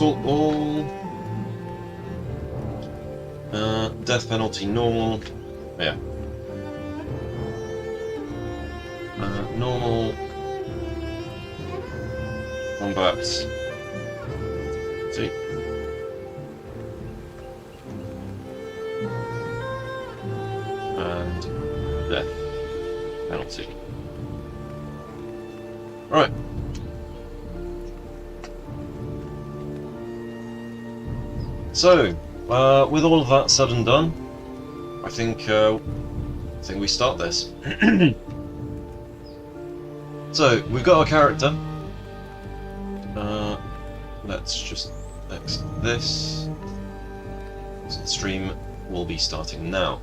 All. Death penalty normal. Yeah. Normal. Combat. See. And death penalty. Right. So, with all of that said and done, I think we start this. So we've got our character. Let's just exit this. So the stream will be starting now.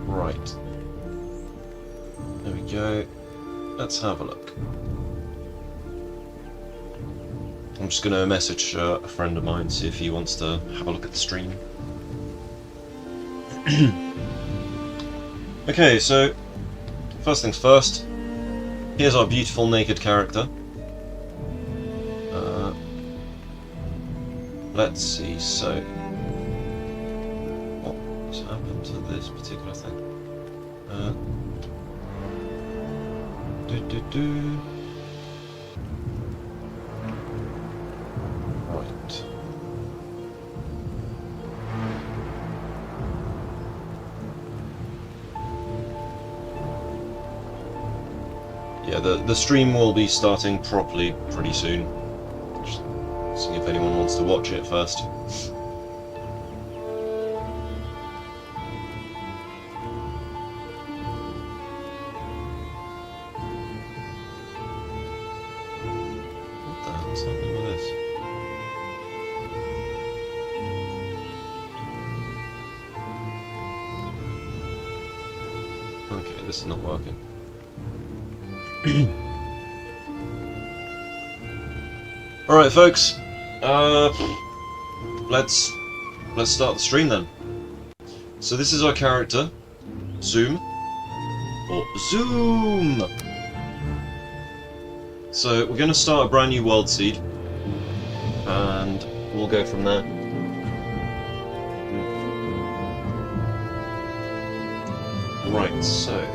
Right. There we go. Let's have a look. I'm just going to message a friend of mine, see if he wants to have a look at the stream. Okay, so first things first. Here's our beautiful naked character. Let's see, so what's happened to this particular thing? Right. Yeah, the stream will be starting properly pretty soon. Just seeing if anyone wants to watch it first. What the hell's happening with this? Okay, this is not working. Alright folks, let's start the stream then. So this is our character, Zoom, or Zoom! So we're going to start a brand new world seed, and we'll go from there. Right, so...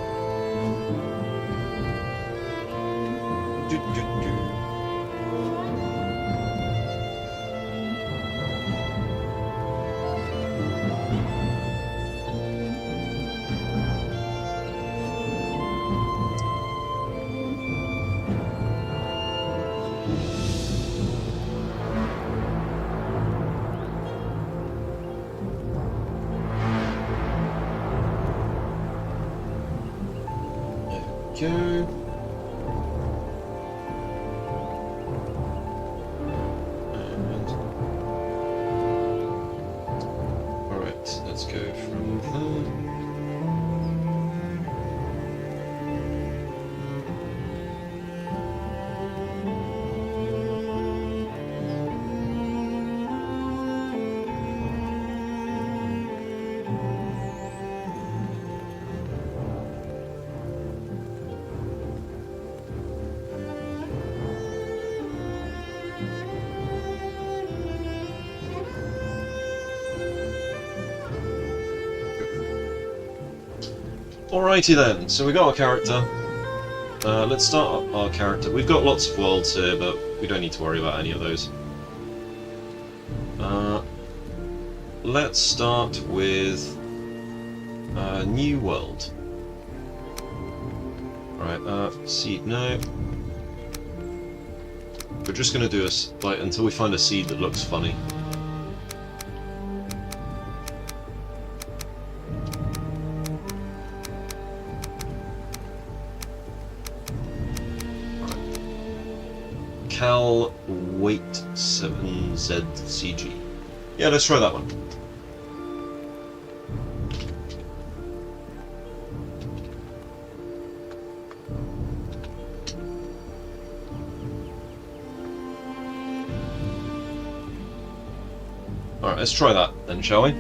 go. Alright, let's go from there. Alrighty then, so we got our character. Let's start our character. We've got lots of worlds here, but we don't need to worry about any of those. Let's start with new world. Alright, seed no. We're just going to do this like until we find a seed that looks funny. Cal Weight 7ZCG. Yeah, let's try that one. Alright, let's try that then, shall we?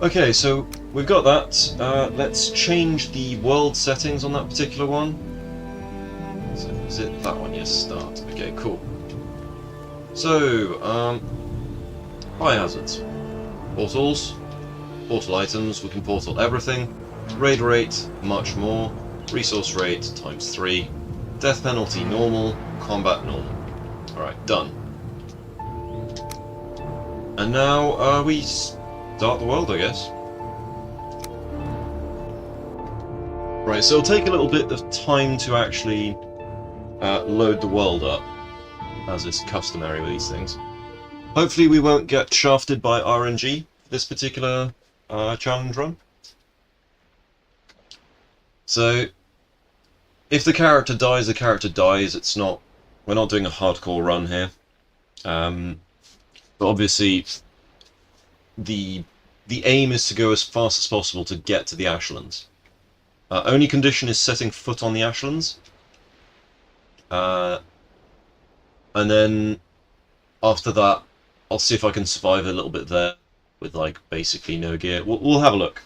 Okay, so we've got that. Let's change the world settings on that particular one. So, is it that one? Yes, start. Okay, cool. So, biohazards. Portals. Portal items. We can portal everything. Raid rate, much more. Resource rate, ×3. Death penalty, normal. Combat, normal. Alright, done. And now, we start the world, I guess. Right, so it'll take a little bit of time to actually load the world up, as is customary with these things. Hopefully we won't get shafted by RNG for this particular challenge run. So, if the character dies, the character dies. It's not... We're not doing a hardcore run here. But obviously, the aim is to go as fast as possible to get to the Ashlands. Only condition is setting foot on the Ashlands. And then, after that, I'll see if I can survive a little bit there with, like, basically no gear. We'll have a look.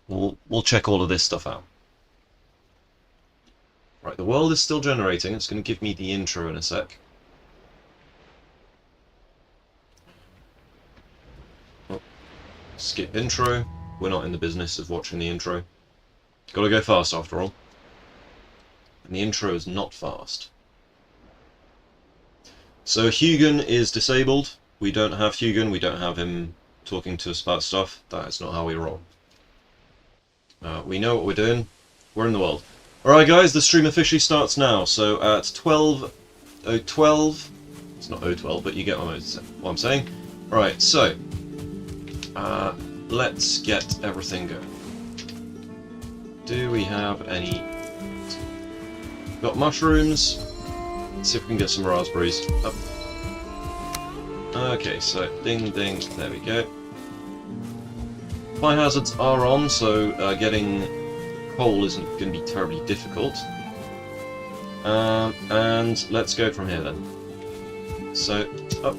We'll check all of this stuff out. Right, the world is still generating. It's going to give me the intro in a sec. Oh, skip intro. We're not in the business of watching the intro. Gotta go fast after all. And the intro is not fast. So Hugin is disabled. We don't have Hugin. We don't have him talking to us about stuff. That is not how we roll. We know what we're doing. We're in the world. Alright guys, the stream officially starts now. So at 12:12, it's not 012, but you get what I'm saying. Alright, so let's get everything going. Do we have any... Got mushrooms. Let's see if we can get some raspberries. Up. Okay, so ding ding, there we go. Fire hazards are on, so getting coal isn't going to be terribly difficult. And let's go from here then. So, up.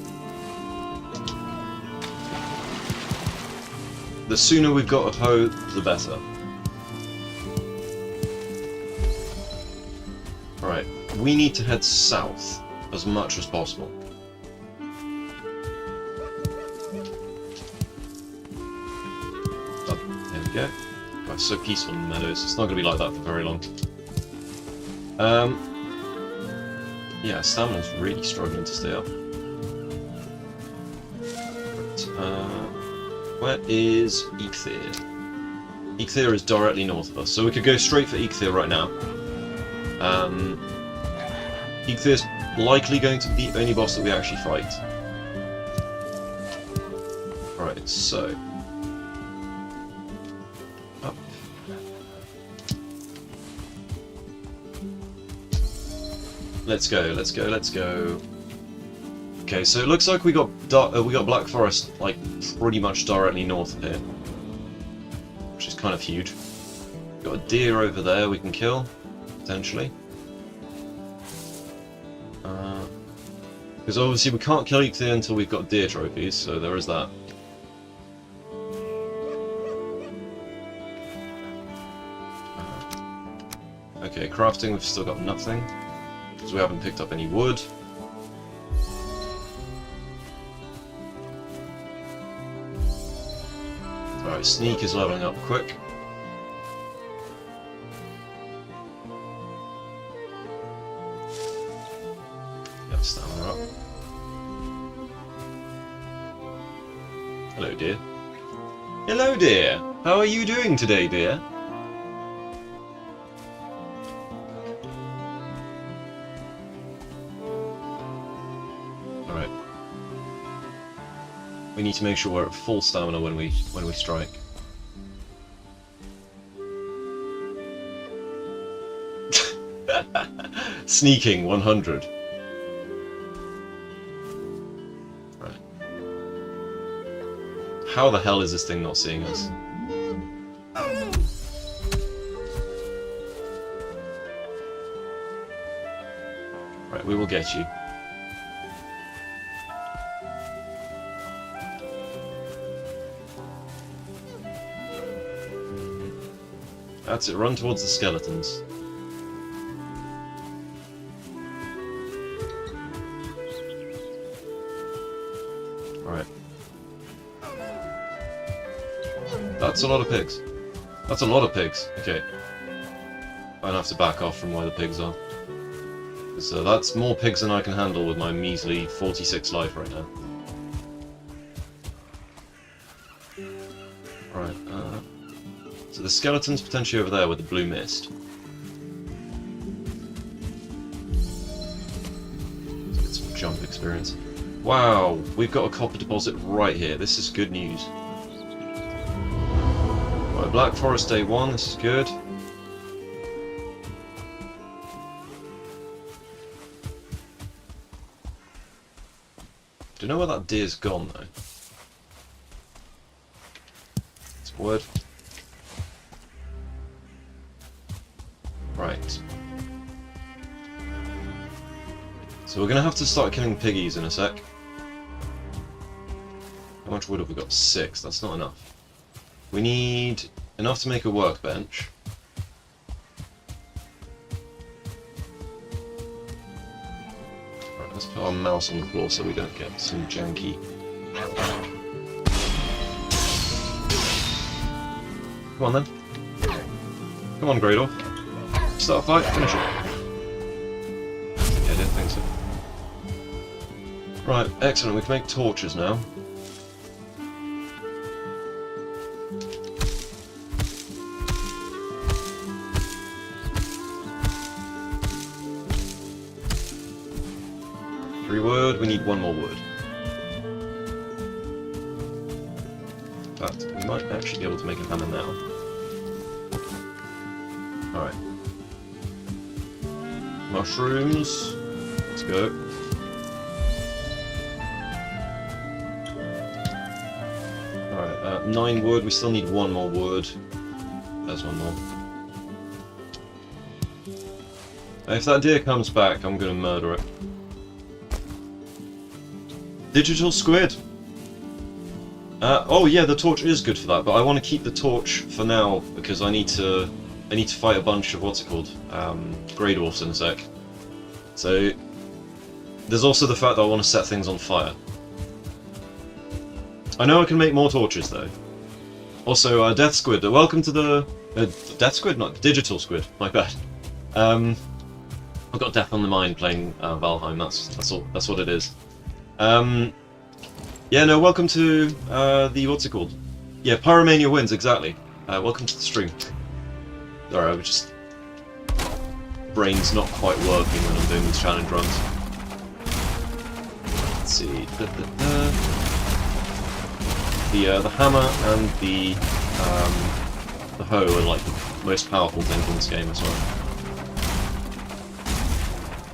The sooner we've got a hoe, the better. Alright, we need to head south as much as possible. There we go. God, it's so peaceful in the meadows. It's not going to be like that for very long. Yeah, stamina's really struggling to stay up. Where is Eikthyr? Eikthyr is directly north of us, so we could go straight for Eikthyr right now. Eikthyr is likely going to be the only boss that we actually fight. Right, so... Up. Let's go, let's go, let's go. Okay, so it looks like we got Black Forest like pretty much directly north of here, which is kind of huge. Got a deer over there we can kill potentially, because obviously we can't kill Eikthyr until we've got deer trophies, so there is that. Okay, crafting, we've still got nothing because we haven't picked up any wood. Alright, Sneak is leveling up quick. Get stamina up. Hello, dear. Hello, dear. How are you doing today, dear? Alright. We need to make sure we're at full stamina when we strike. Sneaking 100. Right. How the hell is this thing not seeing us? Right, we will get you. That's it, run towards the skeletons. Alright. That's a lot of pigs. That's a lot of pigs. Okay. I'm gonna have to back off from where the pigs are. So that's more pigs than I can handle with my measly 46 life right now. Right, so the skeleton's potentially over there with the blue mist. Let's get some jump experience. Wow, we've got a copper deposit right here. This is good news. Right, Black Forest Day 1, this is good. Do you know where that deer's gone, though? It's wood. Right. So we're going to have to start killing piggies in a sec. How much wood have we got? 6. That's not enough. We need enough to make a workbench. Let's put our mouse on the floor so we don't get some janky. Come on then. Come on, Gradle. Start a fight, finish it. Yeah, I didn't think so. Right, excellent. We can make torches now. Wood, we need 1 more wood. In fact, we might actually be able to make a hammer now. Alright. Mushrooms. Let's go. Alright, 9 wood, we still need 1 more wood. There's 1 more. If that deer comes back, I'm gonna murder it. Digital squid! Oh yeah, the torch is good for that, but I want to keep the torch for now because I need to fight a bunch of what's it called? Grey dwarfs in a sec. So there's also the fact that I want to set things on fire. I know I can make more torches though. Also, Death Squid. Welcome to the Death Squid, not Digital Squid. My bad. I've got Death on the Mind playing Valheim. That's what it is. Yeah, no, welcome to, the, what's it called? Yeah, Pyromania wins, exactly. Welcome to the stream. Sorry, I was just... brain's not quite working when I'm doing these challenge runs. Let's see... The hammer and the hoe are like the most powerful things in this game as well.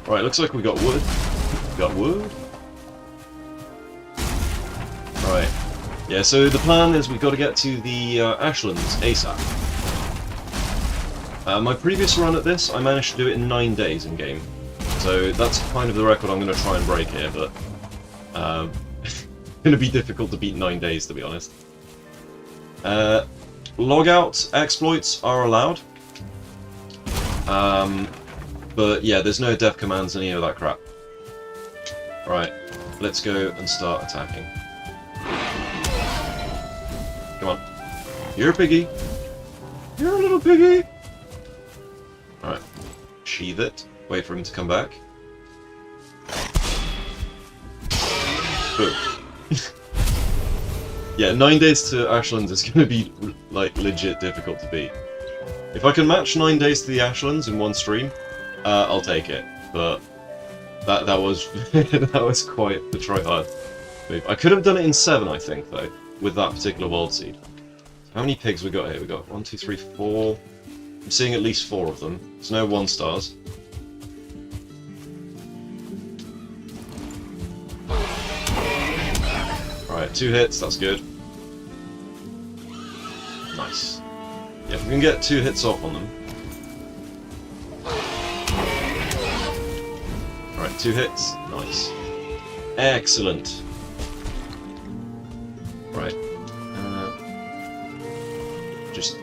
Right, looks like we got wood. We got wood. Right. Yeah, so the plan is we've got to get to the Ashlands ASAP. My previous run at this, I managed to do it in 9 days in game. So that's kind of the record I'm going to try and break here, but it's going to be difficult to beat 9 days, to be honest. Logout exploits are allowed. But yeah, there's no dev commands, any of that crap. Right, let's go and start attacking. Come on. You're a piggy. You're a little piggy. Alright. Sheathe it. Wait for him to come back. Boom. Yeah, 9 days to Ashlands is going to be, like, legit difficult to beat. If I can match 9 days to the Ashlands in one stream, I'll take it. But that was that was quite the try-hard move. I could have done it in 7, I think, though, with that particular world seed. How many pigs we got here? We got 1, 2, 3, 4. I'm seeing at least 4 of them. There's no 1 stars. Alright, 2 hits, that's good. Nice. Yeah, if we can get 2 hits off on them. Alright, 2 hits. Nice. Excellent. Right. Just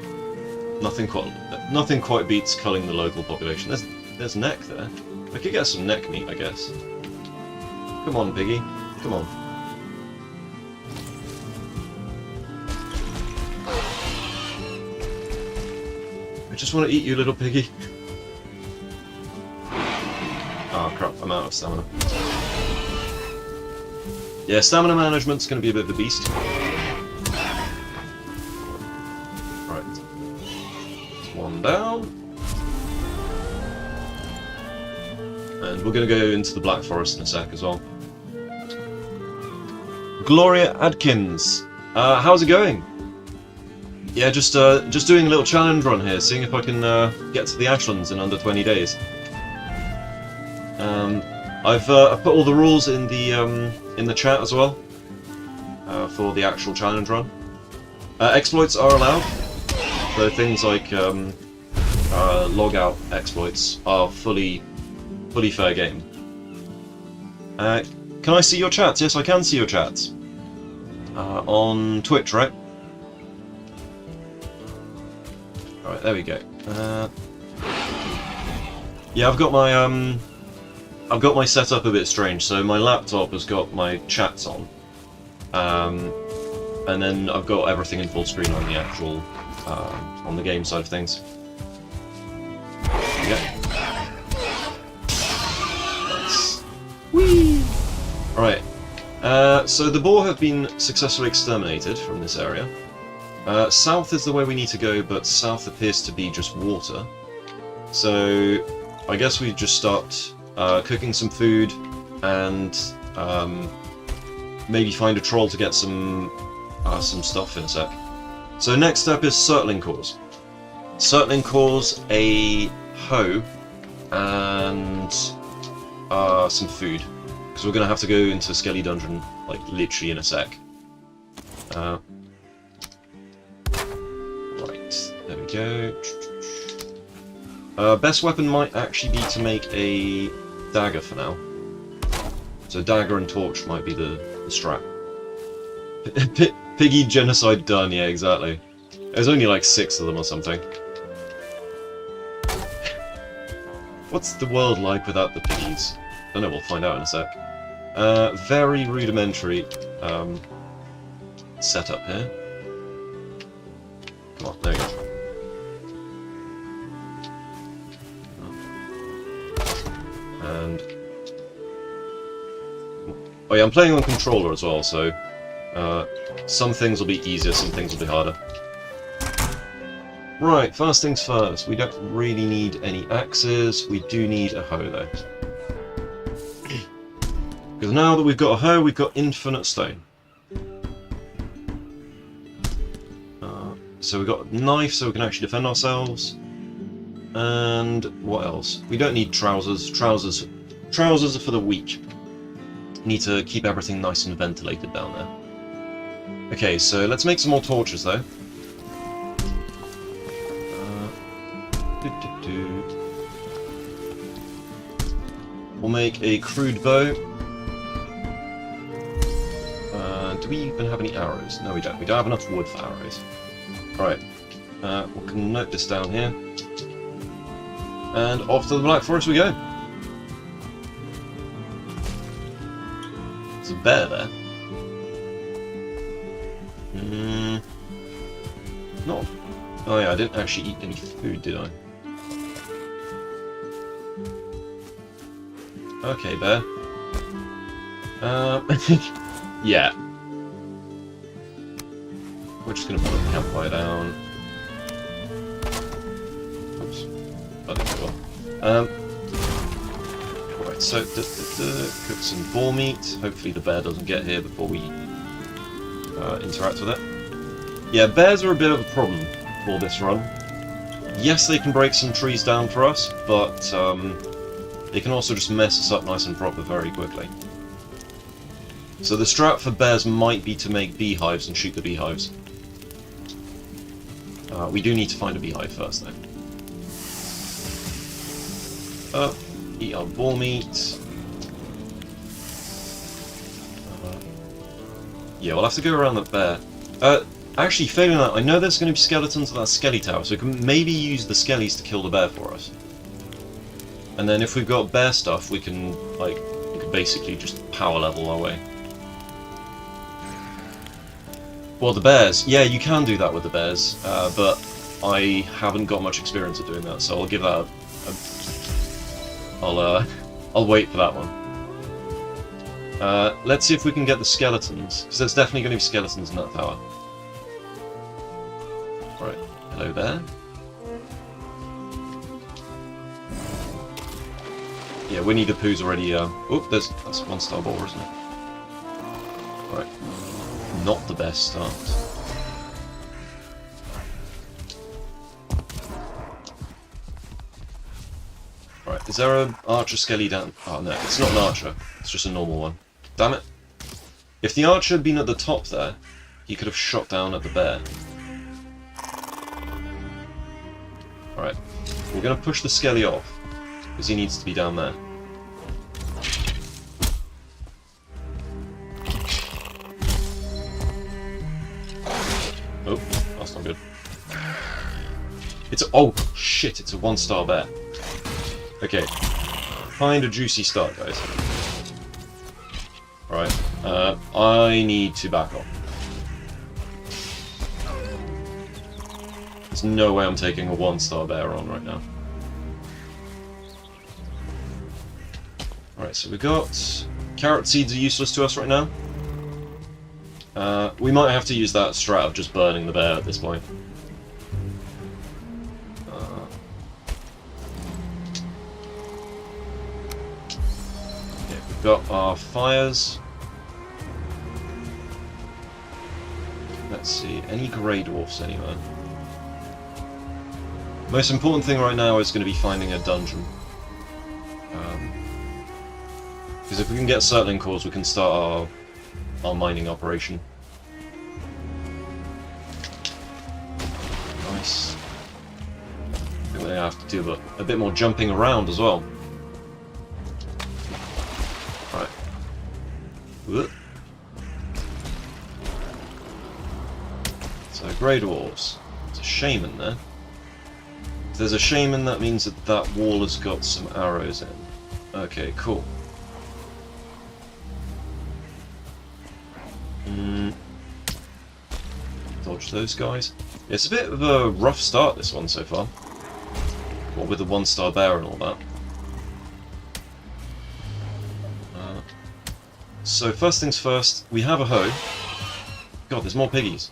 nothing quite beats culling the local population. There's neck there. I could get some neck meat, I guess. Come on, piggy. Come on. I just want to eat you, little piggy. Oh crap, I'm out of stamina. Yeah, stamina management's going to be a bit of a beast. Right. That's one down. And we're going to go into the Black Forest in a sec as well. Gloria Adkins. How's it going? Yeah, just doing a little challenge run here, seeing if I can get to the Ashlands in under 20 days. I've put all the rules in the chat as well for the actual challenge run. Exploits are allowed, so things like logout exploits are fully fair game. Can I see your chats? Yes, I can see your chats. On Twitch, right? Alright, there we go. Yeah, I've got my setup a bit strange. So my laptop has got my chats on, and then I've got everything in full screen on the actual on the game side of things. Yeah. Nice. Whee! Alright. So the boar have been successfully exterminated from this area. South is the way we need to go, but south appears to be just water. So I guess we just start cooking some food and maybe find a troll to get some stuff in a sec. So next step is circling cores. Circling cores, a hoe, and some food. Because we're going to have to go into Skelly Dungeon, like, literally in a sec. Right, there we go. Best weapon might actually be to make a dagger for now. So dagger and torch might be the strat. Piggy genocide done, yeah, exactly. There's only like 6 of them or something. What's the world like without the piggies? I don't know, we'll find out in a sec. Very rudimentary setup here. Come on, there we go. And oh yeah, I'm playing on controller as well, so some things will be easier, some things will be harder. Right, first things first, we don't really need any axes, we do need a hoe though. Because now that we've got a hoe, we've got infinite stone. So we've got a knife so we can actually defend ourselves. And what else? We don't need trousers. Trousers are for the weak. Need to keep everything nice and ventilated down there. Okay, so let's make some more torches though. We'll make a crude bow. Do we even have any arrows? No, we don't. We don't have enough wood for arrows. Right. We can note this down here. And off to the Black Forest we go. There's a bear there. Not. Oh yeah, I didn't actually eat any food, did I? Okay, bear. Yeah. We're just gonna put the campfire down. Oops. That didn't go well. Right, so cook some boar meat. Hopefully the bear doesn't get here before we interact with it. Yeah, bears are a bit of a problem for this run. Yes, they can break some trees down for us, but they can also just mess us up nice and proper very quickly. So the strat for bears might be to make beehives and shoot the beehives. We do need to find a beehive first, though. Eat our boar meat. Yeah, we'll have to go around the bear. Actually, failing that, I know there's going to be skeletons at that skelly tower, so we can maybe use the skellies to kill the bear for us. And then if we've got bear stuff, we can basically just power level our way. Well, the bears, yeah, you can do that with the bears, but I haven't got much experience at doing that, so I'll give that I'll wait for that one. Let's see if we can get the skeletons, because there's definitely going to be skeletons in that tower. Right, hello there. Yeah, Winnie the Pooh's already, oh, that's 1-star ball, isn't it? Right. Not the best start. Right, is there an archer skelly down? Oh no, it's not an archer, it's just a normal one. Damn it. If the archer had been at the top there, he could have shot down at the bear. Alright, we're going to push the skelly off, because he needs to be down there. Oh, that's not good. It's a... oh, shit, it's a 1-star bear. Okay, find a juicy start, guys. Alright, I need to back off. There's no way I'm taking a 1-star bear on right now. Alright, so we got... carrot seeds are useless to us right now. We might have to use that strat of just burning the bear at this point. Okay, we've got our fires. Let's see, any grey dwarfs anywhere? Most important thing right now is going to be finding a dungeon. Because if we can get Surtling cores, we can start our mining operation. Nice. I think we're going to have to do a bit more jumping around as well. Right. Whoop. So, grey dwarves. There's a shaman there. If there's a shaman, that means that that wall has got some arrows in. Okay, cool. Dodge those guys. Yeah, it's a bit of a rough start, this one, so far. What with the 1-star bear and all that. So, first things first, we have a hoe. God, there's more piggies.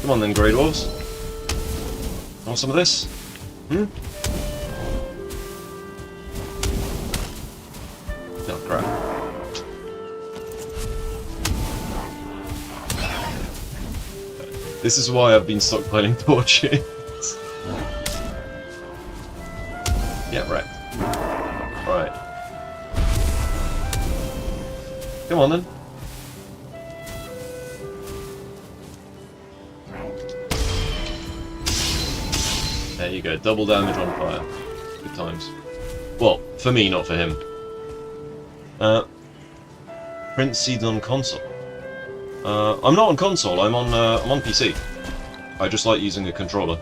Come on then, grey dwarves. Want some of this? Hmm? Oh, crap. This is why I've been stockpiling torches. Yeah, right. Right. Come on then. There you go, double damage on fire. Good times. Well, for me, not for him. Print seeds on console. I'm not on console. I'm on PC. I just like using a controller.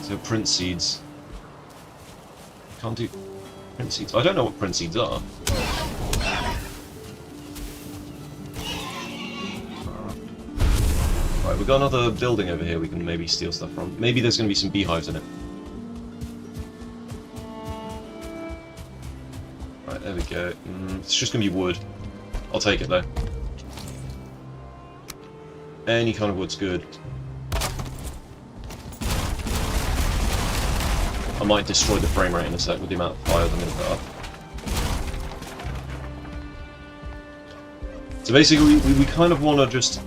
So print seeds. Can't do print seeds. I don't know what print seeds are. Right, we've got another building over here we can maybe steal stuff from. Maybe there's going to be some beehives in it. Right, there we go. It's just going to be wood. I'll take it though. Any kind of wood's good. I might destroy the frame rate in a sec with the amount of fires I'm going to put up. So basically, we kind of want to just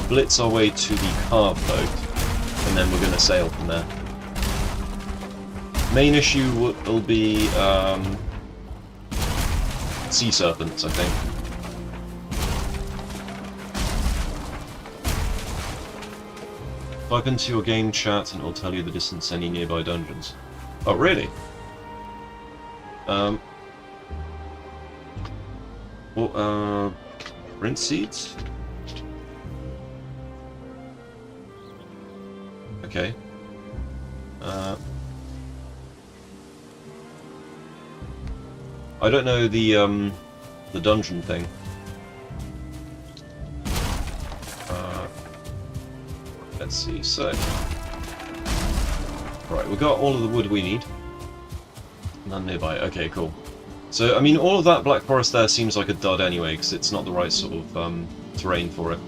blitz our way to the carved boat, and then we're going to sail from there. Main issue will be sea serpents, I think. Type into your game chat and it'll tell you the distance to any nearby dungeons. Oh, really? Well, print seeds? Okay. I don't know the dungeon thing. Let's see, so... Right, we got all of the wood we need. None nearby, okay, cool. So, I mean, all of that Black Forest there seems like a dud anyway, because it's not the right sort of terrain for it.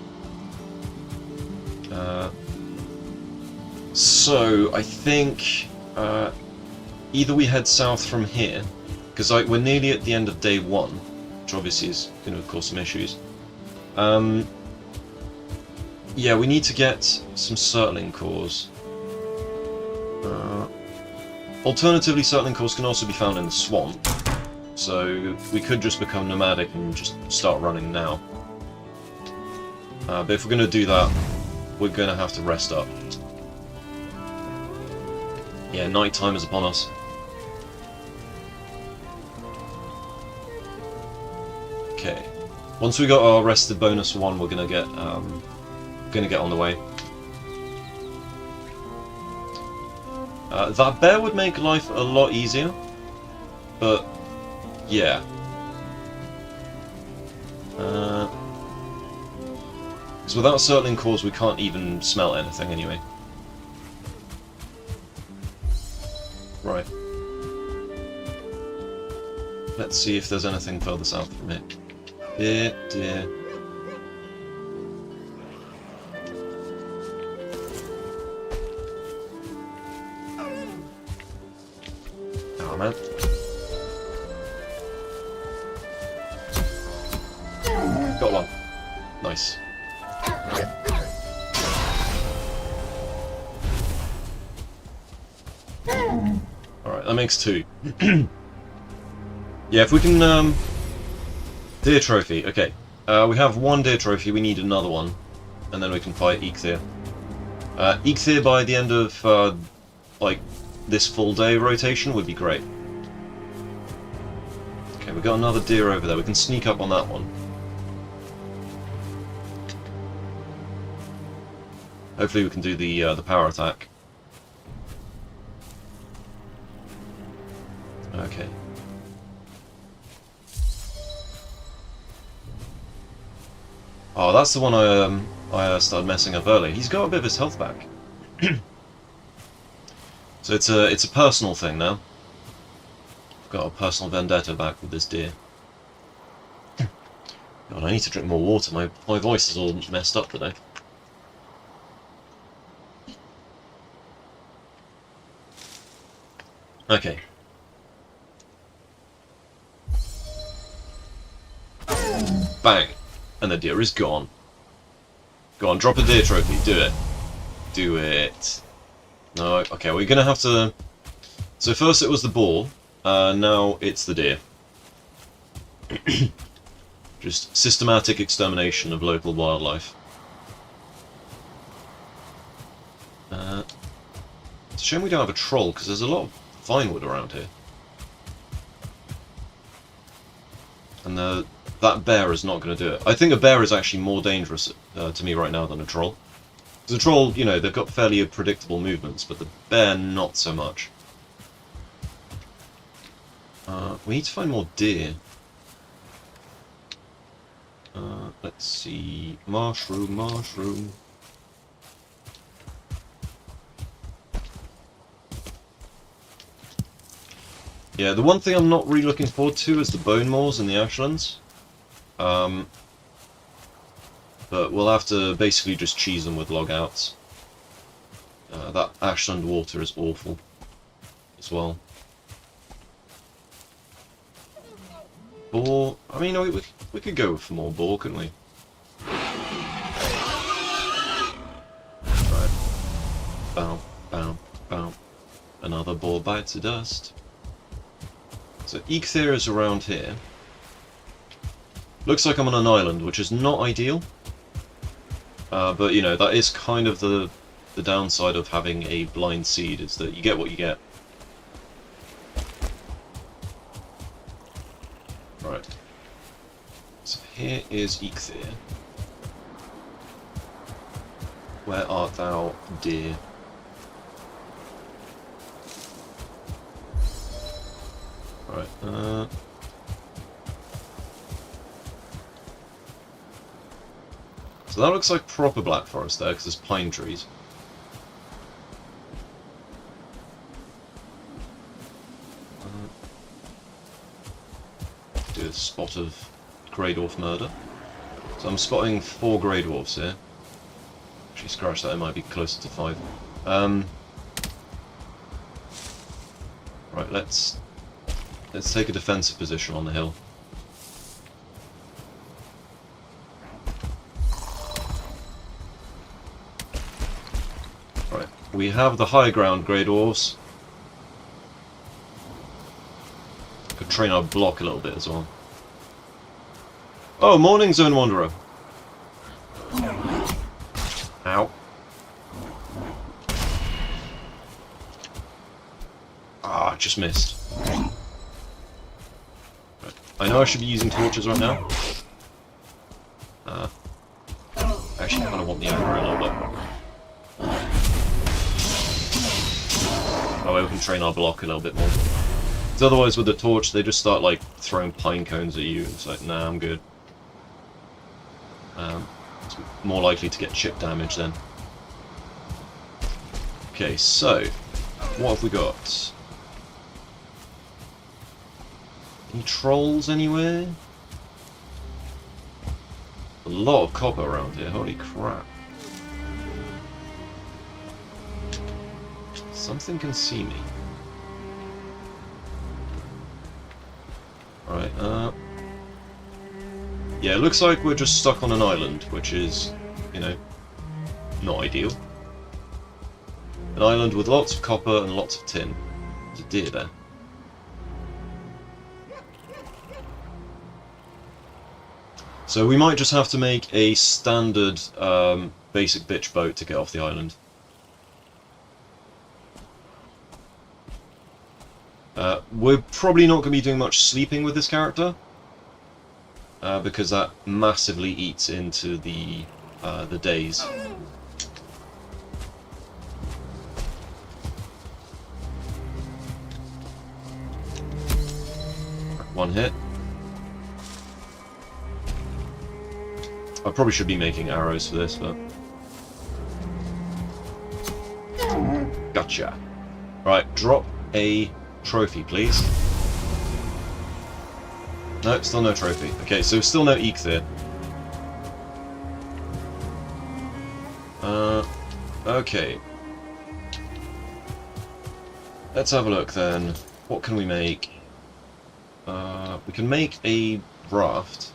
So, I think either we head south from here, because we're nearly at the end of day 1, which obviously is going to cause some issues. Yeah, we need to get some Surtling cores. Alternatively, Surtling cores can also be found in the swamp, so we could just become nomadic and just start running now. But if we're going to do that, we're going to have to rest up. Yeah, night time is upon us. Okay. Once we got our rested bonus 1, we're going to get on the way. That bear would make life a lot easier, but yeah. Because without Surtling cores we can't even smelt anything anyway. Right. Let's see if there's anything further south from here. Dear. Oh man. Got one. Nice. Alright, that makes 2. Yeah, if we can, deer trophy, okay. We have 1 deer trophy, we need another one. And then we can fight Eikthyr. Eikthyr by the end of, like, this full day rotation would be great. Okay, we've got another deer over there, we can sneak up on that one. Hopefully we can do the power attack. Okay. Oh, that's the one I started messing up earlier. He's got a bit of his health back. So it's a personal thing now. I've got a personal vendetta back with this deer. God, I need to drink more water. My voice is all messed up today. Okay. Bang! And the deer is gone. Go on, drop a deer trophy. Do it. Do it. No, okay, we're gonna have to... So first it was the boar, now it's the deer. Just systematic extermination of local wildlife. It's a shame we don't have a troll, because there's a lot of vinewood around here. And that bear is not going to do it. I think a bear is actually more dangerous to me right now than a troll. Because a troll, you know, they've got fairly predictable movements, but the bear, not so much. We need to find more deer. Let's see... Mushroom. Yeah, the one thing I'm not really looking forward to is the bone moors in the Ashlands. But we'll have to basically just cheese them with log outs. That Ashland water is awful as well. Boar, I mean, we could go for more boar, couldn't we? Right. Bow. Another boar bites the dust. So Eikthyr is around here. Looks like I'm on an island, which is not ideal. But, you know, that is kind of the downside of having a blind seed, is that you get what you get. Right. So here is Eikthyr. Where art thou, dear? Right, So that looks like proper Black Forest there, because there's pine trees. Do a spot of Grey Dwarf murder. So I'm spotting 4 Grey Dwarfs here. Actually, scratch that, it might be closer to 5. Right, let's take a defensive position on the hill. Right, we have the high ground Grey Dwarfs. Could train our block a little bit as well. Oh, morning, Zone Wanderer. Ow. Ah, just missed. Right. I know I should be using torches right now. I actually kind of want the aggro a little bit. Oh, we can train our block a little bit more. Because otherwise with the torch, they just start like throwing pine cones at you, and it's like, nah, I'm good. It's more likely to get chip damage then. Okay, so what have we got? Any trolls anywhere? A lot of copper around here, holy crap. Something can see me. Right, yeah, it looks like we're just stuck on an island, which is, you know, not ideal. An island with lots of copper and lots of tin. There's a deer there. So we might just have to make a standard basic bitch boat to get off the island. We're probably not going to be doing much sleeping with this character, because that massively eats into the days. One hit. I probably should be making arrows for this, but... Gotcha. Right, drop a trophy, please. No, still no trophy. Okay, so still no eek there. Okay. Let's have a look then. What can we make? We can make a raft.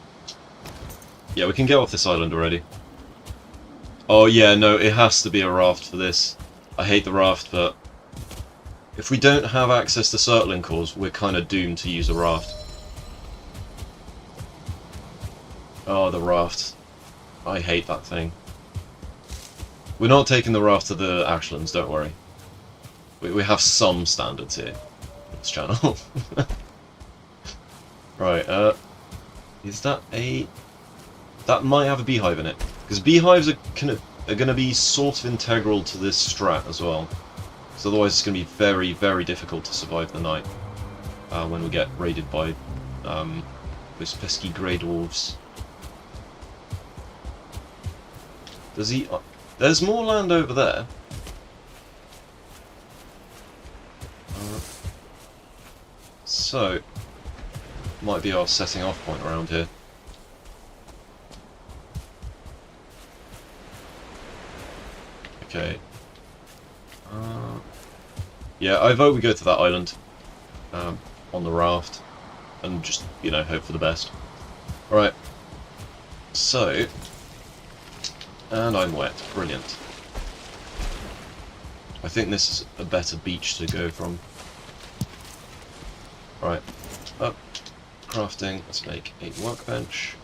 Yeah, we can get off this island already. Oh yeah, no, it has to be a raft for this. I hate the raft, but if we don't have access to circling cores, we're kind of doomed to use a raft. Oh, the raft. I hate that thing. We're not taking the raft to the Ashlands, don't worry. We have some standards here on this channel. Right, is that a... That might have a beehive in it. Because beehives are going to be sort of integral to this strat as well. Because otherwise it's going to be very, very difficult to survive the night. When we get raided by those pesky grey dwarves. Does he... There's more land over there. So, might be our setting off point around here. Okay. Yeah, I vote we go to that island on the raft and just, you know, hope for the best. Alright. So, and I'm wet. Brilliant. I think this is a better beach to go from. Right. Up. Crafting. Let's make a workbench.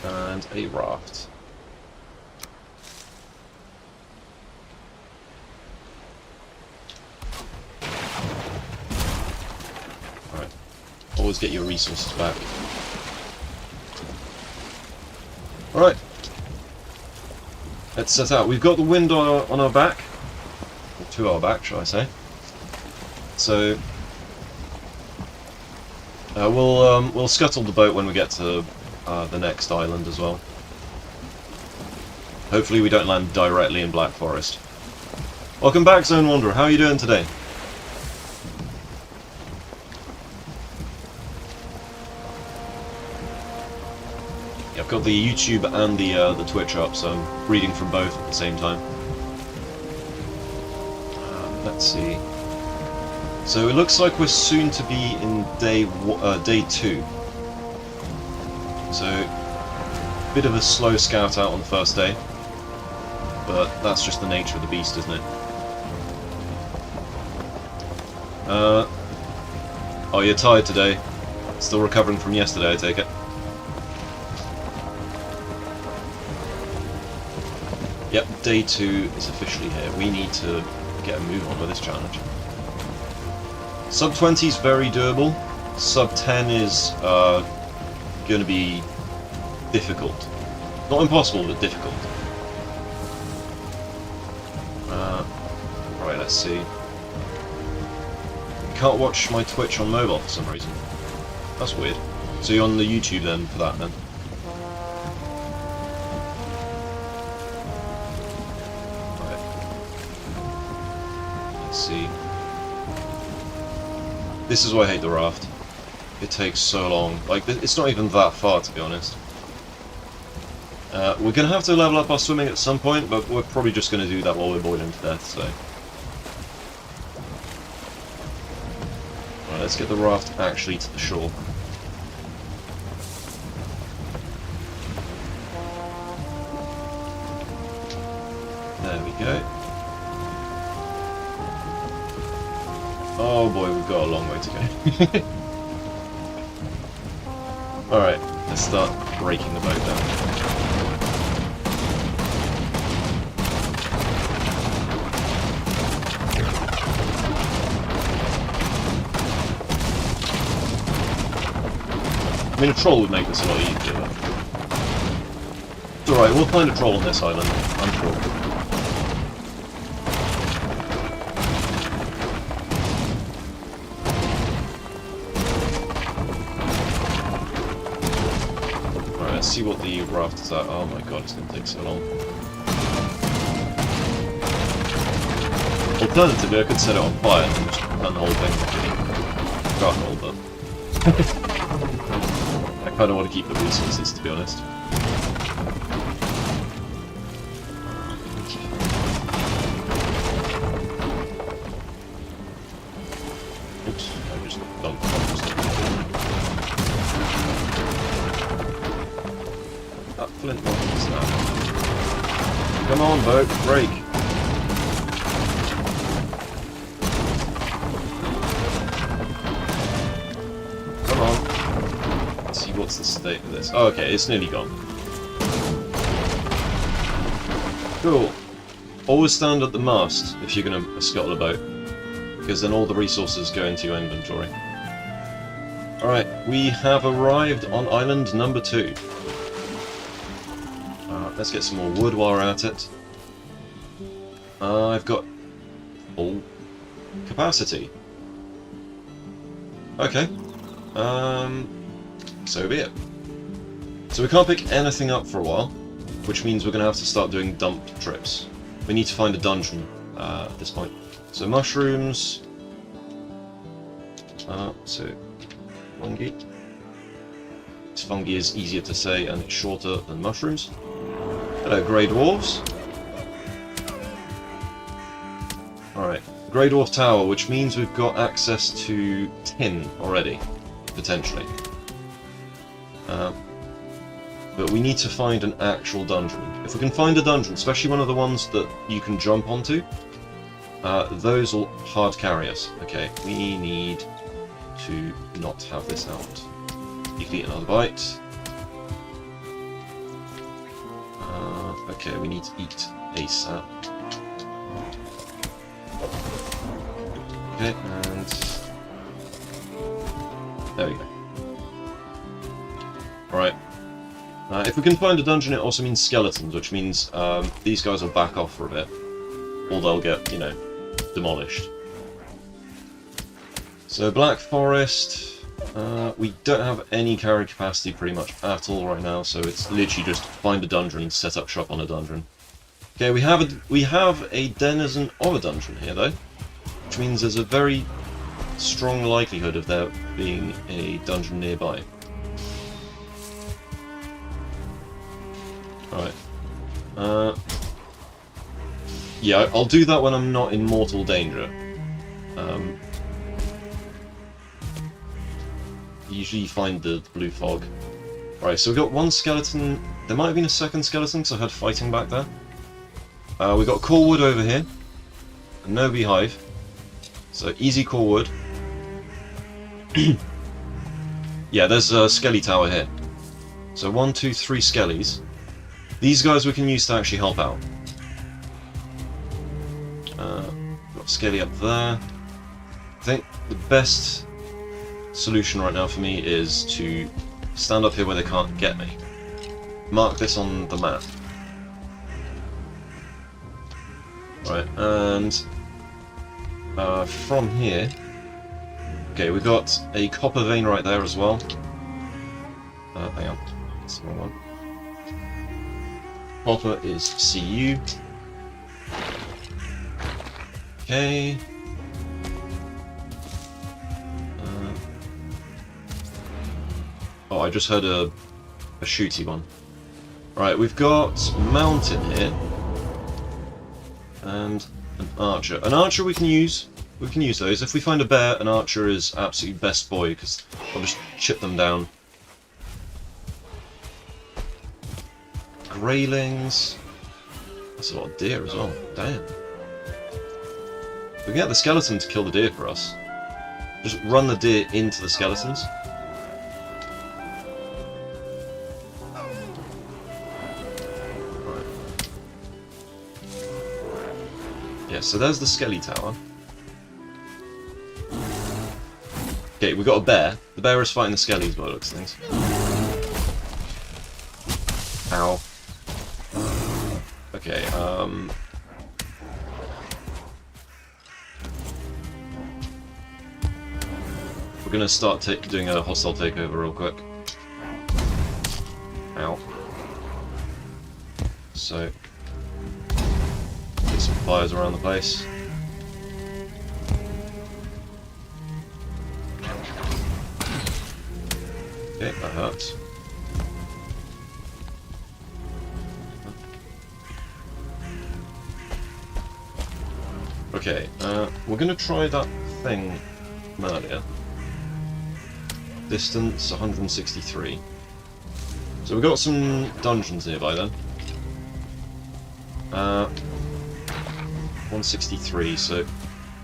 And a raft. Alright. Always get your resources back. Alright. Let's set out. We've got the wind on our back. Or to our back, shall I say. So... We'll scuttle the boat when we get to the next island as well. Hopefully we don't land directly in Black Forest. Welcome back, Zone Wanderer. How are you doing today? Yeah, I've got the YouTube and the Twitch up, so I'm reading from both at the same time. Let's see. So it looks like we're soon to be in day 2. So, bit of a slow scout out on the first day, but that's just the nature of the beast, isn't it? Oh, you're tired today. Still recovering from yesterday, I take it. Yep, day 2 is officially here. We need to get a move on with this challenge. Sub 20 is very doable. Sub 10 is going to be difficult. Not impossible, but difficult. Right, let's see. Can't watch my Twitch on mobile for some reason. That's weird. So you're on the YouTube then for that then? Right. Let's see. This is why I hate the raft. It takes so long. Like, it's not even that far, to be honest. We're going to have to level up our swimming at some point, but we're probably just going to do that while we're boiling to death, so... Right, let's get the raft actually to the shore. There we go. Oh boy, we've got a long way to go. Alright, let's start breaking the boat down. I mean, a troll would make this a lot easier, but... It's alright, we'll find a troll on this island, I'm sure. Alright, let's see what the raft is at. Oh my god, it's going to take so long. Alternatively, I could set it on fire and just burn the whole thing. Charcoal, but... I kind of want to keep the resources, to be honest. Oops, I just dumped that flint rock is that. Come on, boat, break! What's the state of this? Oh, okay, it's nearly gone. Cool. Always stand at the mast if you're going to scuttle a boat, because then all the resources go into your inventory. Alright, we have arrived on island number 2. Let's get some more wood while we're at it. I've got full capacity. Okay. So be it. So we can't pick anything up for a while, which means we're going to have to start doing dump trips. We need to find a dungeon at this point. So mushrooms. So fungi. Fungi is easier to say and it's shorter than mushrooms. Hello, grey dwarves. Alright, grey dwarf tower, which means we've got access to tin already, potentially. But we need to find an actual dungeon. If we can find a dungeon, especially one of the ones that you can jump onto, those will hard carry us. Okay, we need to not have this out. You can eat another bite. Okay, we need to eat ASAP. Okay, and there we go. Alright. If we can find a dungeon, it also means skeletons, which means these guys will back off for a bit. Or they'll get, you know, demolished. So Black Forest, We don't have any carry capacity pretty much at all right now, so it's literally just find a dungeon, set up shop on a dungeon. Okay, we have a denizen of a dungeon here though, which means there's a very strong likelihood of there being a dungeon nearby. Alright. Yeah, I'll do that when I'm not in mortal danger. Usually you find the blue fog. Right, so we've got one skeleton. There might have been a second skeleton, because I heard fighting back there. We've got core wood over here. No beehive. So easy core wood. Yeah, there's a skelly tower here. So 1, 2, 3 skellies. These guys we can use to actually help out. Got a skelly up there. I think the best solution right now for me is to stand up here where they can't get me. Mark this on the map. Right, and from here, okay, we've got a copper vein right there as well. Hang on, that's the wrong one. Copper is Cu. Okay. Oh, I just heard a shooty one. Right, we've got mountain here. And an archer. An archer we can use. We can use those. If we find a bear, an archer is absolutely best boy, because I'll just chip them down. Greylings. That's a lot of deer as well. Damn. We can get the skeleton to kill the deer for us. Just run the deer into the skeletons. Yeah, so there's the skelly tower. Okay, we've got a bear. The bear is fighting the skellies by the looks of things. Ow. Okay, we're gonna start doing a hostile takeover real quick. Ow. So, get some fires around the place. Okay, that hurts. Okay, we're gonna try that thing from earlier. Distance 163. So we've got some dungeons nearby then. 163, so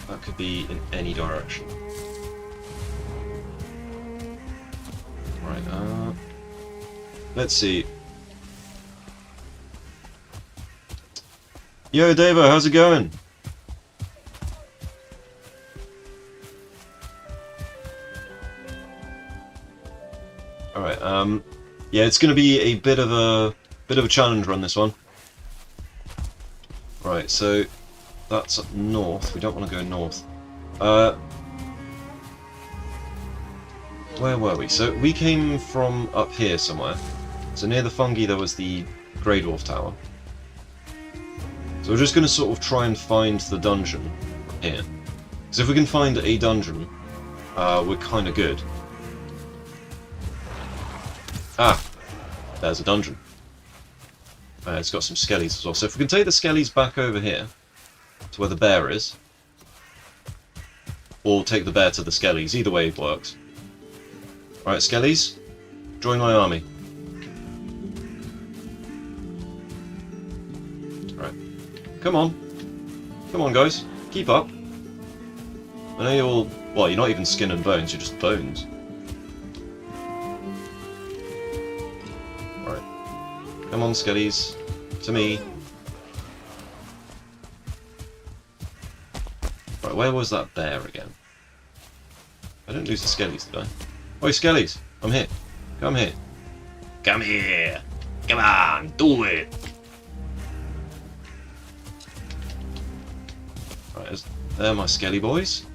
that could be in any direction. Right, let's see. Yo, Davo, how's it going? Alright, yeah, it's gonna be a bit of a challenge run, this one. Right, so that's up north. We don't want to go north. Where were we? So we came from up here somewhere. So near the fungi there was the Grey Dwarf Tower. So we're just going to sort of try and find the dungeon here. Because if we can find a dungeon, we're kind of good. Ah! There's a dungeon. It's got some skellies as well. So if we can take the skellies back over here, to where the bear is, or take the bear to the skellies, either way works. Right, skellies, join my army. Right, come on. Come on, guys. Keep up. I know you're all... Well, you're not even skin and bones, you're just bones. Right. Come on, skellies. To me. Right, where was that bear again? I didn't lose the skellies, did I? Oi, skellies! I'm here. Come here. Come here! Come on, do it! Right, there my skelly boys.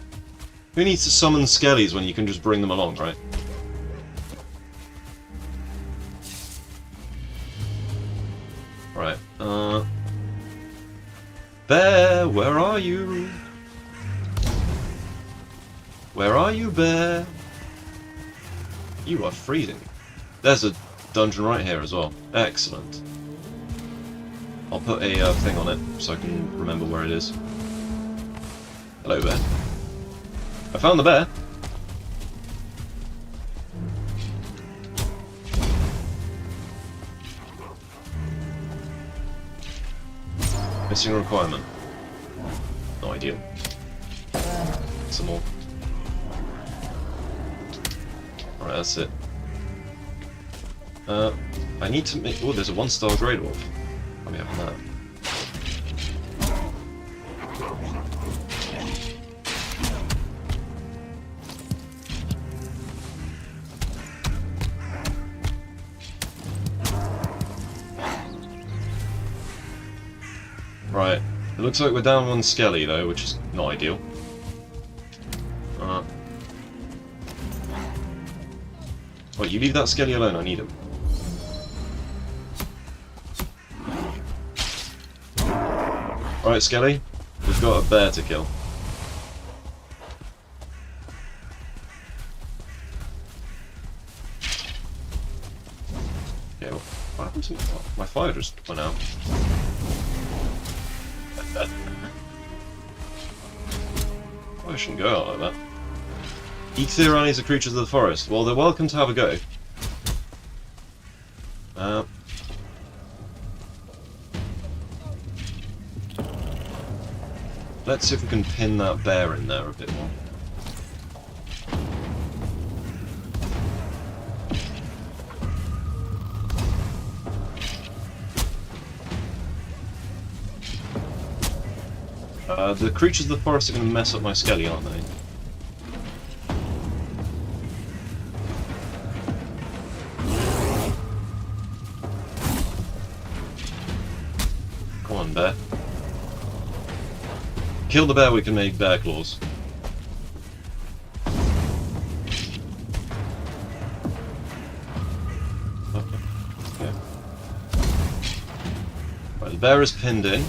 Who needs to summon skellies when you can just bring them along, right? Right, Bear, where are you? Where are you, Bear? You are freezing. There's a dungeon right here as well. Excellent. I'll put a thing on it so I can remember where it is. Hello, Bear. I found the bear. Missing requirement. No ideal. Some more. Alright, that's it. I need to make... Oh, there's a 1-star Grey Dwarf. I'll be having that. Right, it looks like we're down 1 skelly though, which is not ideal. Wait, you leave that skelly alone, I need him. Alright, Skelly, we've got a bear to kill. Okay, well, what happened to me? Oh, my fire just went out. I shouldn't go out like that. Etheiranies are creatures of the forest. Well, they're welcome to have a go. Let's see if we can pin that bear in there a bit more. The creatures of the forest are going to mess up my skelly, aren't they? Come on, bear. Kill the bear, we can make bear claws. Okay. Right, the bear is pinned in.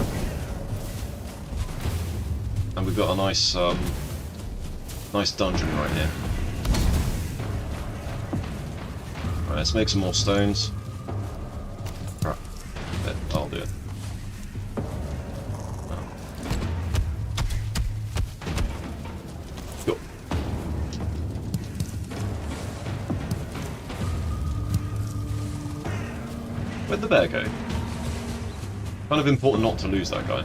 And we've got a nice, nice dungeon right here. Right, let's make some more stones. Right, I'll do it. Go. Where'd the bear go? Kind of important not to lose that guy.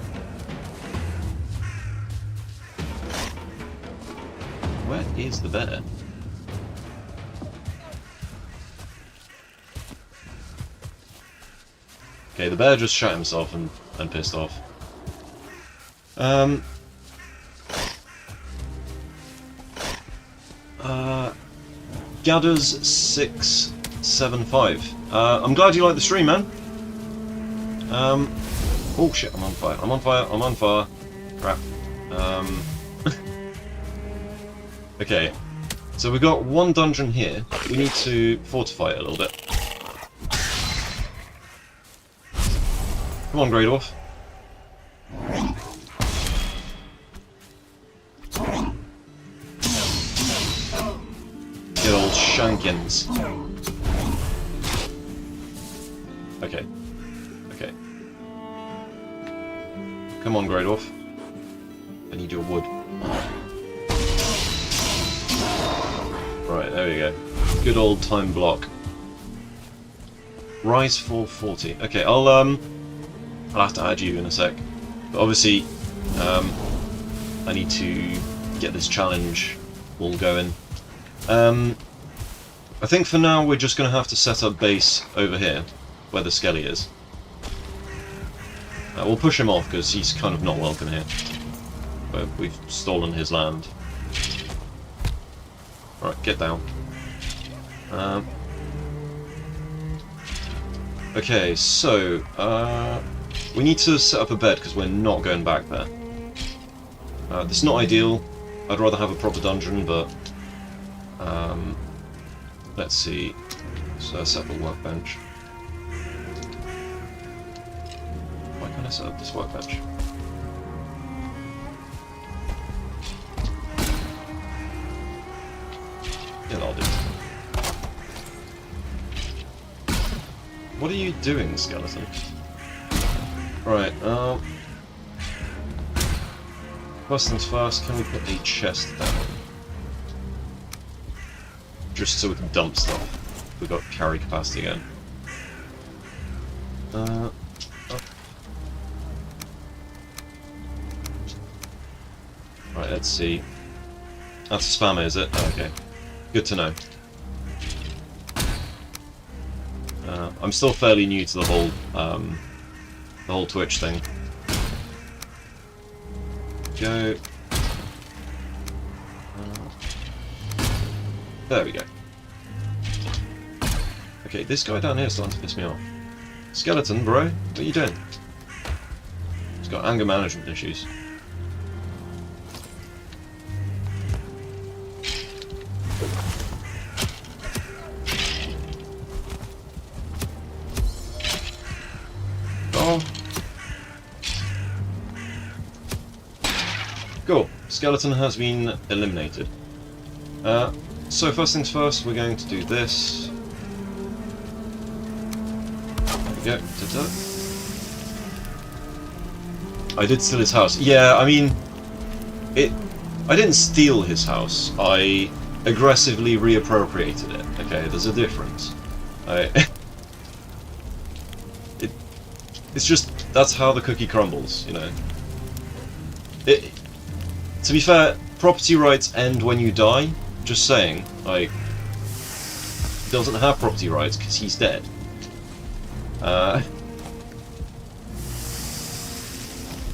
Where is the bear? Okay, the bear just shot himself and pissed off. Gadders 675. I'm glad you like the stream, man. Oh shit, I'm on fire. I'm on fire. I'm on fire. Crap. Okay, so we've got 1 dungeon here. We need to fortify it a little bit. Come on, Grey Dwarf. Good old Shankins. Okay. Okay. Come on, Grey Dwarf. I need your wood. Right, there we go. Good old time block. Rise 440. Okay, I'll have to add you in a sec. But obviously, I need to get this challenge all going. I think for now we're just going to have to set up base over here, where the Skelly is. We'll push him off because he's kind of not welcome here. But we've stolen his land. Right, get down. Okay, so we need to set up a bed because we're not going back there. This is not ideal. I'd rather have a proper dungeon, but let's see. So set up a workbench. Why can't I set up this workbench? Yeah, that'll do. What are you doing, skeleton? Right, first things first, can we put a chest down? Just so we can dump stuff. We've got carry capacity again. Oh. Right, let's see. That's a spammer, is it? Oh, okay. Good to know. I'm still fairly new to the whole Twitch thing. Go. There we go. Okay, this guy down here is starting to piss me off. Skeleton, bro, what are you doing? He's got anger management issues. Oh. Cool. Skeleton has been eliminated. So first things first, we're going to do this. There we go. Ta-ta. I did steal his house. Yeah, I mean, I didn't steal his house. I aggressively reappropriated it. Okay, there's a difference. It's just, that's how the cookie crumbles, you know. To be fair, property rights end when you die. Just saying, like, he doesn't have property rights because he's dead.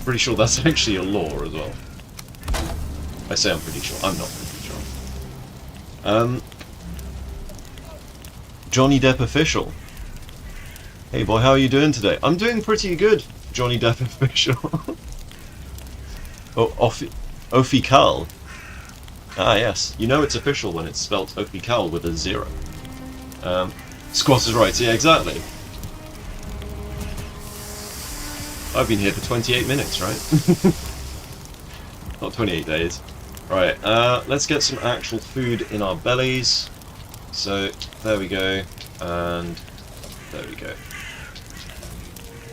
Pretty sure that's actually a law as well. I say I'm pretty sure. I'm not pretty sure. Johnny Depp official. Hey boy, how are you doing today? I'm doing pretty good, Johnny Depp official. Oh, official. Ah yes, you know it's official when it's spelt official with a 0. Squatter's rights, yeah, exactly. I've been here for 28 minutes, right? Not 28 days. Right, let's get some actual food in our bellies. So, there we go, and there we go.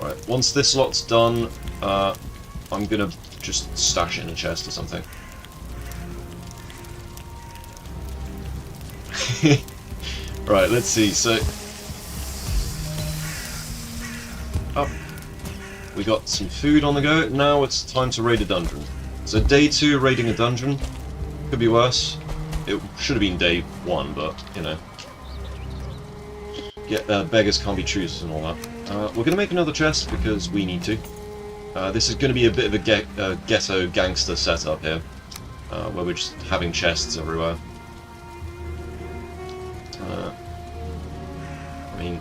Right, once this lot's done, I'm gonna just stash it in a chest or something. Right, let's see, so... Oh, we got some food on the go, now it's time to raid a dungeon. So day 2 raiding a dungeon, could be worse. It should have been day 1, but, you know. Beggars can't be choosers and all that. We're going to make another chest because we need to. This is going to be a bit of a ghetto gangster setup here, where we're just having chests everywhere. I mean,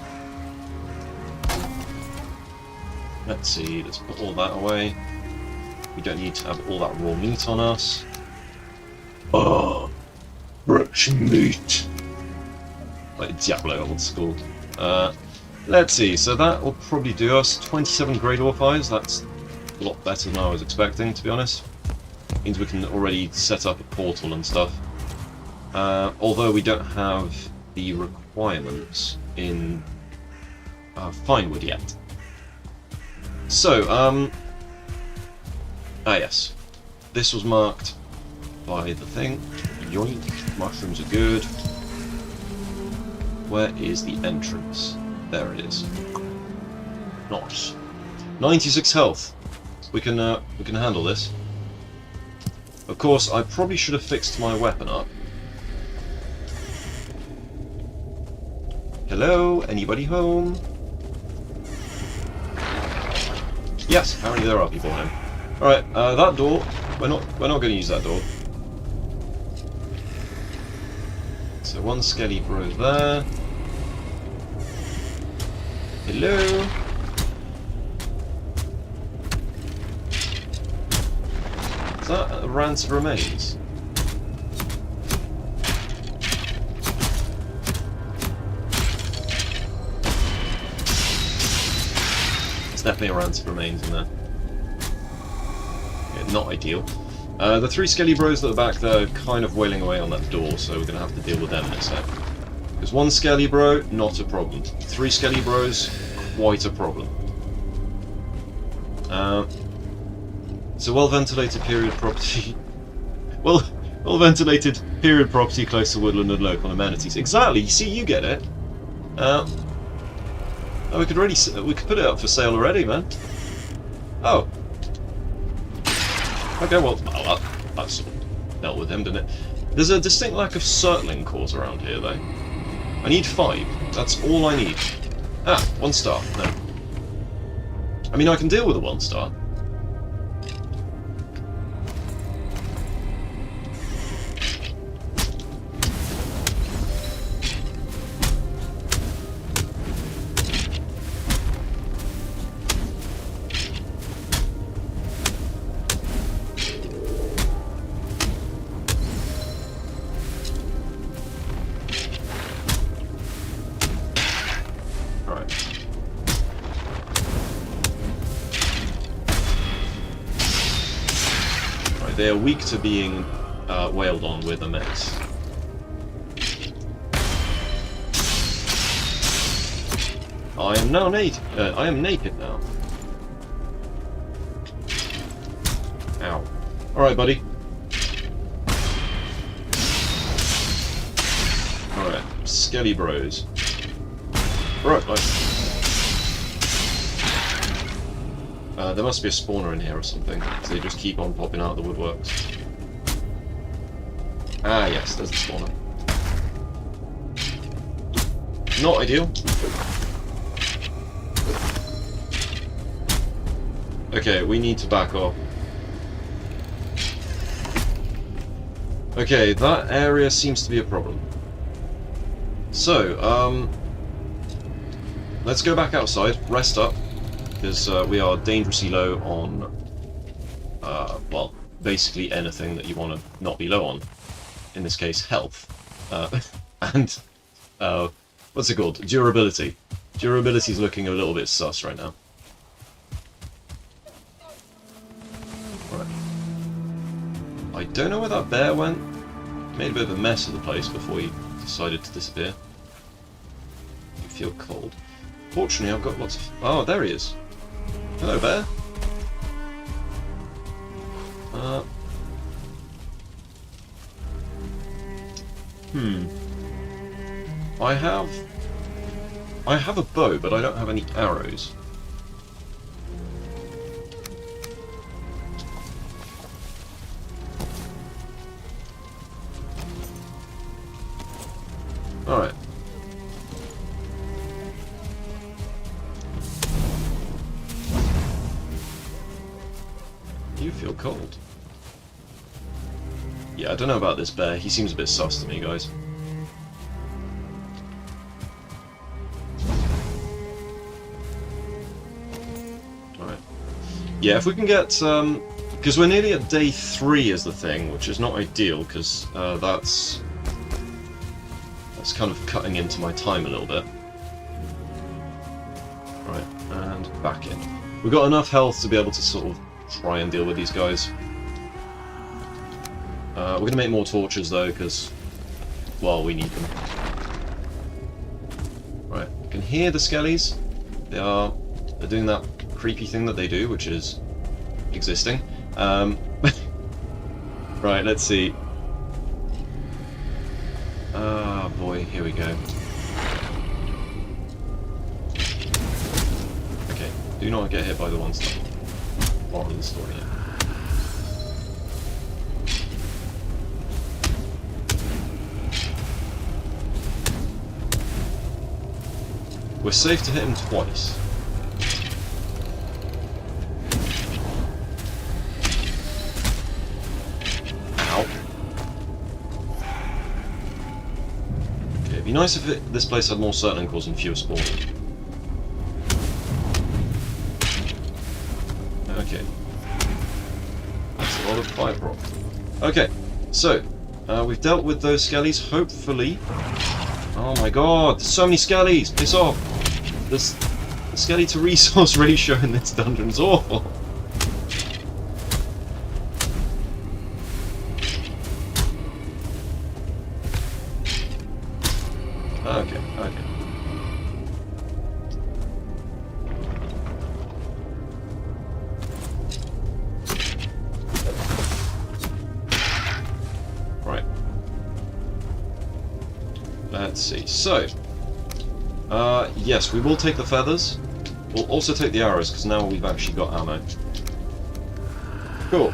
let's see, let's put all that away. We don't need to have all that raw meat on us. Oh, fresh meat. Like Diablo old school. Let's see, so that will probably do us 27 grade ore fires. That's a lot better than I was expecting, to be honest. Means we can already set up a portal and stuff. Although we don't have the requirements in Finewood yet. So, yes. This was marked by the thing. Yoink, mushrooms are good. Where is the entrance? There it is. Nice. 96 health. We can handle this. Of course, I probably should have fixed my weapon up. Hello? Anybody home? Yes, apparently there are people home. Alright, that door. We're not gonna use that door. So one skelly bro there. Hello? Is that a rancid remains? definitely a rancid remains in there. Yeah, not ideal. The 3 skelly bros at the back there are kind of wailing away on that door, so we're going to have to deal with them in a sec. Because 1 skelly bro, not a problem. 3 skelly bros, quite a problem. So well-ventilated period property... well-ventilated period property close to woodland and local amenities. Exactly, see, you get it. Oh, we could put it up for sale already, man. Oh. Okay, well, that sort of dealt with him, didn't it? There's a distinct lack of circling cores around here, though. I need 5. That's all I need. Ah, 1 star. No. I mean, I can deal with a 1 star. They are weak to being wailed on with a mace. I am now naked. I am naked now. Ow! All right, buddy. All right, skelly bros. Right, bud. There must be a spawner in here or something, because they just keep on popping out of the woodworks. Ah, yes, there's the spawner. Not ideal. Okay, we need to back off. Okay, that area seems to be a problem. So, let's go back outside, rest up. Because we are dangerously low on, well, basically anything that you want to not be low on. In this case, health. And, what's it called? Durability. Durability is looking a little bit sus right now. Right. I don't know where that bear went. He made a bit of a mess of the place before he decided to disappear. You feel cold. Fortunately, I've got lots of... Oh, there he is. Hello, bear. I have a bow, but I don't have any arrows. All right. You feel cold. Yeah, I don't know about this bear. He seems a bit sus to me, guys. Alright. Yeah, if we can get... because we're nearly at day 3 is the thing, which is not ideal, because that's kind of cutting into my time a little bit. Right, and back in. We've got enough health to be able to sort of try and deal with these guys. We're going to make more torches though, because, well, we need them. Right, you can hear the skellies. They're doing that creepy thing that they do, which is existing. Right, let's see. Ah, boy, here we go. Okay, do not get hit by the 1 star. Moral of the story. We're safe to hit him twice. Ow. Okay, it'd be nice if this place had more circling cores and fewer spawners. Okay. That's a lot of fire rock. Okay, so, we've dealt with those skellies, hopefully. Oh my god, there's so many skellies! Piss off! There's skeleton resource ratio in this dungeon's awful. Okay, okay. Right. Let's see. So, yes, we will take the feathers. We'll also take the arrows, because now we've actually got ammo. Cool.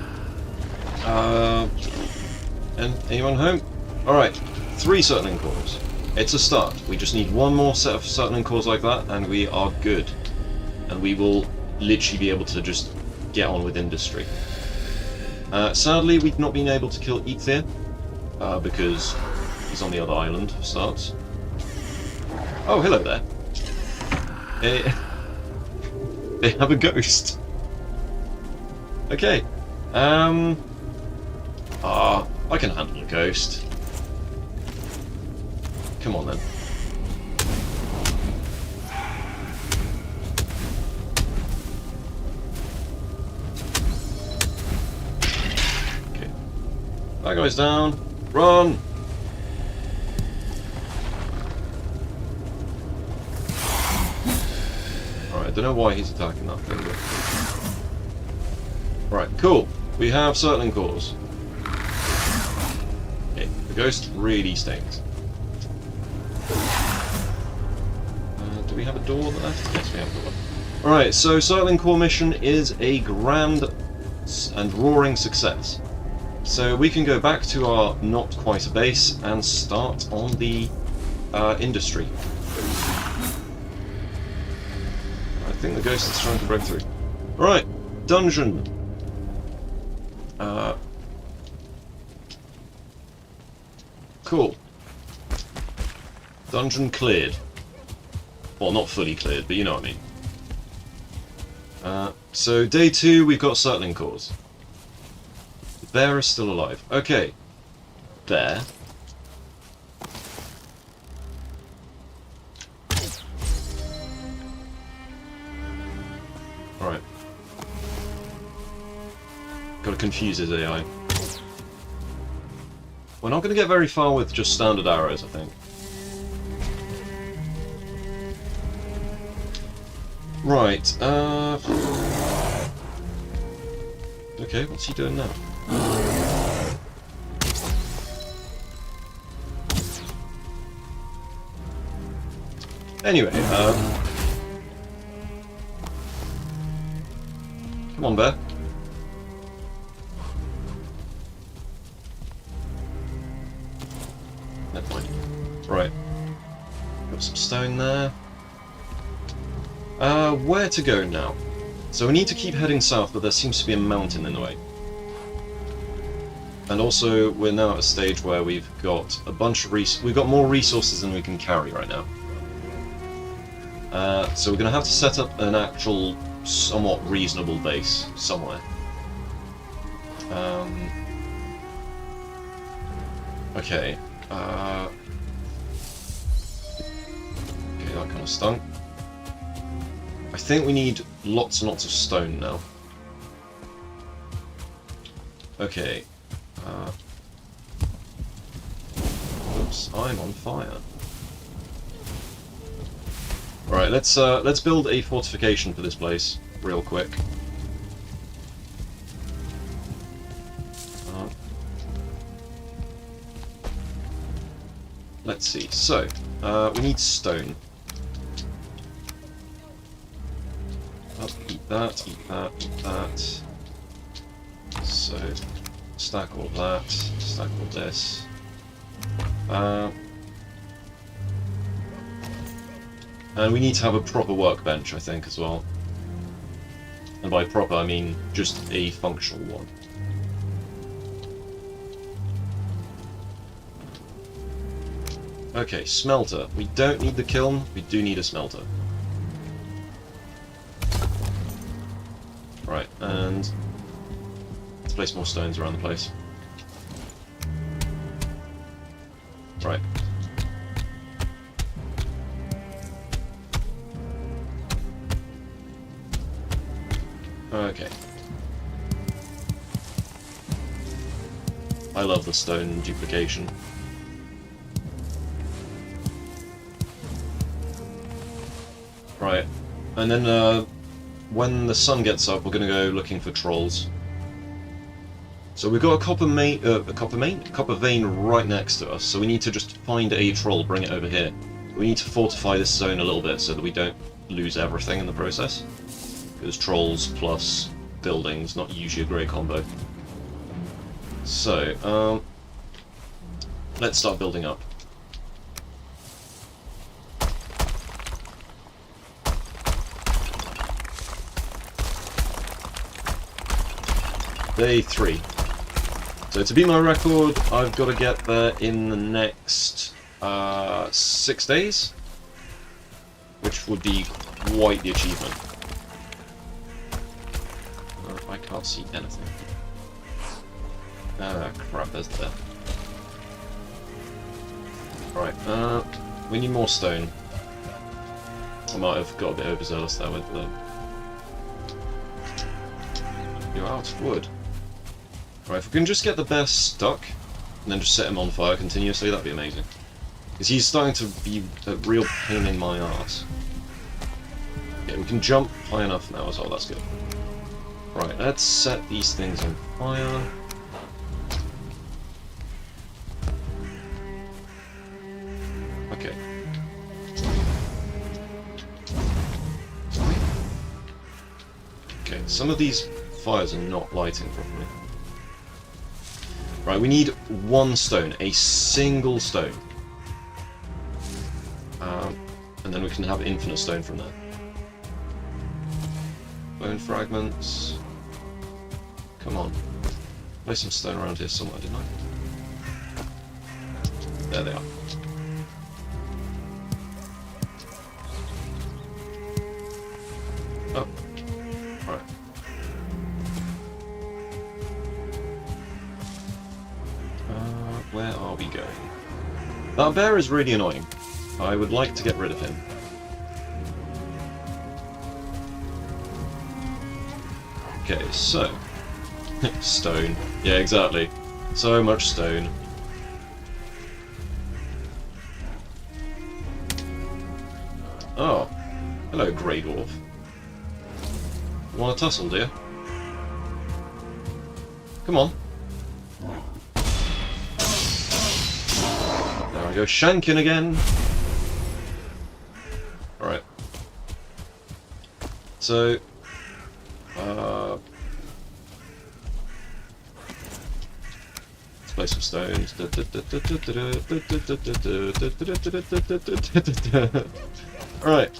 And anyone home? Alright, 3 circling cores. It's a start. We just need one more set of circling cores like that, and we are good. And we will literally be able to just get on with industry. Sadly, we've not been able to kill Ether, because he's on the other island, for starts. Oh, hello there. They have a ghost. Okay. I can handle a ghost. Come on then. Okay. That guy's down. Run! Alright, I don't know why he's attacking that thing, but... Right, cool. We have circling cores. Okay, the ghost really stinks. Do we have a door there? Yes, we have a door. Alright, so circling core mission is a grand and roaring success. So we can go back to our not quite a base and start on the industry. I think the ghost is trying to break through. Alright, dungeon. Cool. Dungeon cleared. Well, not fully cleared, but you know what I mean. So day 2, we've got circling cores. The bear is still alive. Okay. Bear. Alright. Gotta confuse his AI. We're not gonna get very far with just standard arrows, I think. Right, okay, what's he doing now? Anyway, come on, bear. Never mind. Right. Got some stone there. Where to go now? So we need to keep heading south, but there seems to be a mountain in the way. And also, we're now at a stage where we've got a bunch of we've got more resources than we can carry right now. So we're going to have to set up an actual, somewhat reasonable base somewhere. Okay. Okay, that kind of stunk. I think we need lots and lots of stone now. Okay. Oops, I'm on fire. Alright, let's build a fortification for this place real quick. Let's see. So, we need stone. Eat that, eat that, eat that. So, stack all that, stack all this. And we need to have a proper workbench, I think, as well. And by proper, I mean just a functional one. Okay, smelter. We don't need the kiln, we do need a smelter. Right, and let's place more stones around the place. Right. Okay. I love the stone duplication. Right. And then when the sun gets up, we're going to go looking for trolls. So we've got a copper vein right next to us, so we need to just find a troll, bring it over here. We need to fortify this zone a little bit so that we don't lose everything in the process. Because trolls plus buildings, not usually a great combo. So, let's start building up. Day 3. So to beat my record, I've got to get there in the next 6 days, which would be quite the achievement. I can't see anything. Ah, crap, there's the... Right, we need more stone. I might have got a bit overzealous there with the... You're out of wood. Right, if we can just get the bear stuck, and then just set him on fire continuously, that'd be amazing. Because he's starting to be a real pain in my arse. Okay, we can jump high enough now as well, that's good. Right, let's set these things on fire. Okay. Okay, some of these fires are not lighting properly. Right, we need one stone, a single stone. And then we can have infinite stone from there. Bone fragments. Come on. Place some stone around here somewhere, didn't I? There they are. Oh. Right. Where are we going? That bear is really annoying. I would like to get rid of him. Okay, so... stone. Yeah, exactly. So much stone. Oh. Hello, Grey Dwarf. Want a tussle, dear? Come on. There I go, shanking again. Alright. So... let's play some stones. Alright.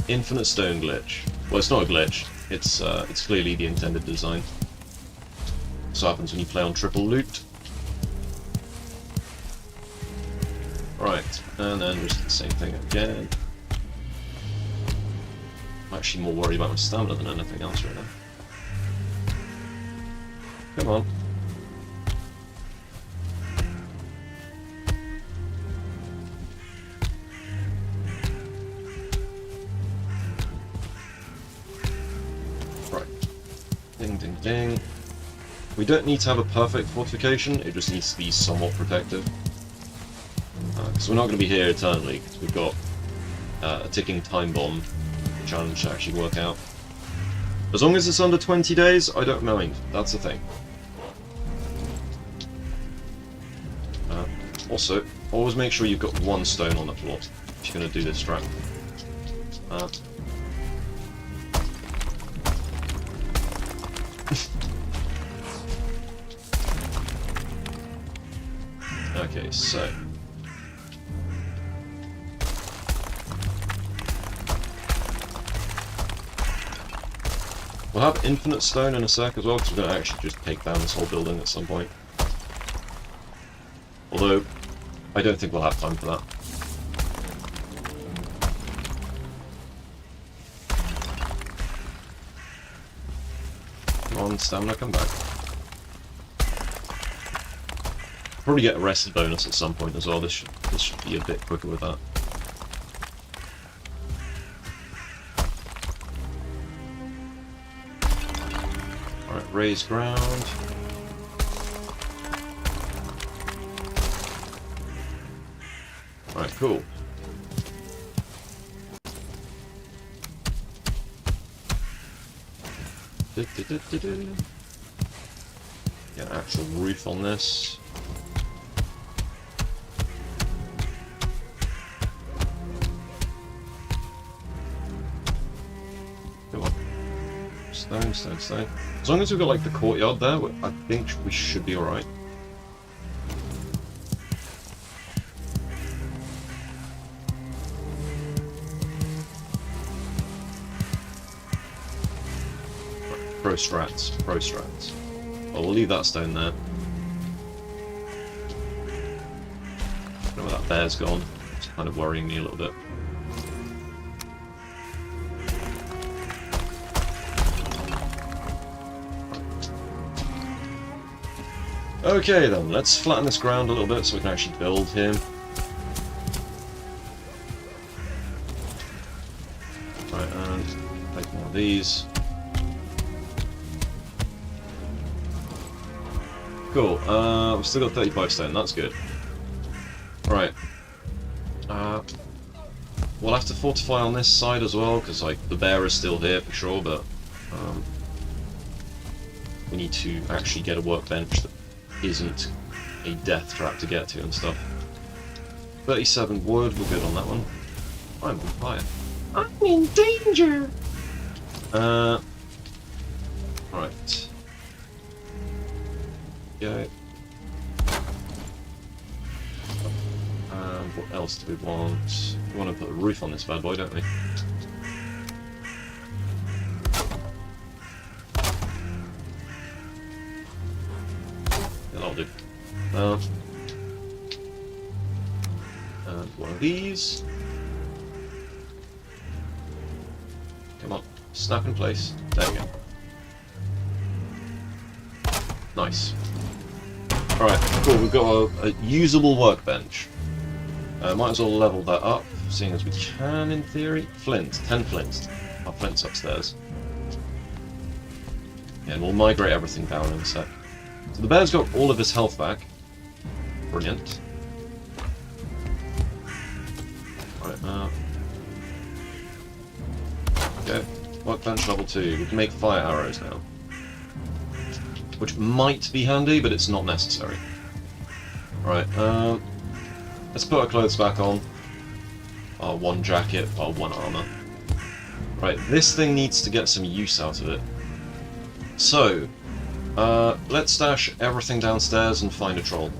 Infinite stone glitch. Well, it's not a glitch. It's clearly the intended design. That's what happens when you play on triple loot. Right, and then just the same thing again. I'm actually more worried about my stamina than anything else right now. Come on. Right. Ding, ding, ding. We don't need to have a perfect fortification, it just needs to be somewhat protective. Because we're not going to be here eternally, because we've got a ticking time bomb challenge to actually work out. As long as it's under 20 days, I don't mind. That's the thing. Also, always make sure you've got one stone on the floor if you're going to do this strat. Okay, so... we'll have infinite stone in a sec as well, because we're going to actually just take down this whole building at some point. Although, I don't think we'll have time for that. Come on, stamina, come back. Probably get a rested bonus at some point as well. This should be a bit quicker with that. raise ground. Alright, cool. Get an actual roof on this. Come on. Stone, stone, stone. As long as we've got like the courtyard there, I think we should be alright. Pro strats, pro strats. Well, we'll leave that stone there. I don't know where that bear's gone. It's kind of worrying me a little bit. Okay then, let's flatten this ground a little bit so we can actually build him. Right, and take one of these. Cool, we've still got 35 stone, that's good. Right. We'll have to fortify on this side as well, because like the bear is still here for sure, but we need to actually get a workbench that isn't a death trap to get to and stuff. 37 wood, we're good on that one. I'm on fire. I'm in danger! Right. Go. And what else do we want? We want to put a roof on this bad boy, don't we? Yeah, that'll do. And one of these. Come on, snap in place. There we go. Nice. Alright, cool, we've got a usable workbench. Might as well level that up, seeing as we can in theory. Flint, 10 flint. Our flint's upstairs. Yeah, and we'll migrate everything down in a sec. So the bear's got all of his health back. Brilliant. Right, okay, workbench level 2. We can make fire arrows now. Which might be handy, but it's not necessary. Right, let's put our clothes back on. Our one jacket, our one armor. Right, this thing needs to get some use out of it. So, let's stash everything downstairs and find a troll.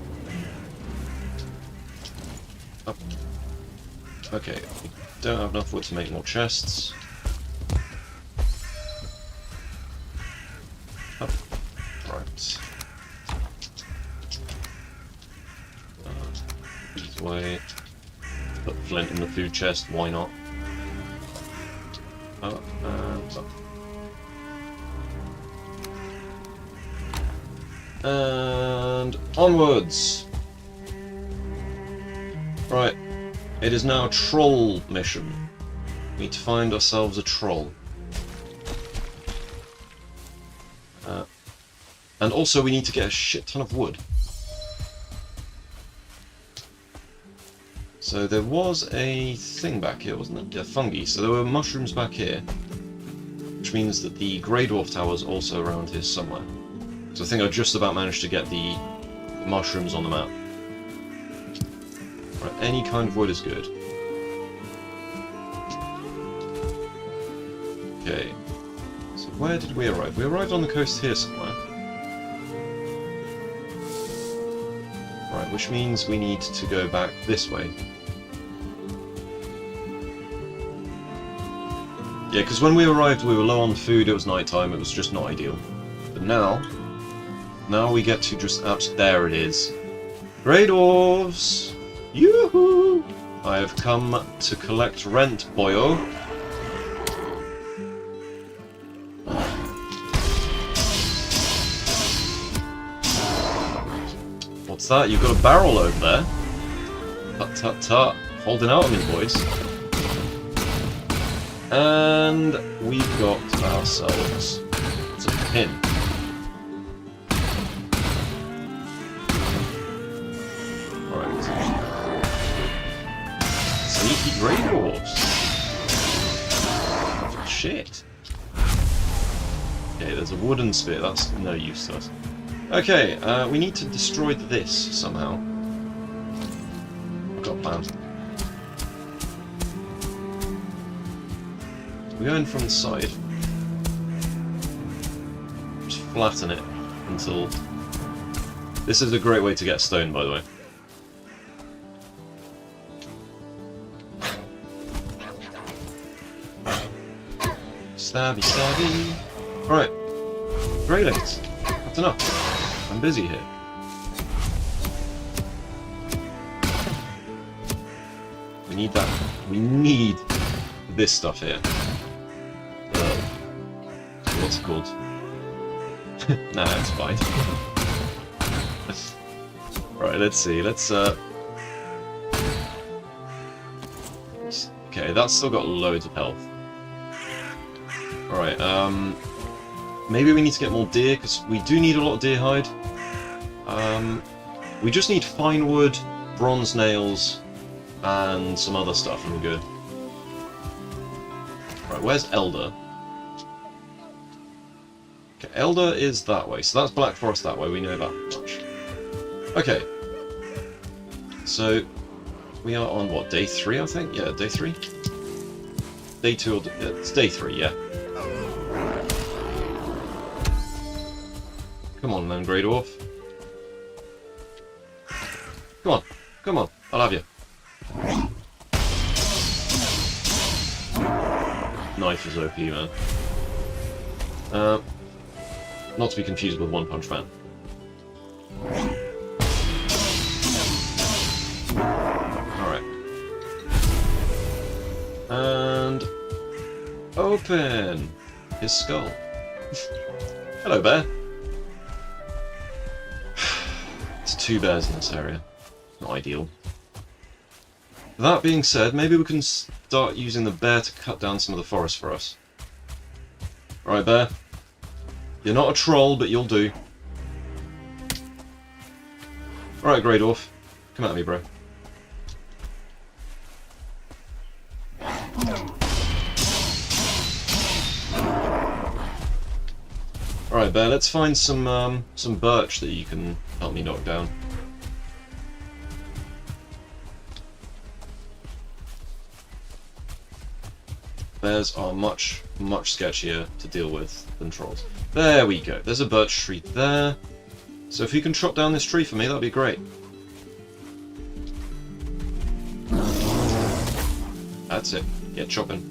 Up. Okay, we don't have enough wood to make more chests. Up. Right. These way. Put flint in the food chest, why not? Up and up. And onwards! Right. It is now a troll mission. We need to find ourselves a troll. And also we need to get a shit ton of wood. So there was a thing back here, wasn't there? Yeah, fungi. So there were mushrooms back here. Which means that the Grey Dwarf Tower is also around here somewhere. So I think I just about managed to get the mushrooms on the map. Right, any kind of wood is good. Okay. So where did we arrive? We arrived on the coast here somewhere. Right, which means we need to go back this way. Yeah, because when we arrived we were low on food, it was night time, it was just not ideal. But now we get to just there it is. Grey Dwarves! Yoo-hoo! I have come to collect rent, boyo. What's that? You've got a barrel over there? Tut tut tut. Holding out on me, boys. And we've got ourselves some pin. Sneaky grey dwarves. Shit. Okay, there's a wooden spear. That's no use to us. Okay, we need to destroy this somehow. I've got a plan. We go in from the side. Just flatten it until... This is a great way to get stone, by the way. Stabby, stabby. Right. Greylings. That's enough. I'm busy here. We need that. We need this stuff here. What's it called? Nah, it's fine. Right, let's see. Let's okay, that's still got loads of health. Alright, maybe we need to get more deer, because we do need a lot of deer hide. We just need fine wood, bronze nails, and some other stuff, and we're good. Right, where's Elder? Okay, Elder is that way, so that's Black Forest that way, we know that much. Okay. So, we are on, what, day 3, I think? Yeah, day 3? Day 2 or... it's day 3, yeah. Come on then, Grey Dwarf. Come on, come on, I'll have you. Knife is OP, man. Not to be confused with One Punch Man. Alright. And... open! His skull. Hello, bear. It's 2 bears in this area. Not ideal. That being said, maybe we can start using the bear to cut down some of the forest for us. Alright, bear. You're not a troll, but you'll do. Alright, Grey Dwarf. Come at me, bro. Alright, bear, let's find some birch that you can help me knock down. Bears are much, much sketchier to deal with than trolls. There we go. There's a birch tree there. So if you can chop down this tree for me, that'd be great. That's it. Get chopping.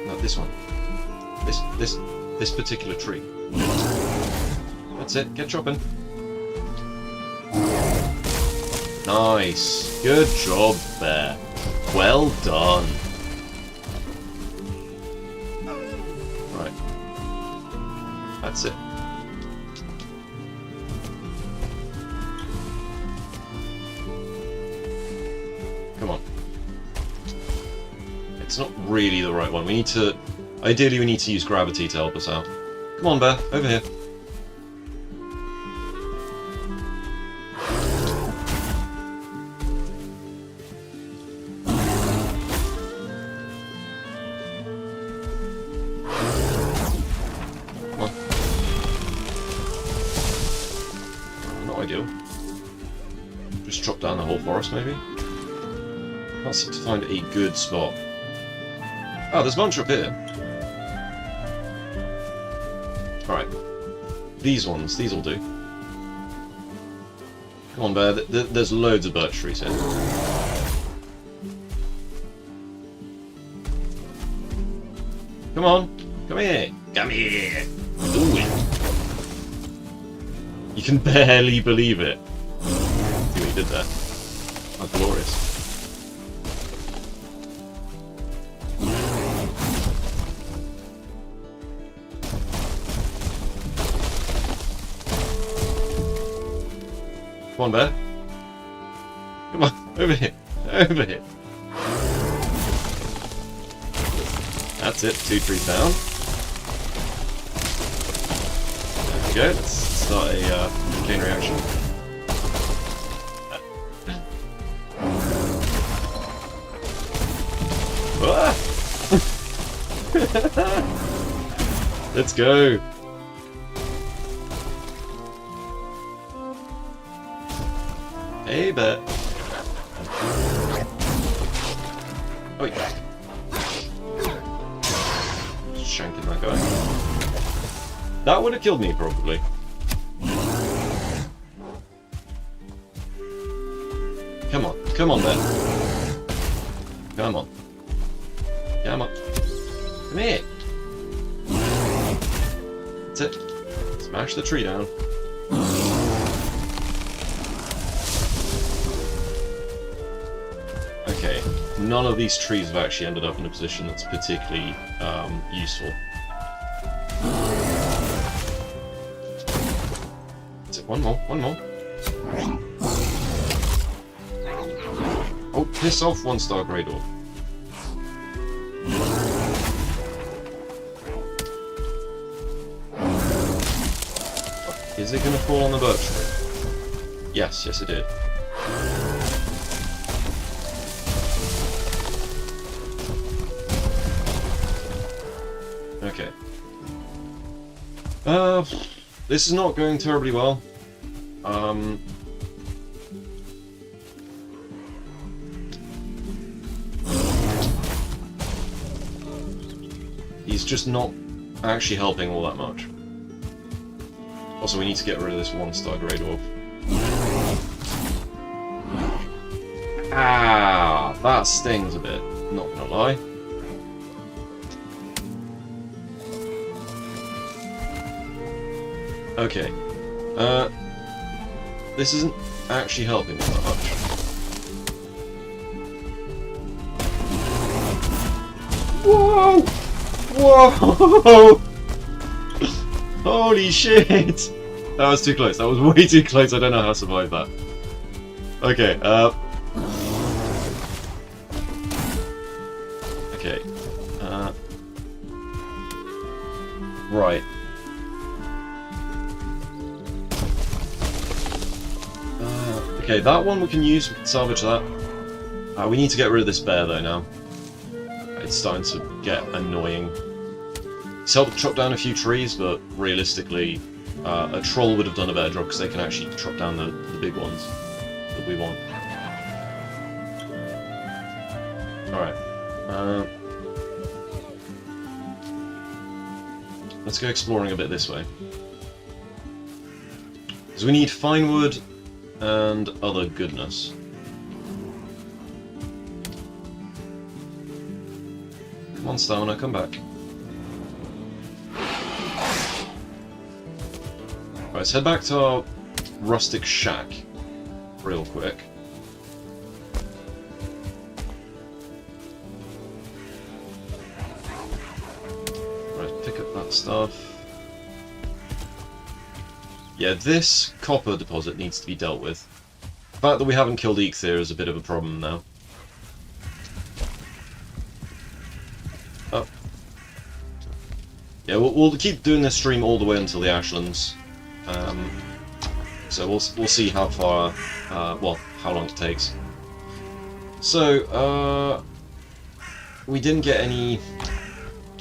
No, this one. This particular tree. That's it, get chopping. Nice. Good job there. Well done. Right. That's it. Come on. It's not really the right one. We need to... Ideally we need to use gravity to help us out. Come on, bear. Over here. Just chop down the whole forest, maybe? Can't seem to find a good spot. Oh, there's a bunch up here. Alright. These ones, these'll do. Come on, bear. There's loads of birch trees here. Come on. Come here. Come here. Do it. You can barely believe it. See what he did there. How glorious. Come on, bear. Come on, over here. Over here. That's it, 2 trees down. we go. Let's start a chain reaction. Ah! Let's go. Hey, bet. Oh, yeah. Shanking that guy. That would have killed me, probably. Come on. Come on, then. Come on. Come on. Come here. That's it. Smash the tree down. Okay. None of these trees have actually ended up in a position that's particularly useful. That's it. One more. One more. Oh, piss off, 1-star Grey Dwarf. Is it going to fall on the birch tree? Yes, yes it did. Okay. This is not going terribly well. He's just not actually helping all that much. Also, we need to get rid of this 1-star Grey Dwarf. Ah, that stings a bit, not gonna lie. Okay. This isn't actually helping me that much. Whoa! Whoa! Holy shit! That was too close. That was way too close. I don't know how to survive that. Okay, okay. Right. Okay, that one we can use. We can salvage that. We need to get rid of this bear, though, now. It's starting to get annoying. He's helped chop down a few trees, but realistically, a troll would have done a better job because they can actually chop down the big ones that we want. Alright. Let's go exploring a bit this way. Because we need fine wood and other goodness. Come on, Stamina, come back. Right, let's head back to our rustic shack real quick. Right, pick up that stuff. Yeah, this copper deposit needs to be dealt with. The fact that we haven't killed Eikthyr is a bit of a problem now. Oh. Yeah, we'll keep doing this stream all the way until the Ashlands. So we'll see how far, well, how long it takes. So, we didn't get any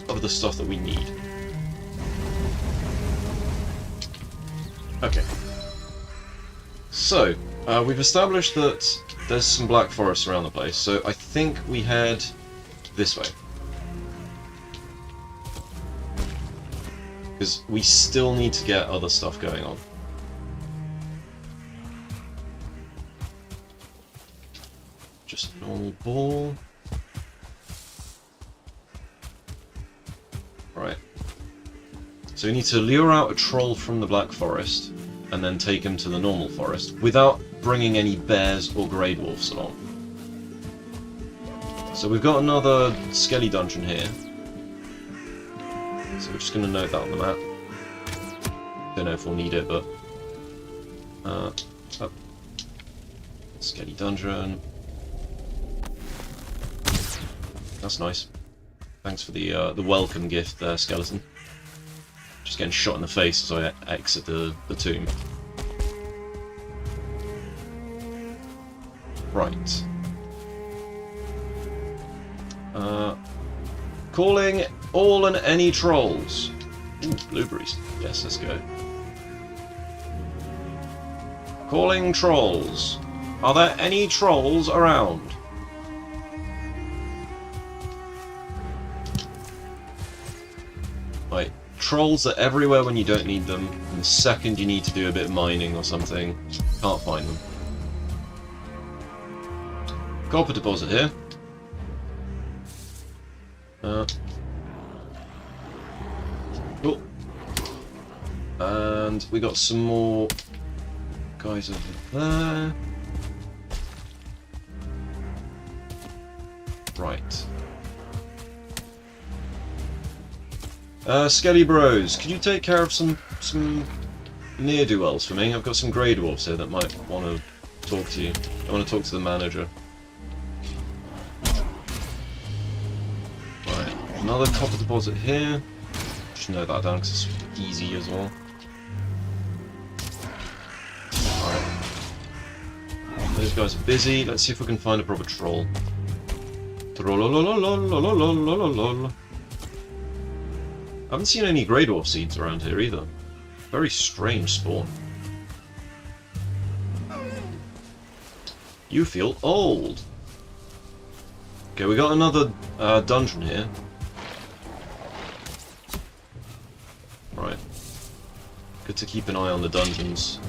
of the stuff that we need. Okay. So, we've established that there's some black forests around the place, so I think we head this way. Because we still need to get other stuff going on. Just a normal ball. Right. So we need to lure out a troll from the Black Forest and then take him to the normal forest without bringing any bears or grey dwarfs along. So we've got another skelly dungeon here. So we're just going to note that on the map. Don't know if we'll need it, but... oh. Skelly dungeon. That's nice. Thanks for the welcome gift there, skeleton. Just getting shot in the face as I exit the tomb. Right. Calling all and any trolls. Ooh, blueberries. Yes, let's go. Calling trolls. Are there any trolls around? Right, trolls are everywhere when you don't need them, and the second you need to do a bit of mining or something, can't find them. Copper deposit here. Cool. And we got some more guys over there. Right. Skelly Bros, could you take care of some ne'er-do-wells for me? I've got some grey dwarfs here that might want to talk to you. I want to talk to the manager. Right, another copper deposit here. Just note that down because it's easy as well. Alright. Those guys are busy. Let's see if we can find a proper troll. I haven't seen any grey dwarf seeds around here either. Very strange spawn. You feel old. Okay, we got another dungeon here. Right. Good to keep an eye on the dungeons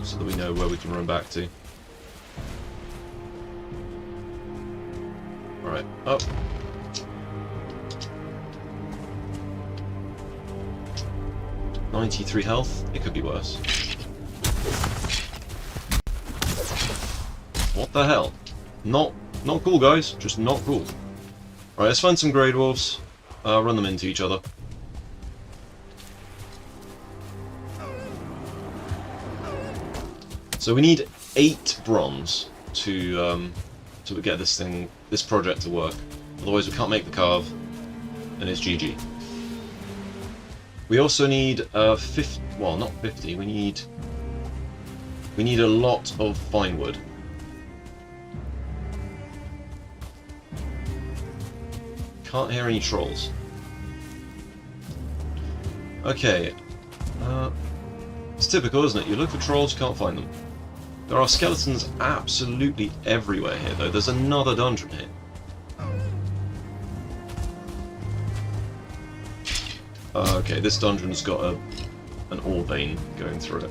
so that we know where we can run back to. Alright, up. .93 health. It could be worse. What the hell? Not cool, guys. Just not cool. Right, let's find some grey dwarfs. Run them into each other. So we need 8 bronze to get this project to work. Otherwise, we can't make the carve, and it's GG. We also need 50. Well, not 50. We need a lot of fine wood. Can't hear any trolls. Okay. It's typical, isn't it? You look for trolls, you can't find them. There are skeletons absolutely everywhere here, though. There's another dungeon here. Okay, this dungeon's got an ore vein going through it.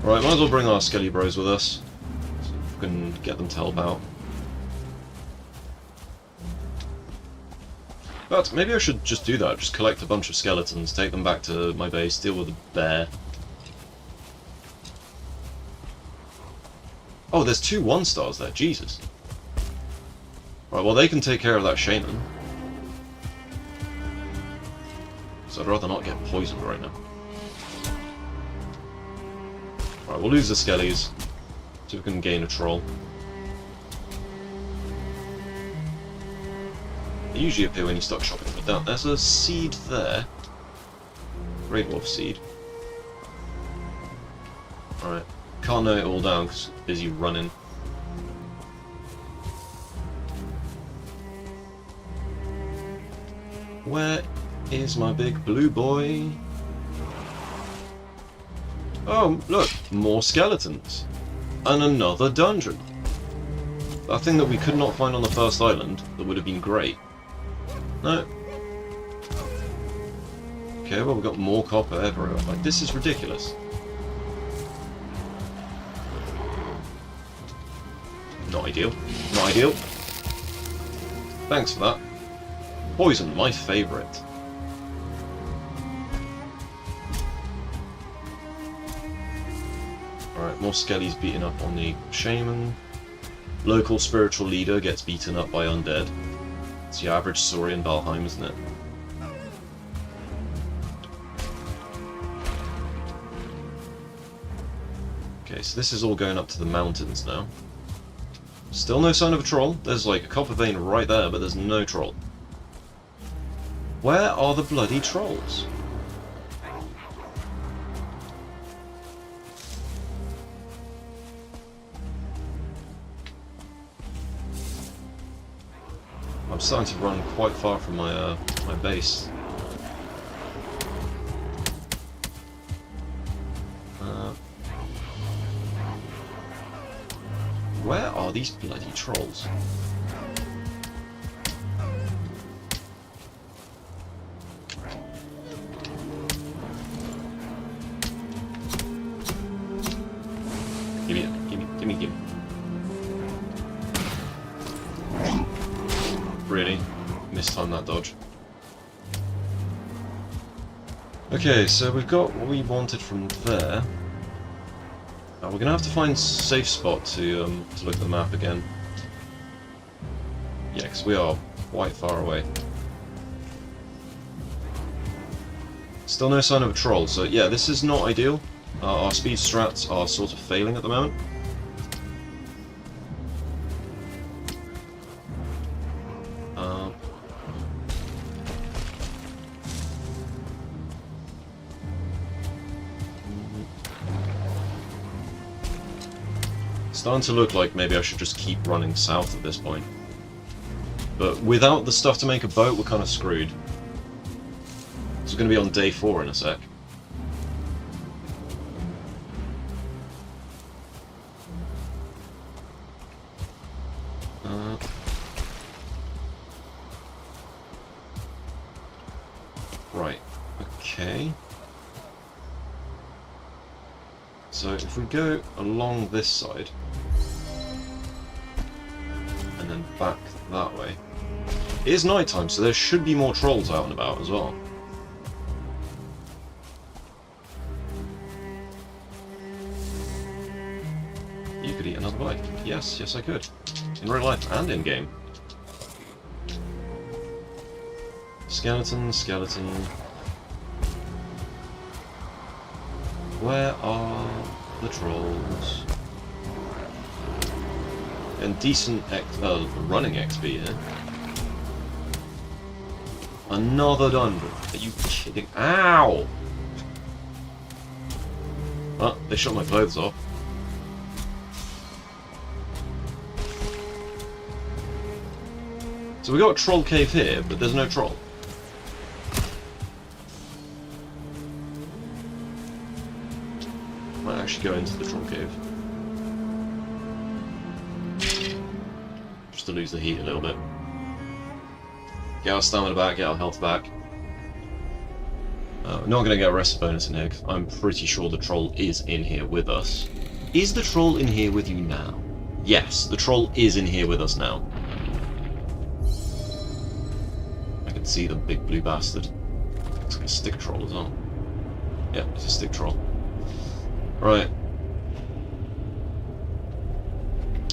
Right, might as well bring our Skelly Bros with us. So we can get them to help out. But maybe I should just do that, just collect a bunch of skeletons, take them back to my base, deal with a bear. Oh, there's 2 1-stars there, Jesus. Right, well they can take care of that shaman. So I'd rather not get poisoned right now. Right, we'll lose the skellies. See if we can gain a troll. They usually appear when you start chopping them down. There's a seed there. Grey dwarf seed. Alright. Can't note it all down because I'm busy running. Where is my big blue boy? Oh, look, more skeletons. And another dungeon. That thing that we could not find on the first island that would have been great. No. Okay, well we've got more copper everywhere. Like, this is ridiculous. Not ideal. Not ideal. Thanks for that. Poison, my favourite. Alright, more skellies beating up on the shaman. Local spiritual leader gets beaten up by undead. It's the average story in Valheim, isn't it? Okay, so this is all going up to the mountains now. Still no sign of a troll. There's like a copper vein right there, but there's no troll. Where are the bloody trolls? I'm starting to run quite far from my my base. Where are these bloody trolls? Give me it. Give me. Really? Mistimed that dodge. Okay, so we've got what we wanted from there. We're gonna have to find a safe spot to look at the map again. Yeah, because we are quite far away. Still no sign of a troll, so yeah, this is not ideal. Our speed strats are sort of failing at the moment. Starting to look like maybe I should just keep running south at this point. But without the stuff to make a boat, we're kind of screwed. So we're going to be on day 4 in a sec. Right, okay. So if we go along this side, and then back that way, it is night time, so there should be more trolls out and about as well. You could eat another bite. Yes, yes I could. In real life and in game. Skeleton, skeleton. Where are the trolls? And decent running XP here. Another dungeon. Are you kidding? Ow! Oh, they shot my clothes off. So we got a troll cave here, but there's no troll. Might actually go into the troll cave. Just to lose the heat a little bit. Get our stamina back, get our health back. We're not going to get a rest bonus in here, because I'm pretty sure the troll is in here with us. Is the troll in here with you now? Yes, the troll is in here with us now. I can see the big blue bastard. It's like a stick troll as well. Yeah, it's a stick troll. Right.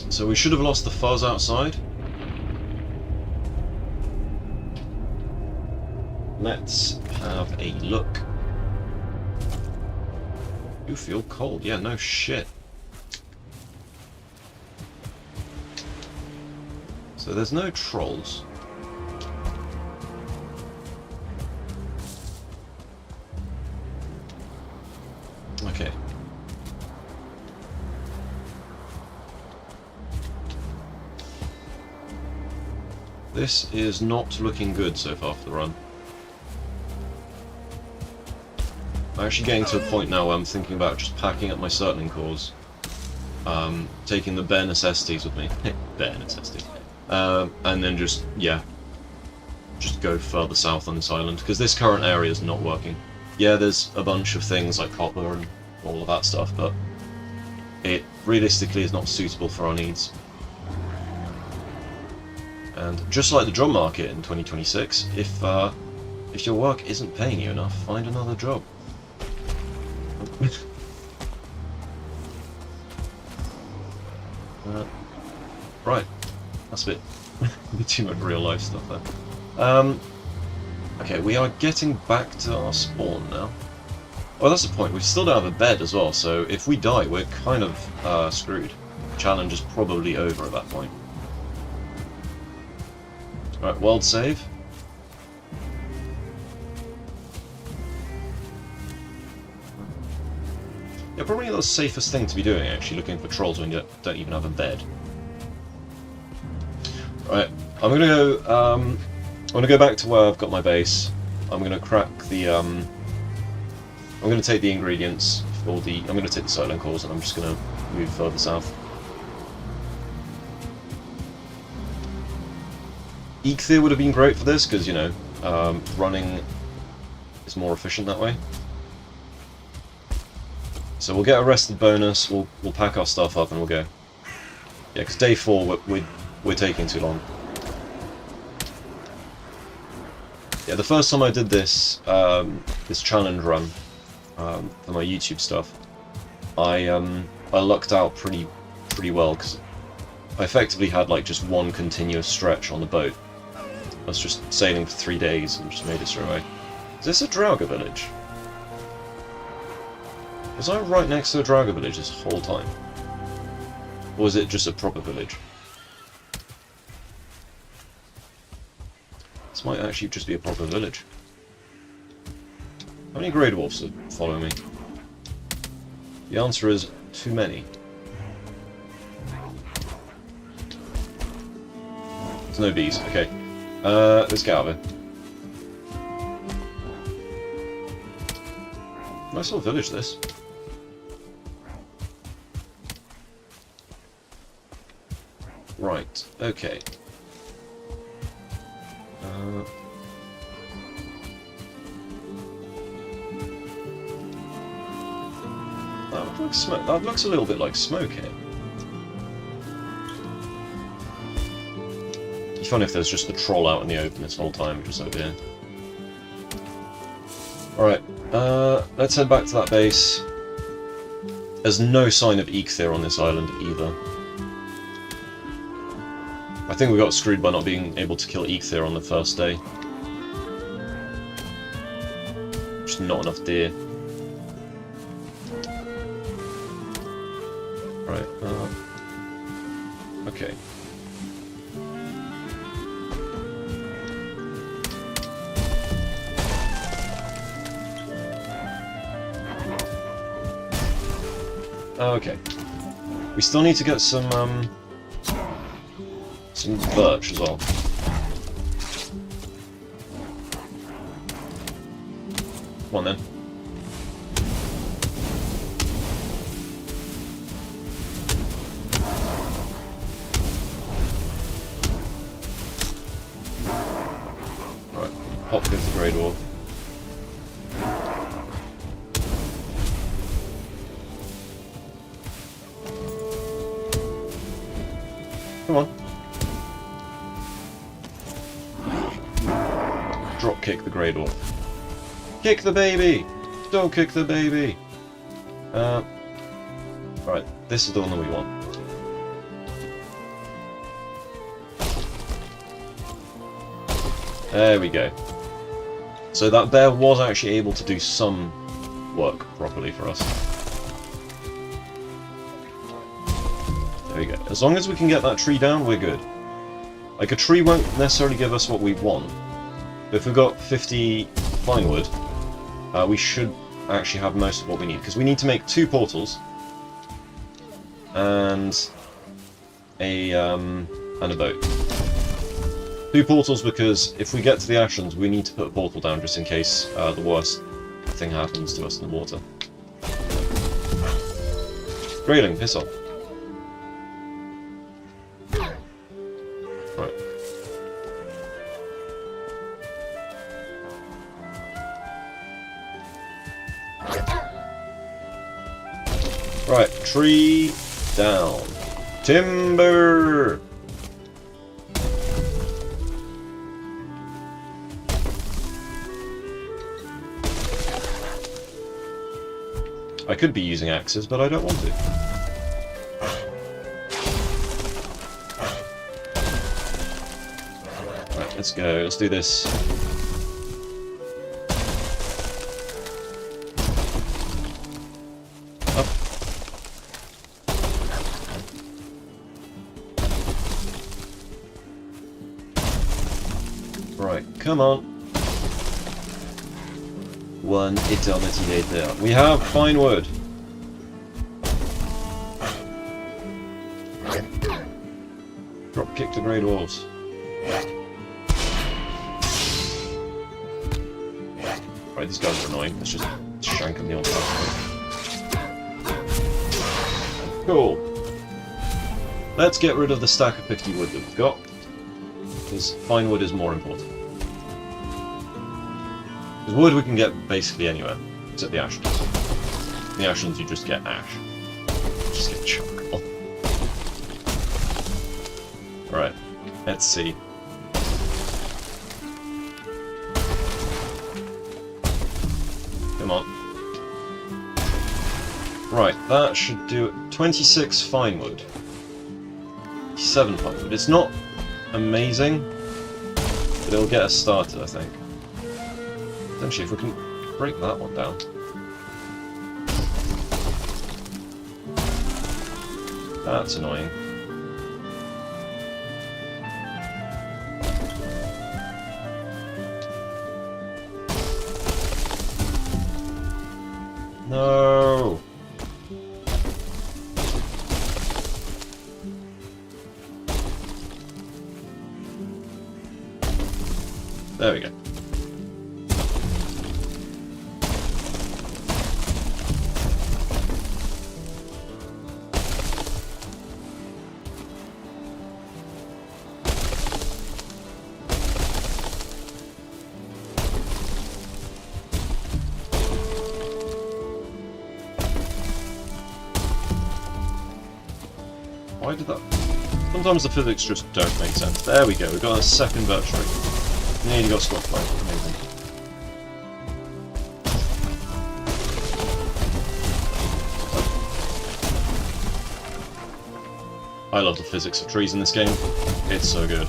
So we should have lost the fuzz outside. Let's have a look. You feel cold? Yeah, no shit. So there's no trolls. Okay. This is not looking good so far for the run. I'm actually getting to a point now where I'm thinking about just packing up my circling cores, taking the bare necessities with me, bare necessities, and then just, yeah, just go further south on this island, because this current area is not working. Yeah, there's a bunch of things like copper and all of that stuff, but it realistically is not suitable for our needs. And just like the job market in 2026, if your work isn't paying you enough, find another job. Right, that's a bit too much real life stuff there. Okay, we are getting back to our spawn now. Oh, that's the point. We still don't have a bed as well, so if we die, we're kind of screwed. Challenge is probably over at that point. Right, world save. Yeah, probably the safest thing to be doing, actually, looking for trolls when you don't even have a bed. Right, I'm gonna go back to where I've got my base. I'm gonna crack the, I'm gonna take the ingredients for the, I'm gonna take the silent cores and I'm just gonna move further south. Eikthyr would have been great for this, because, you know, running is more efficient that way. So we'll get a rested bonus, we'll pack our stuff up and we'll go. Yeah, because day 4 we're taking too long. Yeah, the first time I did this this challenge run for my YouTube stuff, I lucked out pretty well, because I effectively had like just one continuous stretch on the boat. I was just sailing for 3 days and just made it straight away. Is this a Draugr village? Was I right next to a Draugr village this whole time? Or was it just a proper village? This might actually just be a proper village. How many Grey Dwarfs follow me? The answer is too many. There's no bees, okay. Let's get out of here. Nice little village, this. Right, okay. That looks like smoke. That looks a little bit like smoke here. It'd be funny if there's just a troll out in the open this whole time, just over here. Alright, let's head back to that base. There's no sign of Eikthyr on this island either. I think we got screwed by not being able to kill Eikthyr on the first day. Just not enough deer. Right, okay. Okay. We still need to get some birch as well. Come on then. Right, pop gives the Grey Dwarf. Come on. Drop kick the Grey Dwarf. Kick the baby! Don't kick the baby! Right, this is the one that we want. There we go. So that bear was actually able to do some work properly for us. There we go. As long as we can get that tree down, we're good. Like, a tree won't necessarily give us what we want. But if we've got 50 fine wood, we should actually have most of what we need. Because we need to make 2 portals. And a boat. 2 portals because if we get to the Ashlands, we need to put a portal down just in case the worst thing happens to us in the water. Grayling, piss off. Right. Right, tree down. Timber! I could be using axes, but I don't want to. Right, let's go. Let's do this. Up. Right, come on. One eternity later. We have fine wood. Drop kick to Grey Dwarves. Right, these guys are annoying. Let's just shank them the old fashioned way. Cool. Let's get rid of the stack of 50 wood that we've got, because fine wood is more important. Because wood we can get basically anywhere, except the Ashlands. In the Ashlands you just get ash. Just get charcoal. Right, let's see. Come on. Right, that should do it. 26 fine wood. 7 fine wood. It's not amazing, but it'll get us started, I think. Potentially, if we can break that one down. That's annoying. No! There we go. Why did that... Sometimes the physics just don't make sense. There we go, we've got a second birch tree. Nearly got squashed by it. Amazing. I love the physics of trees in this game. It's so good.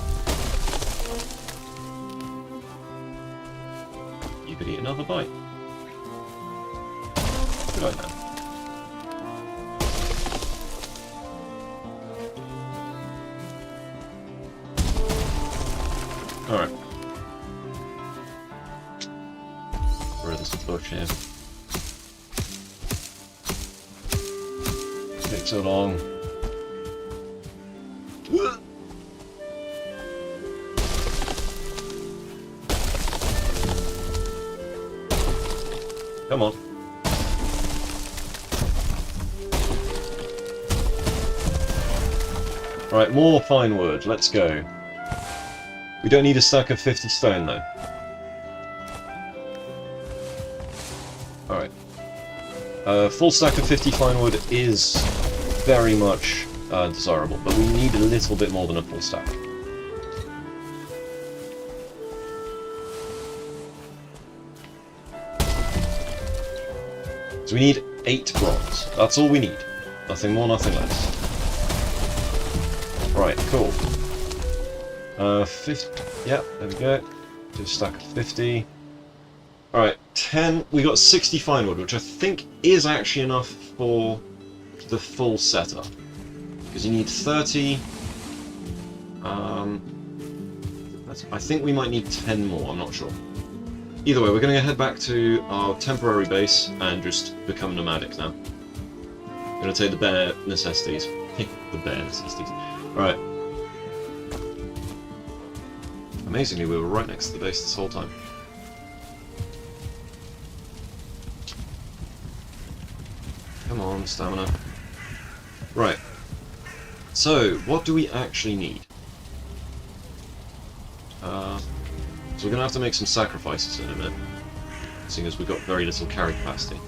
You could eat another bite. Good idea. Alright. Where is this bush here? Takes so long. Come on. Right, more fine wood. Let's go. We don't need a stack of 50 stone, though. Alright. Full stack of 50 fine wood is very much desirable, but we need a little bit more than a full stack. So we need 8 bronze. That's all we need. Nothing more, nothing less. Right, cool. 50. Yeah, there we go. Do a stack of 50. Alright, 10. We got 60 fine wood, which I think is actually enough for the full setup. Because you need 30. I think we might need 10 more, I'm not sure. Either way, we're going to head back to our temporary base and just become nomadic now. I'm going to take the bare necessities. The bare necessities. Alright. Amazingly, we were right next to the base this whole time. Come on, stamina. Right. So, what do we actually need? So we're going to have to make some sacrifices in a minute, seeing as we've got very little carry capacity.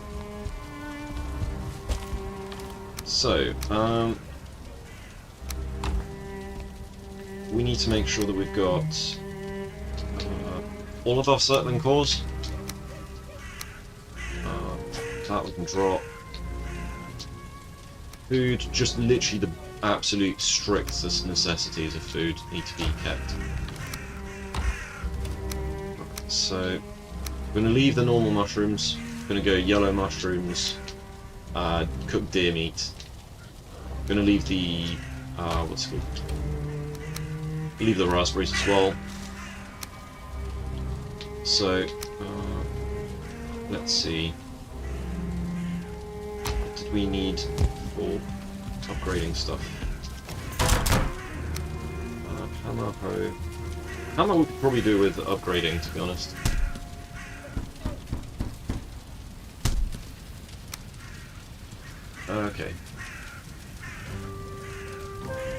So, we need to make sure that we've got all of our settling cores. That we can drop. Food, just literally the absolute strictest necessities of food need to be kept. So, we're going to leave the normal mushrooms. We're going to go yellow mushrooms, cooked deer meat. We're going to leave the what's it called? Leave the raspberries as well. So, let's see. What did we need for upgrading stuff? Hammer, hoe. Hammer we could probably do with upgrading, to be honest. Okay.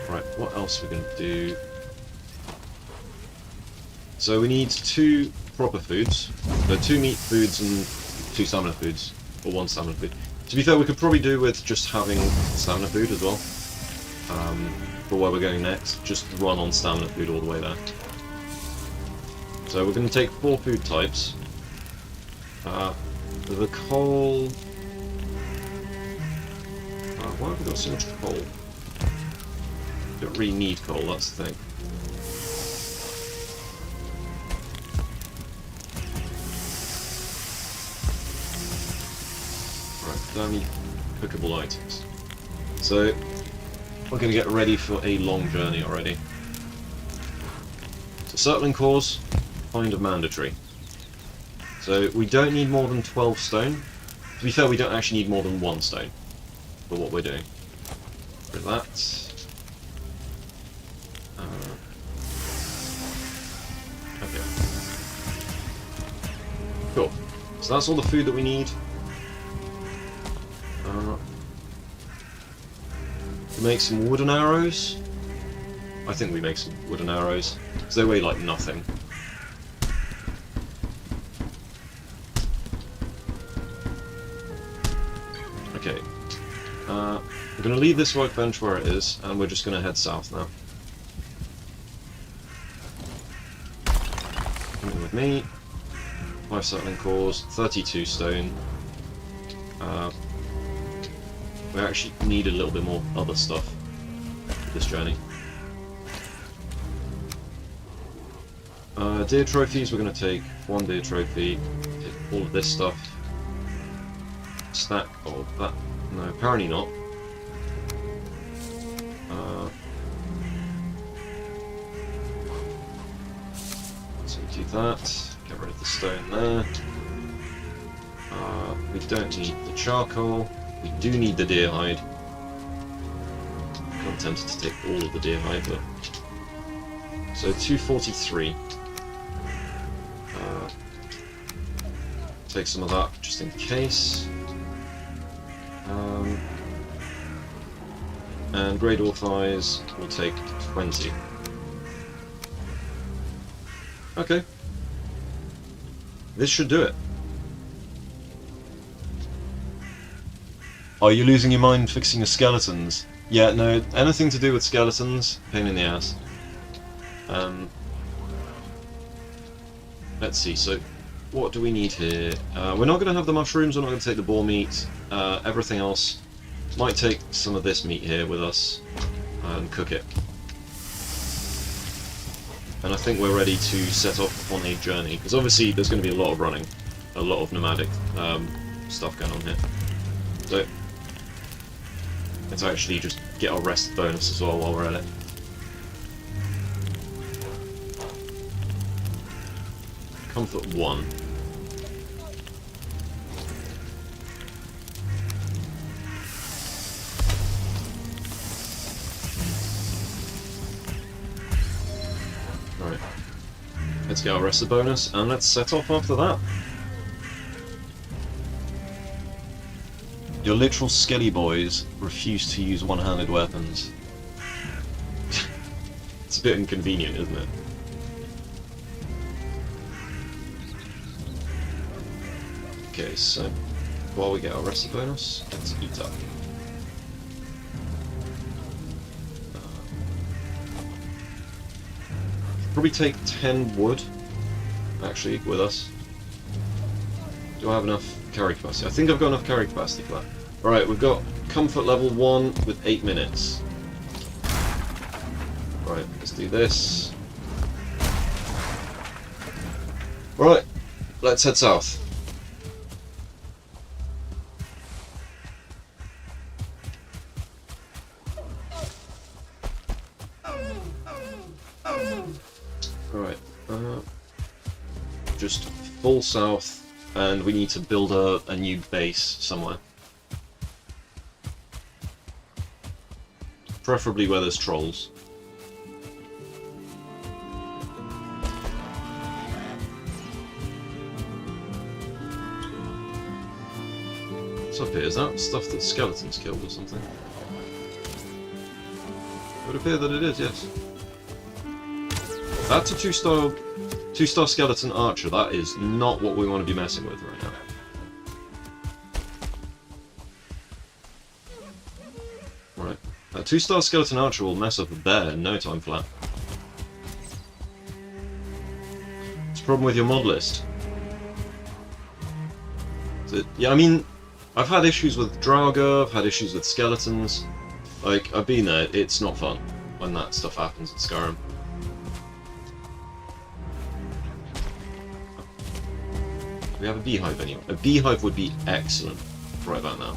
Right, what else are we going to do? So we need 2 proper foods. So 2 meat foods and 2 stamina foods. Or 1 stamina food. To be fair, we could probably do with just having stamina food as well. For where we're going next. Just run on stamina food all the way there. So we're going to take 4 food types. The coal... why have we got so much coal? Don't really need coal, that's the thing. Right, don't need cookable items. So, we're going to get ready for a long journey already. So, settling cores, kind of mandatory. So, we don't need more than 12 stone. To be fair, we don't actually need more than 1 stone for what we're doing. For that. Okay. Cool. So that's all the food that we need. We make some wooden arrows. I think we make some wooden arrows, because they weigh like nothing. Okay. We're going to leave this workbench where it is, and we're just going to head south now. Come in with me. 5 settling cores, 32 stone. We actually need a little bit more other stuff for this journey. Deer trophies, we're going to take 1 deer trophy, take all of this stuff. Stack of that. No, apparently not. So we do that, get rid of the stone there. We don't need the charcoal, we do need the deer hide. I'm tempted to take all of the deer hide, but... So 243. Take some of that just in case. And grey dwarf thighs will take 20. Okay. This should do it. Are you losing your mind fixing your skeletons? Yeah, no, anything to do with skeletons, pain in the ass. Let's see, so what do we need here? We're not going to have the mushrooms, we're not going to take the boar meat. Everything else, might take some of this meat here with us and cook it. And I think we're ready to set off on a journey, because obviously there's going to be a lot of running, a lot of nomadic stuff going on here. So let's actually just get our rest bonus as well while we're at it. Comfort 1. Right. Let's get our rest bonus and let's set off after that. Your literal skelly boys refuse to use one-handed weapons. It's a bit inconvenient, isn't it? Okay, so while we get our rest bonus, let's eat up. Probably take 10 wood, actually, with us. Do I have enough carry capacity? I think I've got enough carry capacity for that. Alright, we've got comfort level 1 with 8 minutes. Right, let's do this. Right, let's head south. Alright, just full south. And we need to build a new base somewhere. Preferably where there's trolls. What's up here? Is that stuff that skeletons killed or something? It would appear that it is, yes. That's a two-star skeleton archer. That is not what we want to be messing with right now. Right. A 2-star skeleton archer will mess up a bear in no time flat. What's the problem with your mod list? Yeah, I mean, I've had issues with Draugr, I've had issues with skeletons. Like, I've been there, it's not fun when that stuff happens in Skyrim. Do we have a beehive anyway? A beehive would be excellent right about now.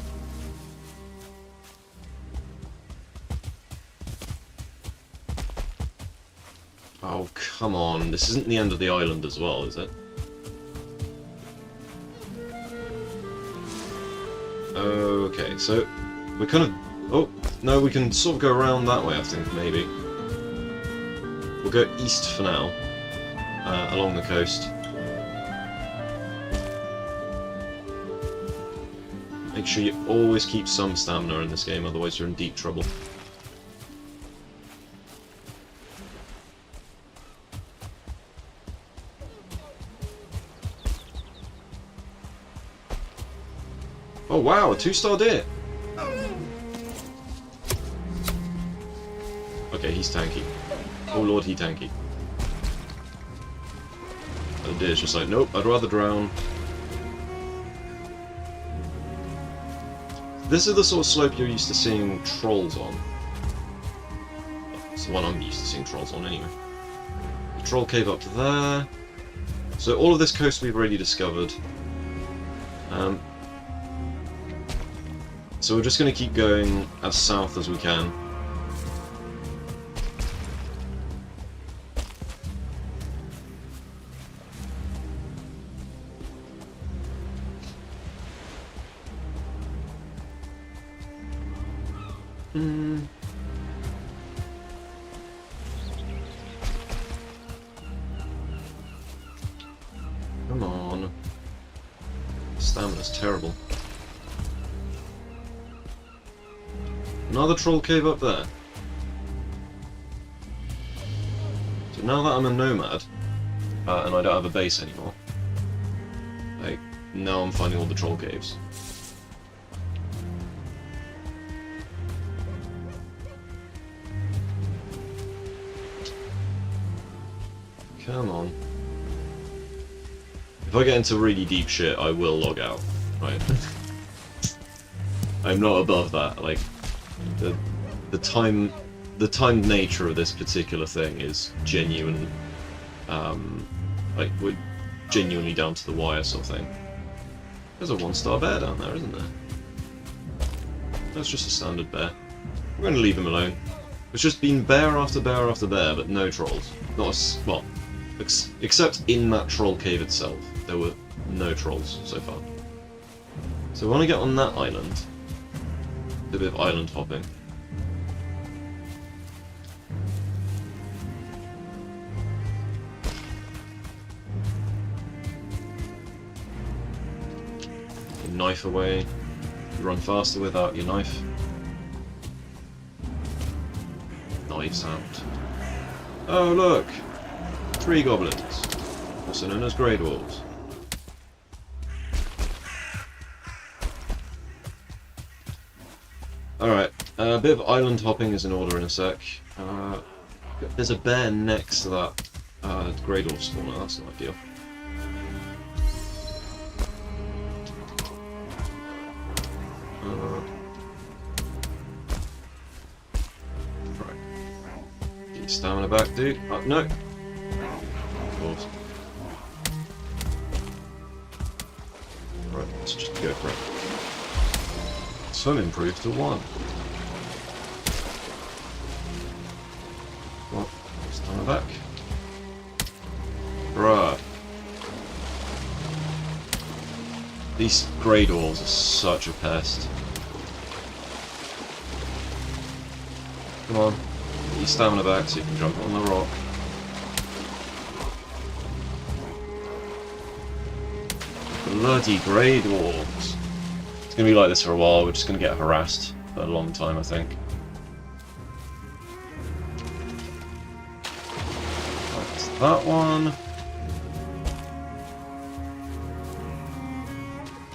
Oh, come on. This isn't the end of the island as well, is it? Okay, so we're kind of... Oh, no, we can sort of go around that way, I think, maybe. We'll go east for now, along the coast. Make sure you always keep some stamina in this game, otherwise you're in deep trouble. Oh wow, a 2-star deer! Okay, he's tanky. Oh lord, he tanky. The deer's just like, nope, I'd rather drown. This is the sort of slope you're used to seeing trolls on. It's the one I'm used to seeing trolls on anyway. The troll cave up to there. So all of this coast we've already discovered. So we're just going to keep going as south as we can. Come on. Stamina's terrible. Another troll cave up there. So now that I'm a nomad, and I don't have a base anymore, like, now I'm finding all the troll caves. Come on. If I get into really deep shit, I will log out, right? I'm not above that, like... The timed nature of this particular thing is genuine, like, we're genuinely down to the wire sort of thing. There's a 1-star bear down there, isn't there? That's just a standard bear. We're going to leave him alone. It's just been bear after bear after bear, but no trolls. Not a, well, except in that troll cave itself, there were no trolls so far. So we want to get on that island. A bit of island hopping. Your knife away. You run faster without your knife. Knives out. Oh look! 3 goblins. Also known as grey dwarves. Alright, a bit of island hopping is in order in a sec. There's a bear next to that grey dwarf spawner, that's not ideal. Right. Get your stamina back, dude. Oh, no! Of course. Right, let's just go for it. Swim improved to 1. Well, stand back. Bruh. These grey dwarves are such a pest. Come on, get your stamina back so you can jump on the rock. Bloody grey dwarves. going to be like this for a while. We're just going to get harassed for a long time, I think. That's that one.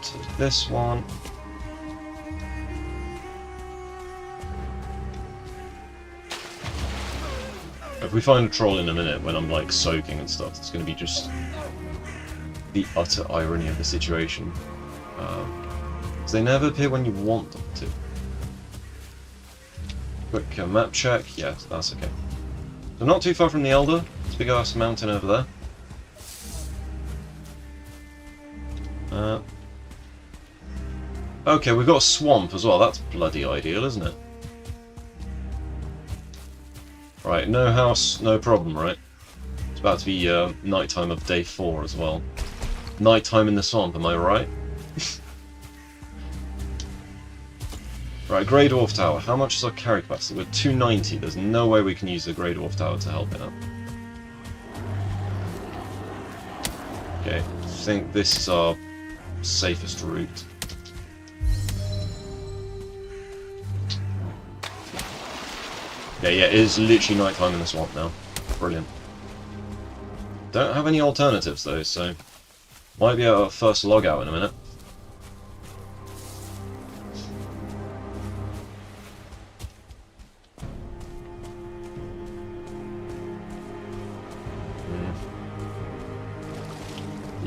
To this one. If we find a troll in a minute when I'm like soaking and stuff, it's going to be just the utter irony of the situation. Because they never appear when you want them to. Quick map check. Yes, that's okay. So not too far from the Elder. This big ass mountain over there. Okay, we've got a swamp as well. That's bloody ideal, isn't it? Right, no house, no problem, right? It's about to be nighttime of day 4 as well. Nighttime in the swamp, am I right? Right, Grey Dwarf Tower. How much is our carry capacity? We're 290. There's no way we can use the Grey Dwarf Tower to help it out. Okay, I think this is our safest route. Yeah, it is literally nighttime in the swamp now. Brilliant. Don't have any alternatives though, so might be our first log out in a minute.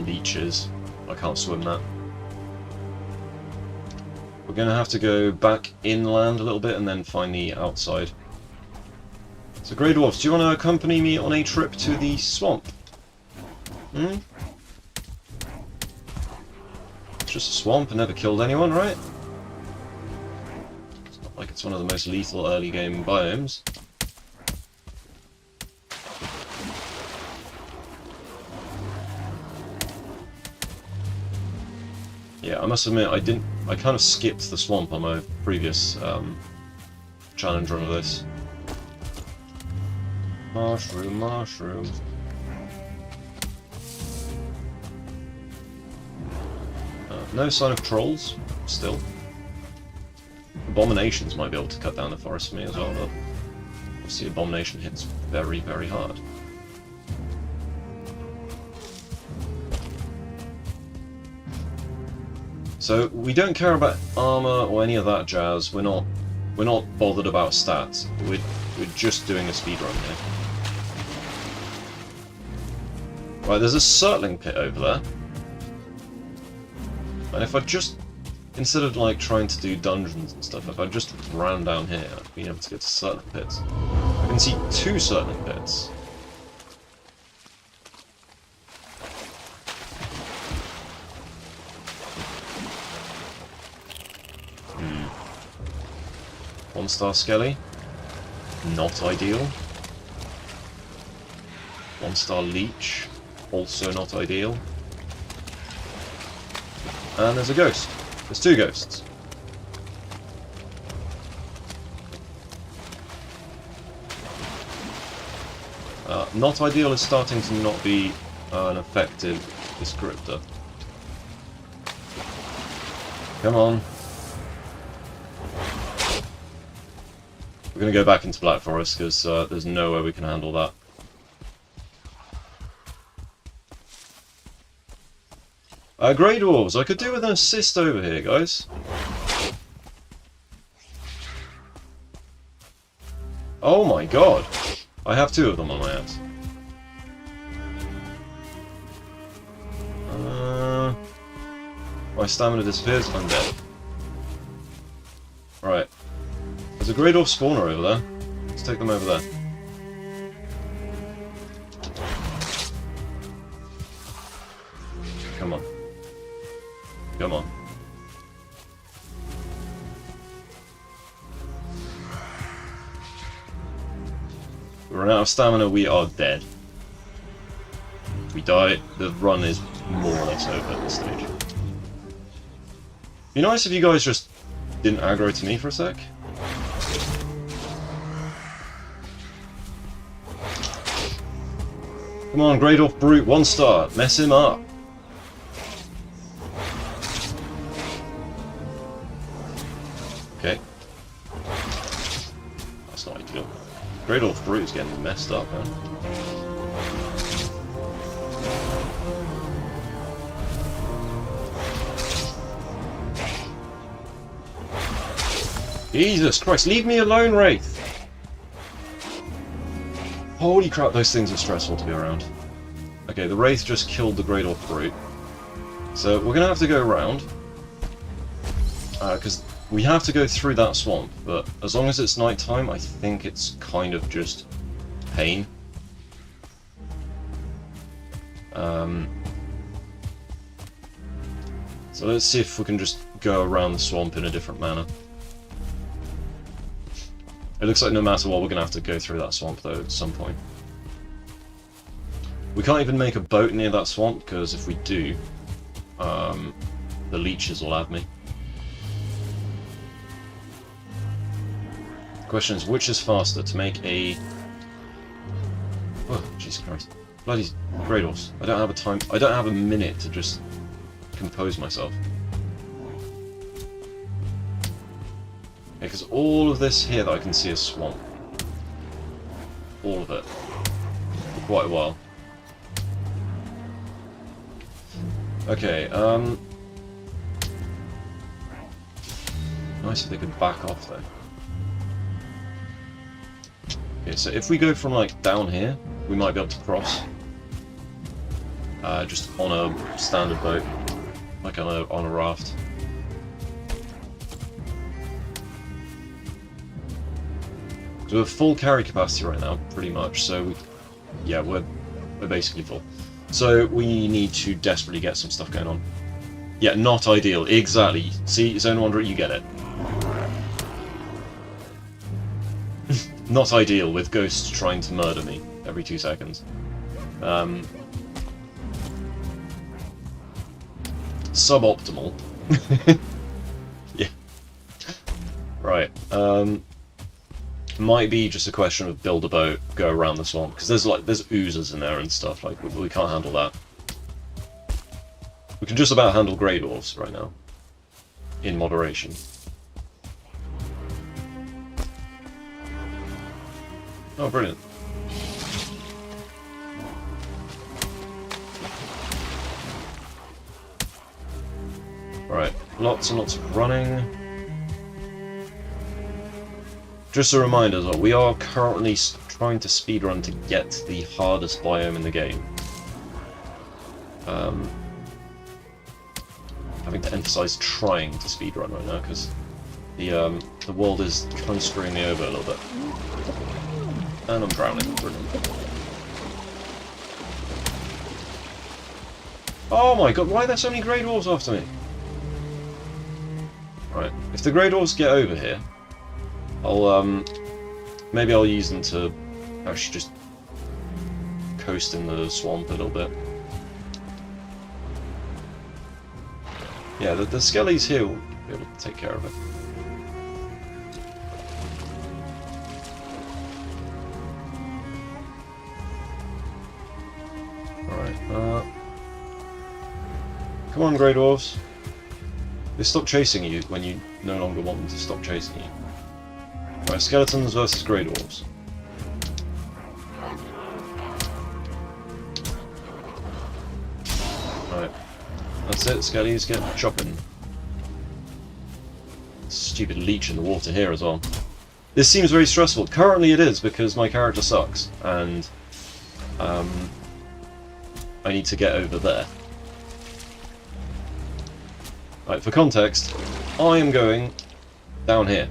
Leeches. I can't swim that. We're going to have to go back inland a little bit and then find the outside. So, Grey Dwarfs, do you want to accompany me on a trip to the swamp? Hmm? It's just a swamp and never killed anyone, right? It's not like it's one of the most lethal early game biomes. Yeah, I must admit, I kind of skipped the swamp on my previous challenge run of this. Mushroom, mushroom. No sign of trolls, still. Abominations might be able to cut down the forest for me as well, but obviously Abomination hits very, very hard. So we don't care about armor or any of that jazz. We're not bothered about stats. We're just doing a speedrun here. Right, there's a Surtling pit over there. And if I just, instead of like trying to do dungeons and stuff, if I just ran down here, I'd be able to get to Surtling pits. I can see 2 Surtling pits. One-star Skelly. Not ideal. One-star Leech. Also not ideal. And there's a ghost. There's 2 ghosts. Not ideal is starting to not be an effective descriptor. Come on. We're going to go back into Black Forest because there's no way we can handle that. Grey Dwarves, I could do with an assist over here, guys. Oh my god. I have 2 of them on my ass. My stamina disappears, I'm dead. Right. There's a Grey Dwarf spawner over there. Let's take them over there. Come on. Come on. We run out of stamina, we are dead. We die, the run is more or less over at this stage. Be nice if you guys just didn't aggro to me for a sec. Come on, Grey Dwarf Brute, 1 star, mess him up. Okay. That's not ideal. Great Old Fruit is getting messed up, man. Jesus Christ, leave me alone, Wraith! Holy crap, those things are stressful to be around. Okay, the Wraith just killed the Great Old Fruit. So we're gonna have to go around. Because we have to go through that swamp, but as long as it's nighttime, I think it's kind of just pain. So let's see if we can just go around the swamp in a different manner. It looks like no matter what, we're going to have to go through that swamp, though, at some point. We can't even make a boat near that swamp, because if we do, the leeches will have me. The question is, which is faster, to make a... Oh, Jesus Christ. Bloody Great Horse. I don't have a time... I don't have a minute to just compose myself. Because all of this here that I can see is swamp. All of it. For quite a while. Okay, nice if they could back off though. Okay, so if we go from like down here, we might be able to cross. Just on a standard boat. Like on a raft. So we have full carry capacity right now, pretty much, so yeah, we're basically full. So we need to desperately get some stuff going on. Yeah, not ideal, exactly. See, Zone Wanderer, you get it. Not ideal, with ghosts trying to murder me every 2 seconds. Suboptimal. Yeah. Right, might be just a question of build a boat, go around the swamp, because there's oozes in there and stuff, like, we can't handle that. We can just about handle Grey Dwarfs right now. In moderation. Oh, brilliant. Right, lots and lots of running. Just a reminder as well, we are currently trying to speedrun to get the hardest biome in the game. Having to emphasize trying to speedrun right now, because the world is kind of screwing me over a little bit. And I'm drowning. Brilliant. Oh my god, why are there so many Grey Dwarves after me? Right, if the Grey Dwarves get over here, maybe I'll use them to actually just coast in the swamp a little bit. Yeah, the skellies here will be able to take care of it. Alright, come on, Grey Dwarves. They stop chasing you when you no longer want them to stop chasing you. Right, skeletons versus Grey Dwarves. Right, that's it, skellies, get chopping. Stupid leech in the water here as well. This seems very stressful. Currently it is, because my character sucks, and I need to get over there. Right, for context, I am going down here.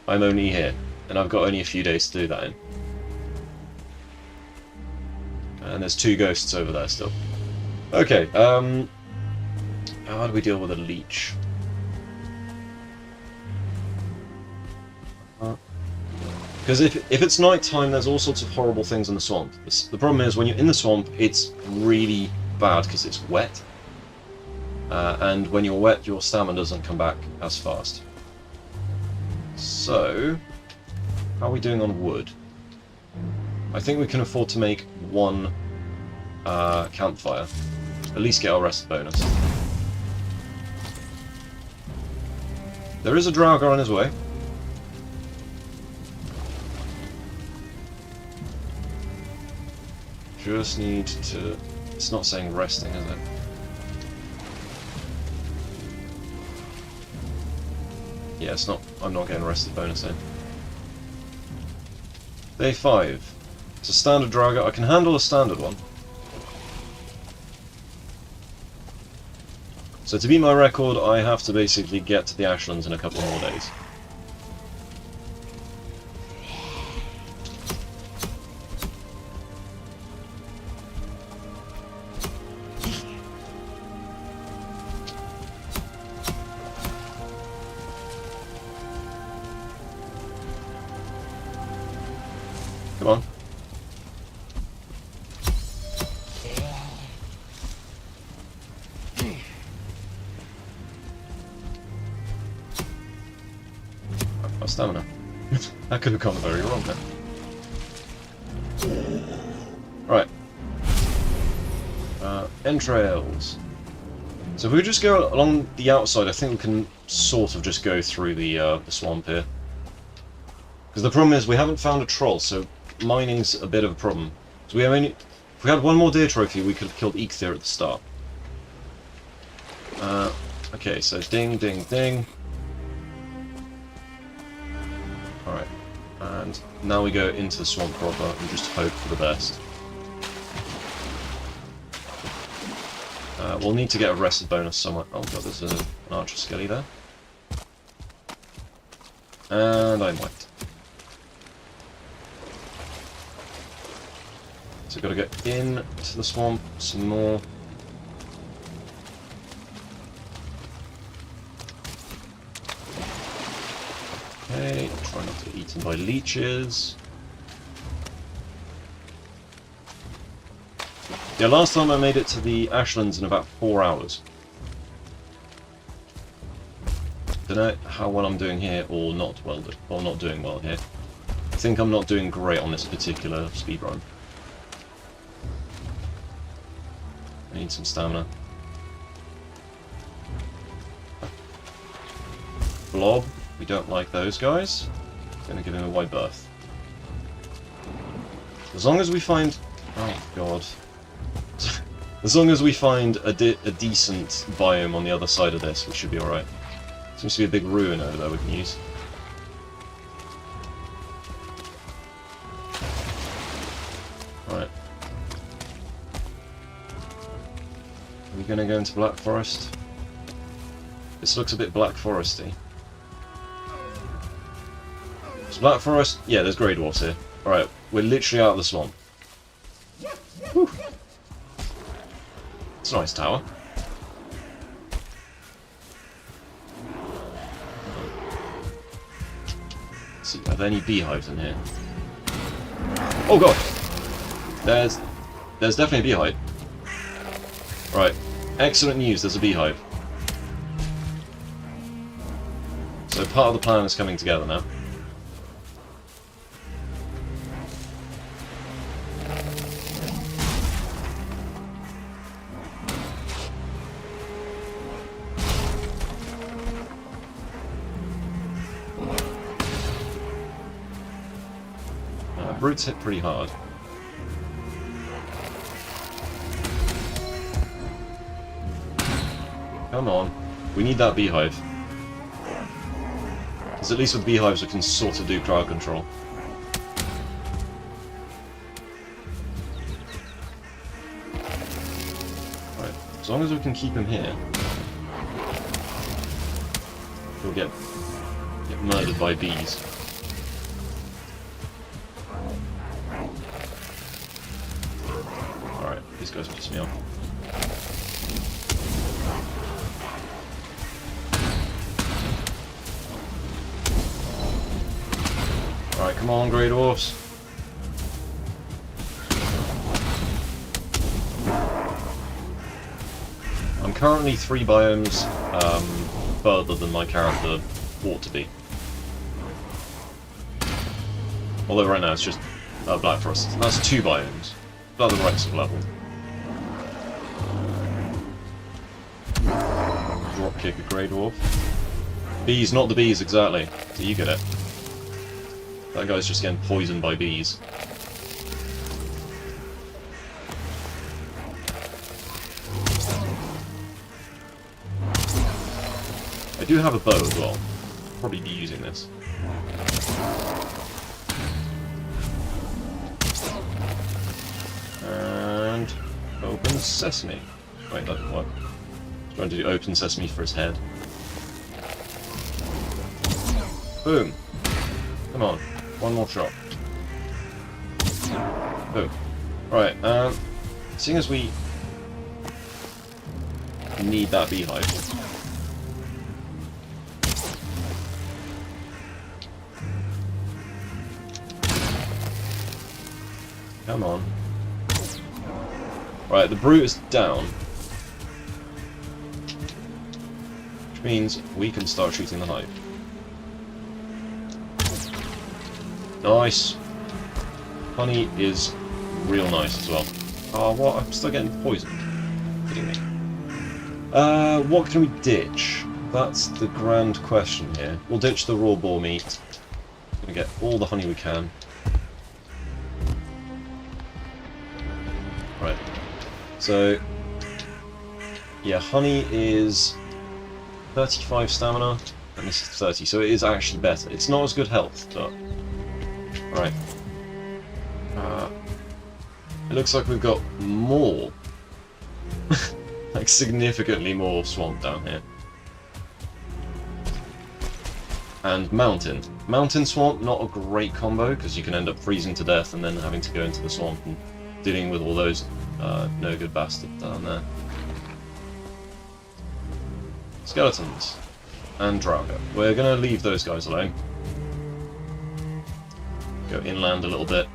I'm only here, and I've got only a few days to do that in. And there's 2 ghosts over there still. Okay, how do we deal with a leech? Because if it's night time, there's all sorts of horrible things in the swamp. The problem is, when you're in the swamp, it's really bad because it's wet. And when you're wet, your stamina doesn't come back as fast. So, how are we doing on wood? I think we can afford to make 1 campfire. At least get our rest bonus. There is a Draugr on his way. Just need to... It's not saying resting, is it? Yeah, it's not... I'm not getting a rested bonus in. Day 5. It's a standard Draugr. I can handle a standard one. So to beat my record, I have to basically get to the Ashlands in a couple more days. Come on. I've stamina. That could have gone very wrong then. Right. Entrails. So if we just go along the outside, I think we can sort of just go through the swamp here. Because the problem is we haven't found a troll, so mining's a bit of a problem. So we have only... If we had one more deer trophy, we could have killed Eikthyr at the start. Okay, so ding, ding, ding. Alright. And now we go into the swamp proper and just hope for the best. We'll need to get a rested bonus somewhere. Oh god, there's an archer skelly there. And I'm wiped. So we've got to get into the swamp some more. Okay, try not to get eaten by leeches. Yeah, last time I made it to the Ashlands in about 4 hours. Don't know how well I'm doing here, or not well, or not doing well here. I think I'm not doing great on this particular speedrun. I need some stamina. Blob. We don't like those guys. Gonna give him a wide berth. As long as we find... Oh god. As long as we find a decent biome on the other side of this, we should be alright. Seems to be a big ruin over there we can use. Right. Are we gonna go into Black Forest? This looks a bit Black Foresty. So Black Forest, yeah, there's grey dwarfs here. Alright, we're literally out of the swamp. Whew. It's a nice tower. Let's see, are there any beehives in here? Oh god! There's definitely a beehive. Right, excellent news, there's a beehive. So part of the plan is coming together now. Brutes hit pretty hard. Come on. We need that beehive. Because at least with beehives we can sort of do crowd control. Right. As long as we can keep him here, he'll get murdered by bees. These guys piss me off. Alright, come on, grey dwarfs. I'm currently 3 biomes further than my character ought to be. Although right now it's just Black Forest. That's 2 biomes. About the right sort of level. Drop kick a grey dwarf. Bees, not the bees, exactly. So you get it. That guy's just getting poisoned by bees. I do have a bow as well. Probably be using this. And open sesame. Wait, that didn't work. I was trying to do open sesame for his head. Boom. Come on. One more shot. Boom. Right, seeing as we need that beehive. Come on. Right, the brute is down. Which means we can start shooting the hive. Nice. Honey is real nice as well. Oh, what? I'm still getting poisoned. Kidding me. What can we ditch? That's the grand question here. We'll ditch the raw boar meat. Gonna get all the honey we can. Right. So, yeah, honey is 35 stamina, and this is 30, so it is actually better. It's not as good health, but... Right. It looks like we've got more. Like, significantly more swamp down here. And mountain. Mountain swamp, not a great combo, because you can end up freezing to death and then having to go into the swamp and dealing with all those no good bastards down there. Skeletons. And Draugr. We're going to leave those guys alone. Go inland a little bit.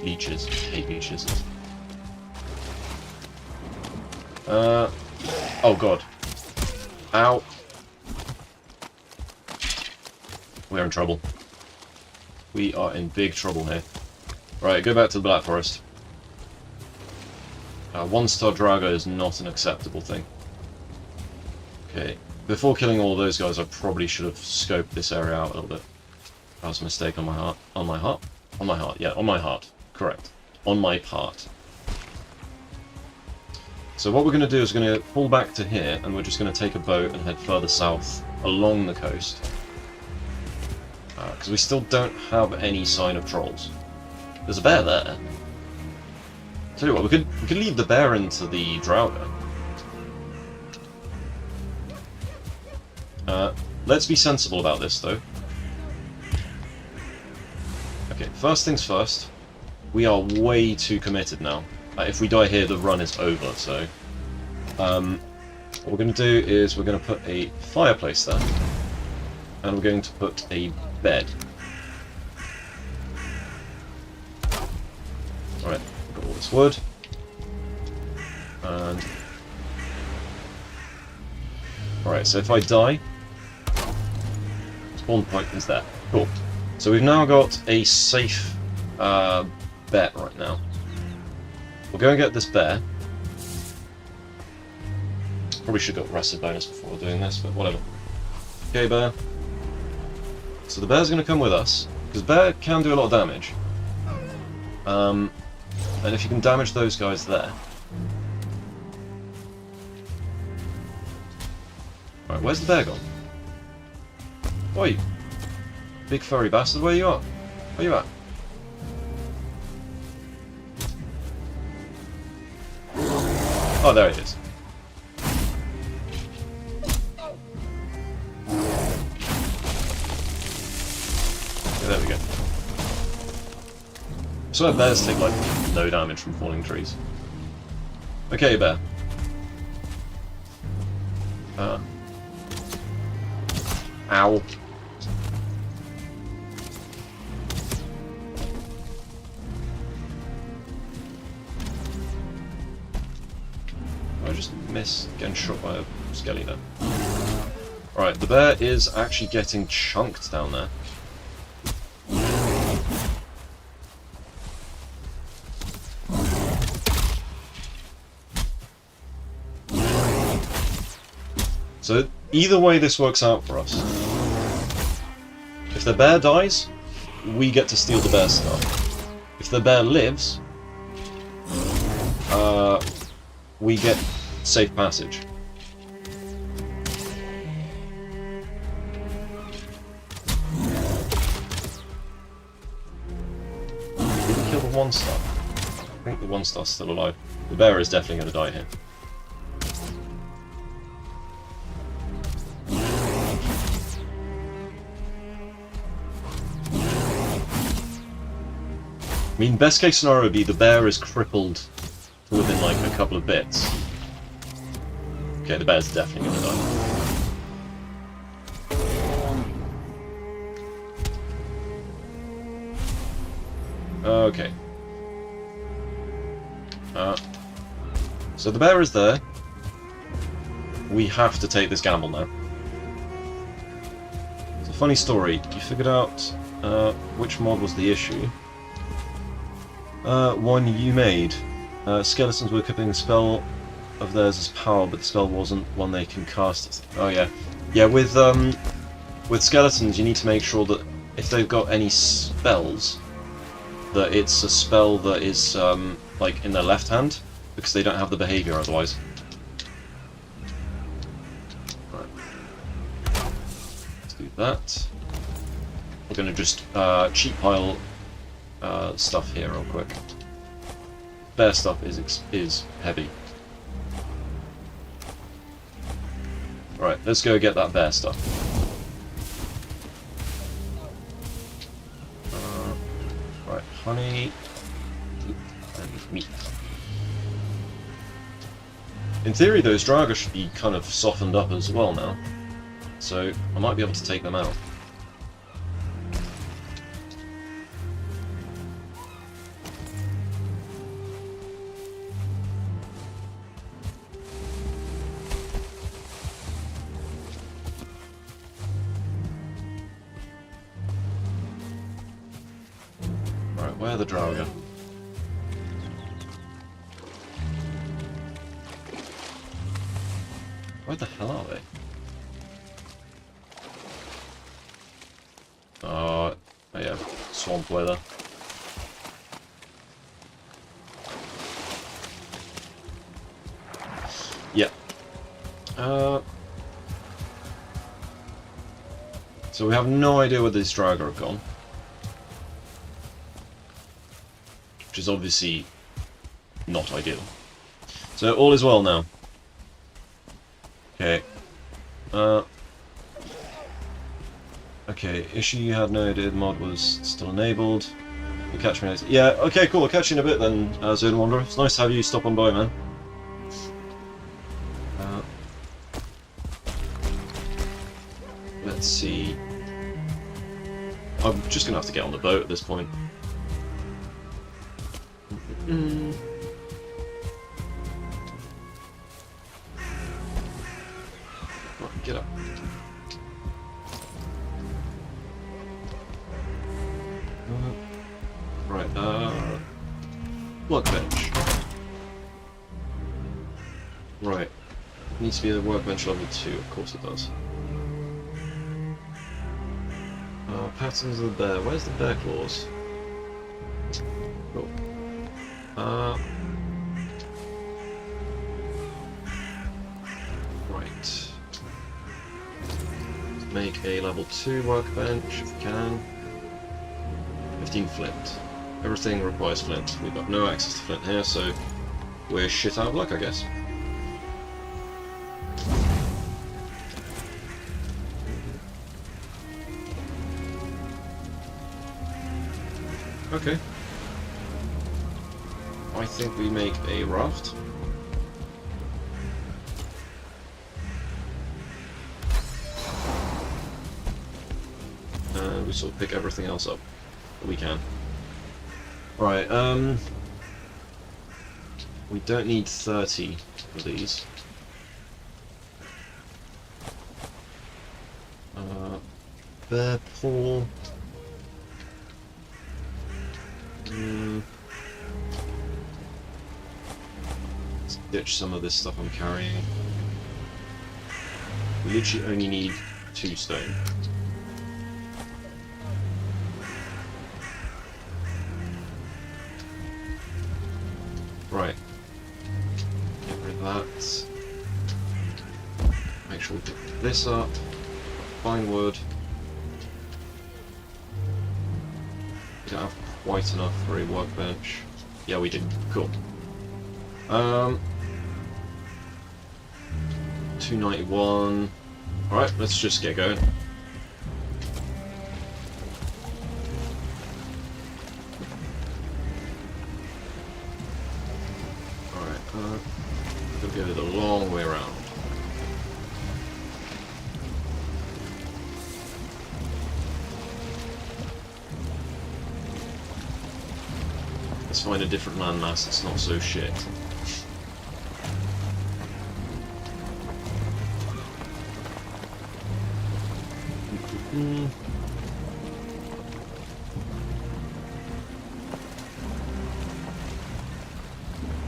Leeches. Hate leeches. Oh god. Ow. We're in trouble. We are in big trouble here. Right, go back to the Black Forest. 1-star Draugr is not an acceptable thing. Okay, before killing all of those guys, I probably should have scoped this area out a little bit. That was a mistake on my heart. On my heart? On my heart, yeah, on my heart. Correct. On my part. So what we're going to do is we're going to pull back to here, and we're just going to take a boat and head further south along the coast. Because we still don't have any sign of trolls. There's a bear there. Tell you what, we could lead the bear into the Draugr. Let's be sensible about this, though. Okay, first things first. We are way too committed now. If we die here, the run is over, so... what we're going to do is we're going to put a fireplace there. And we're going to put a bed. Alright, got all this wood. And... Alright, so if I die... Spawn point is there. Cool. So we've now got a safe bet right now. We'll go and get this bear. Probably should have got rested bonus before doing this, but whatever. Okay, bear. So the bear's going to come with us, because bear can do a lot of damage. And if you can damage those guys there... Right, where's the bear gone? Oi! Big furry bastard, where you at? Where you at? Oh, there he is. Okay, there we go. So bears take, like, no damage from falling trees. Okay, bear. Ow. I just miss getting shot by a skelly there. Right, the bear is actually getting chunked down there. So either way this works out for us. If the bear dies, we get to steal the bear stuff. If the bear lives, we get safe passage. Did we kill the one star? I think the one star's still alive. The bear is definitely going to die here. I mean, best case scenario would be the bear is crippled to within like a couple of bits. Okay, the bear's definitely going to die. Okay. So the bear is there. We have to take this gamble now. It's a funny story. You figured out which mod was the issue. One you made. Skeletons were equipping a spell of theirs as power, but the spell wasn't one they can cast. Oh yeah. Yeah, with skeletons you need to make sure that if they've got any spells, that it's a spell that is like in their left hand, because they don't have the behaviour otherwise. Right. Let's do that. We're going to just cheat pile stuff here real quick. Bear stuff is heavy. Right, let's go get that bear stuff. Right, honey and meat. In theory, those Draga should be kind of softened up as well now, so I might be able to take them out. Right, where are the Draga? Where the hell are they? Oh yeah, swamp weather. Yeah. So we have no idea where these Draga have gone. Which is obviously not ideal. So all is well now. Okay. Okay, issue you had no idea the mod was still enabled. You'll catch me later. Yeah, okay, cool, I'll catch you in a bit then, Zone Wanderer. It's nice to have you stop on by, man. Let's see. I'm just gonna have to get on the boat at this point. Right, get up. Right, workbench. Right. Needs to be a workbench level 2, of course it does. Patterns of the bear. Where's the bear claws? Cool. Right. Let's make a level 2 workbench if we can. 15 flint. Everything requires flint. We've got no access to flint here, so we're shit out of luck, I guess. Okay. I think we make a raft. And we sort of pick everything else up that we can. Right, we don't need 30 of these. Bear paw. Let's ditch some of this stuff I'm carrying. We literally only need 2 stone. Right. Get rid of that. Make sure we pick this up. Find wood. We don't have quite enough for a workbench. Yeah, we do. Cool. 291. Alright, let's just get going. Alright, we'll go the long way around. Let's find a different landmass that's not so shit.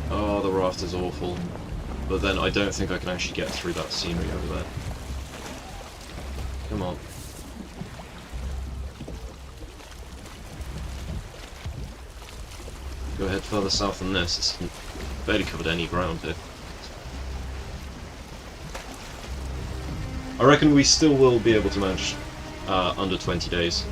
Oh, the raft is awful. But then I don't think I can actually get through that scenery over there. Come on. Go ahead further south than this. It's barely covered any ground here. I reckon we still will be able to manage under 20 days.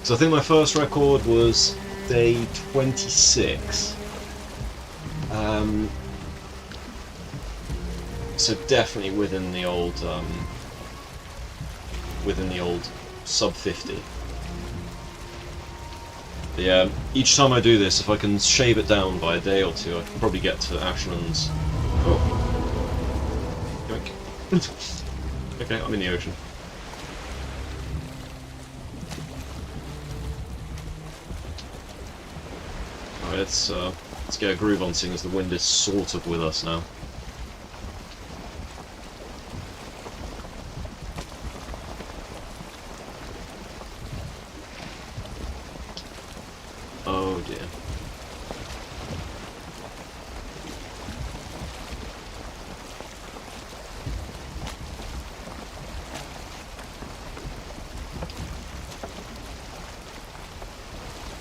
So I think my first record was day 26. So definitely within the old sub 50. But yeah, each time I do this, if I can shave it down by a day or two, I can probably get to Ashlands. Oh. Yoink. Okay, I'm in the ocean. Alright, let's get a groove on, seeing as the wind is sort of with us now. Oh dear.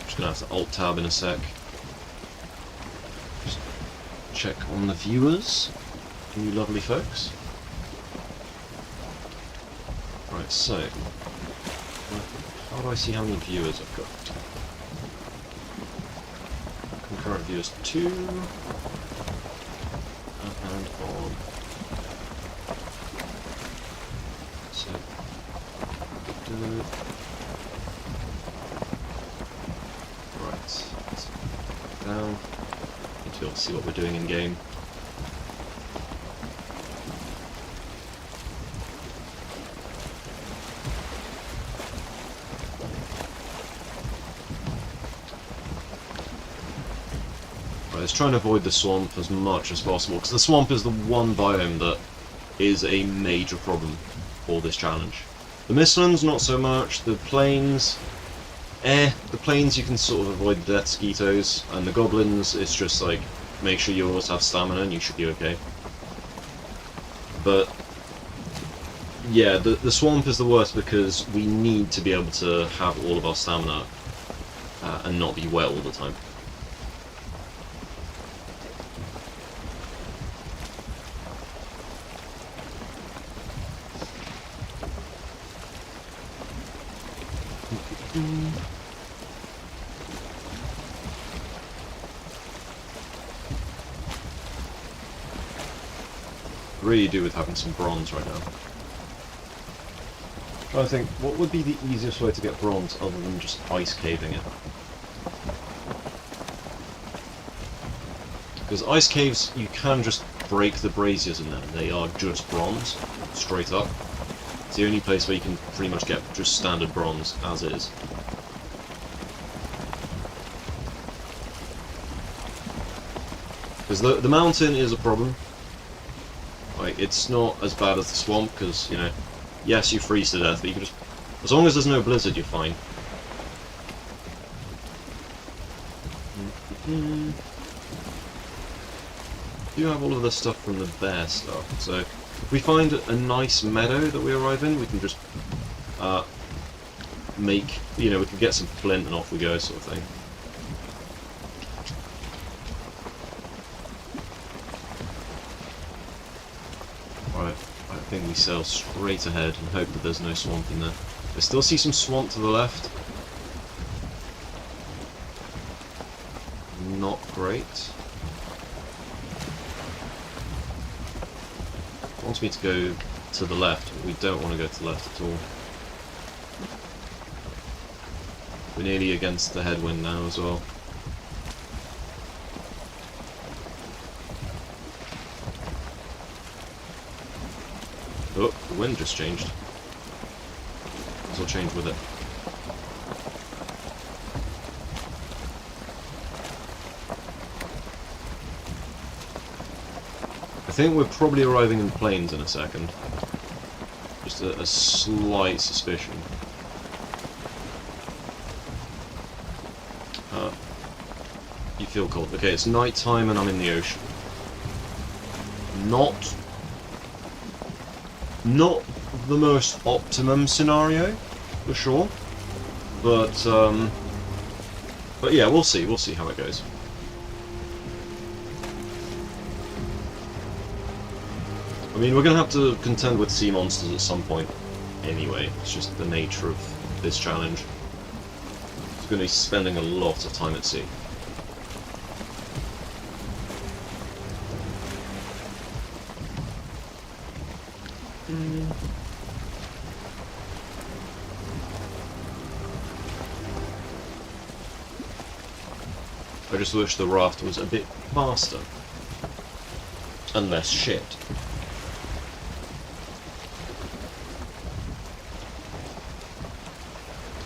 Just gonna have to alt tab in a sec. Just check on the viewers, you lovely folks. Right, so how do I see how many viewers I've got? Concurrent viewers 2 and on. So right, let's down. Need to be able to see what we're doing in game. Let's try and avoid the swamp as much as possible, because the swamp is the one biome that is a major problem for this challenge. The Mistlands, not so much. The plains, the plains you can sort of avoid the death mosquitoes, and the goblins, it's just like, make sure you always have stamina and you should be okay. But yeah, the swamp is the worst because we need to be able to have all of our stamina and not be wet all the time. Really do with having some bronze right now. Trying to think, what would be the easiest way to get bronze other than just ice caving it? Because ice caves, you can just break the braziers in them. They are just bronze, straight up. It's the only place where you can pretty much get just standard bronze as is. Because the mountain is a problem. Like, it's not as bad as the swamp, because, you know, yes, you freeze to death, but you can just... As long as there's no blizzard, you're fine. Hmm. You have all of the stuff from the bear stuff, so if we find a nice meadow that we arrive in, we can just make, you know, we can get some flint and off we go, sort of thing. Right, I think we sail straight ahead and hope that there's no swamp in there. I still see some swamp to the left. Not great. It wants me to go to the left, but we don't want to go to the left at all. We're nearly against the headwind now as well. Oh, the wind just changed. Might as well change with it. I think we're probably arriving in plains in a second. Just a slight suspicion. You feel cold. Okay, it's night time and I'm in the ocean. Not the most optimum scenario, for sure. But yeah, we'll see. We'll see how it goes. I mean, we're going to have to contend with sea monsters at some point anyway. It's just the nature of this challenge. It's going to be spending a lot of time at sea. I just wish the raft was a bit faster. And less shit.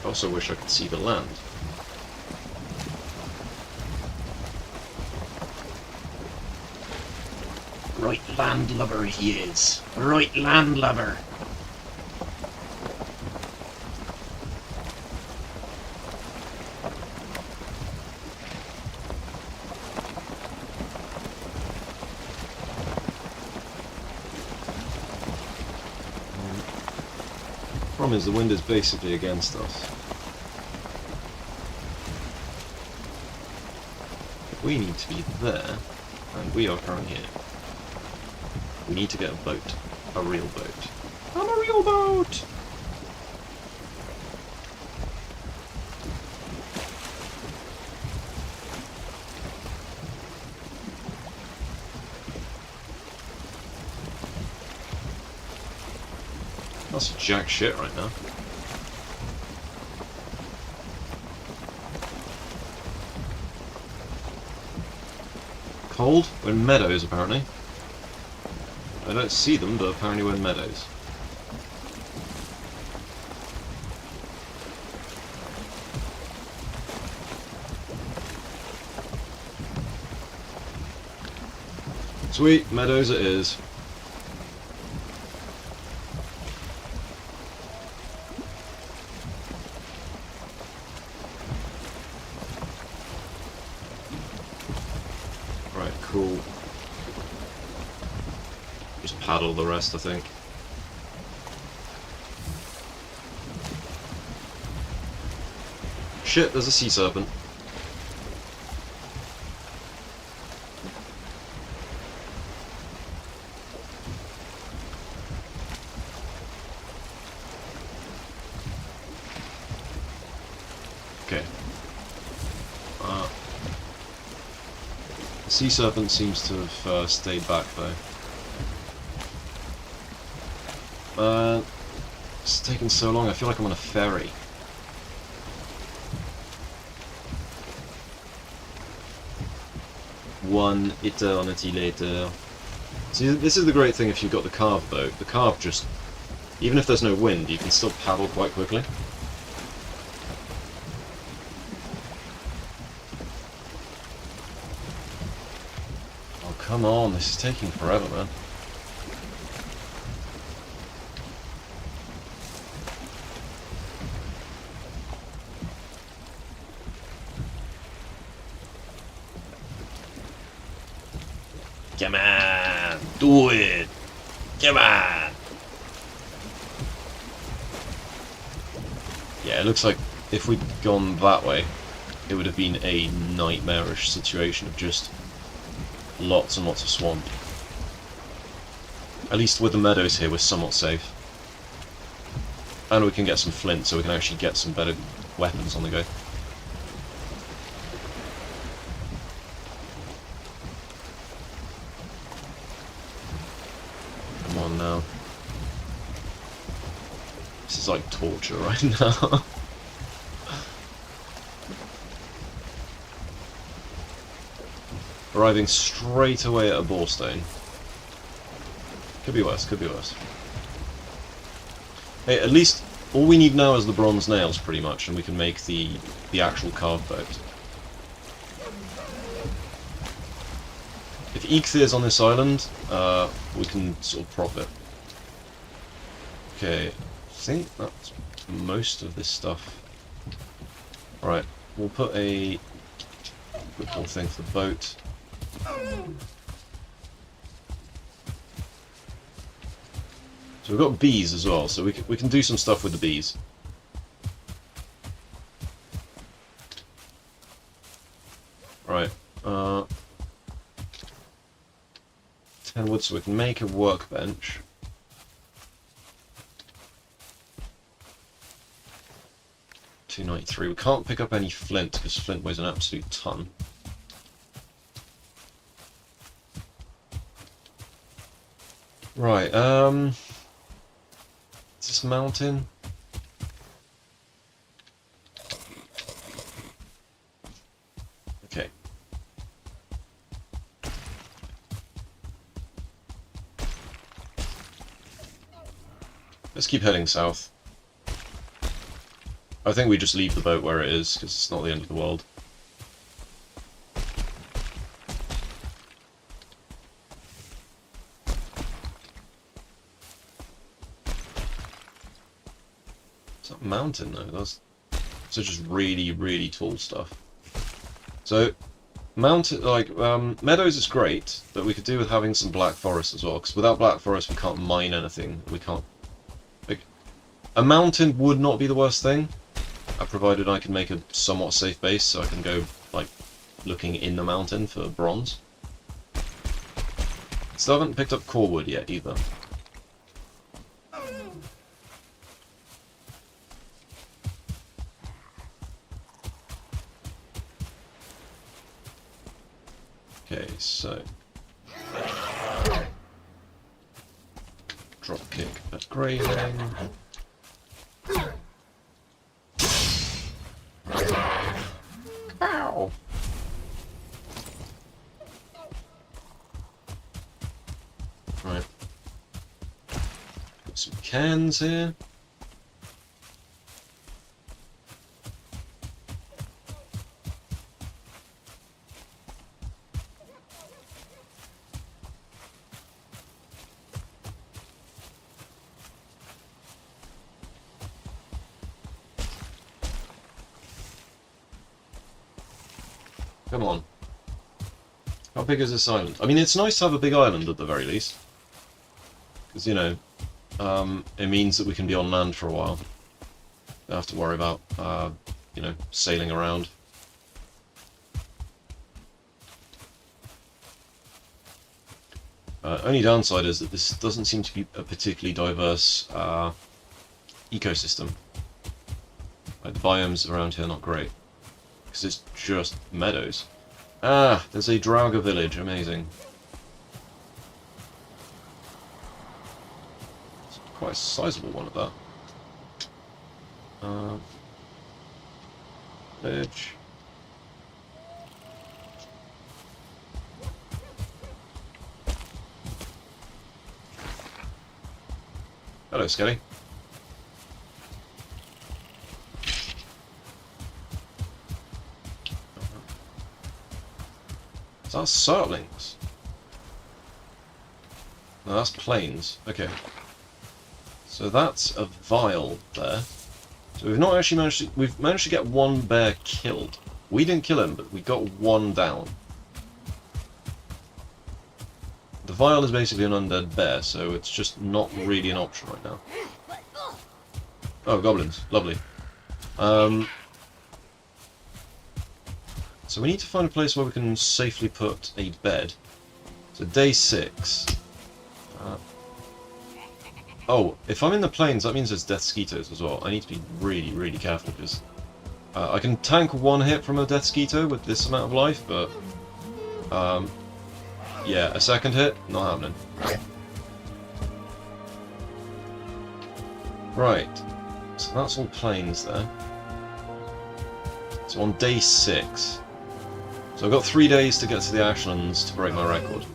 I also wish I could see the land. Right landlubber he is. Right landlubber. Problem is, the wind is basically against us. We need to be there, and we are currently here. We need to get a boat. A real boat. I'm a real boat! That's jack shit right now. Cold? We're in meadows, apparently. I don't see them, but apparently we're in meadows. Sweet, meadows it is. Right, cool. Just paddle the rest, I think. Shit, there's a sea serpent. Okay. The sea serpent seems to have stayed back, though. It's taking so long, I feel like I'm on a ferry. One eternity later. See, this is the great thing if you've got the carved boat. The carved just... even if there's no wind, you can still paddle quite quickly. Oh, come on, this is taking forever, man. Come on! Do it! Come on! Yeah, it looks like if we'd gone that way, it would have been a nightmarish situation of just lots and lots of swamp. At least with the meadows here, we're somewhat safe. And we can get some flint, so we can actually get some better weapons on the go. Come on now. This is like torture right now. Arriving straight away at a borestone. Could be worse, could be worse. Hey, at least all we need now is the bronze nails, pretty much, and we can make the actual carved boat. If Eikthyr on this island, we can sort of profit. Okay, I think that's most of this stuff. Alright, we'll put a quick little thing for the boat. So we've got bees as well, so we can do some stuff with the bees. Right, 10 wood, so we can make a workbench. $293. We can't pick up any flint because flint weighs an absolute ton. Right, is this mountain? Okay. Let's keep heading south. I think we just leave the boat where it is, because it's not the end of the world. Mountain though, that's just really, really tall stuff. So mountain, like meadows is great, but we could do with having some black forest as well, because without black forest we can't mine anything. We can't, like, a mountain would not be the worst thing, provided I can make a somewhat safe base, so I can go like looking in the mountain for bronze. Still haven't picked up core wood yet either. Okay, so drop kick upgrading. Ow! Right. Put some cans here. Come on. How big is this island? I mean, it's nice to have a big island at the very least. Because, you know, it means that we can be on land for a while. Don't have to worry about, you know, sailing around. Only downside is that this doesn't seem to be a particularly diverse ecosystem. Like, the biomes around here are not great. Because it's just meadows. Ah, there's a Draugr village. Amazing. It's quite a sizable one at that. Village. Hello, Skelly. That's Surtlings. No, that's plains. Okay. So that's a vial there. So we've not actually managed to... We've managed to get one bear killed. We didn't kill him, but we got one down. The vial is basically an undead bear, so it's just not really an option right now. Oh, goblins. Lovely. So we need to find a place where we can safely put a bed. So day 6. Oh, if I'm in the plains, that means there's death skeetos as well. I need to be really, really careful, because I can tank one hit from a death skeeto with this amount of life, but yeah, a second hit, not happening. Right, so that's all plains there. So on day 6. So I've got 3 days to get to the Ashlands to break my record.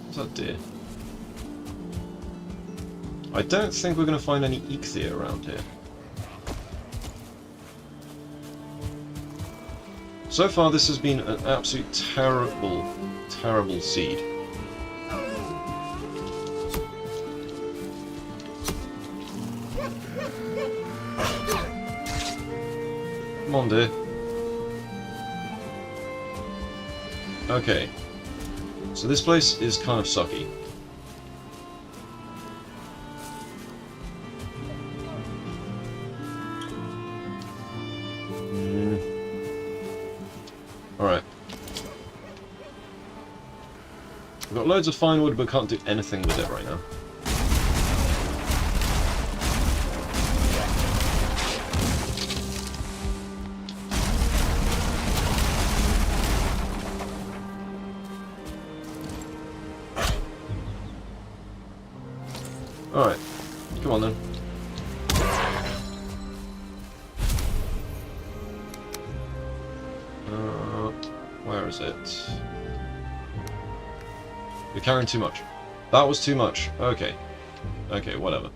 What's that deer? I don't think we're going to find any ichthia around here. So far this has been an absolute terrible, terrible seed. Come on, dear. Okay. So this place is kind of sucky. Alright. We've got loads of fine wood, but can't do anything with it right now. Alright, come on then. Where is it? You're carrying too much. That was too much. Okay. Okay, whatever.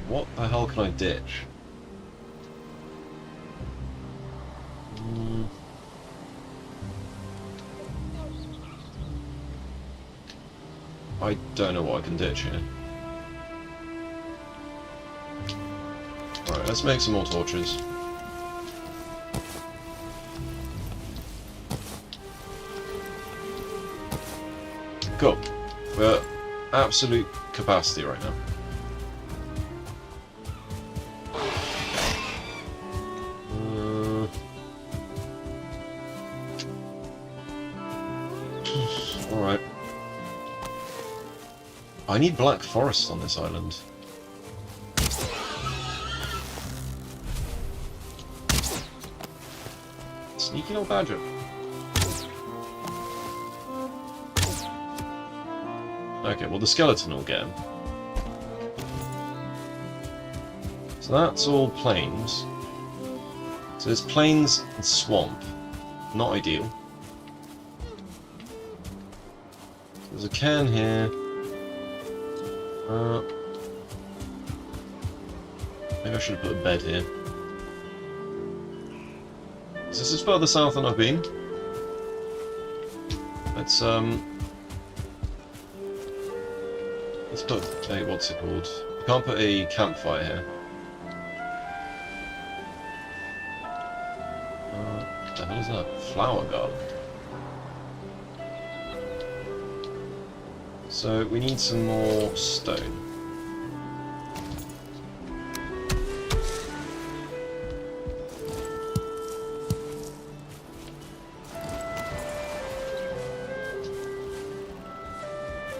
What the hell can I ditch? I don't know what I can ditch here. Alright, let's make some more torches. Cool. We're at absolute capacity right now. Alright. I need black forest on this island. Sneaky little badger. Okay, well the skeleton will get him. So that's all plains. So there's plains and swamp. Not ideal. There's a cairn here. Maybe I should have put a bed here. This is further south than I've been. Let's put a, what's it called? You can't put a campfire here. What the hell is that? Flower garden. So we need some more stone.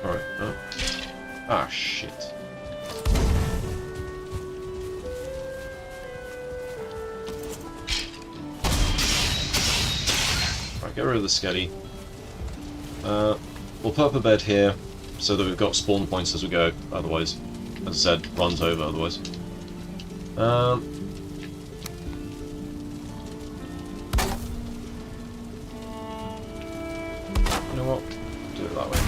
Alright, ah, shit. Right, get rid of the skelly. We'll put up a bed here, so that we've got spawn points as we go, otherwise, as I said, runs over otherwise. You know what? Do it that way.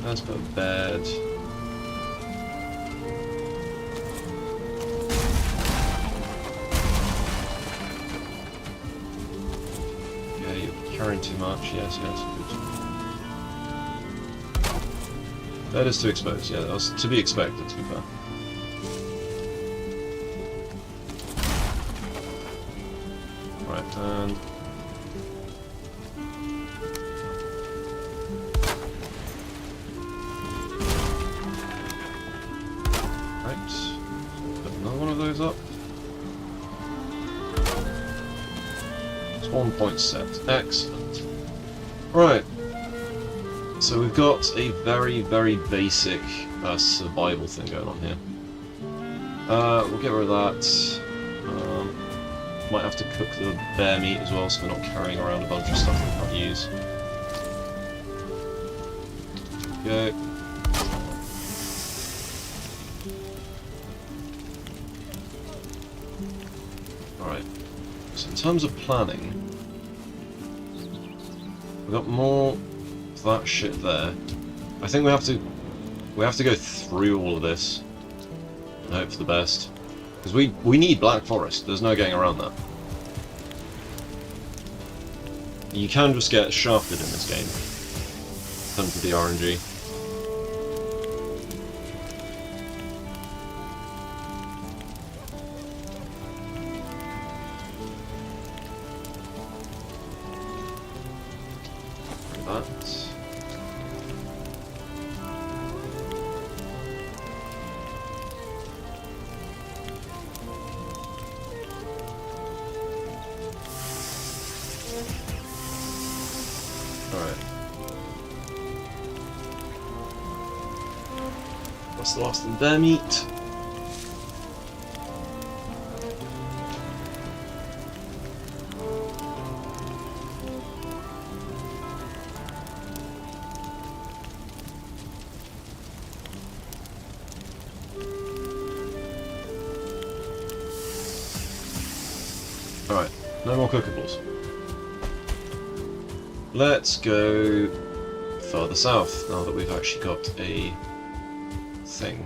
Let's put a bed. too much. Yes, yes. Good. That is too exposed. Yeah, that was to be expected, to be fair. Right, and... Right. Put another one of those up. Spawn point set. Excellent. Right. So we've got a very, very basic survival thing going on here. We'll get rid of that. Might have to cook the bear meat as well, so we're not carrying around a bunch of stuff we can't use. Go. Alright. So in terms of planning, we've got more of that shit there. I think we have to go through all of this and hope for the best. Because we need Black Forest, there's no getting around that. You can just get shafted in this game, in terms of the RNG. That. Alright. What's the last thing? Bear meat. Alright, no more cookables. Let's go further south, now that we've actually got a thing.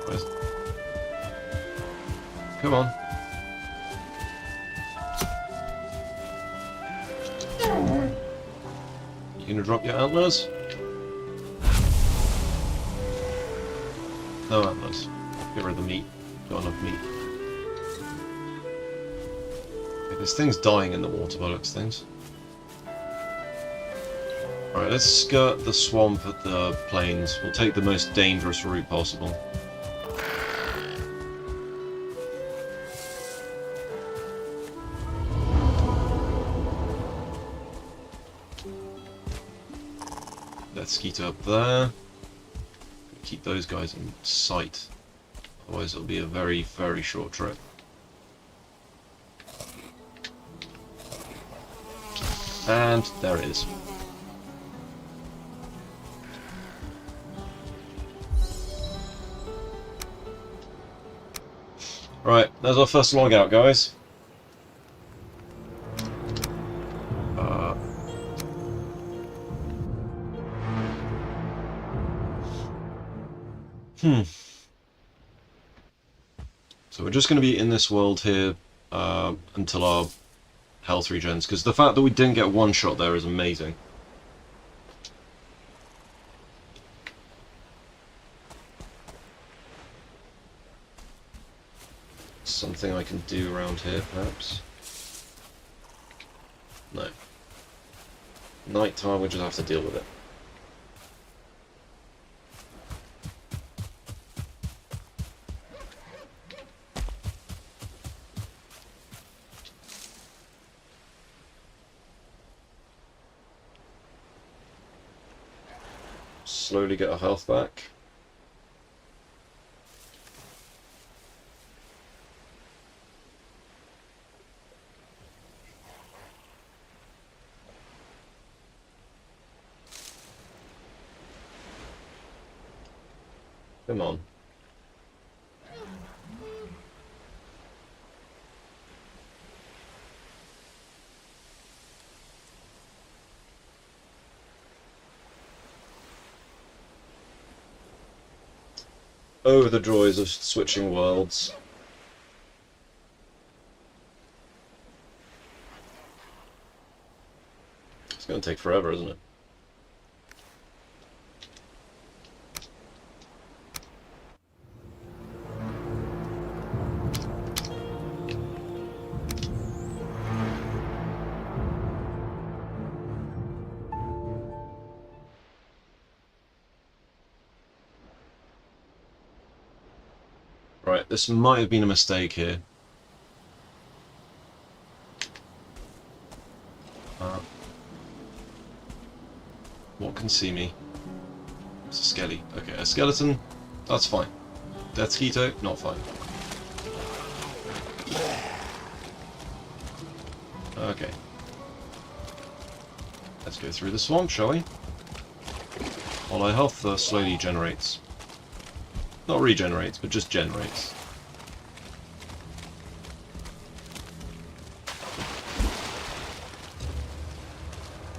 Where's... Come on. You gonna drop your antlers? No antlers. Get rid of the meat. Got enough meat. This thing's dying in the water by looks things. Alright, let's skirt the swamp at the plains. We'll take the most dangerous route possible. Let's skeet up there. Keep those guys in sight. Otherwise it'll be a very, very short trip. And there it is. Right, there's our first log out, guys. So we're just going to be in this world here until our health regens, because the fact that we didn't get one shot there is amazing. Something I can do around here, perhaps? No. Night time, we just have to deal with it. Slowly get our health back. Come on. Oh, the joys of switching worlds. It's going to take forever, isn't it? Right, this might have been a mistake here. What can see me? It's a skelly. Okay, a skeleton, that's fine. Death Keto, not fine. Okay. Let's go through the swamp, shall we? While our health slowly generates. Not regenerates, but just generates.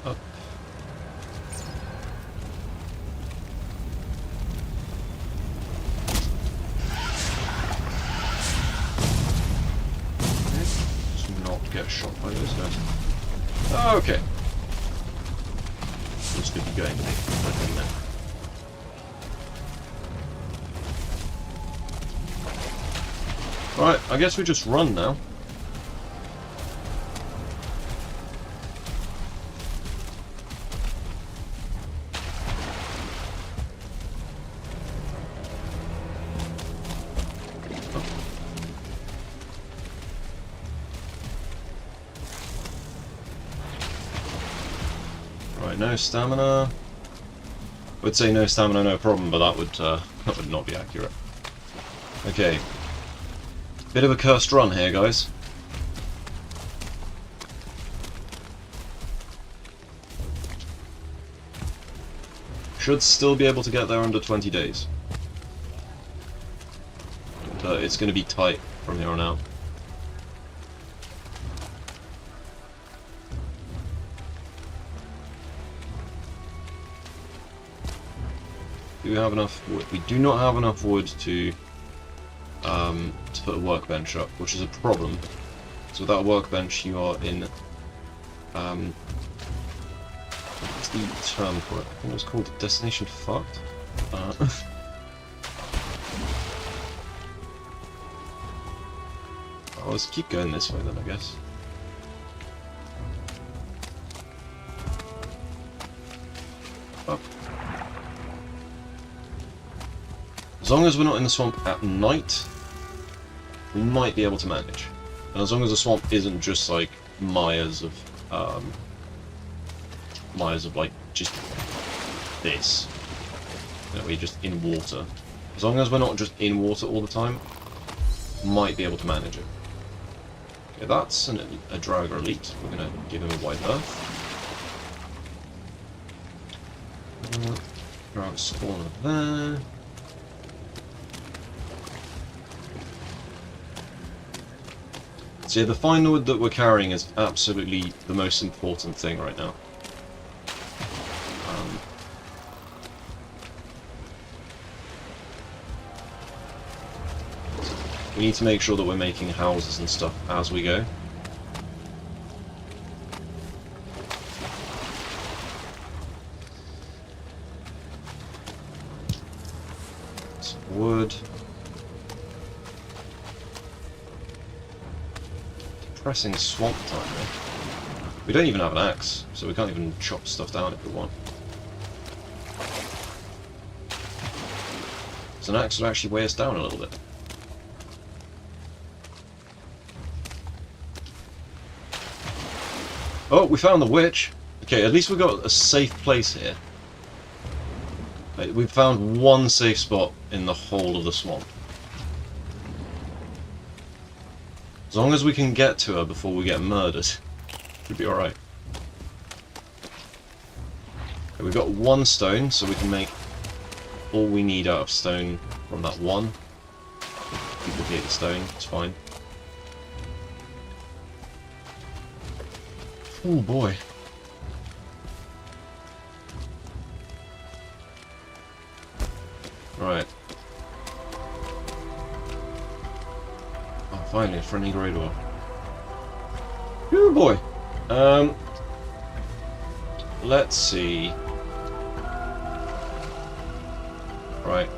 Up. Just not get shot by those guys. Okay. This could be going to now. Right, I guess we just run now. Right, no stamina. I would say no stamina, no problem, but that would not be accurate. Okay. Bit of a cursed run here, guys. Should still be able to get there under 20 days. But it's going to be tight from here on out. Do we have enough wood? We do not have enough wood to put a workbench up, which is a problem. So without a workbench, you are in. What's the term for it? I think it was called destination fucked. I'll just keep going this way then, I guess. Up. As long as we're not in the swamp at night, we might be able to manage. And as long as the swamp isn't just like mires of like just this, you know, we're just in water. As long as we're not just in water all the time, might be able to manage it. Okay, that's a Draugr elite. We're gonna give him a white earth. Draugr spawner there. So yeah, the fine wood that we're carrying is absolutely the most important thing right now. We need to make sure that we're making houses and stuff as we go. Some wood. Depressing swamp time, though. We don't even have an axe, so we can't even chop stuff down if we want. So an axe would actually weigh us down a little bit. Oh, we found the witch! Okay, at least we've got a safe place here. We've found one safe spot in the whole of the swamp. As long as we can get to her before we get murdered, should be alright. Okay, we've got one stone, so we can make all we need out of stone from that one. Duplicate the stone, it's fine. Oh boy. Right. Oh, finally, a friendly grey dwarf. Oh boy. let's see. Right.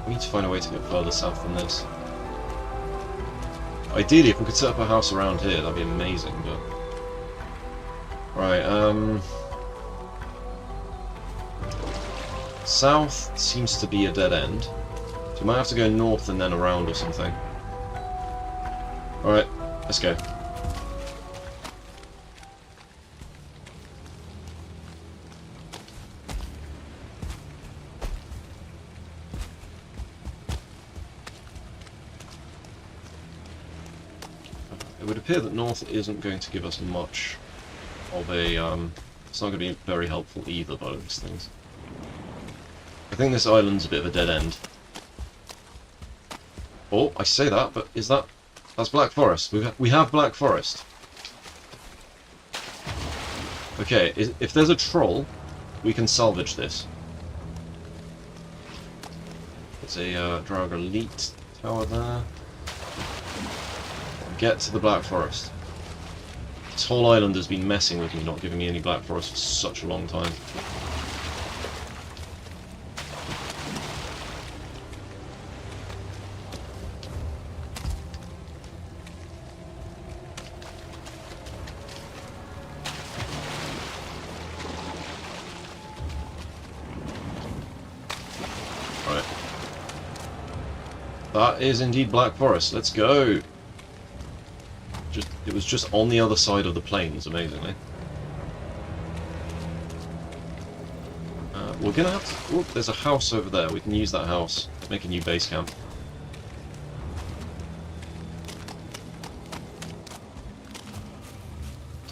We need to find a way to get further south than this. Ideally, if we could set up a house around here, that'd be amazing, but... Right, south seems to be a dead end. So we might have to go north and then around or something. Alright, let's go. It would appear that north isn't going to give us much of a, it's not going to be very helpful either by those things. I think this island's a bit of a dead end. Oh, I say that, but is that... That's Black Forest. We have Black Forest. Okay, if there's a troll, we can salvage this. There's a Draugr Elite tower there. Get to the Black Forest. This whole island has been messing with me, not giving me any Black Forest for such a long time. Right. That is indeed Black Forest. Let's go! It was just on the other side of the plains, amazingly. We're gonna have to... Oh, there's a house over there. We can use that house to make a new base camp.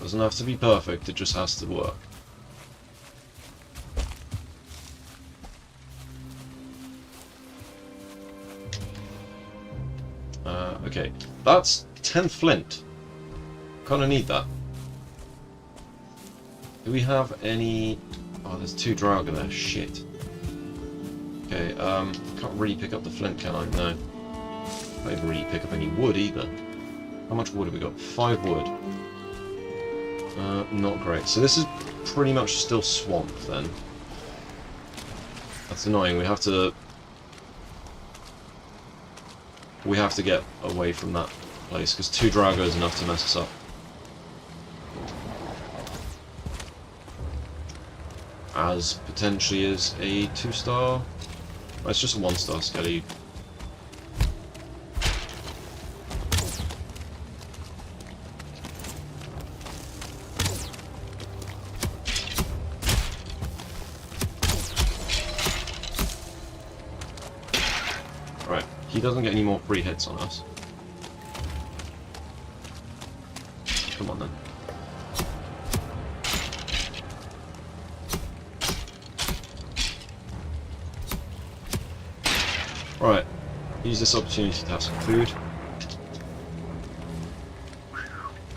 Doesn't have to be perfect, it just has to work. Okay, that's 10 flint. Kinda need that. Do we have any... Oh, there's 2 Draugr there. Shit. Okay, can't really pick up the flint, can I? No. Can't even really pick up any wood either. How much wood have we got? 5 wood. Not great. So this is pretty much still swamp then. That's annoying. We have to get away from that place because 2 Draugr is enough to mess us up. As potentially is a 2-star. Oh, it's just a 1-star skelly. Right, he doesn't get any more free hits on us. Come on then. Right, use this opportunity to have some food.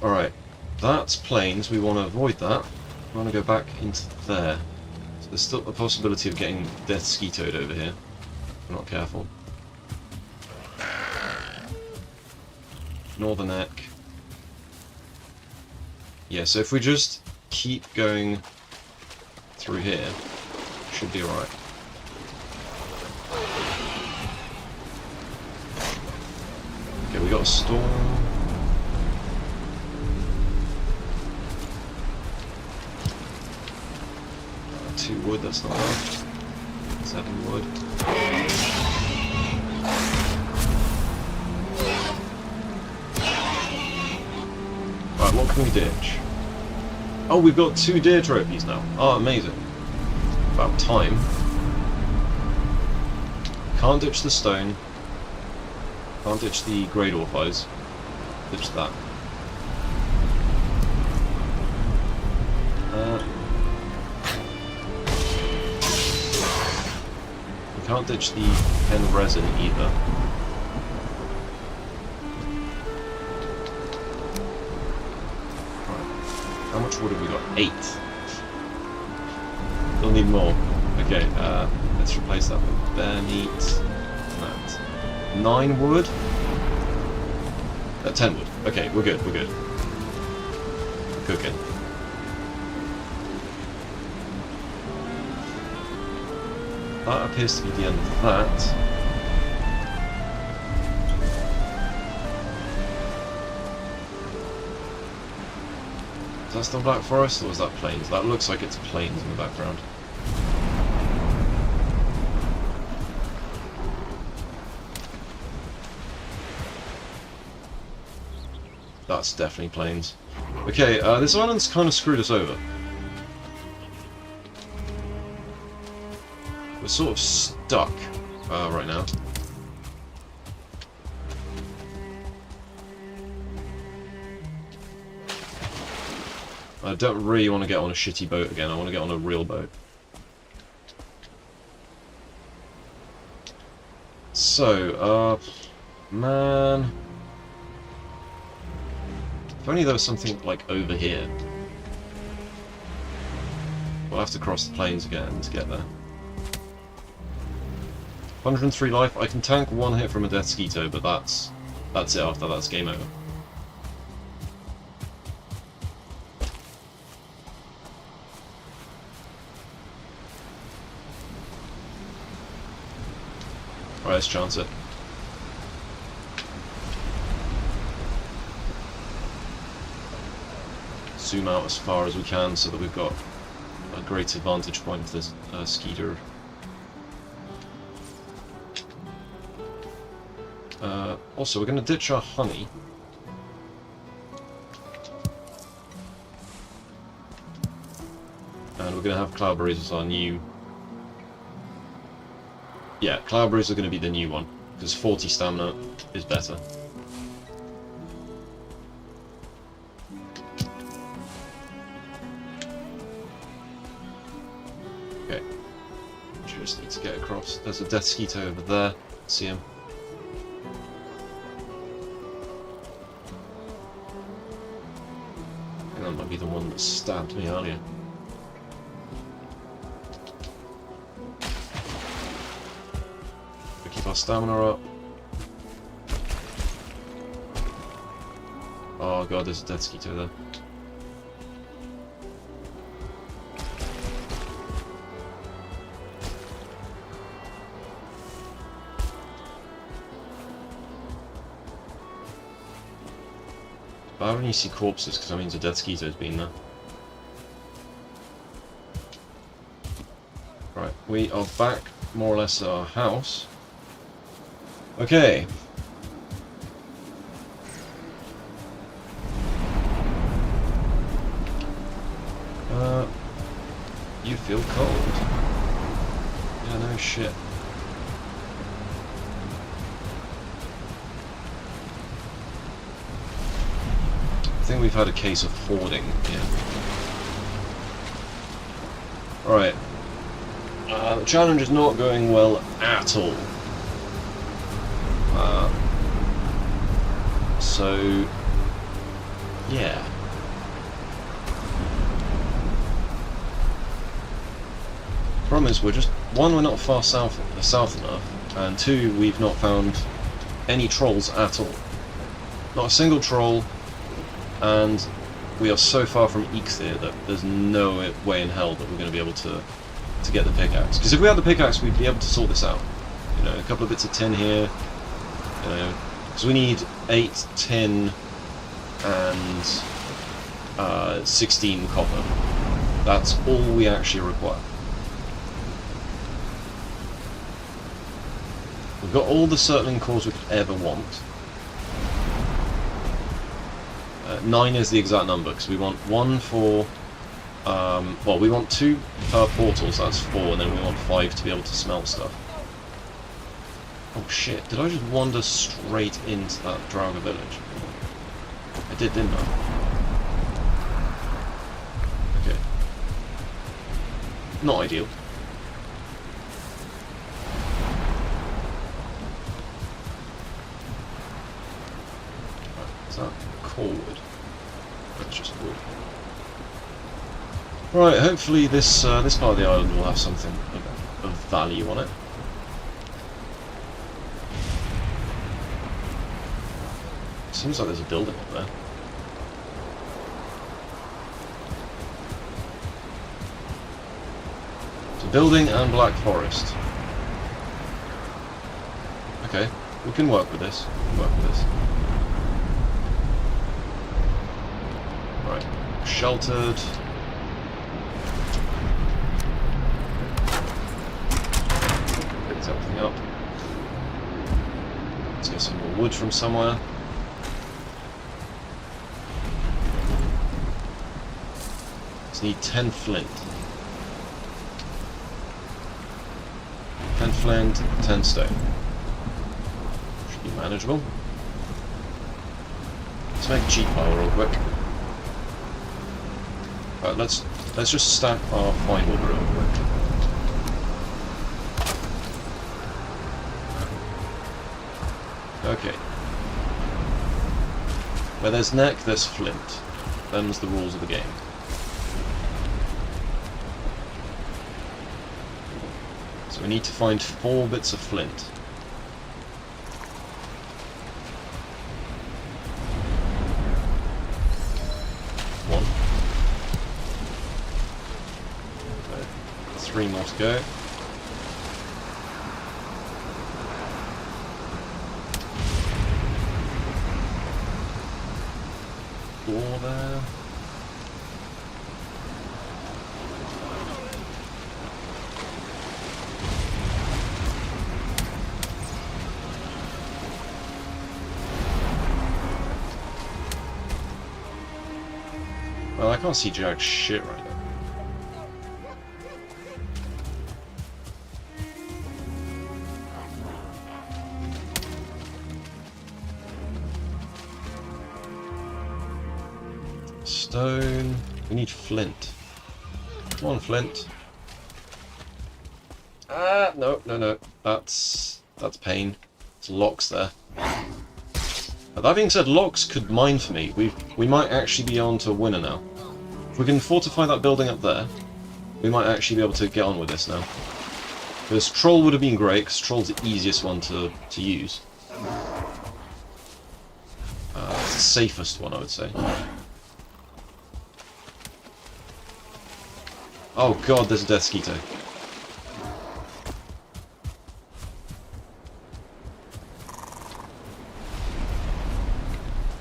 Alright, that's plains, we want to avoid that. We want to go back into there. So there's still a possibility of getting death skeetoed over here, if we're not careful. Northern Neck. Yeah, so if we just keep going through here, should be alright. Okay, we got a storm. 2 wood, that's not enough. 7 wood. Right, what can we ditch? Oh, we've got 2 deer trophies now. Oh, amazing. About time. Can't ditch the stone. Can't ditch the Great Orphies. Ditch that. We can't ditch the pen resin either. Right. How much wood have we got? 8. Still need more. Okay, let's replace that with bear meat. That. 9 wood? 10 wood. Okay, we're good, we're good. Cooking. that appears to be the end of that. Is that still Black Forest, or is that plains? That looks like it's plains in the background. That's definitely plains. Okay, this island's kind of screwed us over. We're sort of stuck right now. I don't really want to get on a shitty boat again, I want to get on a real boat. So, man... If only there was something, like, over here. We'll have to cross the plains again to get there. 103 life, I can tank one hit from a Death Skeeto, but that's it after that's game over. Alright, let's chance it. Zoom out as far as we can so that we've got a great advantage point for this Skeeter. Also, we're going to ditch our honey. And we're going to have cloudberries as our new... Yeah, cloudberries are going to be the new one, because 40 stamina is better. Okay. Just need to get across. There's a Death Skeeto over there. See him. That might be the one that stabbed me earlier. We keep our stamina up. Oh god, there's a Death Skeeto there. I only see corpses because that means a Death Skeeto's been there. Right, we are back more or less at our house. Okay. You feel cold. Yeah, no shit. I think we've had a case of hoarding here. Alright. The challenge is not going well at all. So... yeah. Problem is, we're just... one, we're not far south enough, and two, we've not found any trolls at all. Not a single troll. And we are so far from Ixir that there's no way in hell that we're going to be able to get the pickaxe. Because if we had the pickaxe, we'd be able to sort this out. You know, a couple of bits of tin here. You know, because we need 8 tin and 16 copper. That's all we actually require. We've got all the circling cores we could ever want. 9 is the exact number, because we want 1 for... well, we want 2 per portals, that's 4, and then we want 5 to be able to smelt stuff. Oh shit, did I just wander straight into that Draugr village? I did, didn't I? Okay. Not ideal. Right, is that cord? That's just wood. Right, hopefully this this part of the island will have something of value on it. Seems like there's a building up there. So building and Black Forest. Okay, we can work with this. Right, sheltered. Picked everything up. Let's get some more wood from somewhere. Let's need 10 flint. 10 flint, 10 stone. Should be manageable. Let's make a cheap pile real quick. Right, let's just stack our fine wood real quick. Okay. Where there's neck, there's flint. Them's the rules of the game. So we need to find 4 bits of flint. One. Okay. 3 more to go. Four there. Well, I can't see jack shit right now. Stone. We need flint. Come on, flint. Ah, no. That's pain. There's locks there. That being said, locks could mine for me. We might actually be on to a winner now. If we can fortify that building up there, we might actually be able to get on with this now. Because troll would have been great, because troll's the easiest one to use. It's the safest one, I would say. Oh god, there's a death skeeto.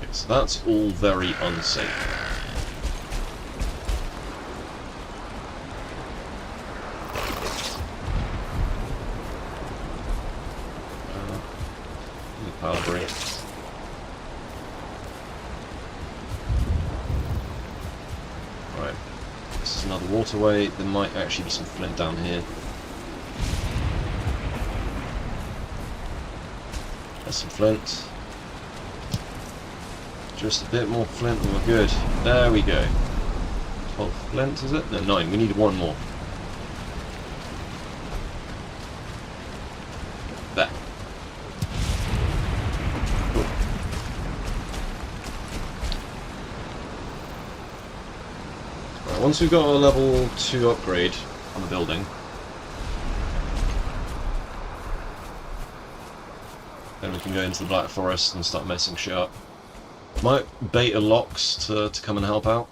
Okay, so that's all very unsafe. Pile of brick. Right. This is another waterway. There might actually be some flint down here. There's some flint. Just a bit more flint and we're good. There we go. 12 flint, is it? No, 9. We need 1 more. There. Cool. Right, once we've got a level 2 upgrade on the building, then we can go into the Black Forest and start messing shit up. Might bait a Lox to come and help out.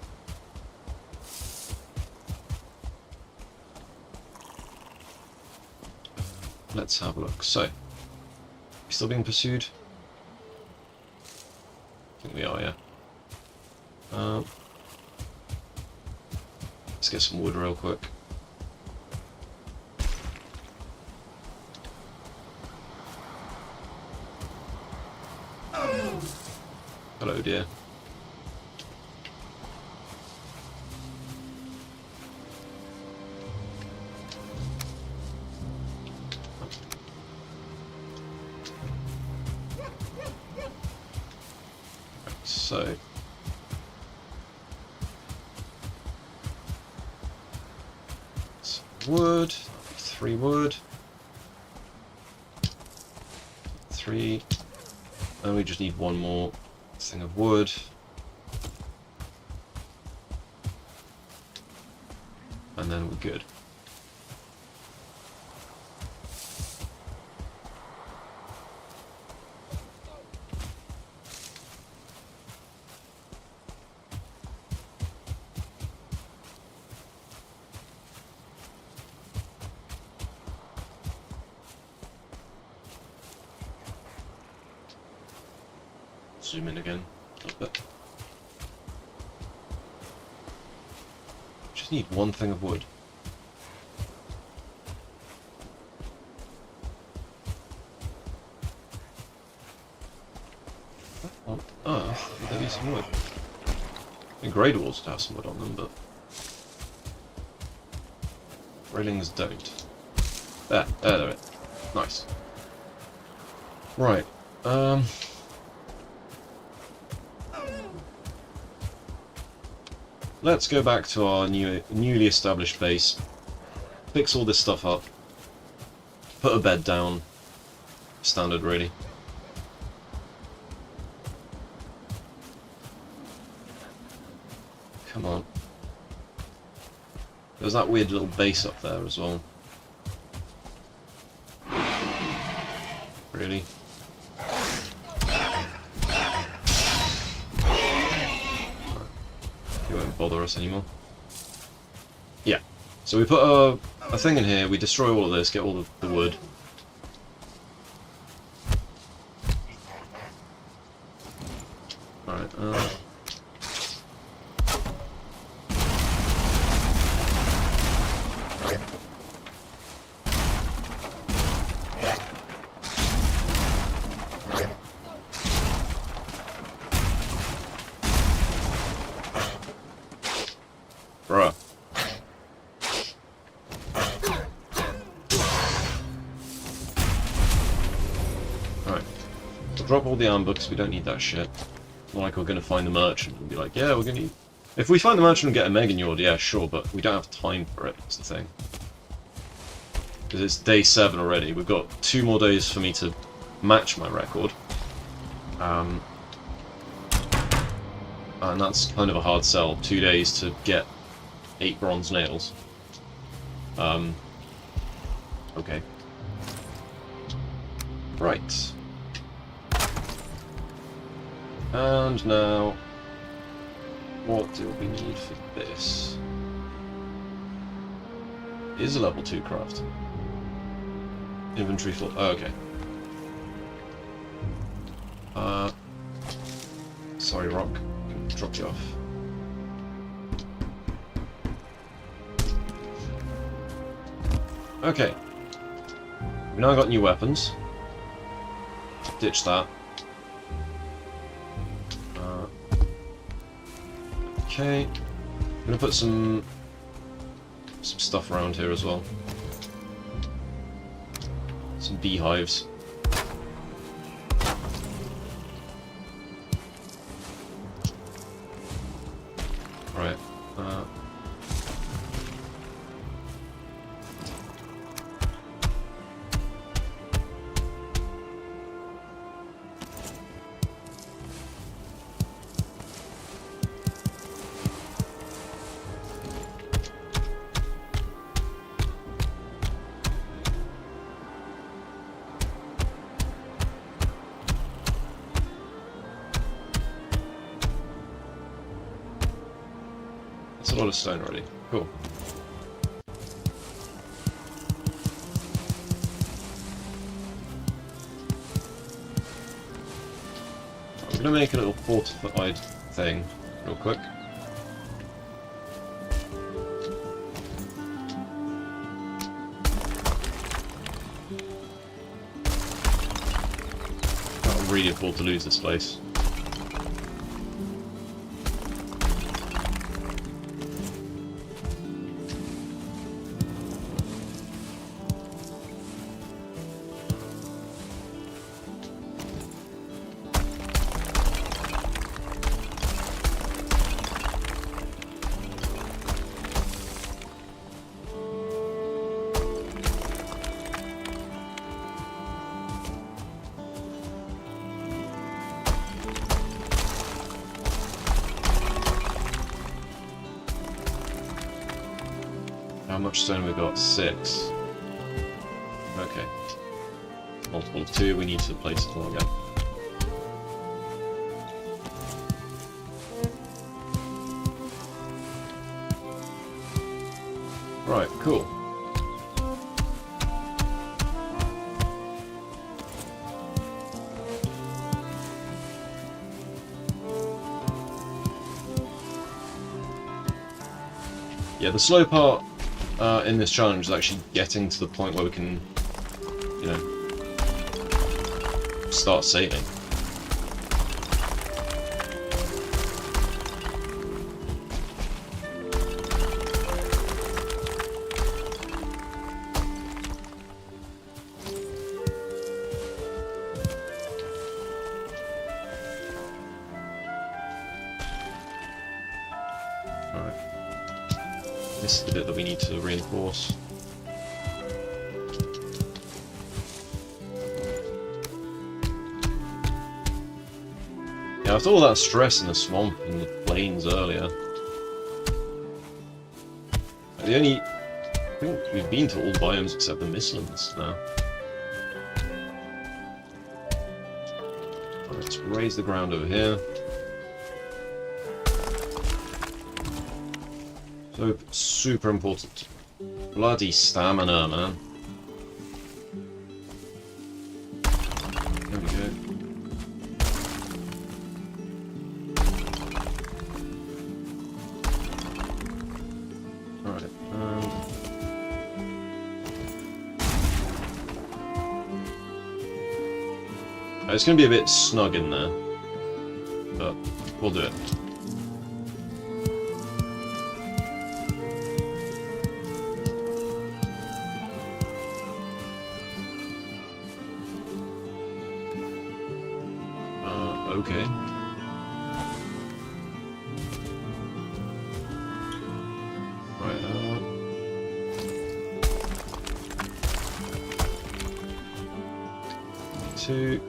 Let's have a look. So, still being pursued? I think we are, yeah. Let's get some wood real quick. Hello, dear. So, some wood, 3 wood, 3, and we just need 1 more thing of wood. And then we're good. zoom in again a little bit. Just need one thing of wood. What on earth would there be some wood? I think grey walls would have some wood on them, but railings don't. There it is. Nice. Right. Let's go back to our newly established base, fix all this stuff up, put a bed down. Standard, really. Come on. There's that weird little base up there as well. Really? You won't bother us anymore. Yeah. So we put a thing in here, we destroy all of this, get all the wood. Alright, bruh. Alright. We'll drop all the arm books, we don't need that shit. Not like we're gonna find the merchant and be like, yeah, we're gonna need... If we find the merchant and get a Megagnord, yeah, sure, but we don't have time for it, that's the thing. Because it's day 7 already, we've got 2 more days for me to match my record. And that's kind of a hard sell, 2 days to get 8 bronze nails. Okay. Right. And now, what do we need for this? Is a level 2 craft. Inventory full. Oh, okay. Sorry, Rock. Drop you off. Okay. We've now got new weapons. Ditch that. Okay. I'm gonna put some stuff around here as well. Some beehives. Right. That's a lot of stone already. Cool. I'm gonna make a little fortified thing real quick. Can't really afford to lose this place. How much stone we got? 6. Okay. Multiple of 2, we need to place it all again. Right, cool. Yeah, the slow part in this challenge is actually getting to the point where we can, you know, start sailing. This is the bit that we need to reinforce. Yeah, after all that stress in the swamp and the plains earlier, I think we've been to all the biomes except the Mistlands now. Right, let's raise the ground over here. So, super important. Bloody stamina, man. There we go. Alright, it's going to be a bit snug in there, but we'll do it. Okay. Right, 2.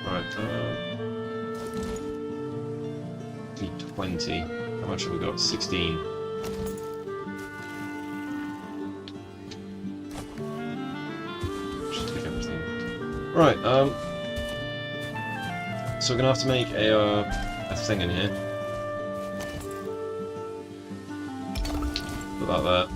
Right, 20. How much have we got? 16. Just take everything. Right, so we're gonna have to make a thing in here. Put that there.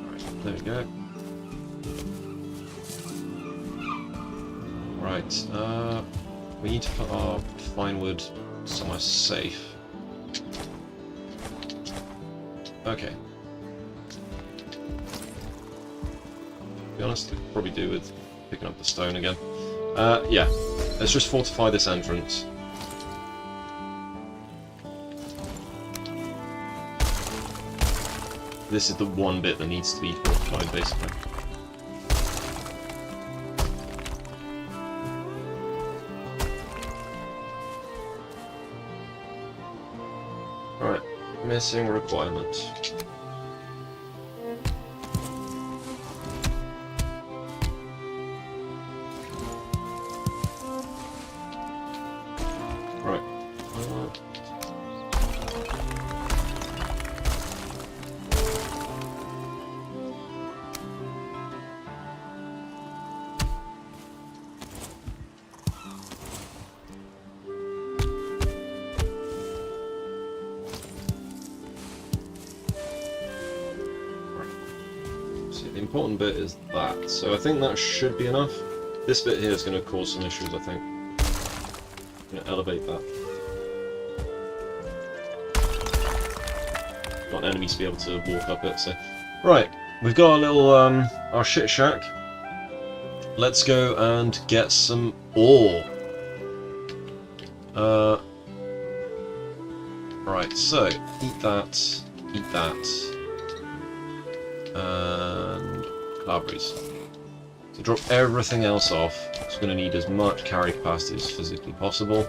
Right, there we go. Right, we need to put our fine wood somewhere safe. Okay. To be honest, I could probably do with picking up the stone again. Yeah, let's just fortify this entrance. This is the one bit that needs to be fortified, basically. Right, missing requirement. Right. The important bit is that, so I think that should be enough. This bit here is going to cause some issues, I think. I'm going to elevate that. Want enemies to be able to walk up it, so... Right, we've got our little, our shit shack. Let's go and get some ore. Right, so, eat that, and cloudberries. So drop everything else off. It's going to need as much carry capacity as physically possible.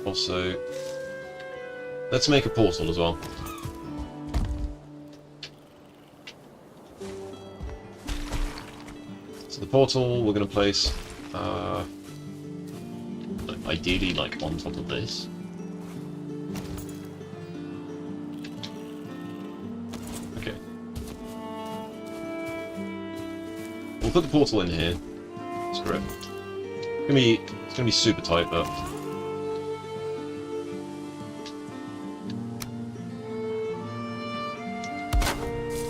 Also, let's make a portal as well. So the portal we're going to place, ideally like on top of this. Okay. We'll put the portal in here. Screw it. It's gonna be super tight, but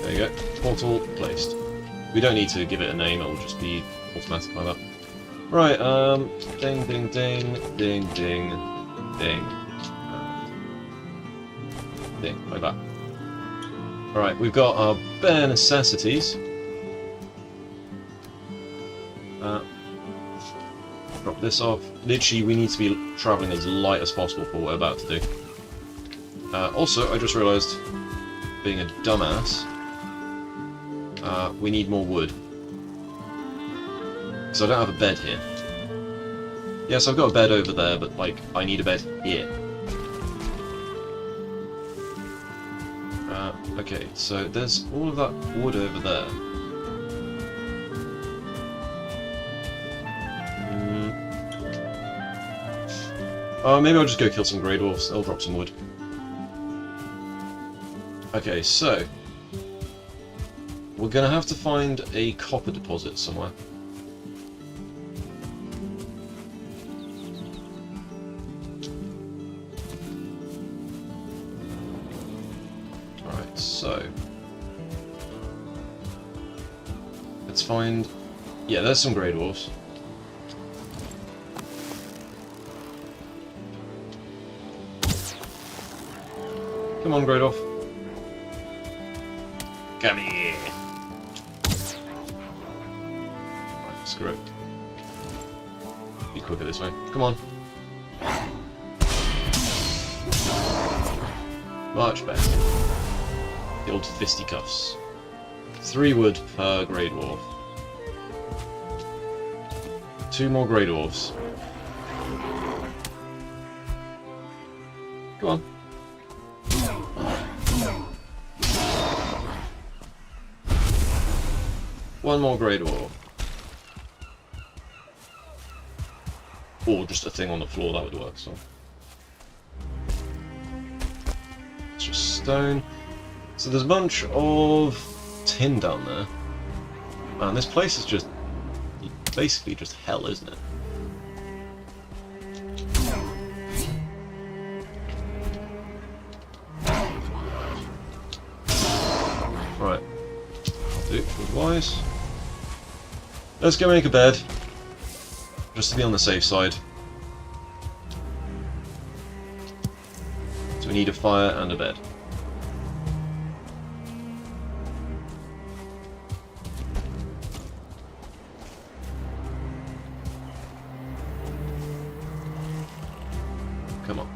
there you go. Portal placed. We don't need to give it a name; it'll just be automatic like that. Right. Ding, ding, ding, ding, ding, ding, ding, like that. All right. We've got our bare necessities. Drop this off. Literally, we need to be travelling as light as possible for what we're about to do. Also, I just realised, being a dumbass, we need more wood. Because I don't have a bed here. Yes, I've got a bed over there, but, like, I need a bed here. Okay, so there's all of that wood over there. Maybe I'll just go kill some Grey Dwarfs. They'll drop some wood. Okay, so we're gonna have to find a copper deposit somewhere. Alright, so let's find... Yeah, there's some Grey Dwarfs. Come on, Grey Dwarf. Come here. Right, screw it. Be quicker this way. Come on. Much better. The old fisticuffs. 3 wood per Grey Dwarf. 2 more Grey Dwarfs. Come on. One more Grey Dwarf. Or just a thing on the floor, that would work, so. It's just stone. So there's a bunch of tin down there. Man, this place is just basically just hell, isn't it? Right. I'll do wood-wise. Let's go make a bed, just to be on the safe side. So we need a fire and a bed. Come on.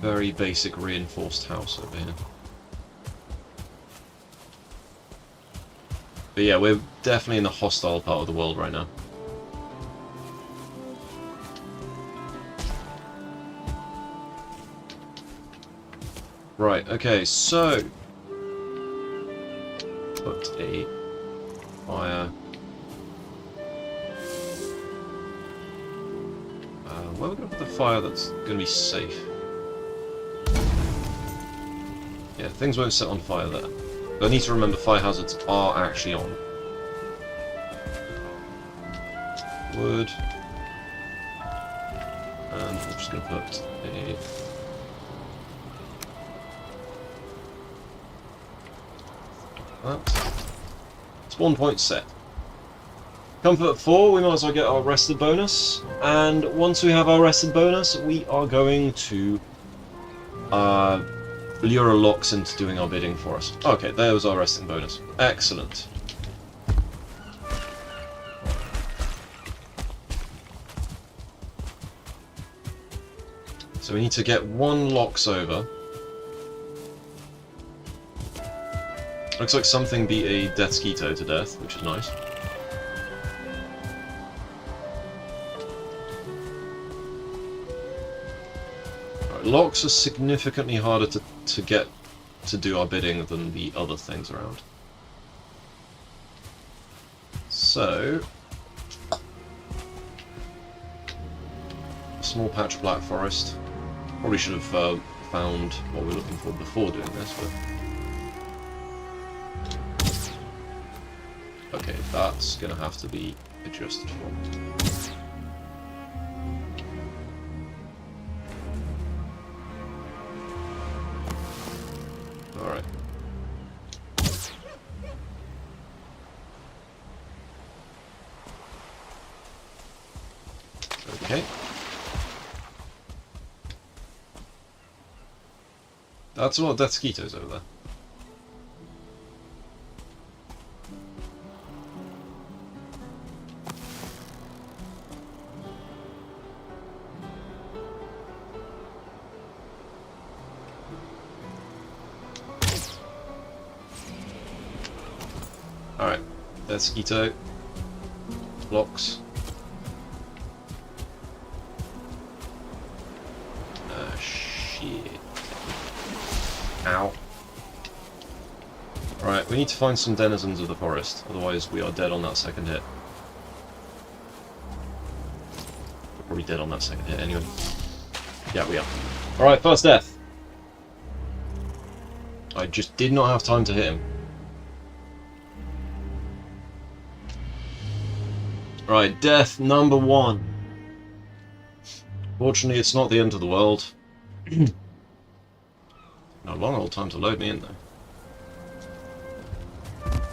Very basic reinforced house over here. But yeah, we're definitely in the hostile part of the world right now. Right, okay, so put a fire. Where are we going to put the fire that's going to be safe? Yeah, things won't set on fire there. But I need to remember fire hazards are actually on. Wood. And I'm just going to put a... that. Spawn point set. Comfort 4, we might as well get our rested bonus. And once we have our rested bonus, we are going to lure Lox into doing our bidding for us. Okay, there was our resting bonus. Excellent. So we need to get 1 Lox over. Looks like something beat a Deathsquito to death, which is nice. Right, Lox are significantly harder to get to do our bidding than the other things around. So, a small patch of Black Forest. Probably should have found what we're looking for before doing this, but Okay, that's gonna have to be adjusted for. Alright. Okay. That's a lot of death skeeters over there. Alright, death skeeto. Blocks. Shit. Ow. Alright, we need to find some denizens of the forest, otherwise we are dead on that second hit. We're probably dead on that second hit anyway. Yeah, we are. Alright, first death. I just did not have time to hit him. Right, death number 1. Fortunately, it's not the end of the world. A long old time to load me in, though.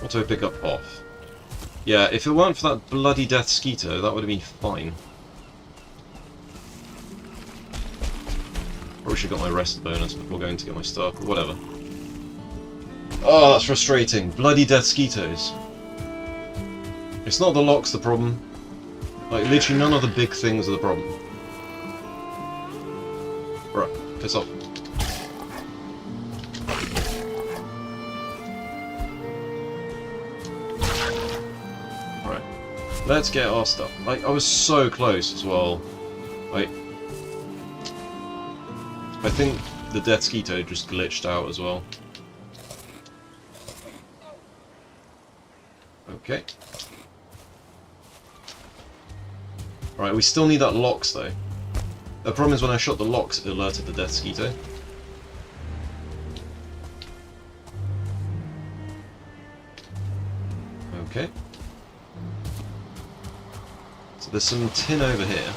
Auto pick up off. Yeah, if it weren't for that bloody death skeeto, that would have been fine. Probably should have got my rest bonus before going to get my star, but whatever. Oh, that's frustrating. Bloody death skeetos. It's not the locks the problem. Like, literally none of the big things are the problem. Bruh, piss off. Right. Let's get our stuff. Like, I was so close as well. Like, I think the death skeeto just glitched out as well. Okay. Right, we still need that locks though. The problem is when I shot the locks, it alerted the death skeeto. Okay. So there's some tin over here.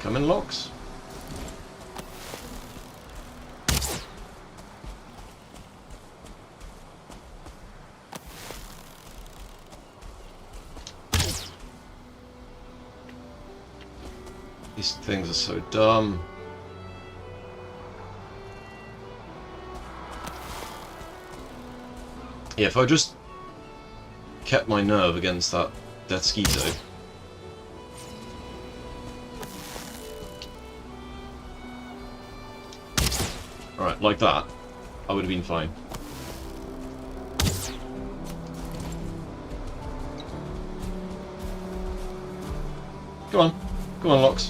Come in, locks. These things are so dumb. Yeah, if I just kept my nerve against that death skeeto. Alright, like that, I would have been fine. Come on. Come on, Locks.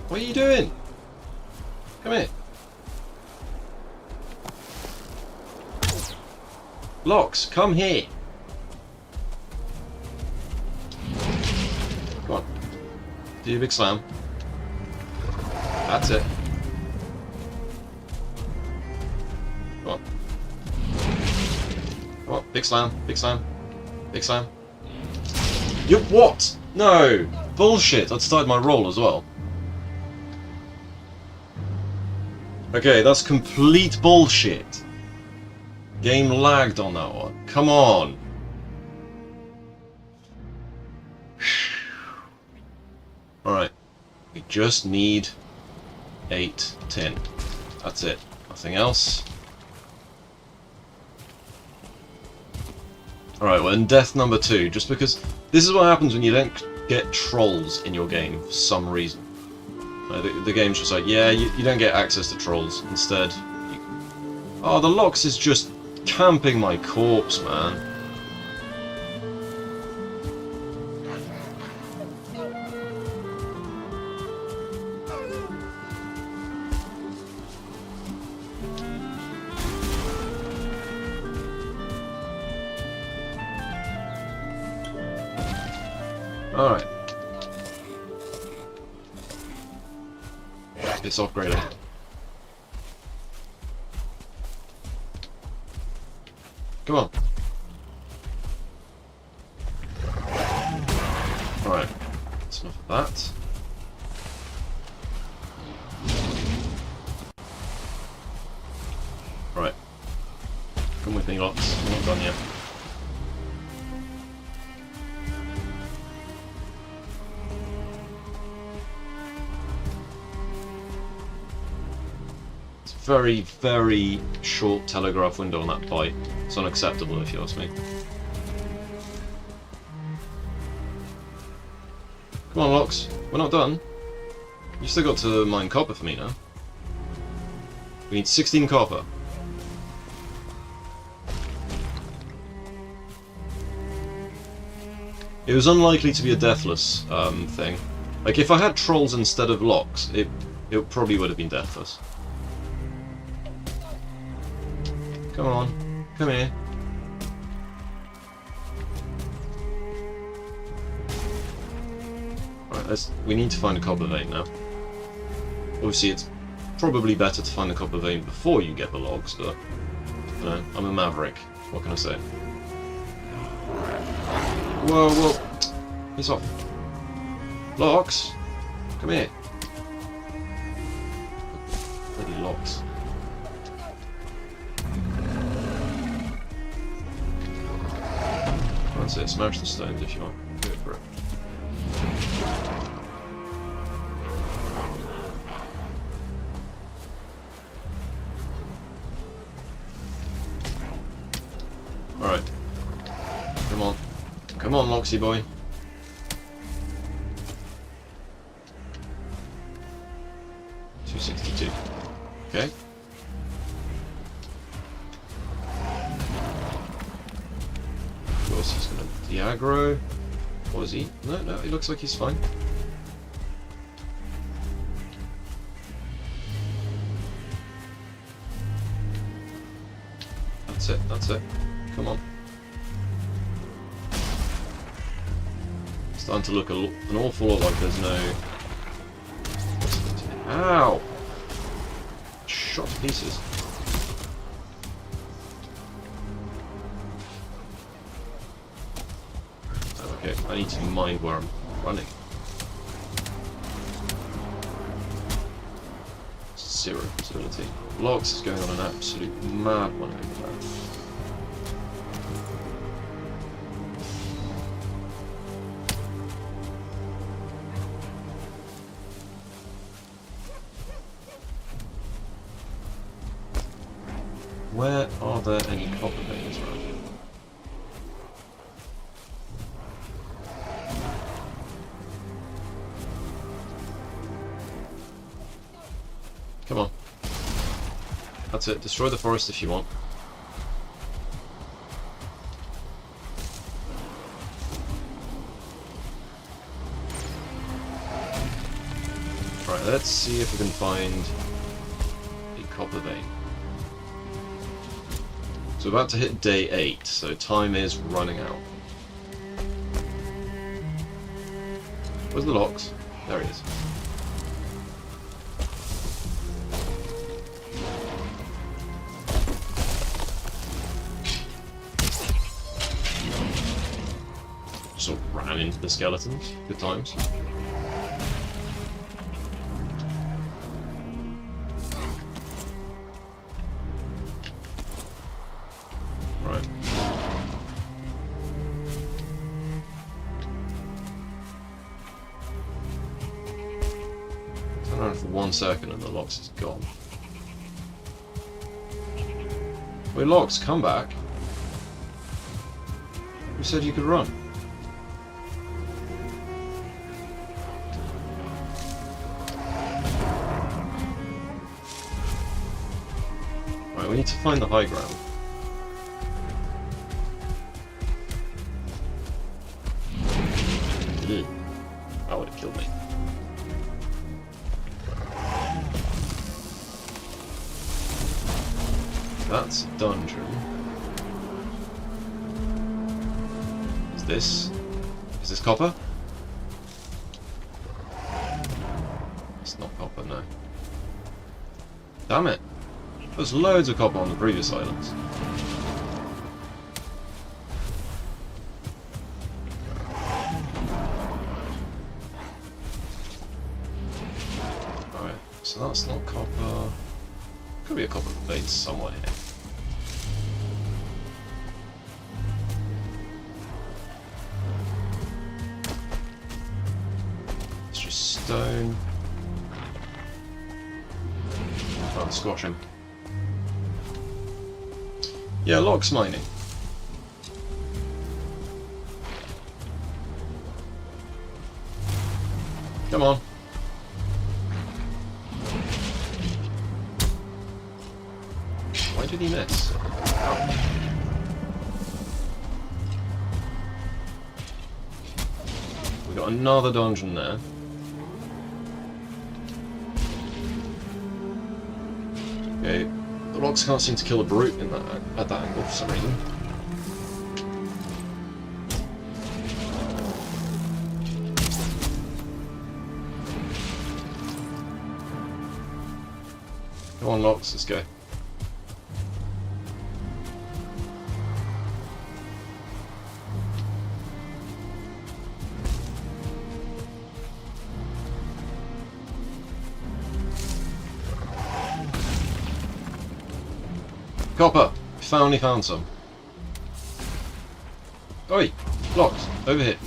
What are you doing? Come here. Locks, come here. Come on. Do your big slam. That's it. Come on. Come on, big slam, big slam, big slam. You what? No! Bullshit, I'd started my roll as well. Okay, that's complete bullshit. Game lagged on that one. Come on. Alright. We just need 8 tin. That's it. Nothing else. Alright, we're in death number 2, just because this is what happens when you don't get trolls in your game for some reason. The game's just like, yeah, you don't get access to trolls. Instead, oh, the Locks is just camping my corpse, man. Alright. It's upgrading. Come on. Alright. That's enough of that. Right. Come with me, lots. We're not done yet. It's a very, very short telegraph window on that bite. It's unacceptable if you ask me. Come on, Lox. We're not done. You still got to mine copper for me now. We need 16 copper. It was unlikely to be a deathless thing. Like, if I had trolls instead of Lox, it probably would have been deathless. Come on. Come here. Right, we need to find a copper vein now. Obviously, it's probably better to find the copper vein before you get the logs, but you know, I'm a maverick. What can I say? Whoa, whoa! He's off. Logs, come here. Bloody logs. That's it. Smash the stones if you want. Go for it. Alright. Come on. Come on, Loxy boy. $262. Okay. Of course he's gonna de-aggro. What is he? No, no, he looks like he's fine. That's it, that's it. Come on. It's starting to look an awful lot like there's no... Ow! Shot to pieces. Okay, I need to mind where I'm running. Zero visibility. Lox is going on an absolute mad one over there. Where are there any copper veins around here? Come on. That's it. Destroy the forest if you want. Right, let's see if we can find a copper vein. So we're about to hit day 8, so time is running out. Where's the Lox? There he is. Sort of ran into the skeletons. Good times. Right. Turn around for 1 second and the Lox is gone. Wait, Lox, come back. You said you could run. Right, we need to find the high ground. Ugh. That would have killed me. That's a dungeon. Is this copper? copper? No. Damn it. There's loads of copper on the previous islands. Alright, so that's not copper. Could be a copper vein somewhere here. It's just stone. Try and squash him. Yeah, Locke's mining. Come on. Why did he miss? We got another dungeon there. Okay, the rocks can't seem to kill a brute in that at that angle for some reason. Come on, Locks, let's go. Copper! Finally found some. Oi! Locks! Over here.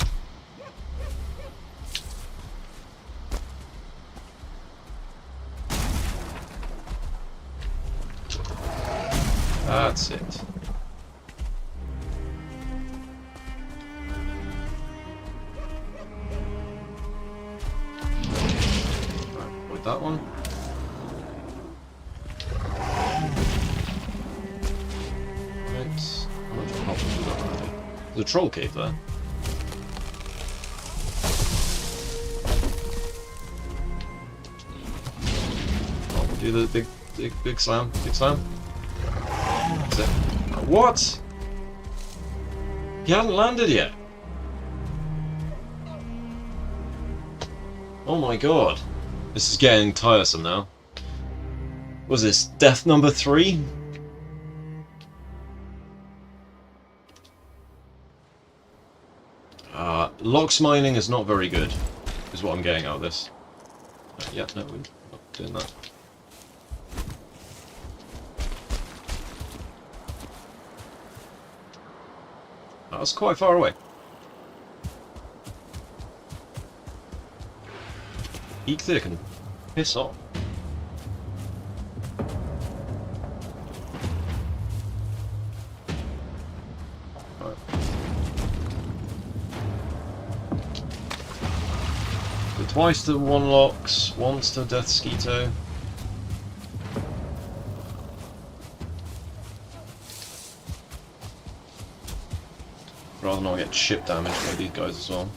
That's it. Right, avoid that one. There's a troll cave there. Oh, we'll do the big slam. Big slam. That's it. What? He hasn't landed yet. Oh my god. This is getting tiresome now. Was this death number 3? Locks mining is not very good, is what I'm getting out of this. Yeah, no, we're not doing that. That was quite far away. Eek there can piss off. Twice to 1 Locks, once to Death Skeeto. Rather not get ship damage by these guys as well.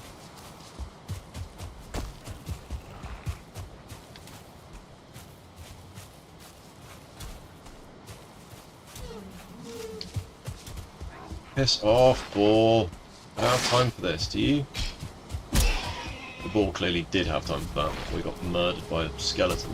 Piss off, ball. I don't have time for this, do you? The ball clearly did have time for that before he got murdered by a skeleton.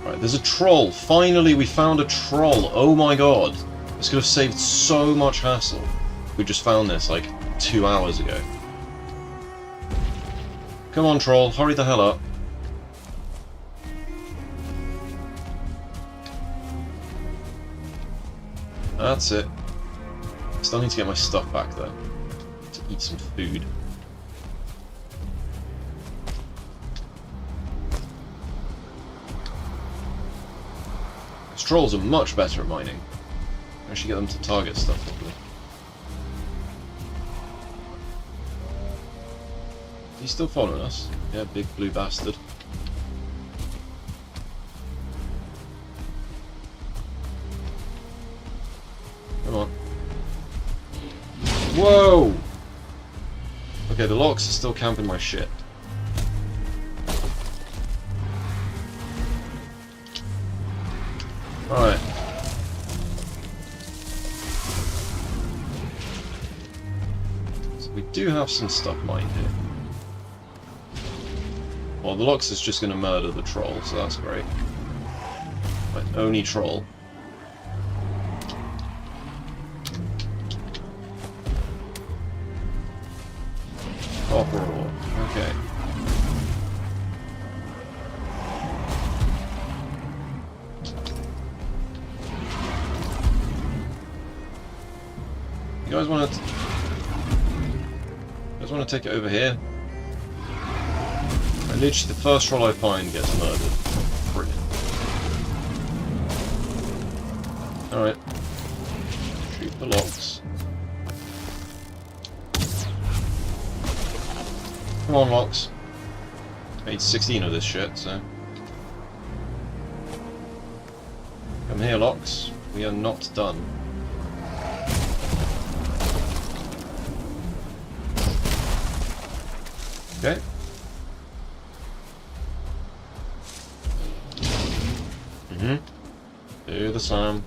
Right, there's a troll. Finally, we found a troll. Oh my god. This could have saved so much hassle. We just found this like 2 hours ago. Come on, troll. Hurry the hell up. That's it. Still need to get my stuff back though. To eat some food. Trolls are much better at mining. I should get them to target stuff properly. He's still following us. Yeah, big blue bastard. Come on. Whoa! Okay, the Locks are still camping my shit. Alright. So we do have some stuff mined here. Well, the Lox is just going to murder the troll, so that's great. My only troll. Copper ore. Okay. You guys want to? You guys want to take it over here? And literally, the first troll I find gets murdered. Brilliant. All right. Shoot the Lox. Come on, Lox. Made 16 of this shit, so. Come here, Lox. We are not done. Okay. Do the slam.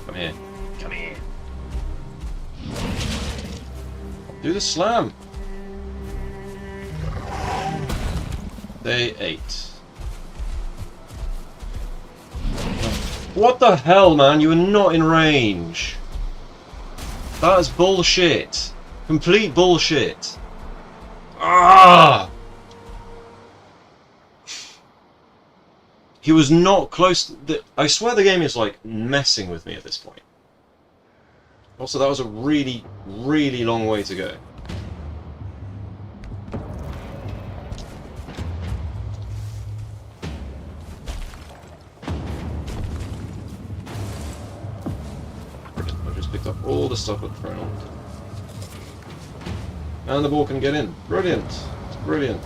Come here. Come here. Do the slam. Day 8. What the hell, man? You were not in range. That is bullshit. Complete bullshit. Ah! He was not close. I swear the game is like messing with me at this point. Also, that was a really, really long way to go. Picked up all the stuff at Throne. And the ball can get in. Brilliant. Brilliant.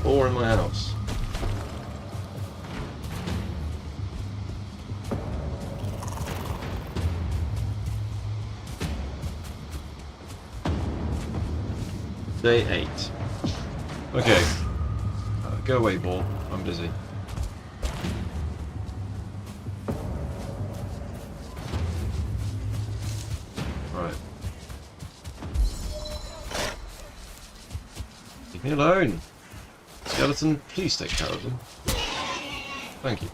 Four in my house. Day 8. Okay. Go away, ball. I'm busy. Right. Leave me alone. Skeleton, please take care of them. Thank you.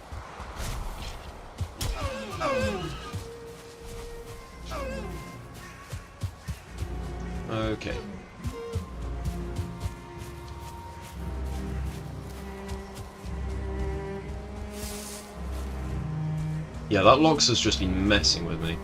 Okay. Yeah, that Lox has just been messing with me.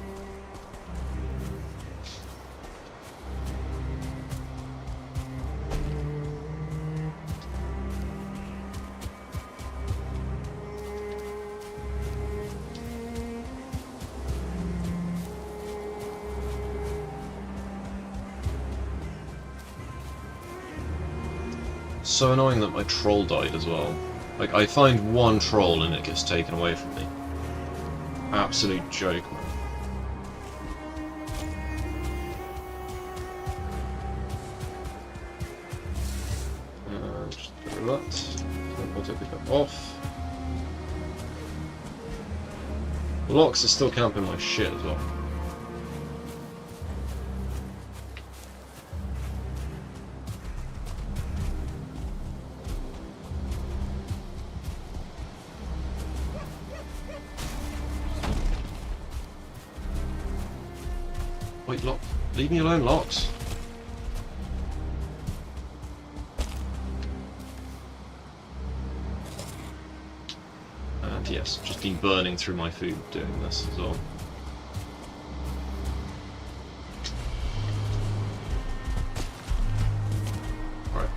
So annoying that my troll died as well. Like, I find one troll and it gets taken away from me. Absolute joke, man. Just get rid of that. We'll take that off. The Lox is still camping my shit as well. Wait, Lox. Leave me alone, Lox. And yes, just been burning through my food doing this as well. Right.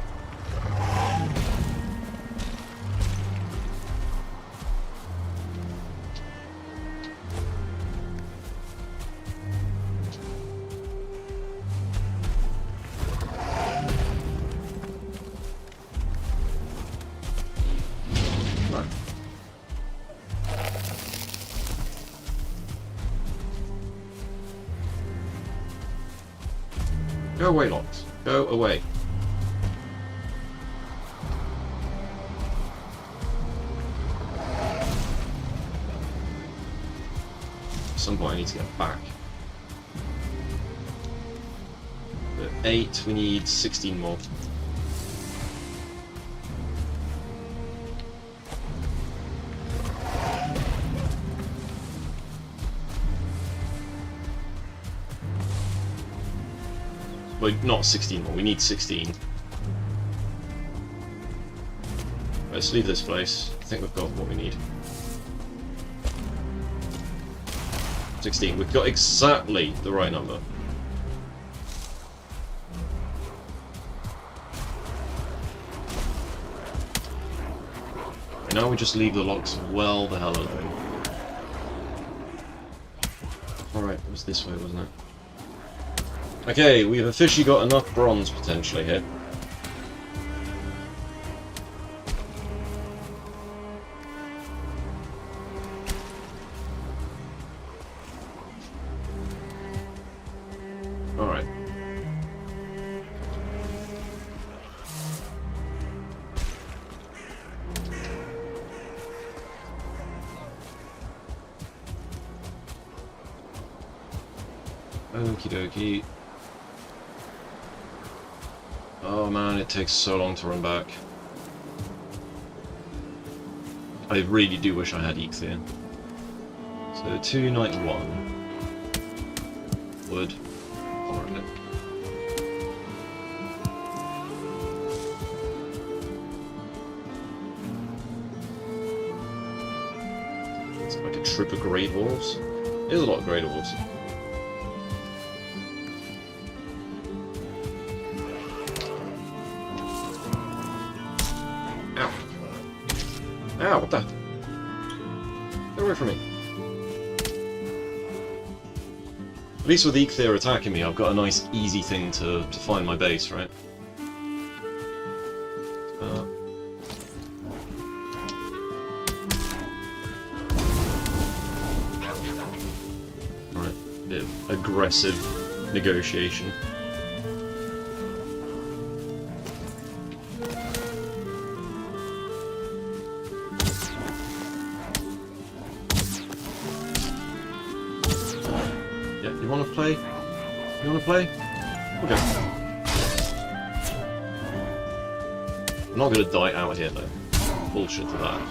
Go away, logs. Go away. At some point I need to get back. But 8, we need 16 more. Well, not 16 more, we need 16. Let's leave this place. I think we've got what we need. 16. We've got exactly the right number. And now we just leave the locks well the hell alone. Alright, it was this way, wasn't it? Okay, we've officially got enough bronze potentially here. Alright. Okie dokie. Oh man, it takes so long to run back. I really do wish I had Eikthyr. So 291. Wood. Alright. It's like a troop of Grey Dwarves. There's a lot of Grey Dwarves. Ow, what the? Get away from me. At least with Eikthyr attacking me, I've got a nice, easy thing to find my base, right? Right, bit of aggressive negotiation. You wanna play? You wanna play? Okay. I'm not gonna die out here though. Bullshit to that.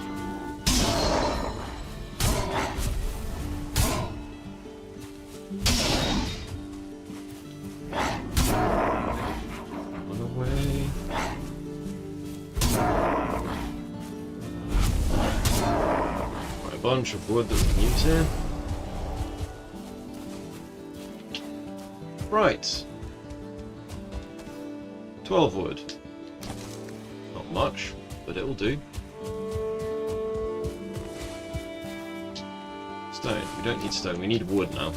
Run away. Right, a bunch of wood that we can use here. Right. 12 wood. Not much, but it'll do. Stone. We don't need stone, we need wood now.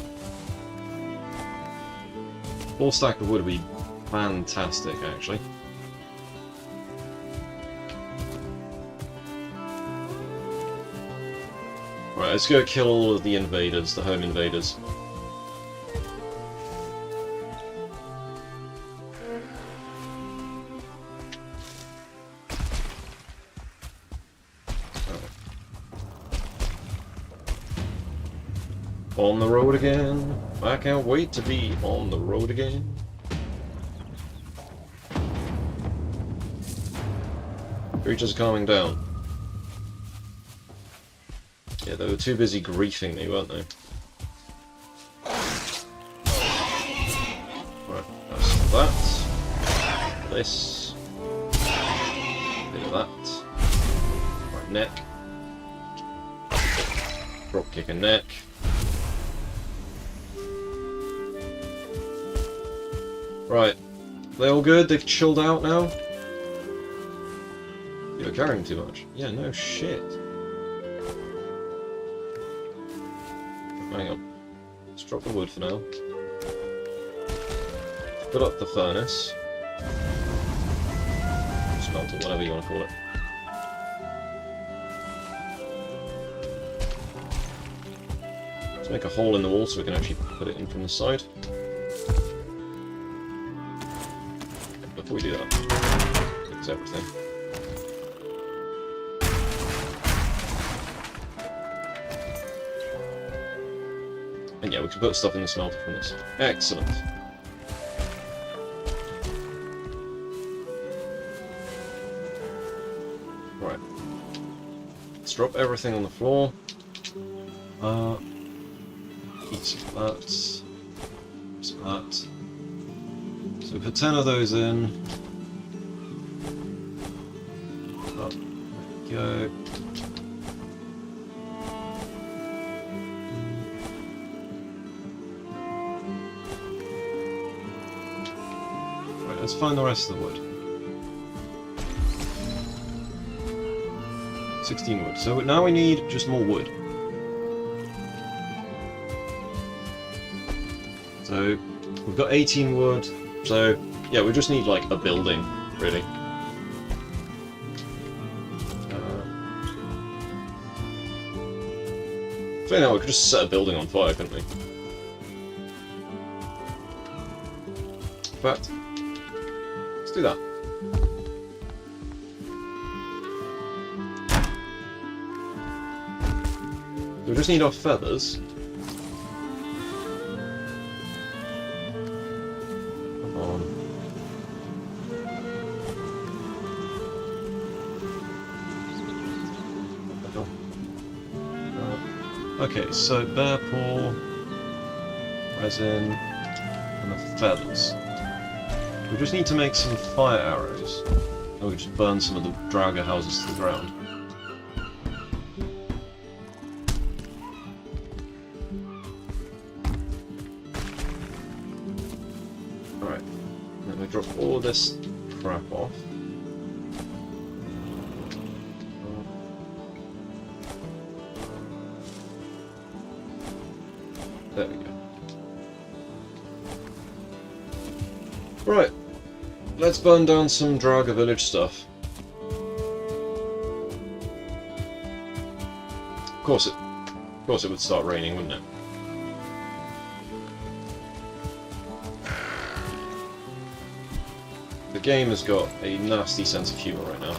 4 stack of wood would be fantastic, actually. Right, let's go kill all of the invaders, the home invaders. On the road again. I can't wait to be on the road again. Creatures calming down. Yeah, they were too busy griefing me, weren't they? Right, that's that. This. Bit of that. Right, neck. Drop kick and neck. Right, they all good? They've chilled out now? You're carrying too much. Yeah, no shit. Hang on. Let's drop the wood for now. Put up the furnace. Smelter, whatever you want to call it. Let's make a hole in the wall so we can actually put it in from the side. before we do that, fix everything. And yeah, we can put stuff in the smelter from this. Excellent. Right. Let's drop everything on the floor. Each of that. Some of that. So put 10 of those in. Oh, there we go. Right, let's find the rest of the wood. 16 wood. So now we need just more wood. So we've got 18 wood. So yeah, we just need like a building, really. I think now we could just set a building on fire, couldn't we? In fact, let's do that. We just need our feathers. Come on. Okay, so bear paw, resin, and the feathers. We just need to make some fire arrows. And we just burn some of the dragger houses to the ground. Alright, then we drop all this crap off. There we go. Right, let's burn down some Draga village stuff. Of course it would start raining, wouldn't it? The game has got a nasty sense of humour right now.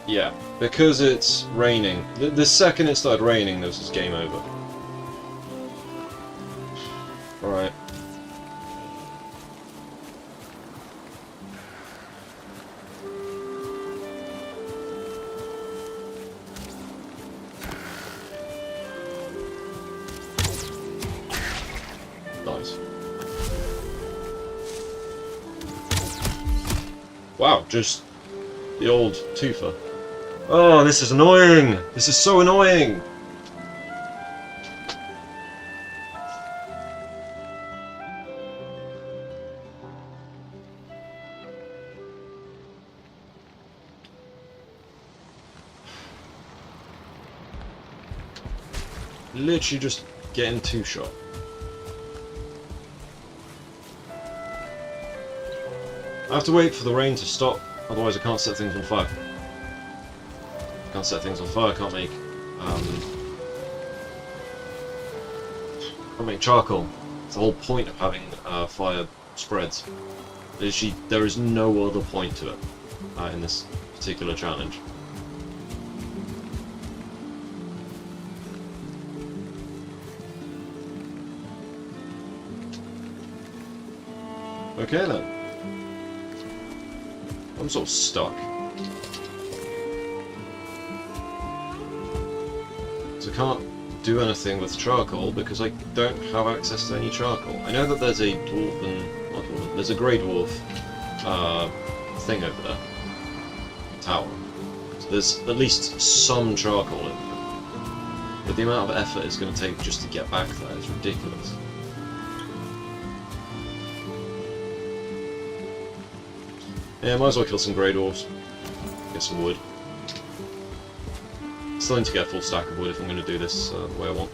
Yeah, because it's raining. The second it started raining, this was game over. Alright. Nice. Wow, just the old twofer. Oh, this is annoying! This is so annoying! Literally just getting two-shot. I have to wait for the rain to stop, otherwise I can't set things on fire. Can't set things on fire, can't make charcoal. It's the whole point of having fire spreads. Literally, there is no other point to it in this particular challenge. Okay then. I'm sort of stuck. So I can't do anything with charcoal because I don't have access to any charcoal. I know that there's a dwarven, not dwarven, there's a grey dwarf thing over there, tower. So there's at least some charcoal in there. But the amount of effort it's going to take just to get back there is ridiculous. Yeah, might as well kill some grey dwarfs. Get some wood. Still need to get a full stack of wood if I'm going to do this the way I want.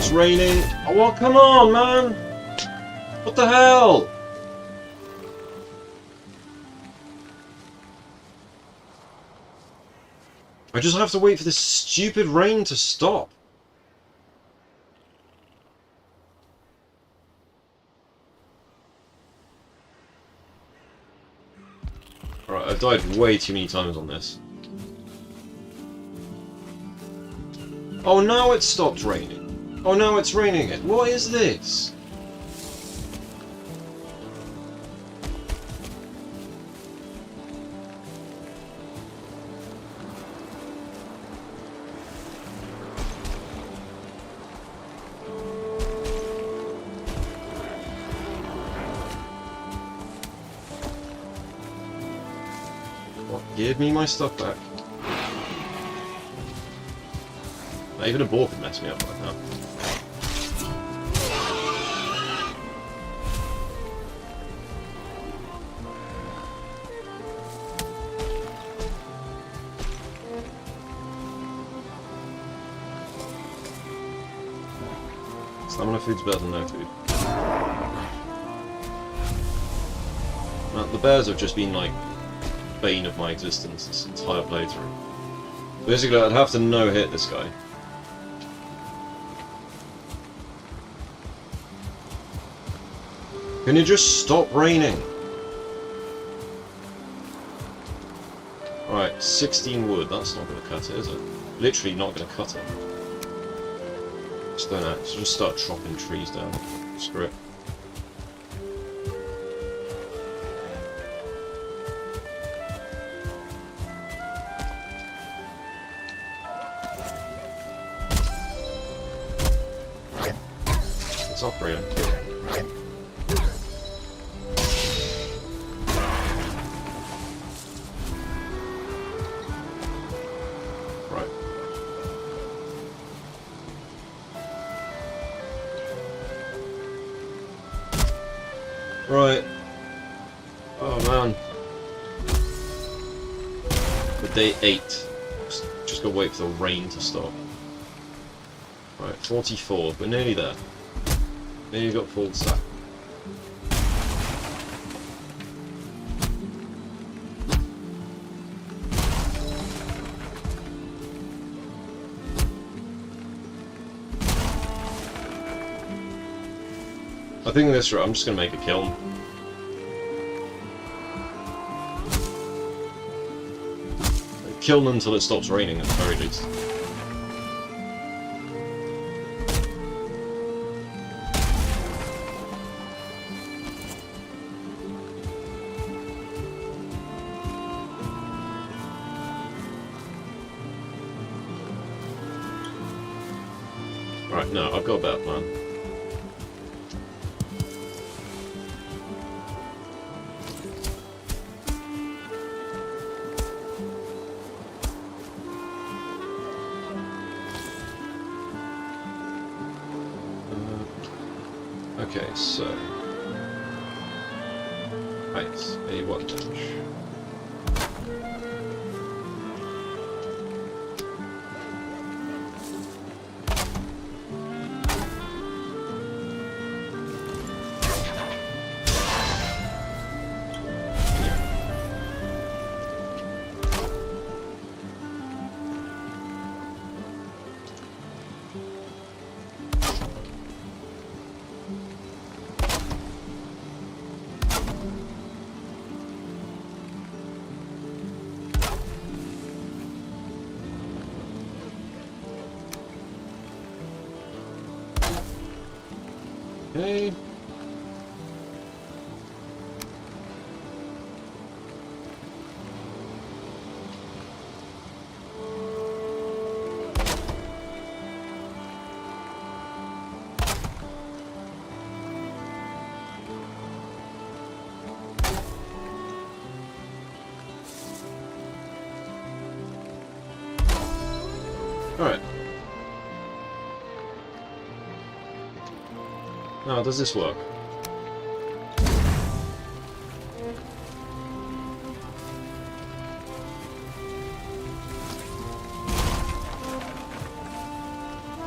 It's raining. Oh, well, come on, man! What the hell? I just have to wait for this stupid rain to stop. Alright, I've died way too many times on this. Oh, now it stopped raining. Oh, now it's raining again. What is this? What? Give me my stuff back. Not even a ball can mess me up like that. Stamina food's better than no food. Now, the bears have just been like bane of my existence this entire playthrough. Basically, I'd have to no-hit this guy. Can you just stop raining? Right, 16 wood. That's not going to cut it, is it? Literally not going to cut it. Just start chopping trees down. Screw it. It's operating. Right. Oh man. For day 8. Just gotta wait for the rain to stop. Right, 44. We're nearly there. Nearly got full stack. I think this route, I'm just going to make a kiln. Kiln until it stops raining at the very least. Right, no, I've got a better plan. Okay, so... Right, a workbench. Okay. All right. Now, does this work?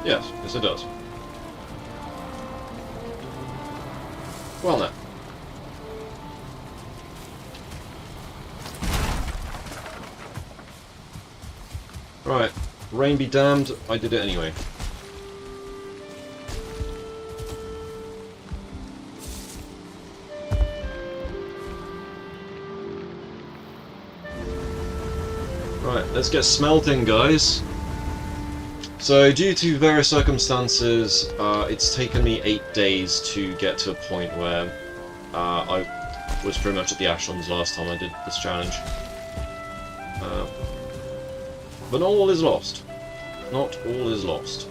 Yes, it does. Well, no. Right. Rain be damned, I did it anyway. Right, let's get smelting, guys. So, due to various circumstances, it's taken me 8 days to get to a point where I was pretty much at the Ashlands last time I did this challenge. But not all is lost. Not all is lost.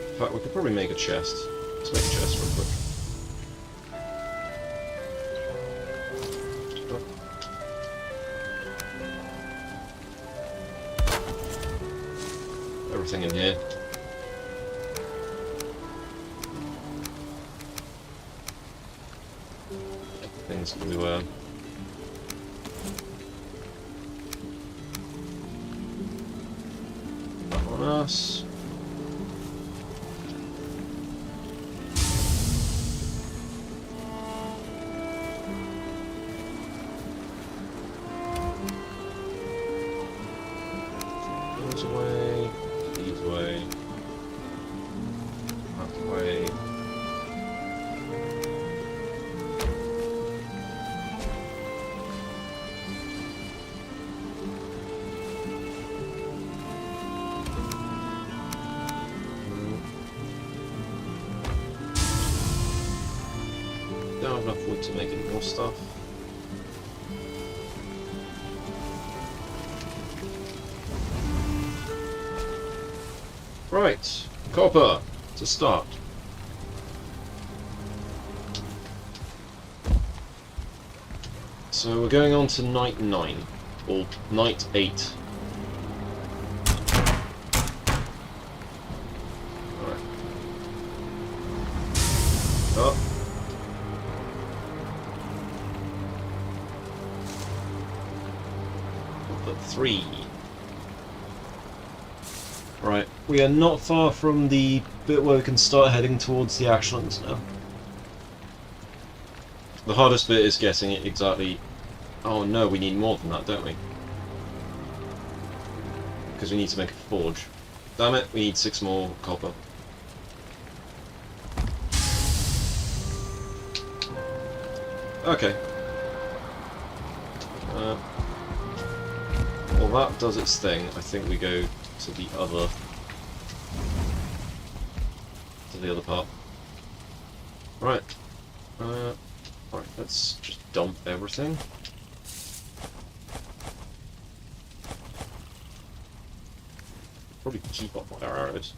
In fact, we could probably make a chest. Let's make a chest real quick. Everything in here. Things everywhere. That on us. Those away. These away. That way. Don't have enough wood to make any more stuff. Right, copper to start. So we're going on to night 9, or night 8. Alright. Oh. We'll put 3. Right, we are not far from the bit where we can start heading towards the Ashlands now. The hardest bit is getting it exactly... Oh no, we need more than that, don't we? Because we need to make a forge. Damn it, we need 6 more copper. Okay. Well, that does its thing. I think we go to the other part. Right. Right, let's just dump everything. Probably keep up with our arrows.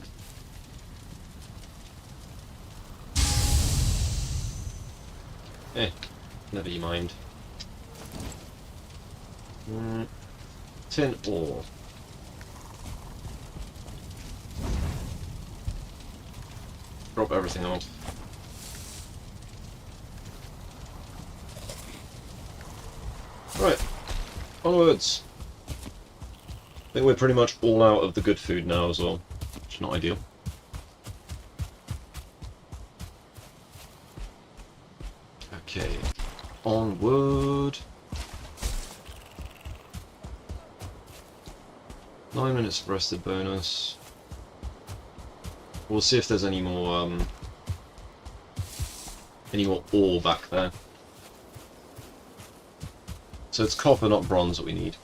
Never you mind. Tin ore. Drop everything off. Right, onwards. I think we're pretty much all out of the good food now as well, which is not ideal. Okay, onward. 9 minutes of rested bonus. We'll see if there's any more ore back there. So it's copper, not bronze, that we need.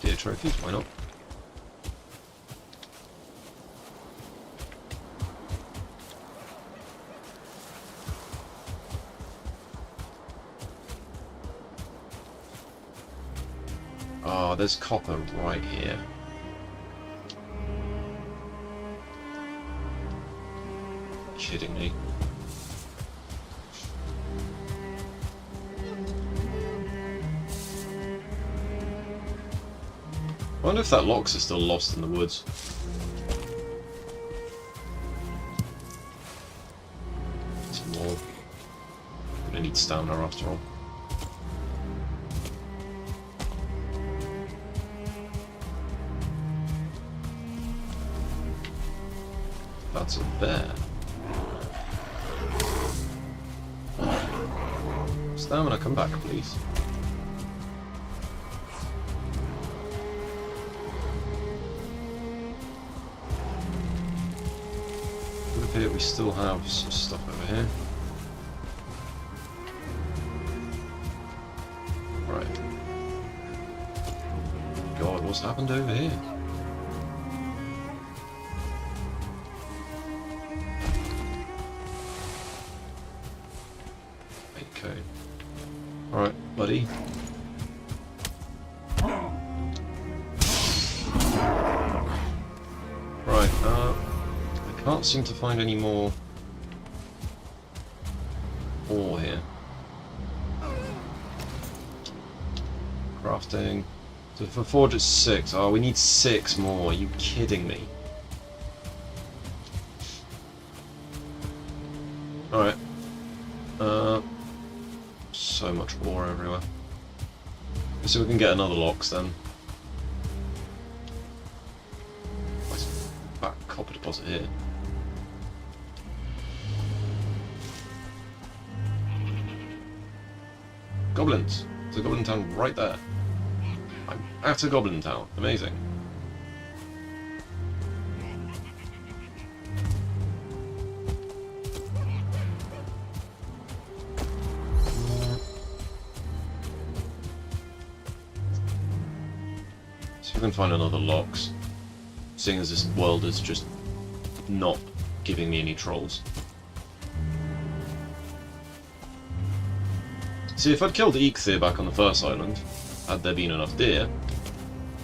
Deer trophies, why not? Oh, there's copper right here. Kidding me. I wonder if that lox is still lost in the woods. Some more. Gonna need stamina after all. That's a bear. Stamina, come back, please. Would appear we still have some stuff over here. Right. God, what's happened over here? Okay. Alright, buddy. Right, I can't seem to find any more ore here. Crafting. So for forge it's 6. Oh, we need 6 more. Are you kidding me? Alright. So much ore everywhere. Let's see if we can get another locks then. Nice back copper deposit here. Goblins! There's a goblin town right there. I'm at a goblin town. Amazing. See if we can find another locks. Seeing as this world is just not giving me any trolls. See, if I'd killed Eikthyr back on the first island, had there been enough deer,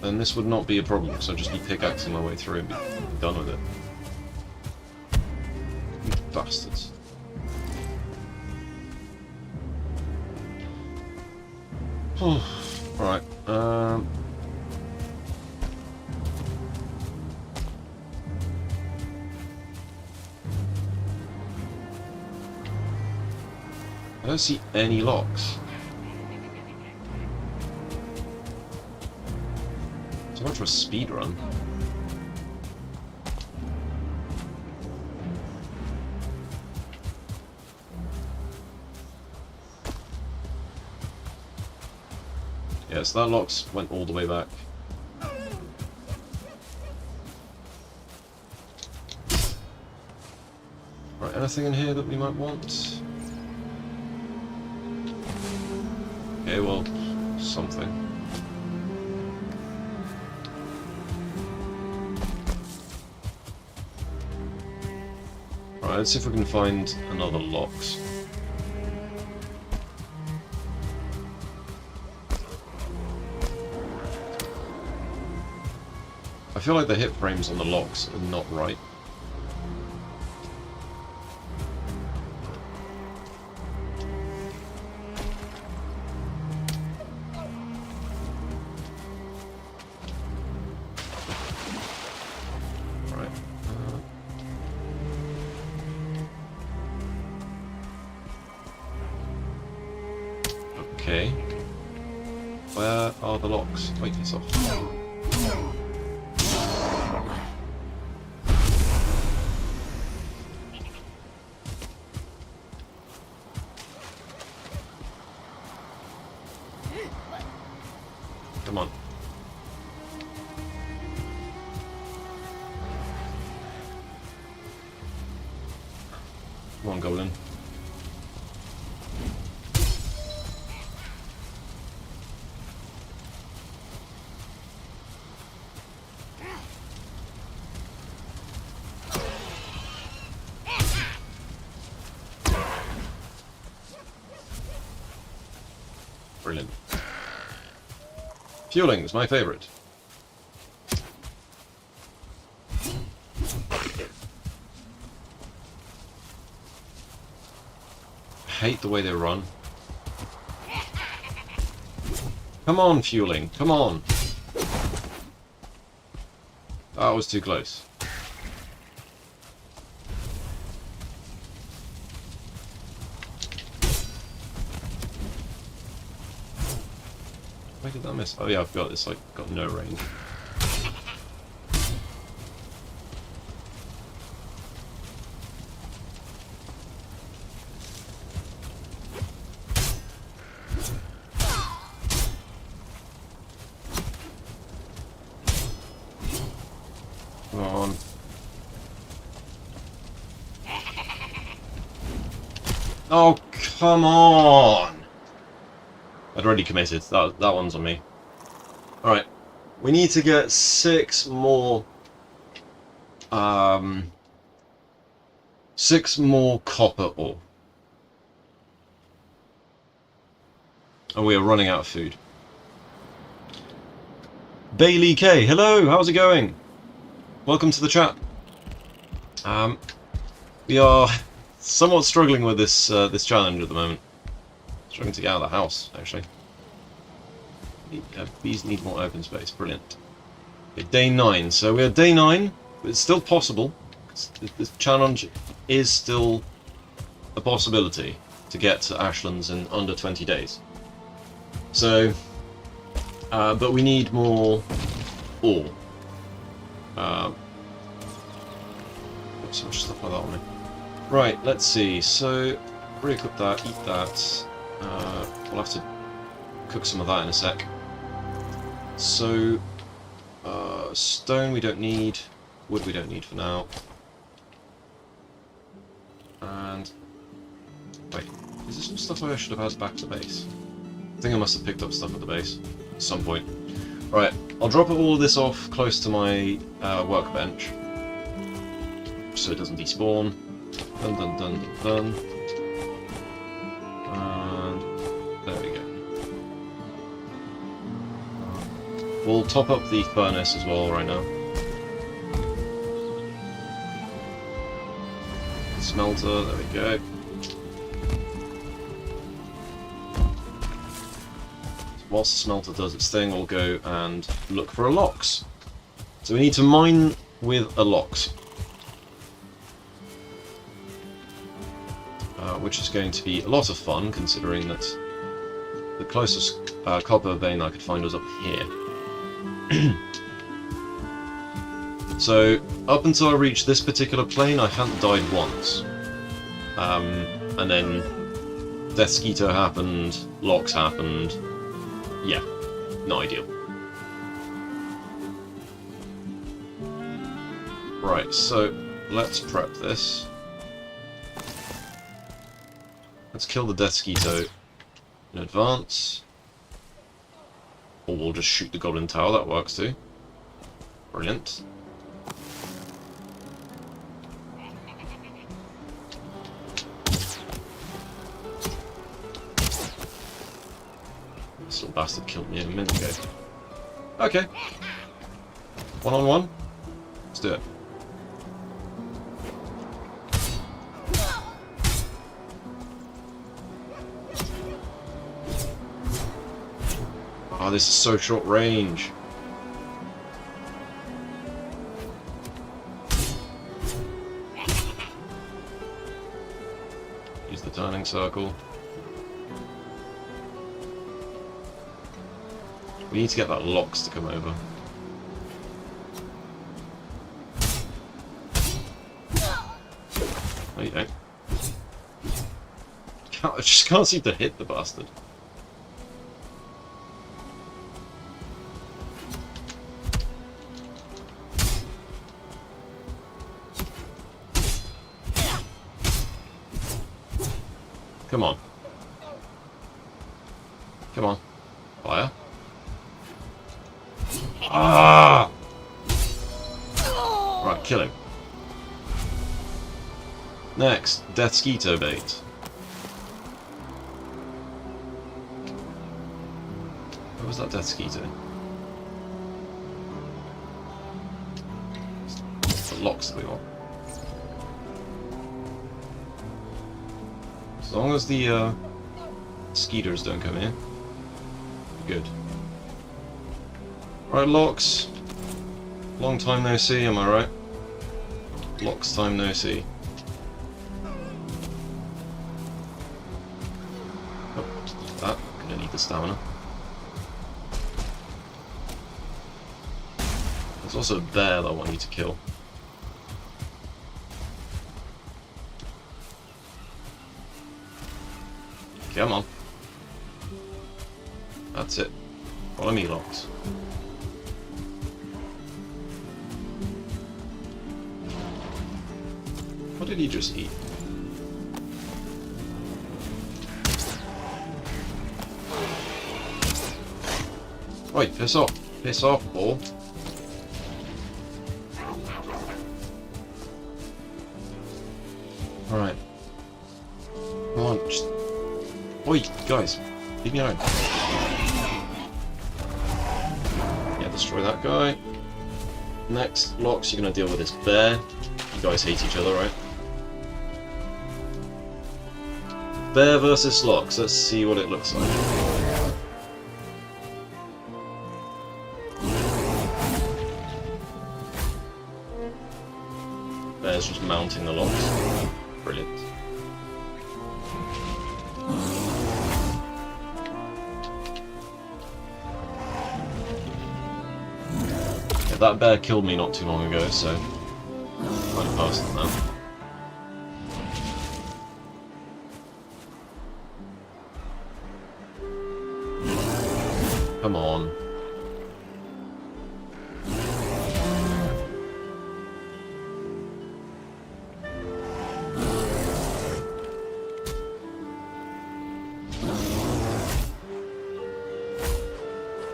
then this would not be a problem, so I'd just be pickaxing my way through and be done with it. You bastards. Alright, I don't see any locks. So much for a speed run. Yeah, so that locks went all the way back. Right, anything in here that we might want? Okay, well, something. Alright, let's see if we can find another locks. I feel like the hit frames on the locks are not right. Okay. Where are the locks? Wait this off. Come on. Come on, Goblin. Brilliant. Fueling is my favourite. I hate the way they run. Come on, fueling. Come on. That was too close. Why did that miss? Oh yeah, I've got this, like, got no range. on. Oh, come on! I'd already committed. That one's on me. Alright. We need to get 6 more... 6 more copper ore. And we are running out of food. Bailey K, hello, how's it going? Welcome to the chat. We are somewhat struggling with this this challenge at the moment. Struggling to get out of the house, actually. Bees need more open space, brilliant. Okay, day 9, so we're day 9, but it's still possible. This challenge is still a possibility to get to Ashlands in under 20 days. So, but we need more ore. So much stuff like that on me. Right, let's see. So, re-equip that, eat that. We'll have to cook some of that in a sec. So, stone we don't need. Wood we don't need for now. And wait, is there some stuff I should have had back to the base? I think I must have picked up stuff at the base at some point. Right, I'll drop all of this off close to my workbench so it doesn't despawn. Dun dun dun dun dun. And there we go. We'll top up the furnace as well right now. Smelter, there we go. Whilst the smelter does its thing, we'll go and look for a lox. So we need to mine with a lox. Which is going to be a lot of fun, considering that the closest copper vein I could find was up here. So, up until I reached this particular plane, I hadn't died once. And then Deathsquito happened, Lox happened. Yeah, not ideal. Right, so let's prep this. Let's kill the Deathsquito in advance. Or we'll just shoot the Goblin Tower, that works too. Brilliant. This little bastard killed me a minute ago. Okay. 1-on-1. Let's do it. Oh, this is so short range. Use the turning circle. We need to get that Lox to come over. No, you don't. I just can't seem to hit the bastard. Come on. Come on. Fire. Ah! Right, kill him. Next, Deathsquito bait. Where was that Deathsquito? It's the Lox that we want. As long as the skeeters don't come in, good. Right, Lox. Long time no see, am I right? Lox time no see. Oh, that. Gonna need the stamina. There's also a bear that I want you to kill. Come on. That's it. Follow me, Lox. did he just eat? Oi, piss off. Piss off, ball. Alright. Come on, just... Oi, guys. Leave me alone. Yeah, destroy that guy. Next, Lox, you're gonna deal with this bear. You guys hate each other, right? Bear versus Lox. Let's see what it looks like. Bear's just mounting the Lox. Brilliant. Yeah, that bear killed me not too long ago, so I'm kind of past on that. Come on.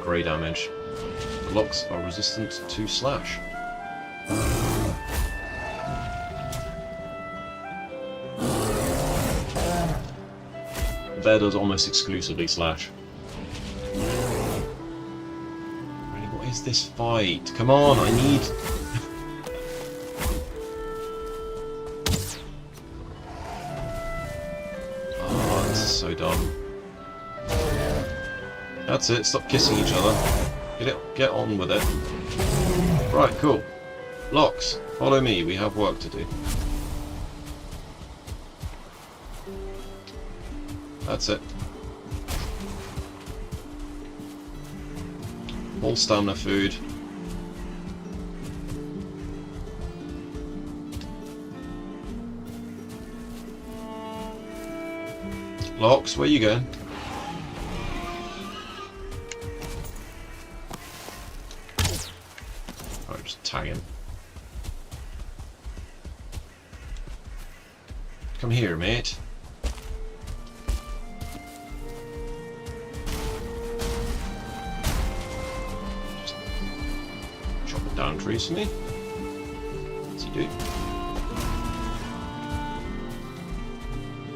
Grey damage. The Lox are resistant to slash. The bear does almost exclusively slash. Really, what is this fight? Come on, I need... Oh, this is so dumb. That's it, stop kissing each other. Get on with it. Right, cool. Lox, follow me, we have work to do. That's it. All stamina food. Lox, where you going? Tag him. Come here, mate. Just chopping down trees for me. What's he do?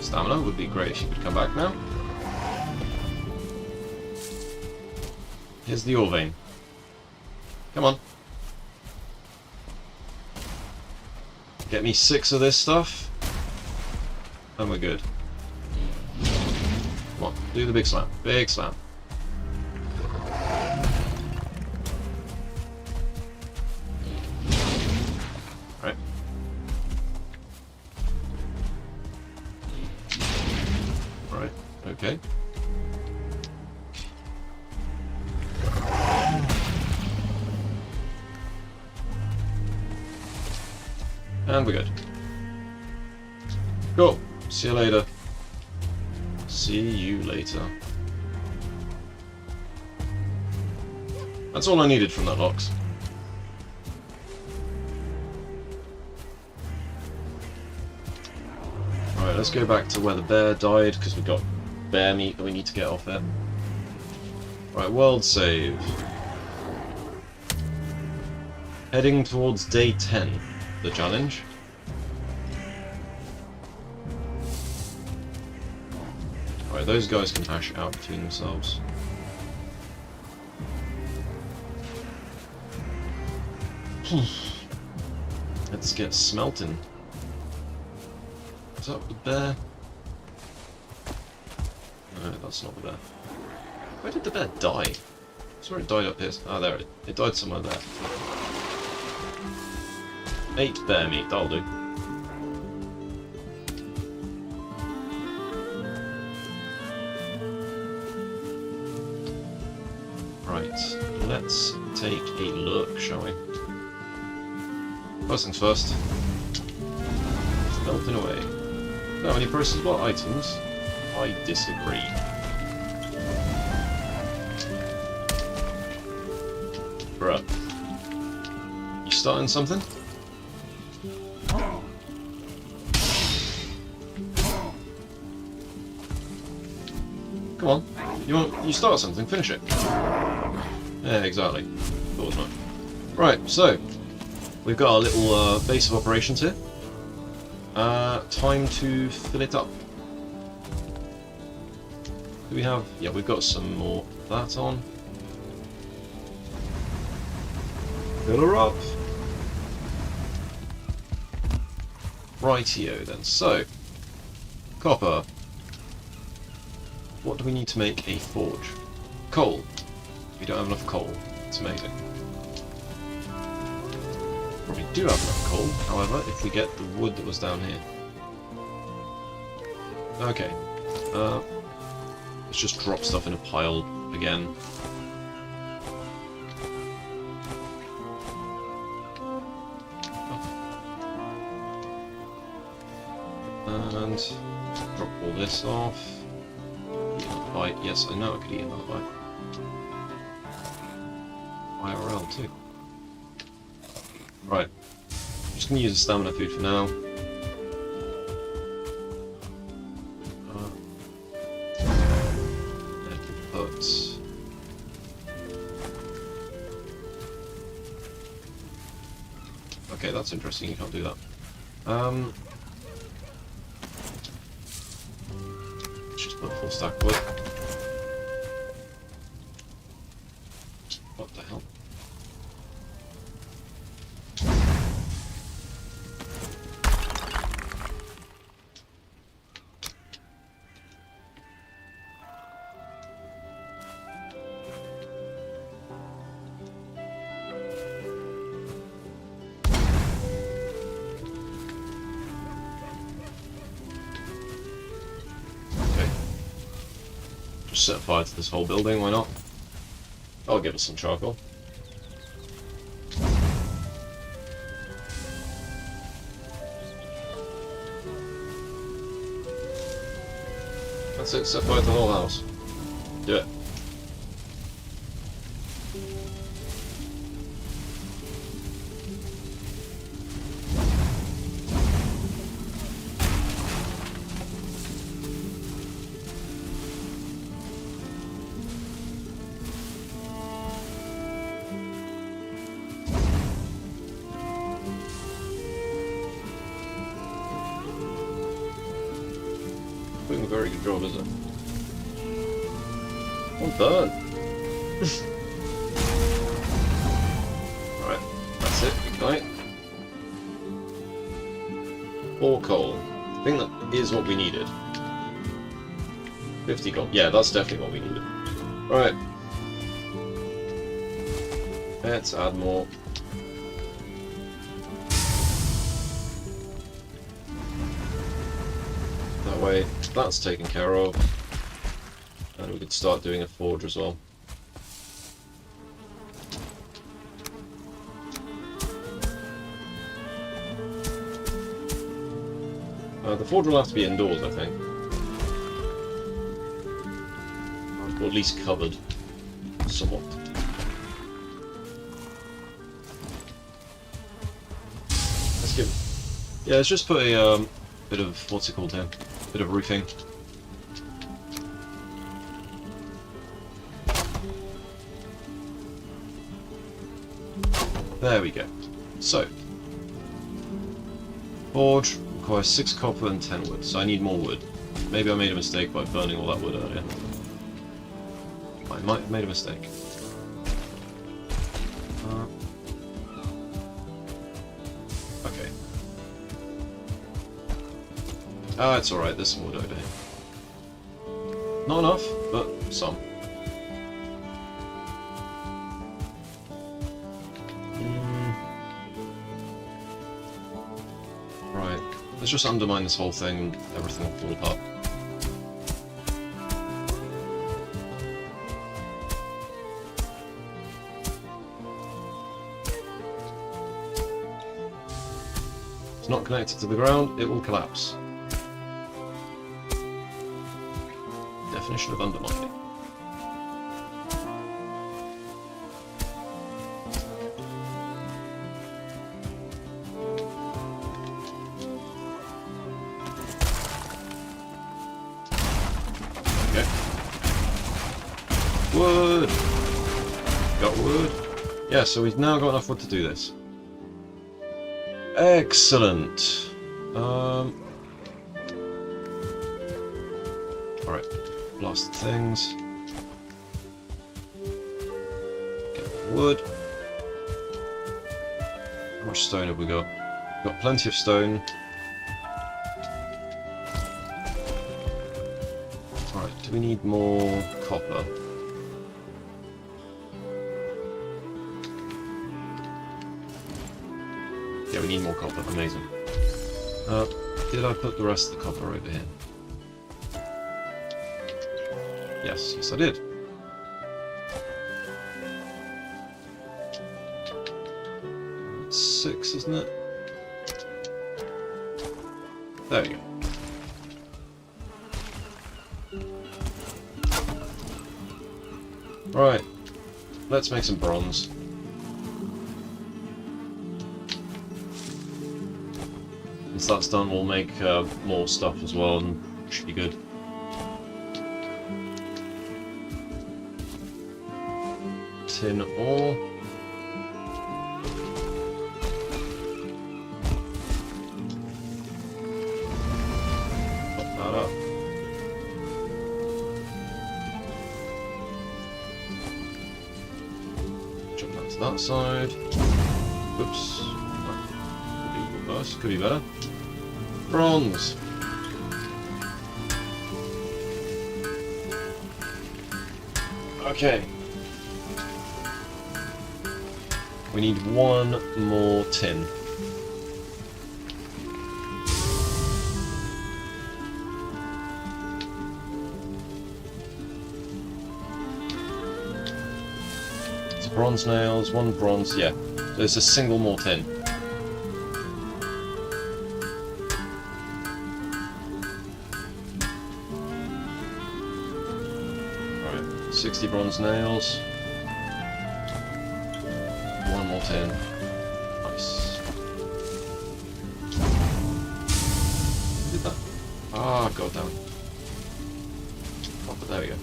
Stamina would be great if you could come back now. Here's the ore vein. Come on. Get me 6 of this stuff, and we're good. Come on, do the big slam. Big slam. Right. Right, okay. And we're good. Cool. See you later. See you later. That's all I needed from that Lox. Alright, let's go back to where the bear died, because we've got bear meat that we need to get off it. Right, world save. Heading towards day 10. The challenge. Alright, those guys can hash out between themselves. Let's get smelting. Is that the bear? No, that's not the bear. Where did the bear die? I swear it died up here. Ah, there it died somewhere there. 8 bear meat, that'll do. Right, let's take a look, shall we? First things first. Melting away. Don't have any processable items. I disagree. Bruh. You starting something? You start something, finish it. Yeah, exactly. Thought as much. Right, so we've got our little base of operations here. Time to fill it up. Do we have... Yeah, we've got some more of that on. Fill her up. Rightio then. So, copper. What do we need to make a forge? Coal. We don't have enough coal. It's amazing. Probably do have enough coal, however, if we get the wood that was down here. Okay. Let's just drop stuff in a pile again. And drop all this off. Eat another bite. Yes, I know I could eat another bite. IRL too. Right. I'm just going to use a stamina food for now. Okay, that's interesting. You can't do that. Let's just put a full stack of wood. What the hell? Just set fire to this whole building, why not? I'll give us some charcoal. That's it, set fire to the whole house. Do it. Doing a very good job, is it? Well done! Alright, that's it, ignite. 4 coal. I think that is what we needed. 50 gold. Yeah, that's definitely what we needed. Right. Let's add more. That way, that's taken care of. And we could start doing a forge as well. The forge will have to be indoors, I think. Or at least covered. Somewhat. Let's give... Yeah, let's just put a bit of... what's it called here? Bit of roofing. There we go. So, forge requires 6 copper and 10 wood, so I need more wood. Maybe I made a mistake by burning all that wood earlier. I might have made a mistake. Okay. Ah, it's alright, there's some wood over here. Not enough, but some. Right, let's just undermine this whole thing and everything will fall apart. If it's not connected to the ground, it will collapse. Definition of undermining. Okay. wood! Got wood. Yeah, so we've now got enough wood to do this. Excellent. Alright, blast the things. Get wood. How much stone have we got? We've got plenty of stone. Alright, do we need more copper? Yeah, we need more copper. Amazing. Did I put the rest of the copper over here? Yes, yes I did. It's 6, isn't it? There we go. Right, let's make some bronze. Once that's done, we'll make more stuff as well, and should be good. Tin ore. Pop that up. Jump that to that side. Oops. Could be reverse, could be better. Bronze. Okay. We need one more tin. It's bronze nails, one bronze, yeah. There's a single more tin. Right, 60 bronze nails. One more tin. Nice. Who did that? Ah, god damn it. Oh, but there we go.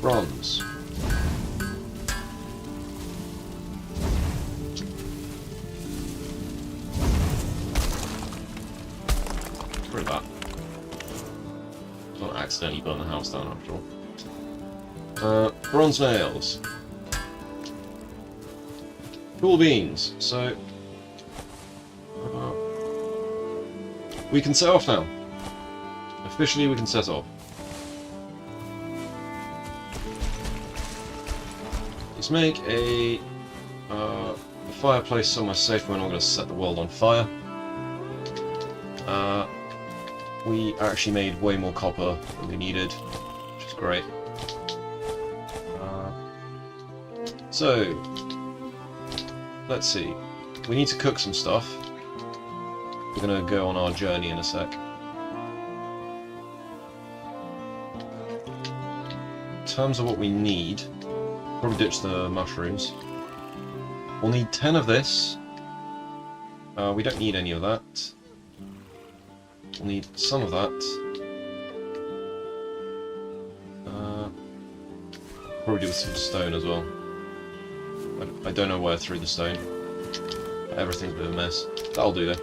Bronze. Rid of that. Don't accidentally burn the house down after all. Bronze nails. Cool beans. So we can set off now. Officially, we can set off. Let's make a fireplace somewhere safe. We're not going to set the world on fire. We actually made way more copper than we needed, which is great. So, let's see. We need to cook some stuff. We're going to go on our journey in a sec. In terms of what we need, probably ditch the mushrooms. We'll need 10 of this. We don't need any of that. We'll need some of that. Probably do with some stone as well. I don't know where through the stone. Everything's a bit of a mess. That'll do though.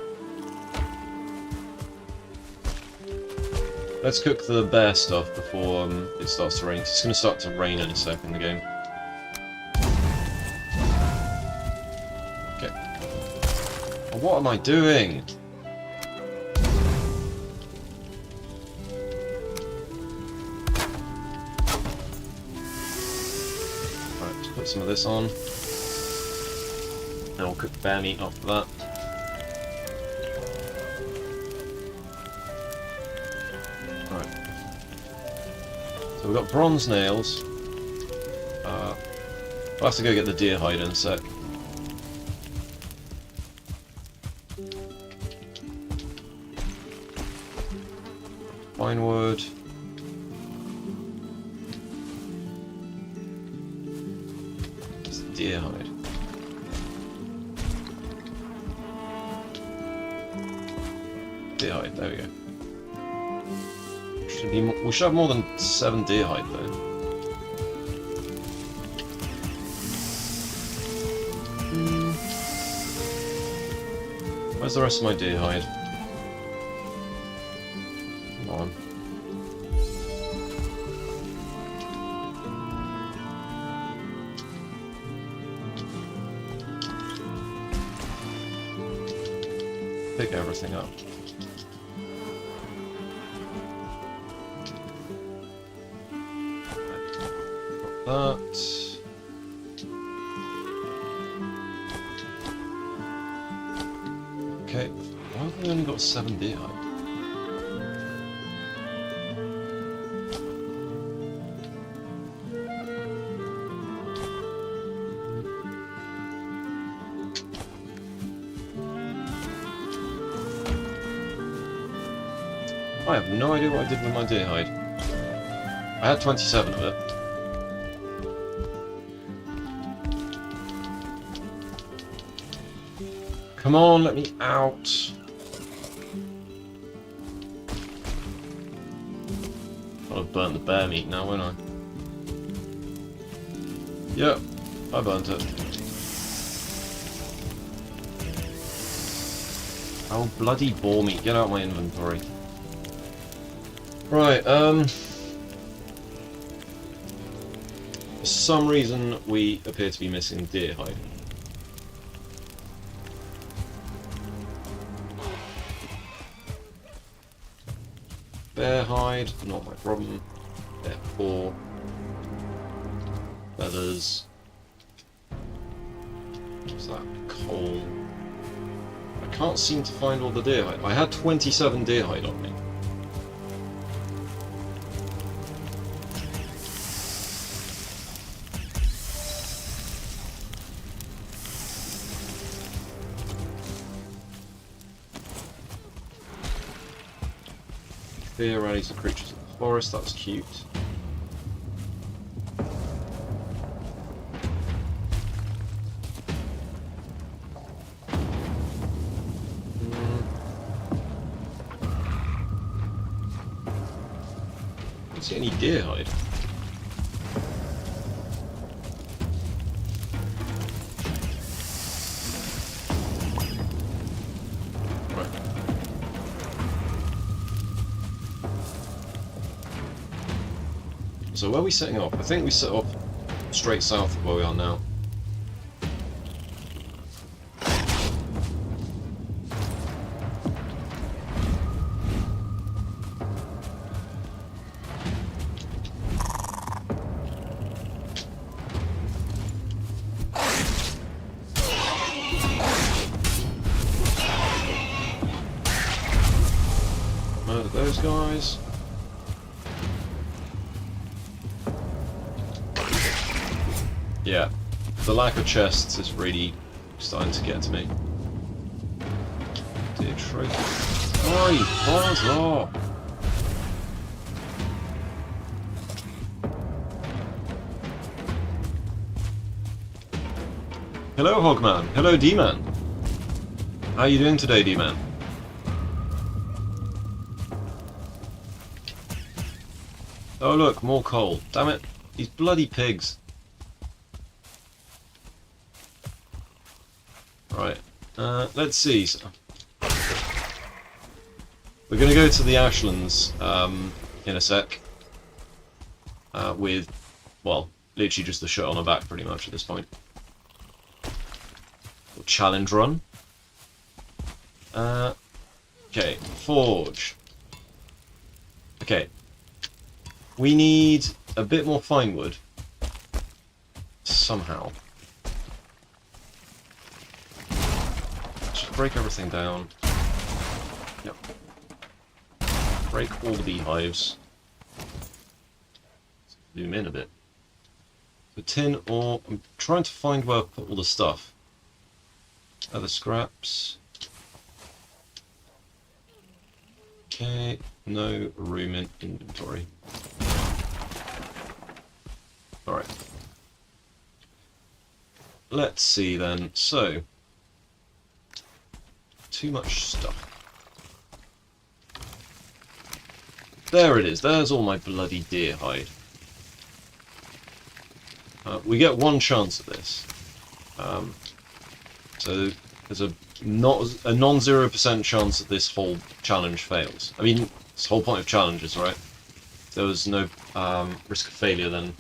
Let's cook the bear stuff before it starts to rain. It's going to start to rain in a sec in the game. Okay. Oh, what am I doing? Right, let's put some of this on. And we'll cook bear meat after that. Right. So we've got bronze nails. I'll have to go get the deer hide in a sec. Pine wood. It's the deer hide. Deer hide, there we go. We should have more than 7 deer hide though. Where's the rest of my deer hide? Come on. Pick everything up. Got that. Okay, why have we only got 7 deer hide? I have no idea what I did with my deer hide. I had 27 of it. Come on, let me out. I'll have burnt the bear meat now, won't I? Yep, I burnt it. Oh, bloody boar meat, get out of my inventory. Right, for some reason we appear to be missing deer hide. Bear hide, not my problem. Bear paw. Feathers. What's that? Coal. I can't seem to find all the deer hide. I had 27 deer hide on me. Fear rallies the creatures of the forest, that's cute. I don't see any deer hide. So where are we setting off? I think we set off straight south of where we are now. Murder those guys. Yeah, the lack of chests is really starting to get to me. Dear trophy. Oi, balls up! Hello, Hogman. Hello, D-Man. How are you doing today, D-Man? Oh look, more coal. Damn it, these bloody pigs. Right, let's see. So, we're going to go to the Ashlands in a sec. With, well, literally just the shirt on our back pretty much at this point. Challenge run. Okay, forge. Okay. We need a bit more fine wood. Somehow. Just break everything down. Yep. Break all the beehives. Zoom in a bit. The tin ore. I'm trying to find where I put all the stuff. Other scraps. Okay, no room in inventory. Alright. Let's see then. So, too much stuff. There it is. There's all my bloody deer hide. We get one chance at this. So there's a not a non-0% chance that this whole challenge fails. I mean, it's the whole point of challenges, right? If there was no risk of failure, then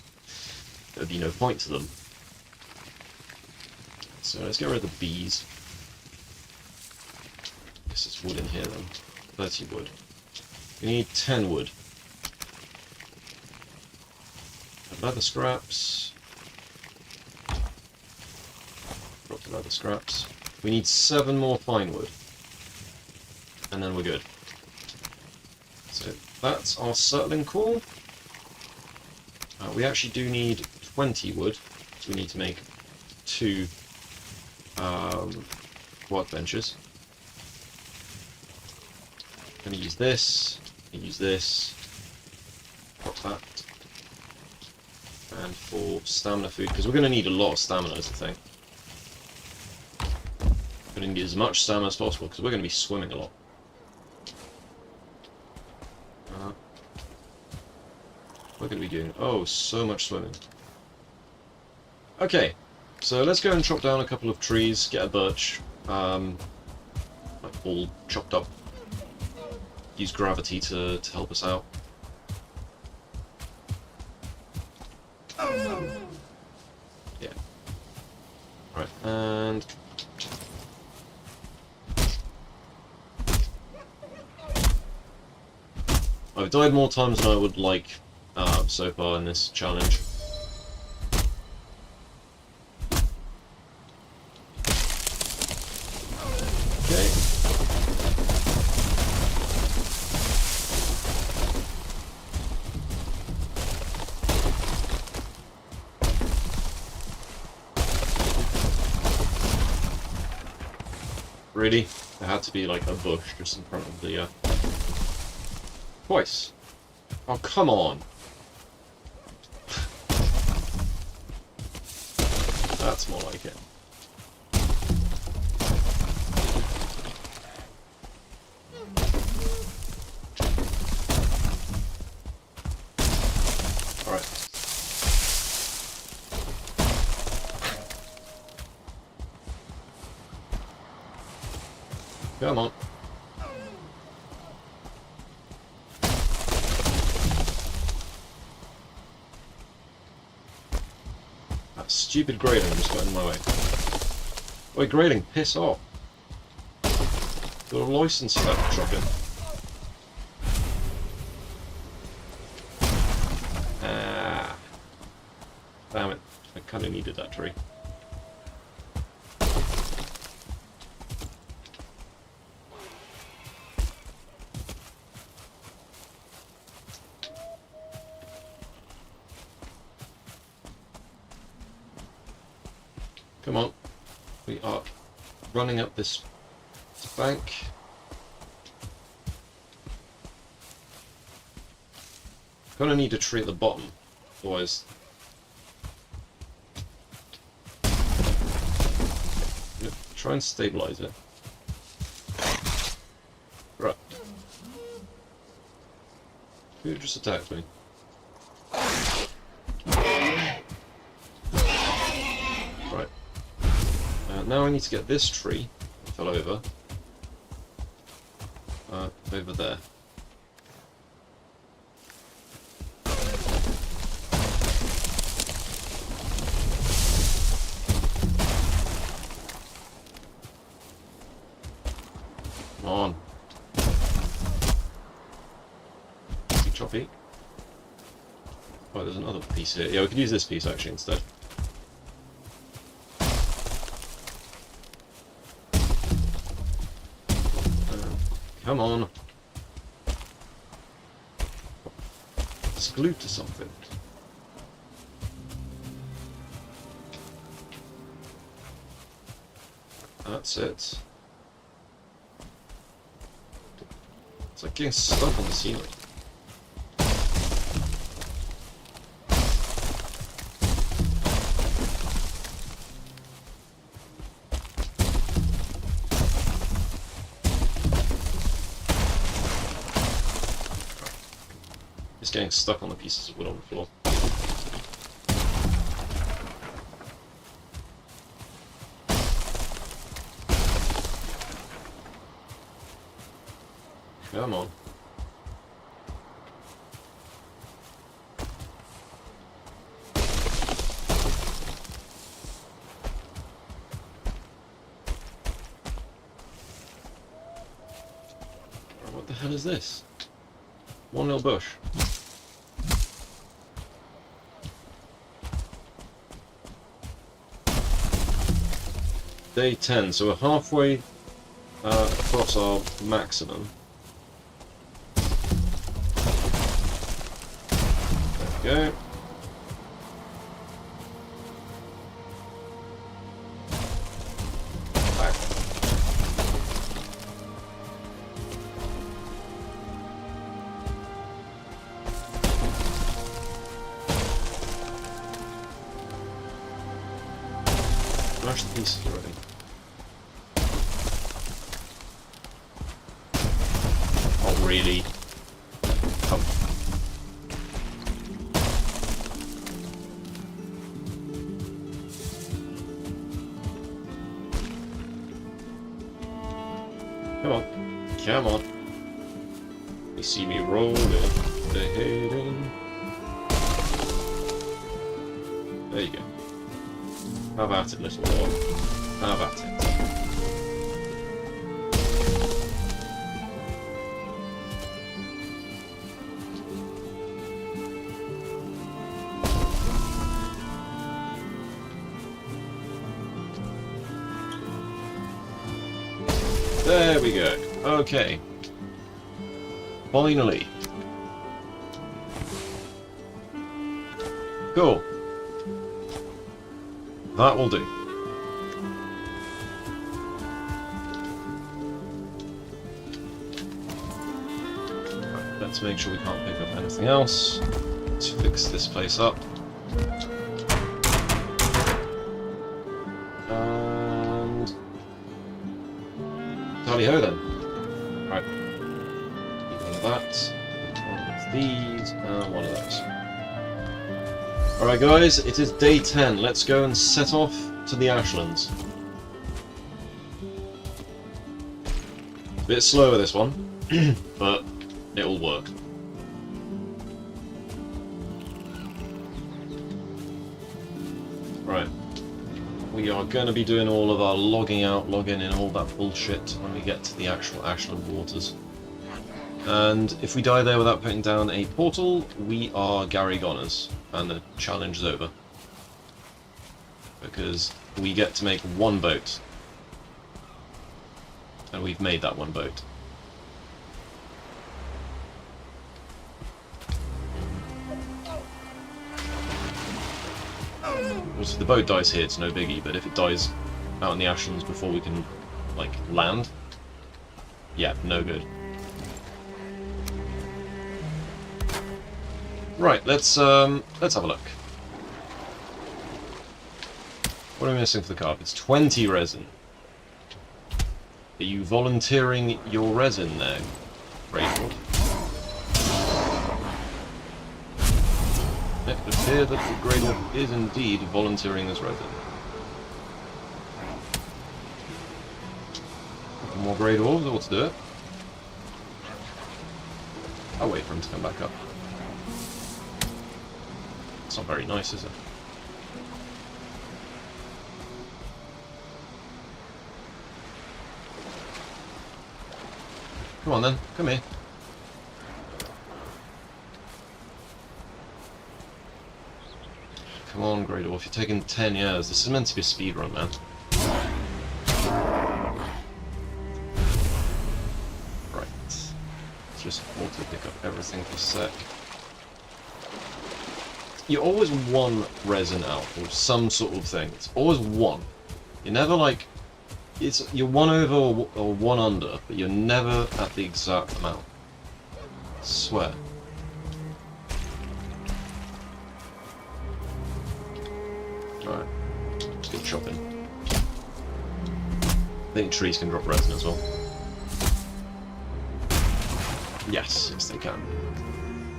there would be no point to them. So let's get rid of the bees. Guess it's wood in here then. 30 wood. We need 10 wood. Leather scraps. Drop the leather scraps. We need 7 more pine wood. And then we're good. So that's our settling call. We actually do need 20 wood. So we need to make 2 workbenches. I'm going to use this. Use this. Pop that. And for stamina food, because we're going to need a lot of stamina, is the thing. We're going to need as much stamina as possible, because we're going to be swimming a lot. We're going to be doing, oh, so much swimming. Okay, so let's go and chop down a couple of trees, get a birch, like all chopped up. Use gravity to help us out. Yeah. Right, and I've died more times than I would like so far in this challenge. Okay. Really? There had to be like a bush just in front of the twice. Oh, come on. That's more like it. Alright. Come on. That stupid grating just got in my way. Wait, grating, piss off. Got a license for that chopping. Ah. Damn it. I kinda needed that tree. Come on. We are running up this bank. Gonna need a tree at the bottom, otherwise. Try and stabilize it. Right. Who just attacked me? Right. Now I need to get this tree that fell over over there. Come on. Choppy. Oh, there's another piece here. Yeah, we could use this piece actually instead. Come on. It's glued to something. That's it. It's like getting stuck on the ceiling. It's getting stuck on the pieces of wood on the floor. Come on. What the hell is this? One little bush. Day 10, so we're halfway across our maximum. There we go. Back. Smash the pieces already. Oh, really? Oh. Come on. Come on. You see me rolling the head in. There you go. Have at it, little dog. Have at it. There we go. Okay. Finally. Cool. That will do. Right, let's make sure we can't pick up anything else. Let's fix this place up. And tally-ho then. Right. One of that, one of these, and one of those. Alright guys, it is day 10. Let's go and set off to the Ashlands. A bit slower this one, but it'll work. Right. We are going to be doing all of our logging out, logging in, all that bullshit when we get to the actual Ashland waters. And if we die there without putting down a portal, we are Gary Goners, and the challenge is over. Because we get to make one boat. And we've made that one boat. Well, if the boat dies here, it's no biggie, but if it dies out in the Ashlands before we can, like, land, yeah, no good. Right, let's have a look. What are we missing for the carpets? 20 resin. Are you volunteering your resin there, Rachel? It would appear that the Grey Dwarf is indeed volunteering this resin. More Grey Dwarves, or to do it? I'll wait for him to come back up. It's not very nice, is it? Come on then, come here. Come on, Grey Dwarf, you're taking 10 years. This is meant to be a speedrun, man. Right. Let's just auto pick up everything for a sec. You're always one resin out, or some sort of thing. It's always one. You're never like... You're one over or one under, but you're never at the exact amount. I swear. Alright. Let's go chopping. I think trees can drop resin as well. Yes, yes they can.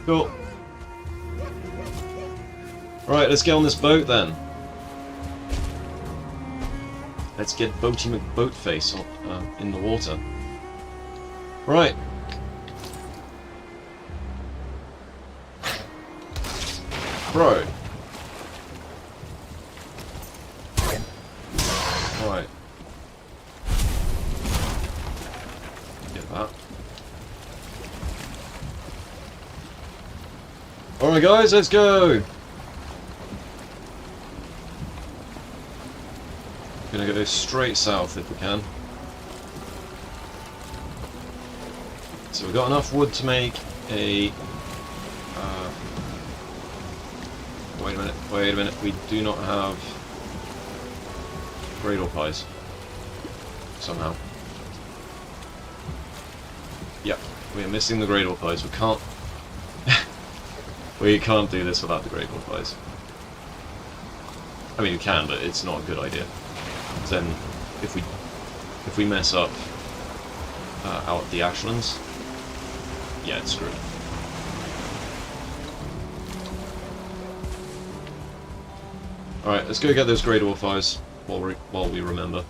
Cool. Right, let's get on this boat then. Let's get Boaty McBoatface in the water. Right, Bro. Right. Get that. Alright guys, let's go! Gonna go straight south if we can. So we've got enough wood to make a... wait a minute, we do not have great ore pies. Somehow. Yep, we are missing the great ore pies. We can't... we can't do this without the great ore pies. I mean, we can, but it's not a good idea. Then, if we mess up out at the Ashlands, yeah, it's screwed. Alright, let's go get those great ore fires while we remember.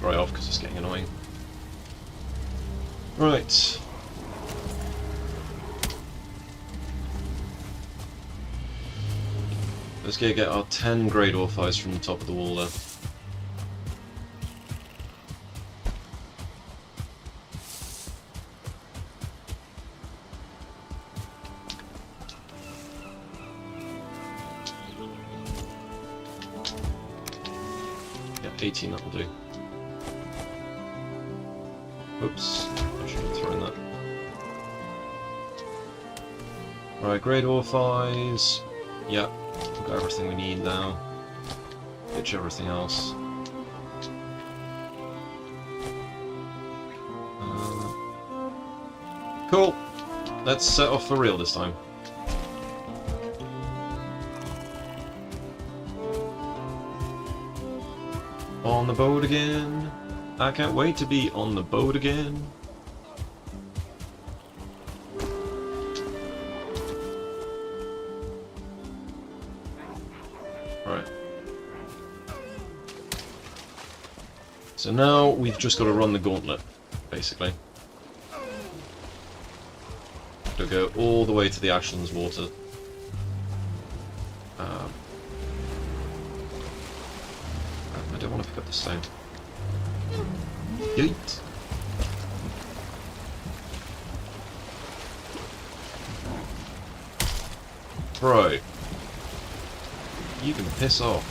Dry off because it's getting annoying. Right. Let's go get our 10 grade ore fires from the top of the wall there. Yeah, 18 that'll do. Oops, I should have thrown that. Right, grade ore fires. Yeah. We've got everything we need now. Ditch everything else. Cool. Let's set off for real this time. On the boat again. I can't wait to be on the boat again. Right. So now we've just got to run the gauntlet, basically. To go all the way to the Ashlands water. I don't want to pick up the stone. Yeet! Bro. You can piss off.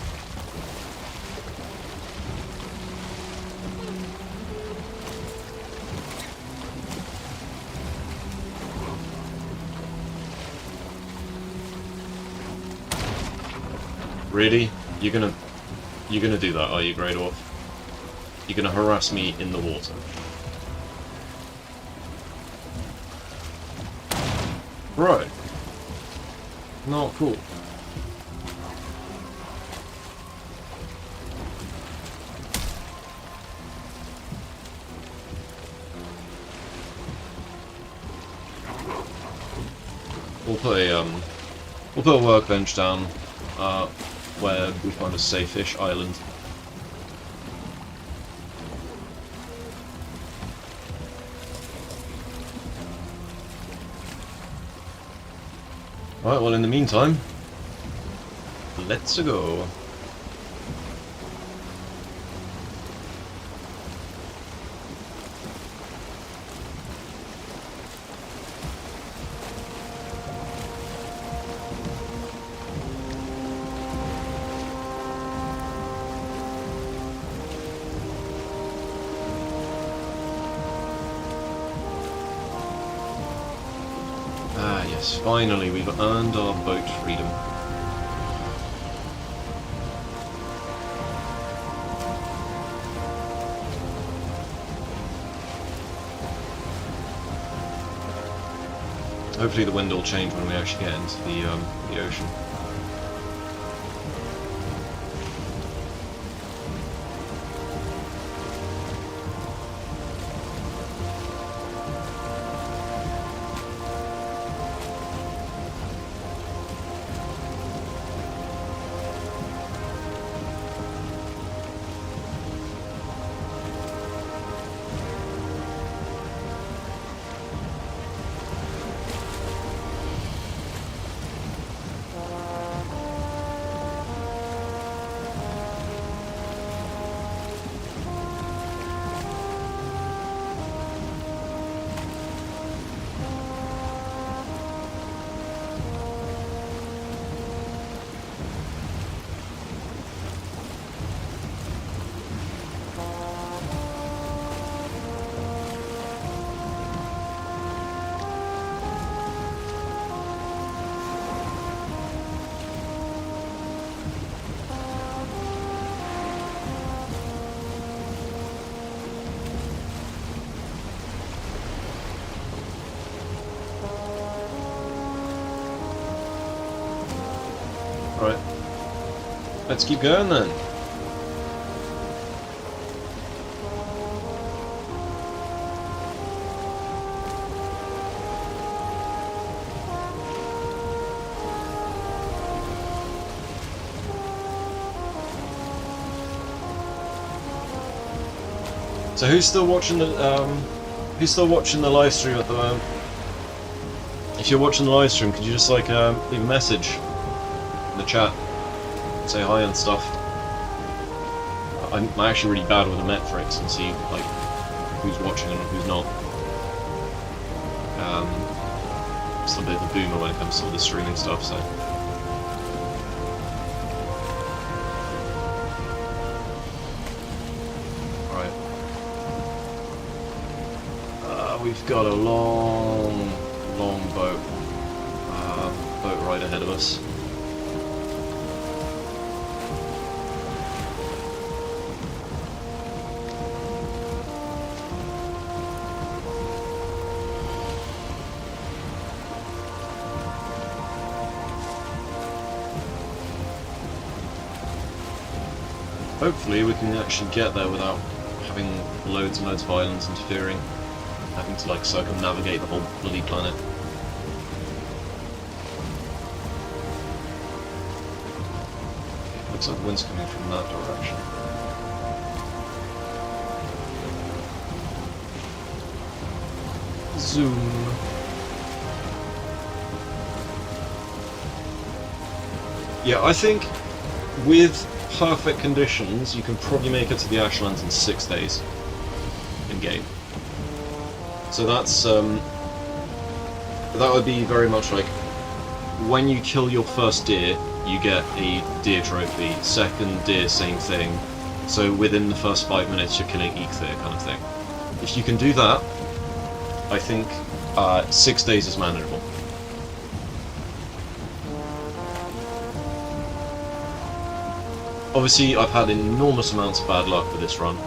Really? You're gonna do that, are you, Grey Dwarf? You're gonna harass me in the water. Right. Not cool. We'll put a workbench down where we find a safe-ish island. Right, well in the meantime, let's go. Ah yes, finally we've earned our boat freedom. Hopefully the wind will change when we actually get into the ocean. Right. Let's keep going then. So who's still watching the live stream at the moment? If you're watching the live stream, could you just like leave a message in the chat, say hi and stuff? I'm actually really bad with the metrics and see like who's watching and who's not. Just a bit of a boomer when it comes to all the streaming stuff. So. We've got a long boat ride ahead of us. Hopefully we can actually get there without having loads and loads of islands interfering. Having to like circumnavigate the whole bloody planet. Looks like the wind's coming from that direction. Zoom. Yeah, I think with perfect conditions you can probably make it to the Ashlands in 6 days in game. So that's that would be very much like when you kill your first deer, you get a deer trophy. Second deer, same thing. So within the first 5 minutes, you're killing each deer, kind of thing. If you can do that, I think 6 days is manageable. Obviously, I've had enormous amounts of bad luck with this run.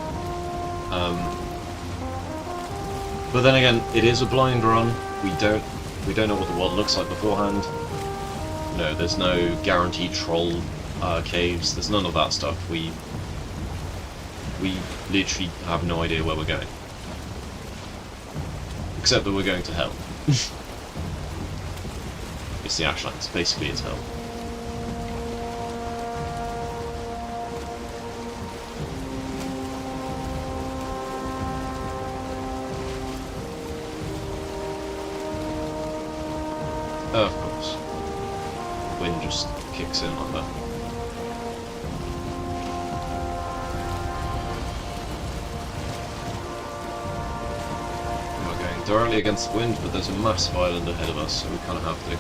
But then again, it is a blind run. We don't know what the world looks like beforehand. No, there's no guaranteed troll caves. There's none of that stuff. We literally have no idea where we're going, except that we're going to hell. It's the Ashlands. Basically, it's hell. Of course. Wind just kicks in like that. We're going directly against the wind, but there's a massive island ahead of us, so we kind of have to.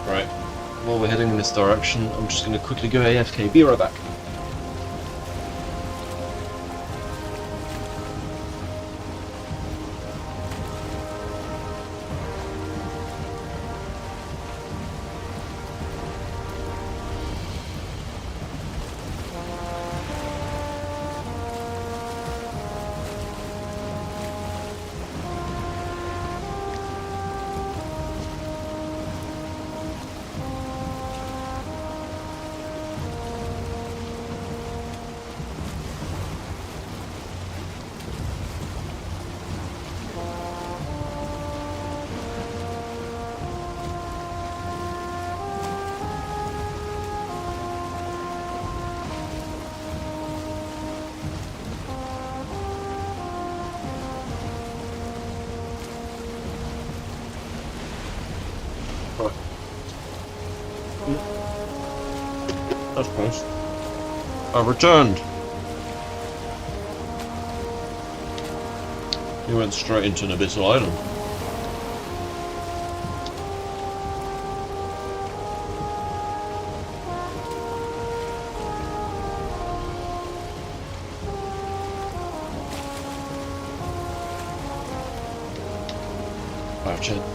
Right, while we're heading in this direction, I'm just going to quickly go AFK. Be right back. Of course. I've returned. He went straight into an abyssal island.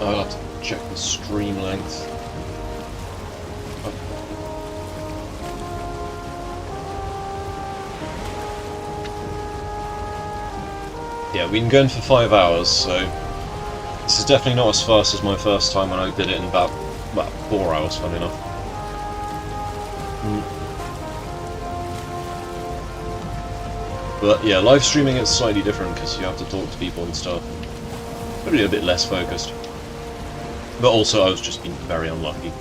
I'll have to check the stream length. Yeah, we've been going for 5 hours, so this is definitely not as fast as my first time when I did it in about 4 hours, funny enough. But yeah, live streaming is slightly different because you have to talk to people and stuff. Probably a bit less focused. But also, I was just being very unlucky.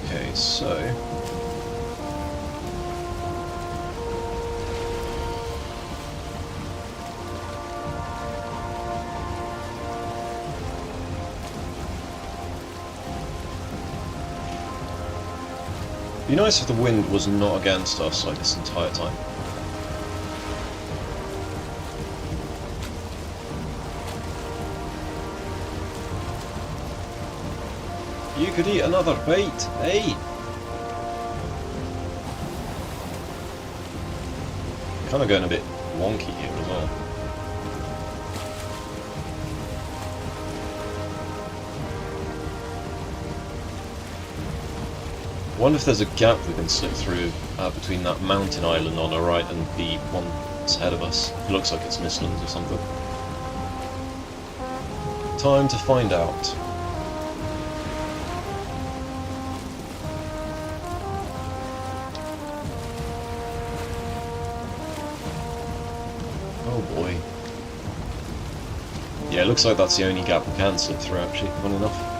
Okay, so... It'd be nice if the wind was not against us like this entire time. You could eat another bait, hey! Kind of going a bit wonky here as well. I wonder if there's a gap we can slip through between that mountain island on our right and the one that's ahead of us. It looks like it's Ashlands or something. Time to find out. Oh boy. Yeah, it looks like that's the only gap we can slip through actually, funny enough.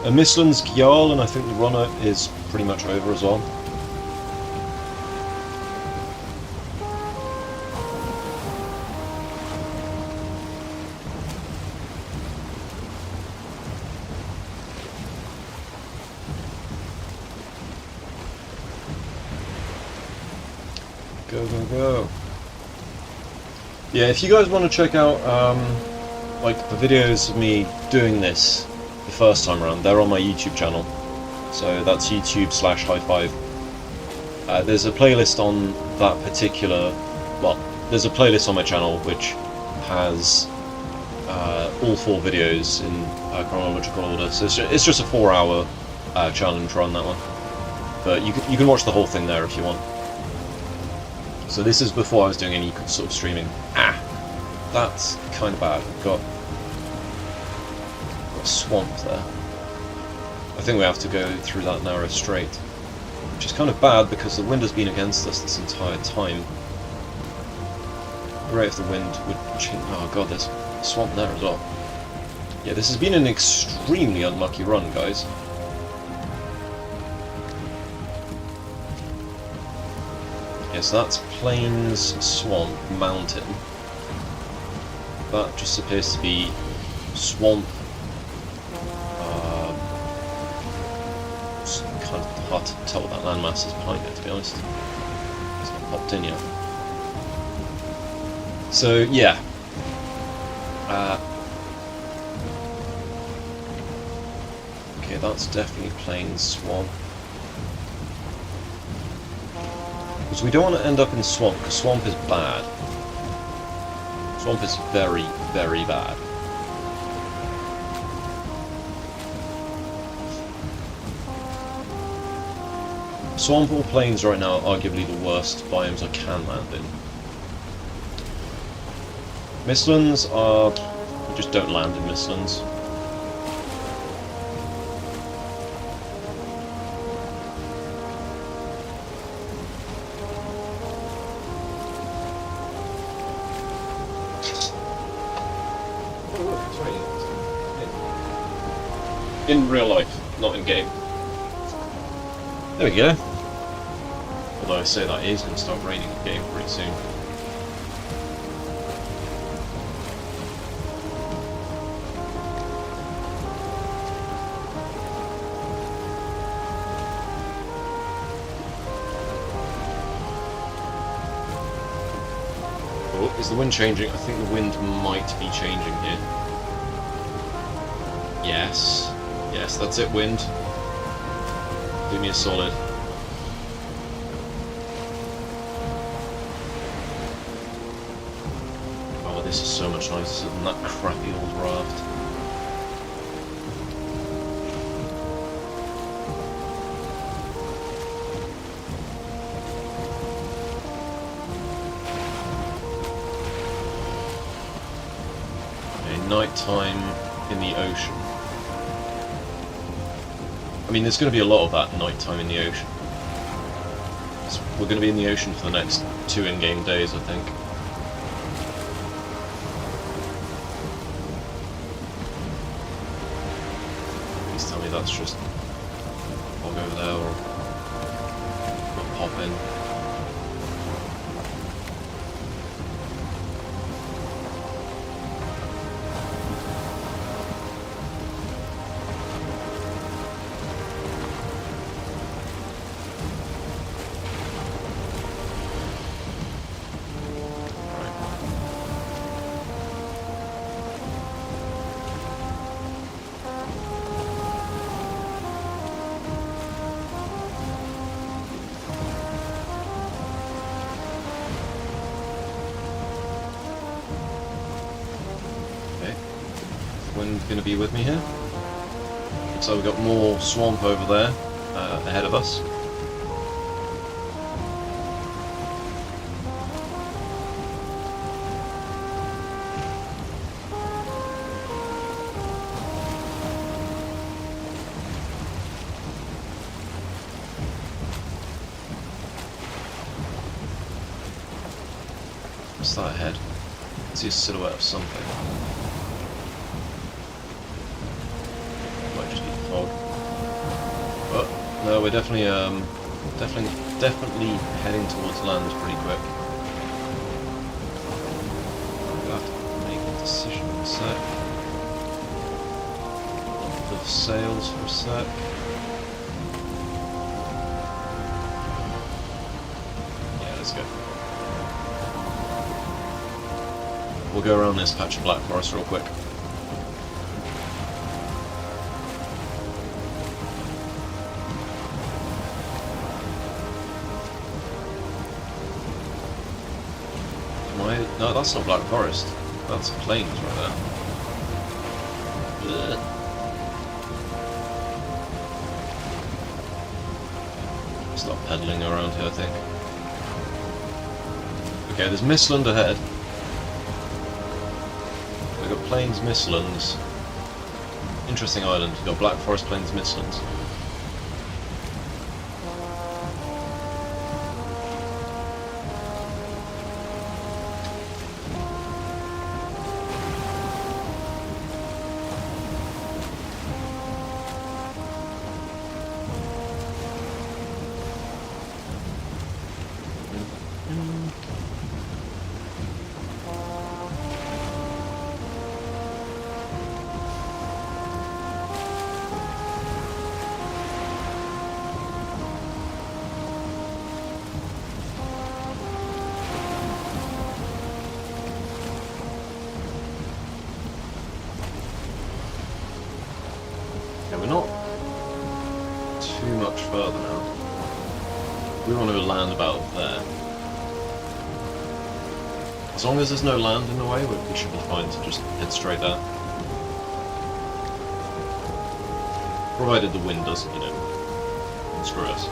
Ashlands Gyal, and I think the runner is pretty much over as well. Go, go, go. Yeah, if you guys want to check out like the videos of me doing this the first time around, they're on my YouTube channel. So that's YouTube/High5. There's a playlist on that particular, well, there's a playlist on my channel which has all 4 videos in chronological order. So it's just a 4-hour challenge run, that one. But you can watch the whole thing there if you want. So this is before I was doing any sort of streaming. Ah! That's kind of bad. We've got a swamp there. I think we have to go through that narrow strait. Which is kind of bad because the wind has been against us this entire time. Great if the wind would change. Oh god, there's a swamp there as well. Yeah, this has been an extremely unlucky run, guys. Yes, so that's Plains, Swamp, Mountain. That just appears to be Swamp. It's kind of hard to tell what that landmass is behind it, to be honest. It's not popped in yet. So, yeah. Okay, that's definitely Plains, Swamp. Because we don't want to end up in Swamp, because Swamp is bad. Swamp is very, very bad. Swamp or Plains right now are arguably the worst biomes I can land in. Ashlands are... you just don't land in Ashlands. In real life, not in game. There we go. Although I say that is going to start raining in game pretty soon. Oh, is the wind changing? I think the wind might be changing here. Yes. Yes, that's it, wind. Do me a solid. Oh, this is so much nicer than that crappy old raft. night time in the ocean. I mean, there's going to be a lot of that night time in the ocean. So we're going to be in the ocean for the next 2 in-game days, I think. Please tell me that's just log over there or pop in. Wind going to be with me here. Looks like we've got more swamp over there ahead of us. What's that ahead? I see a silhouette of something. No, we're definitely heading towards land pretty quick. We'll have to make a decision in a sec. Lift sails for a sec. Yeah, let's go. We'll go around this patch of black forest real quick. No, that's not Black Forest. That's plains right there. Ugh. Start pedaling around here, I think. Okay, there's Mistland ahead. We've got Plains, Mistlands. Interesting island. We've got Black Forest, Plains, Mistlands. We're not too much further now. We want to land about there. As long as there's no land in the way, we should be fine to just head straight there. Provided the wind doesn't, screw us.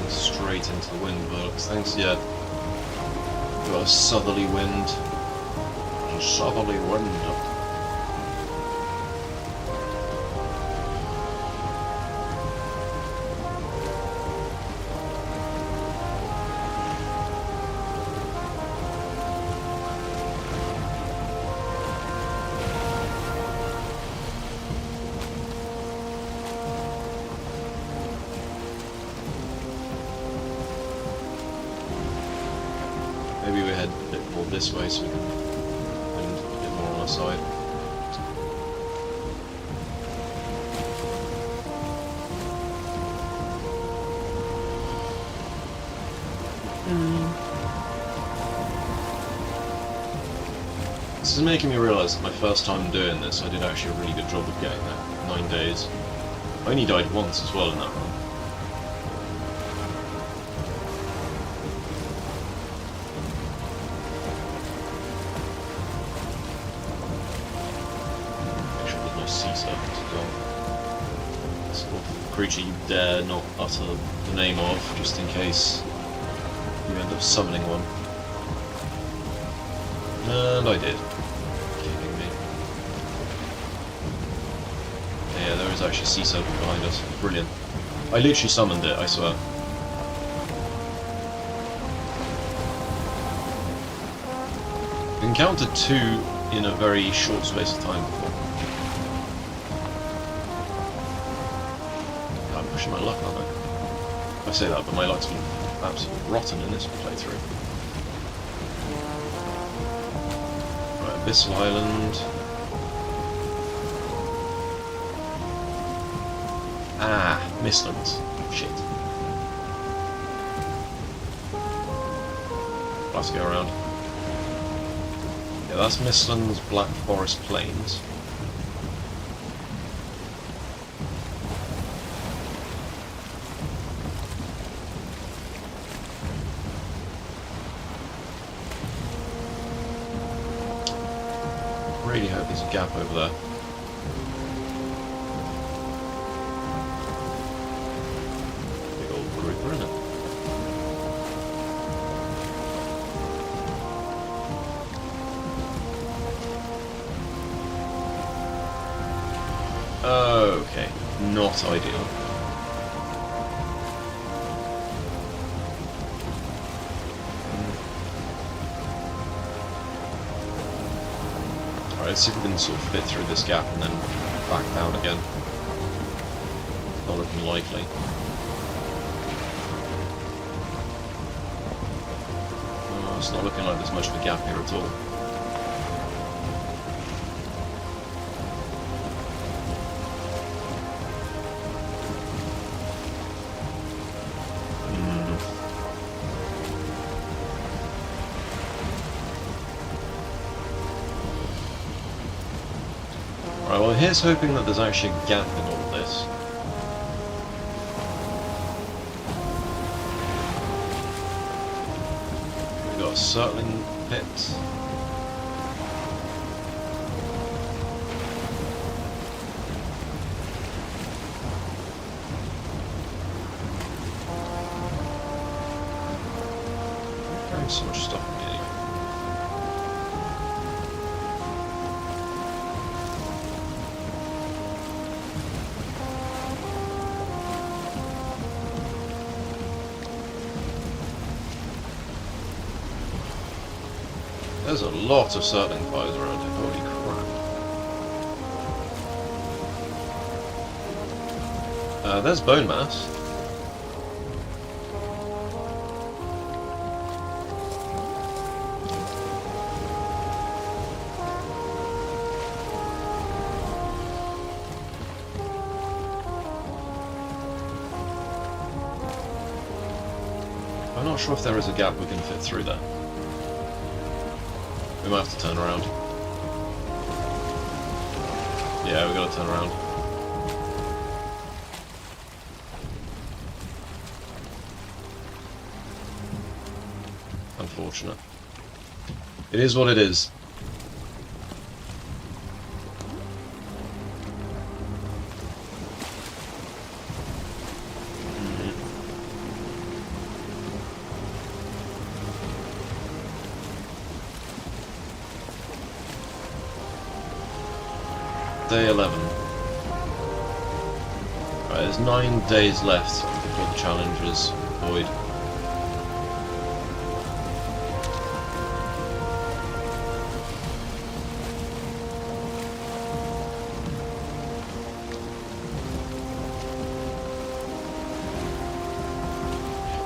Straight into the wind, but thanks, yeah. Got a southerly wind. A southerly wind. Maybe we head a bit more this way so we can wind a bit more on our side. This is making me realise that my first time doing this, I did actually a really good job of getting there. 9 days. I only died once as well in that run. Sea serpents as well. That's awful. creature you dare not utter the name of, just in case you end up summoning one. And I did. Kidding me. Yeah, there is actually a sea serpent behind us. Brilliant. I literally summoned it, I swear. I've encountered two in a very short space of time before. I'm pushing my luck, aren't I? I say that, but my luck's been absolutely rotten in this playthrough. Right, Abyssal Island. Ah, Mistlands. Shit. I'll have to go around. Yeah, that's Mistlands Black Forest Plains. Really hope there's a gap over there. Big old grouper, isn't it? Okay, not ideal. Alright, let's see if we can sort of fit through this gap and then back down again. Not looking likely. Oh, it's not looking like there's much of a gap here at all. Right, well here's hoping that there's actually a gap in all of this. We've got a circling pit. Carrying so much stuff with me. There's a lot of circling fires around here, holy crap. There's bone mass. I'm not sure if there is a gap we can fit through there. We might have to turn around. Yeah, we gotta turn around. Unfortunate. It is what it is. Day 11. Right, there's 9 days left before the challenge is void.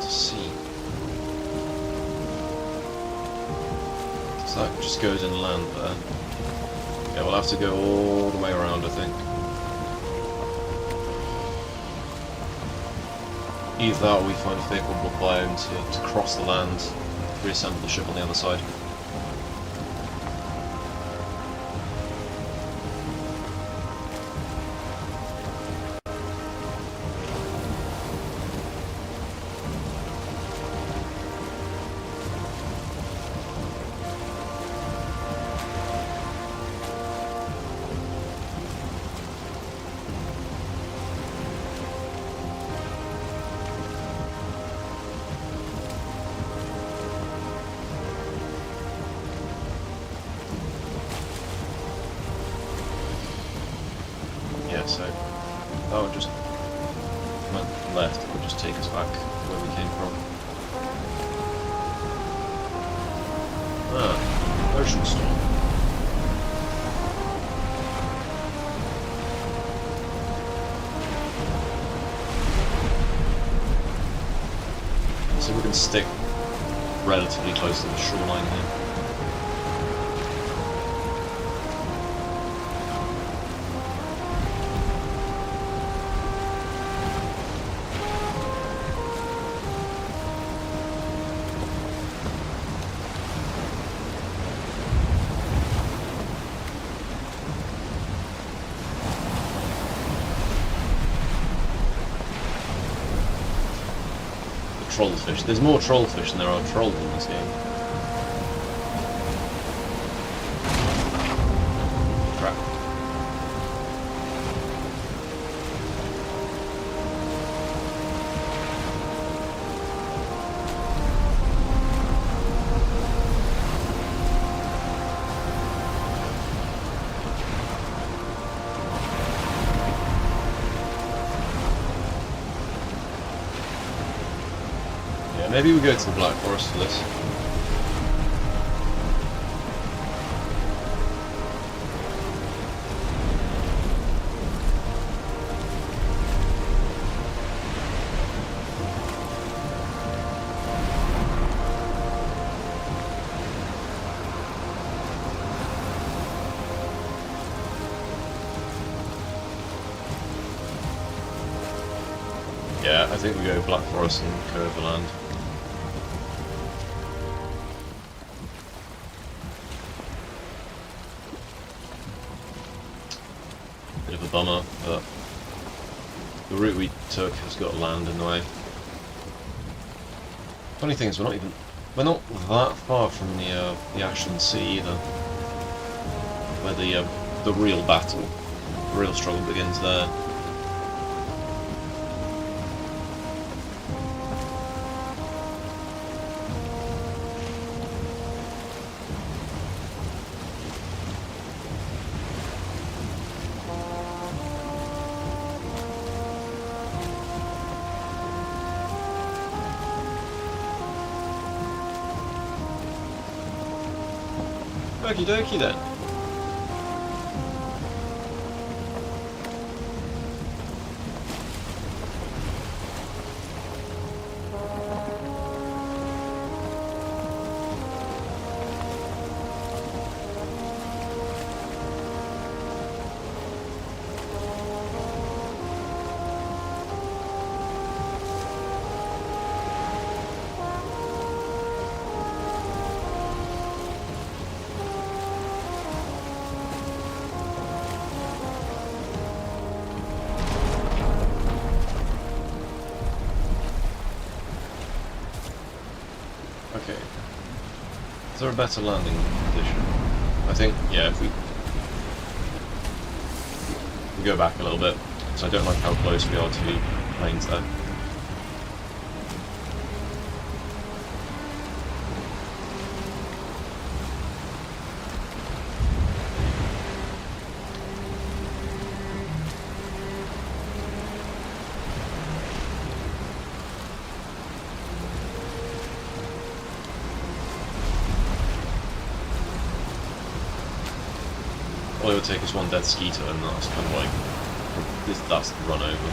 To see. So that just goes inland there. Yeah, we'll have to go all the way around, I think. Either that or we find a favourable biome to cross the land, reassemble the ship on the other side. Yeah, so that would just went left. It would just take us back to where we came from. Ah, ocean storm. So we can stick relatively close to the shoreline here. Trollfish. There's more trollfish than there are trolls in this game. Crap. Maybe we go to the Black Forest for this. Yeah, I think we go Black Forest and Curverland. Bit of a bummer, but the route we took has got land in the way. Funny thing is, we're not that far from the Ashland Sea either, where the real battle, the real struggle begins there. Okie dokie then. Okay. Is there a better landing position? I think, yeah, if we go back a little bit, because I don't like how close we are to planes there. Well, it would take us one dead skeeter, and that's kind of like that's the run over.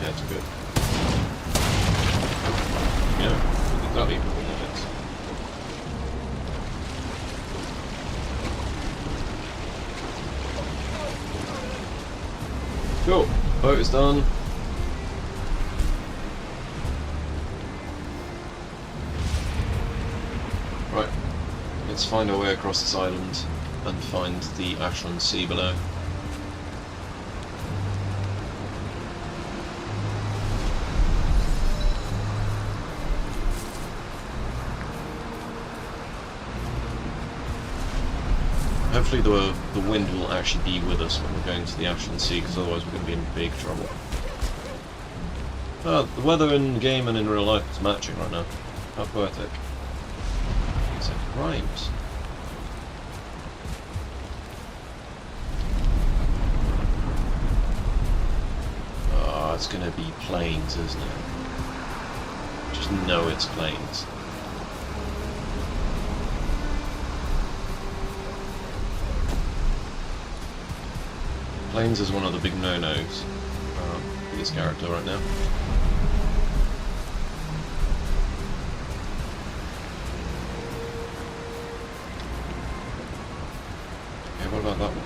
it's good. Yeah, exactly. It's... Cool. Boat is done. Right. Let's find our way across this island and find the Ashland Sea below. Hopefully the wind will actually be with us when we're going to the Ashland Sea, because otherwise we're going to be in big trouble. The weather in game and in real life is matching right now. How poetic. It's like rhymes. Oh, it's going to be plains, isn't it? Just know it's plains. Plains is one of the big no-nos for this character right now. Okay, what about that one?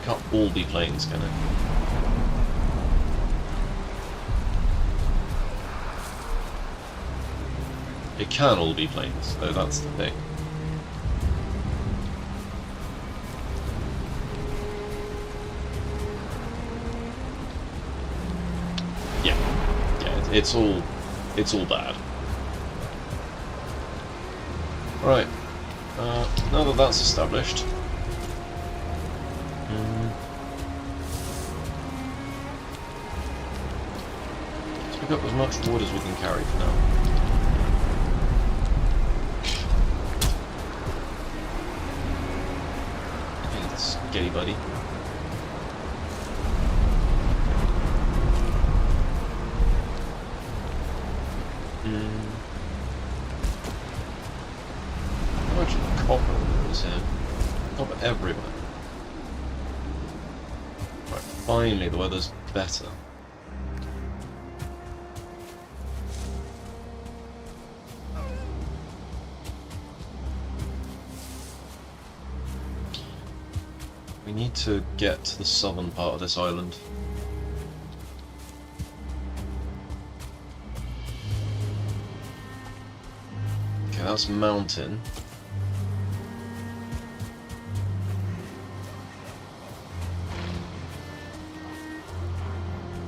Can't all be plains, can it? It can all be plains, though that's the thing. Yeah, it's all bad. Right, now that that's established, let's pick up as much wood as we can carry for now. Get it, buddy. How much copper there is here? Copper everywhere. Right, finally the weather's better. We need to get to the southern part of this island. Okay, that's mountain.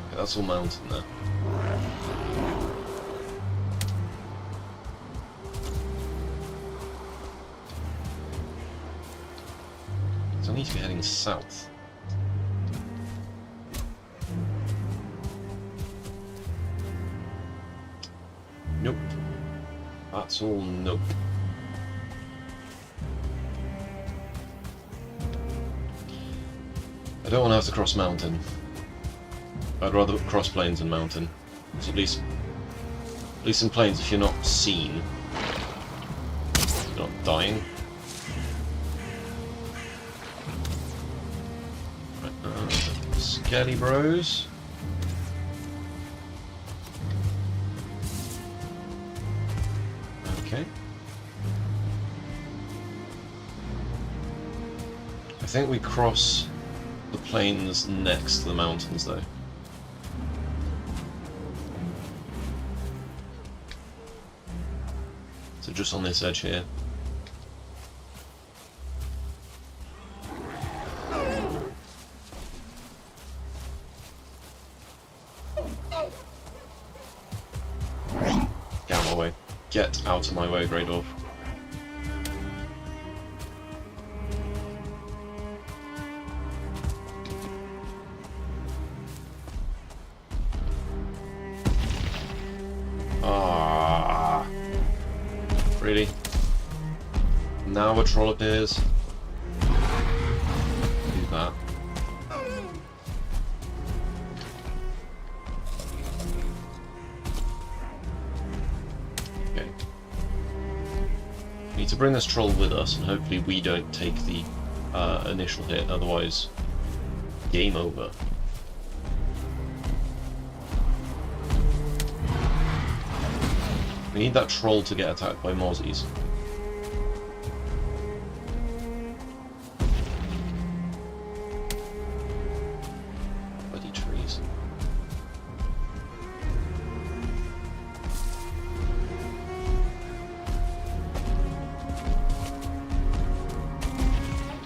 Okay, that's all mountain there. I need to be heading south. Nope. That's all nope. I don't want to have to cross mountain. I'd rather cross plains and mountain. So at least in plains, if you're not seen, you're not dying. Skelly bros. Okay. I think we cross the plains next to the mountains, though. So just on this edge here. Get out of my way, Grey Dwarf. Ah, really? Now a troll appears. Do that. to bring this troll with us, and hopefully we don't take the initial hit, otherwise game over. We need that troll to get attacked by mozzies. Bloody trees.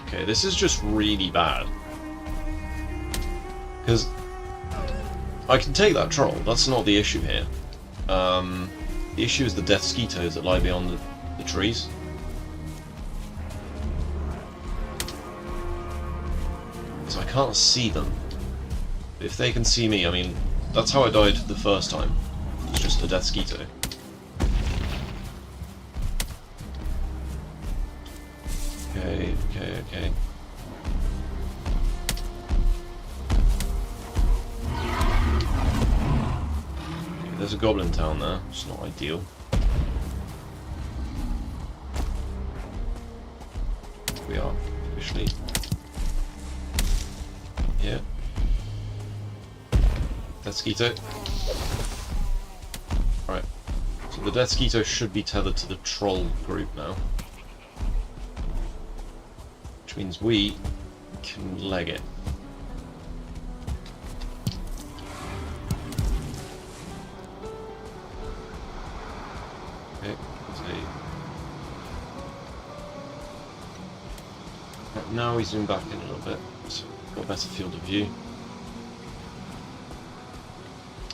Okay, this is just really bad. Because I can take that troll, that's not the issue here. The issue is the death skeetos that lie beyond the trees. So I can't see them. If they can see me, I mean, that's how I died the first time. It's just a death skeeto. Okay. There's a goblin town there, it's not ideal. We are officially here. Death Skeeto. Right, so the Death Skeeto should be tethered to the troll group now. Which means we can leg it. Now we zoom back in a little bit, so we've got a better field of view.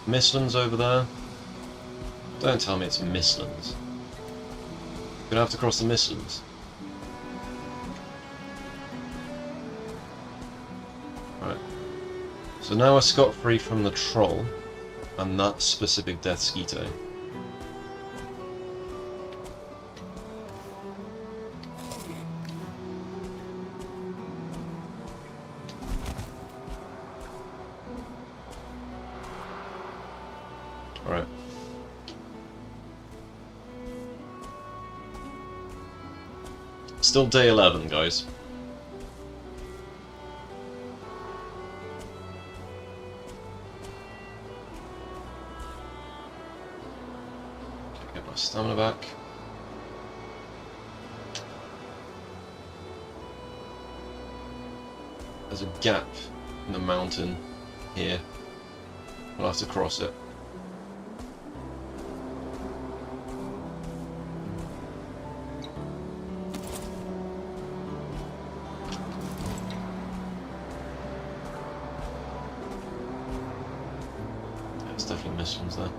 Mistlands over there. Don't tell me it's Mistlands. Gonna have to cross the Mistlands. Right. So now we're scot-free from the troll and that specific Death Skeeto. Alright. Still day 11, guys. Get my stamina back. There's a gap in the mountain here. We'll have to cross it. Definitely missed ones there.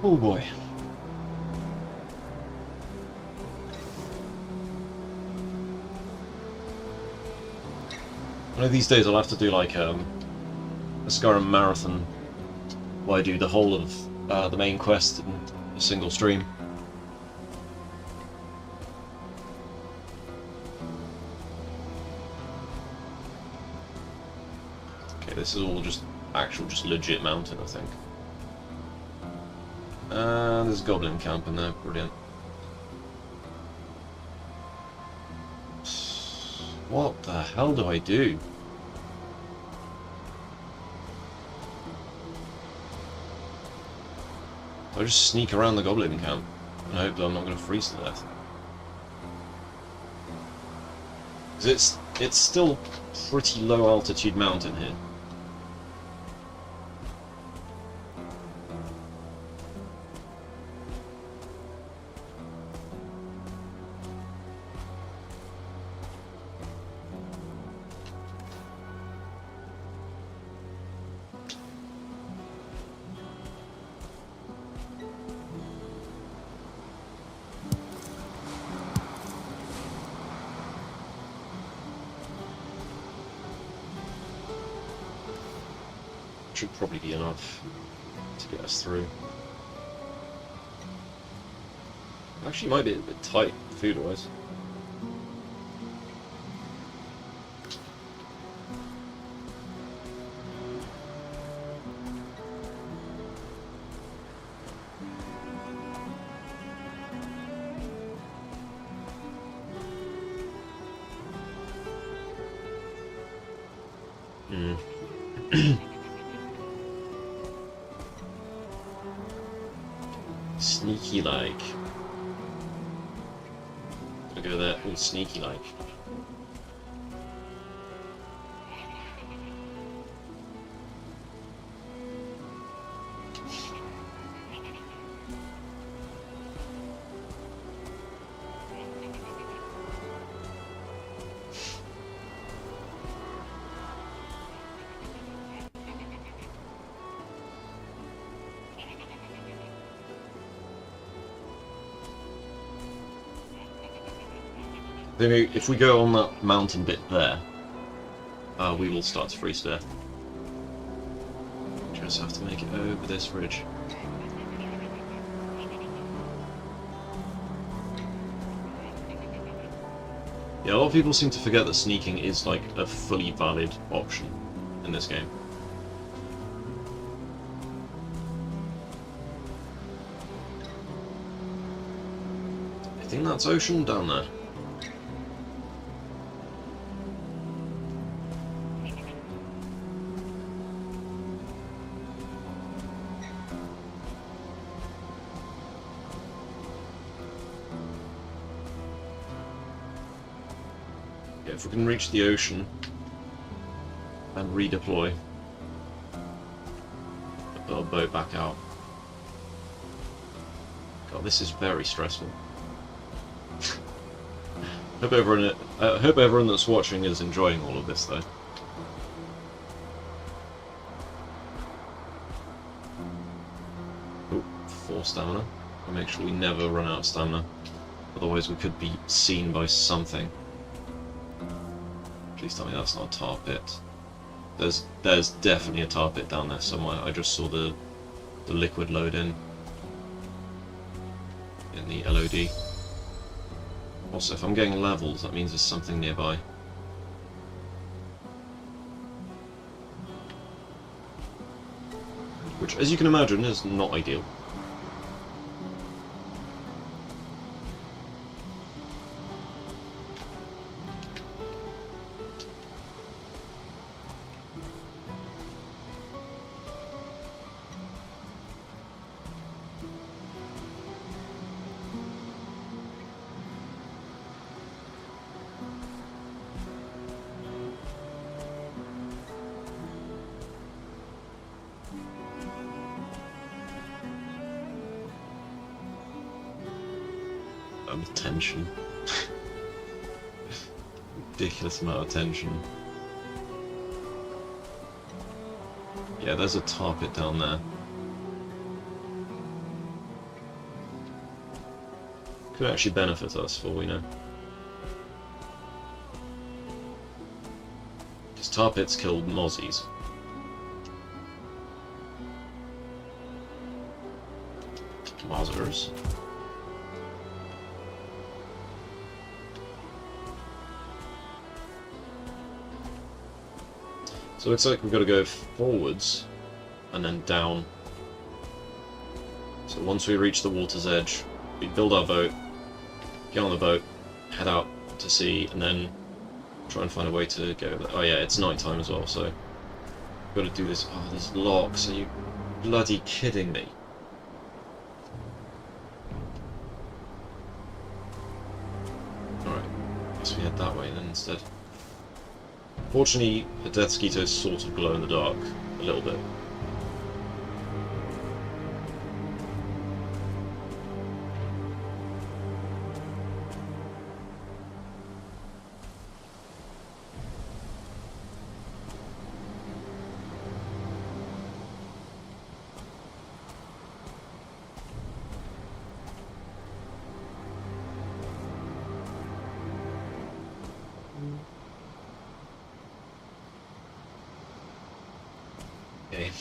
Oh boy. One of these days I'll have to do like a Skyrim marathon where I do the whole of the main quest in a single stream. Okay, this is all just legit mountain, I think. There's a goblin camp in there, brilliant. What the hell do I do? I just sneak around the goblin camp and hope that I'm not going to freeze to death. Because it's still pretty low altitude mountain here. Should probably be enough to get us through. Actually, might be a bit tight food-wise. Mm. Sneaky like. Gonna go there all sneaky like. Then if we go on that mountain bit there, we will start to freeze to death. Just have to make it over this ridge. Yeah, a lot of people seem to forget that sneaking is like a fully valid option in this game. I think that's ocean down there. If we can reach the ocean and redeploy, put our boat back out. God, this is very stressful. hope everyone that's watching is enjoying all of this, though. Oh, 4 stamina. I'll make sure we never run out of stamina. Otherwise we could be seen by something. Please tell me that's not a tar pit. There's definitely a tar pit down there somewhere. I just saw the liquid load in the LOD. Also, if I'm getting levels, that means there's something nearby. Which, as you can imagine, is not ideal. Tension. Ridiculous amount of tension. Yeah, there's a tar pit down there. Could actually benefit us, for all we know. Because tar pits kill mozzies. Mozzers. So it looks like we've got to go forwards and then down. So once we reach the water's edge, we build our boat, get on the boat, head out to sea, and then try and find a way to go. Oh yeah, it's night time as well, so we've got to do this. Oh, there's locks. Are you bloody kidding me? Alright, guess we head that way then instead. Fortunately, the Death Skeeters sort of glow in the dark a little bit. Okay.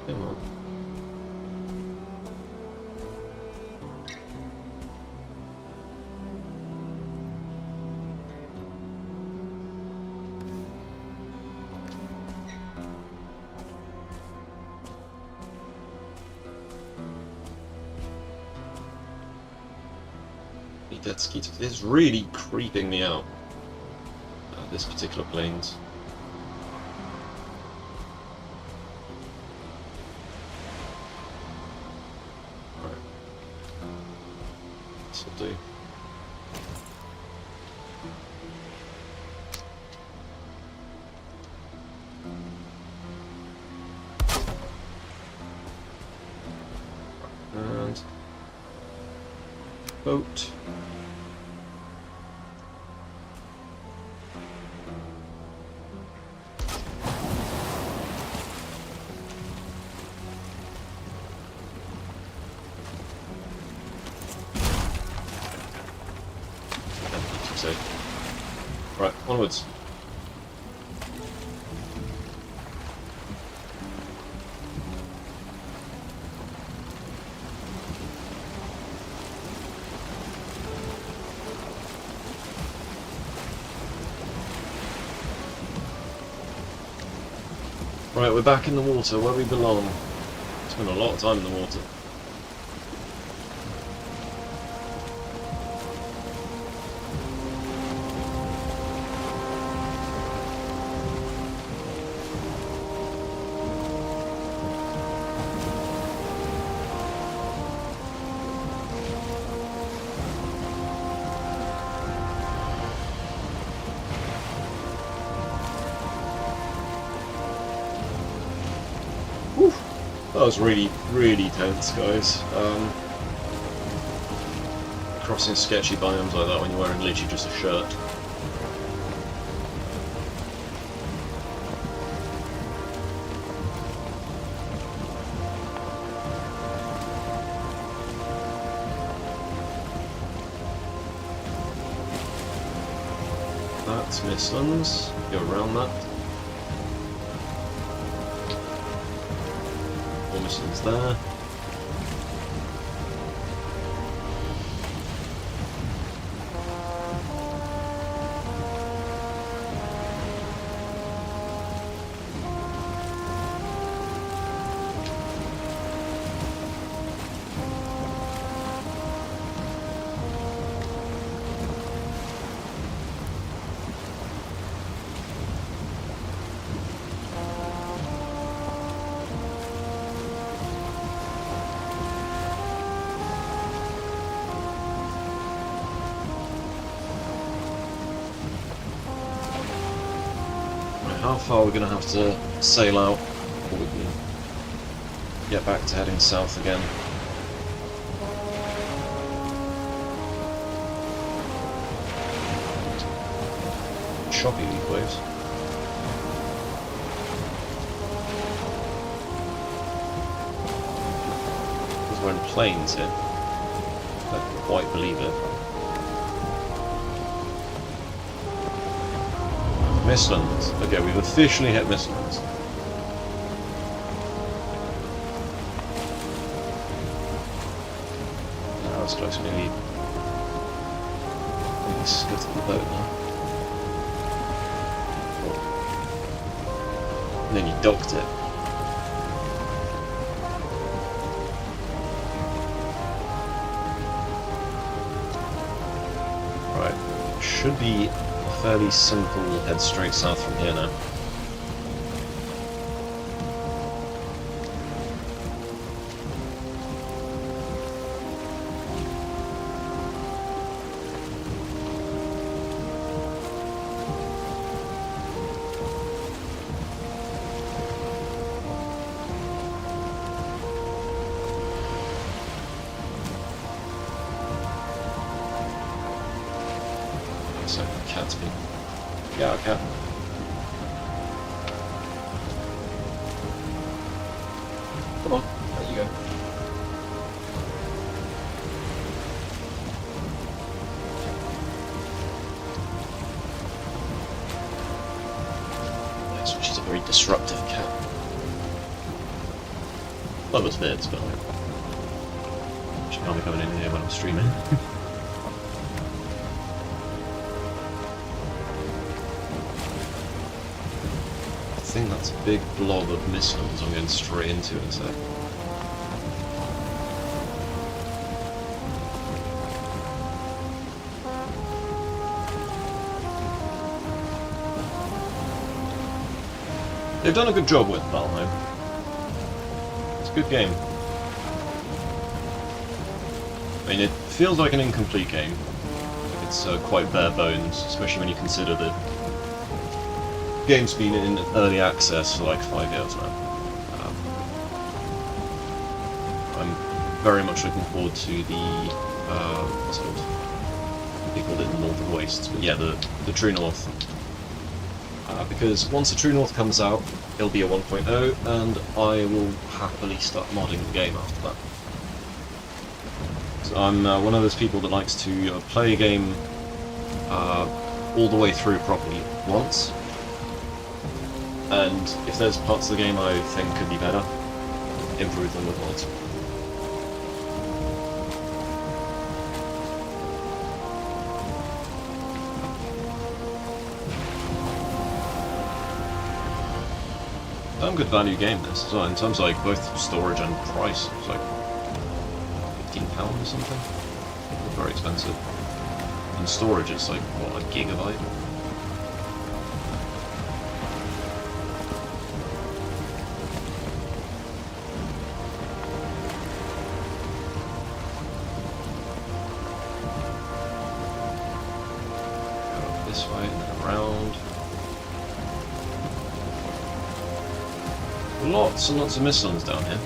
Come on. dead skeeter. It's really creeping me out. This particular plains. Right. This'll do. And boat. Right, onwards. Right, we're back in the water, where we belong. Spent a lot of time in the water. That was really, really tense, guys. Crossing sketchy biomes like that when you're wearing literally just a shirt. That's Mistlands. Go around that. Missions there. How far we're going to have to sail out before we can get back to heading south again. Choppy these waves. Because we're in plains here. I don't quite believe it. Mistlands. Okay, we've officially hit Mistlands. Now it's close to me. Let's go to the boat now. Oh. And then you docked it. Right. Should be fairly simple, head straight south from here now. So, cat's been... Yeah, cat. Come on, there you go. Yes, she's a very disruptive cat. Love its bits, but she can't be coming in here when I'm streaming. I think that's a big blob of Mistlands I'm going straight into in a sec. They've done a good job with Valheim. It's a good game. I mean, it feels like an incomplete game. It's quite bare bones, especially when you consider that the game's been in early access for like 5 years now. I'm very much looking forward to the what's it called? They called it the Northern Wastes, but yeah, the True North. Because once the True North comes out, it'll be a 1.0, and I will happily start modding the game after that. So I'm one of those people that likes to play a game all the way through properly once, and if there's parts of the game I think could be better, improve them with mods. Damn good value game this as well, in terms of like both storage and price. It's like £15 or something. It's very expensive. And storage is like, what, a gigabyte? Go this way and then around. Lots and lots of Ashlands down here.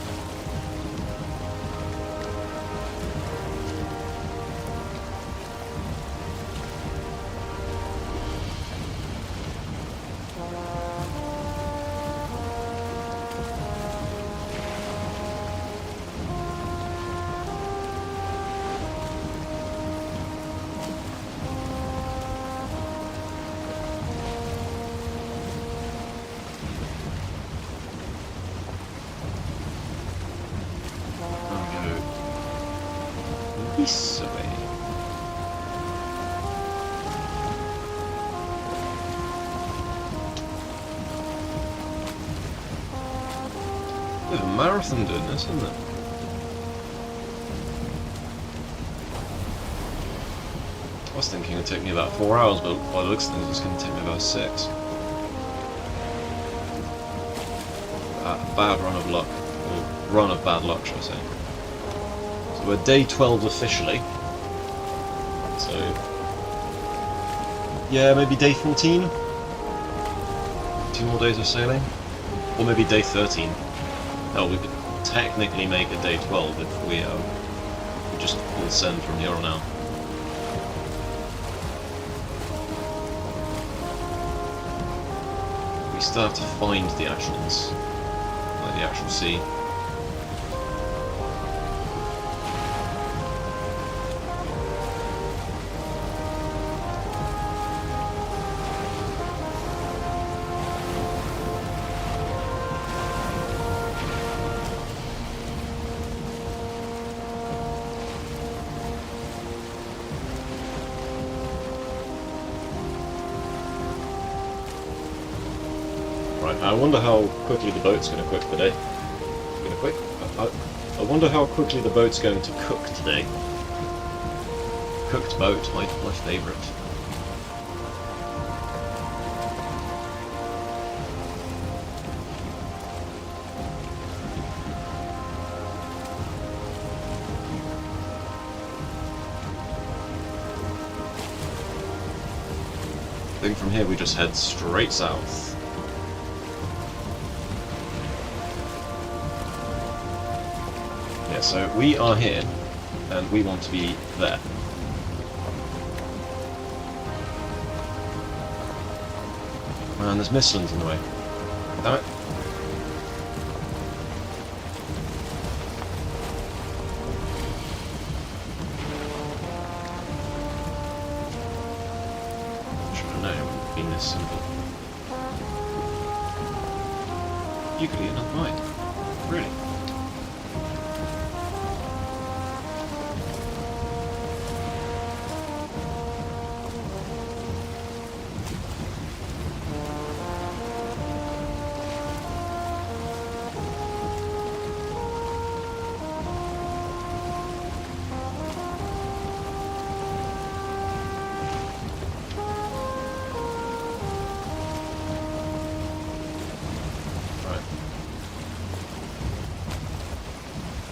This way. There's a marathon doing this, isn't it? I was thinking it'd take me about 4 hours, but by the looks of things it's going to take me about 6. Bad run of luck. Or run of bad luck, should I say. So we're day 12 officially. So yeah, maybe day 14? 2 more days of sailing? Or maybe day 13. Hell, we could technically make a day 12 if we just full send from here on out. We still have to find the Ashlands, like the actual sea. Right, I wonder how quickly the boat's going to cook today. I wonder how quickly the boat's going to cook today. Cooked boat, my favourite. I think from here we just head straight south. Yeah, so we are here, and we want to be there. Man, there's Ashlands in the way. Damn it. Should have known it wouldn't have been this simple. You could eat another bite. Really?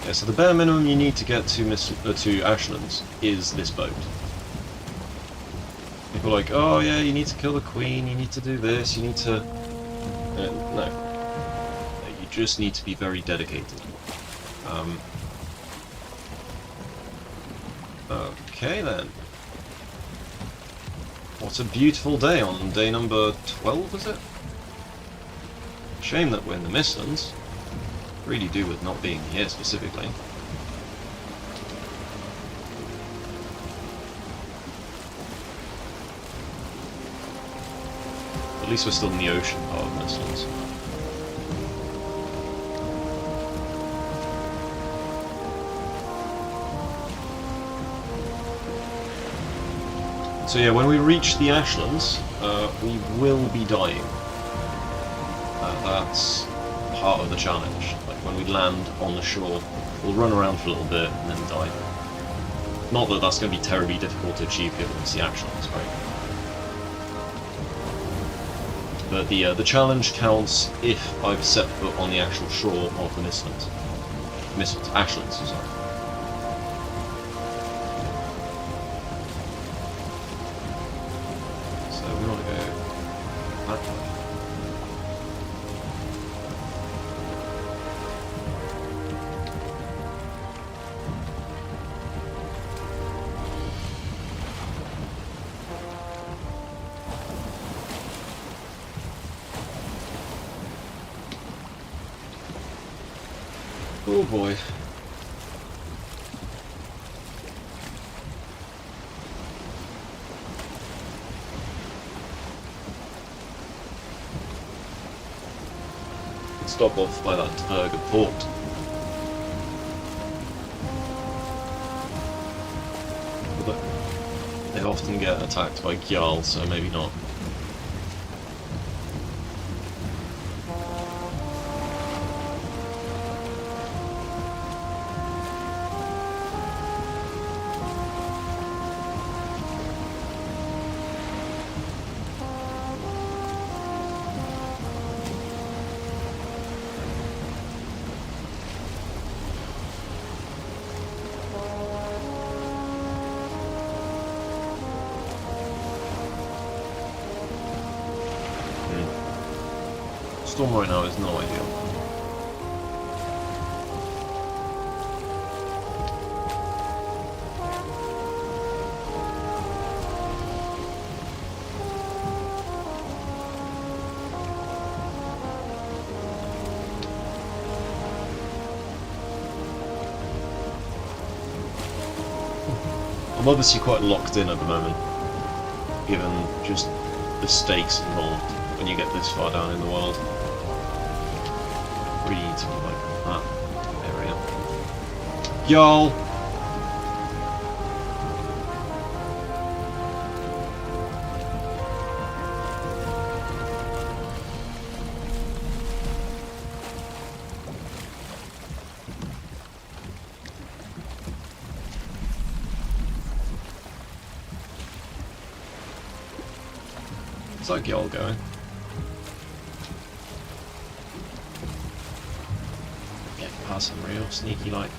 Yeah, so the bare minimum you need to get to Ashlands is this boat. People are like, oh yeah, you need to kill the queen, you need to do this, you need to... no. You just need to be very dedicated. Okay then. What a beautiful day on day number 12, is it? Shame that we're in the Mistlands. Really do with not being here specifically. At least we're still in the ocean part of Mistlands. So yeah, when we reach the Ashlands, we will be dying. That's part of the challenge. Like when we land on the shore, we'll run around for a little bit and then die. Not that that's going to be terribly difficult to achieve given it's the Ashlands, right? But the challenge counts if I've set foot on the actual shore of the Mistlands. Ashlands, sorry. Oh boy. Stop off by that Tverga port. But they often get attacked by Gjall, so maybe not. Storm right now is not ideal. I'm obviously quite locked in at the moment, given just the stakes involved when you get this far down in the world. Really need to be like that area. Y'all! It's like y'all going. Some real sneaky like.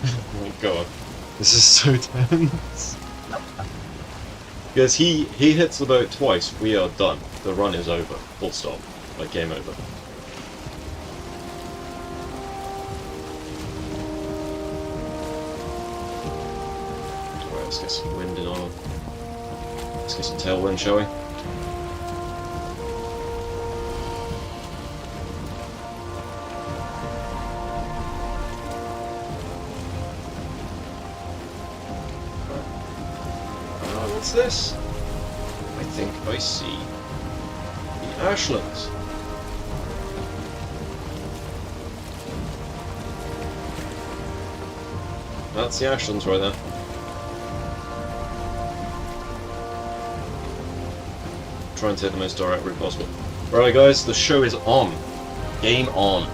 Oh my god, this is so tense. Because he hits the boat twice, we are done. The run is over. Full stop. Like game over. Alright, let's get some wind in on. Let's get some tailwind, shall we? What's this? I think I see the Ashlands. That's the Ashlands right there. Try and take the most direct route possible. Right guys, the show is on. Game on.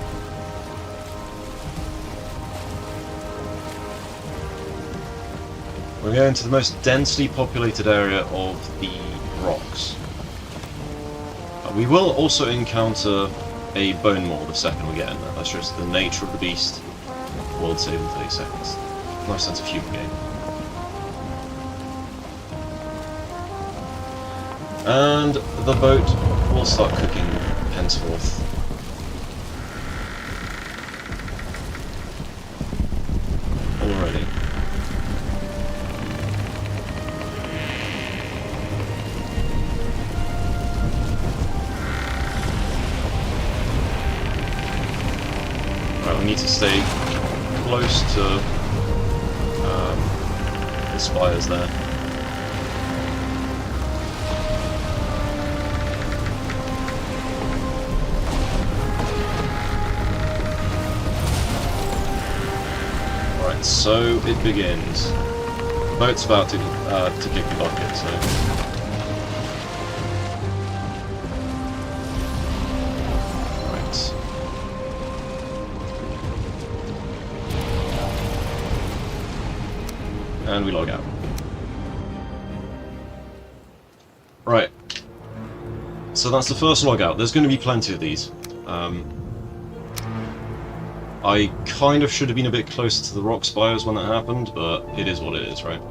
We're going to the most densely populated area of the rocks. We will also encounter a bone maw the second we get in there. That's just the nature of the beast. World save in 30 seconds. Nice sense of humour game. And the boat will start cooking henceforth. Already. Right, we need to stay close to the spires there. Right, so it begins. The boat's about to kick the bucket, so... And we log out. Right. So that's the first log out. There's going to be plenty of these. I kind of should have been a bit closer to the rock spires when that happened, but it is what it is, right?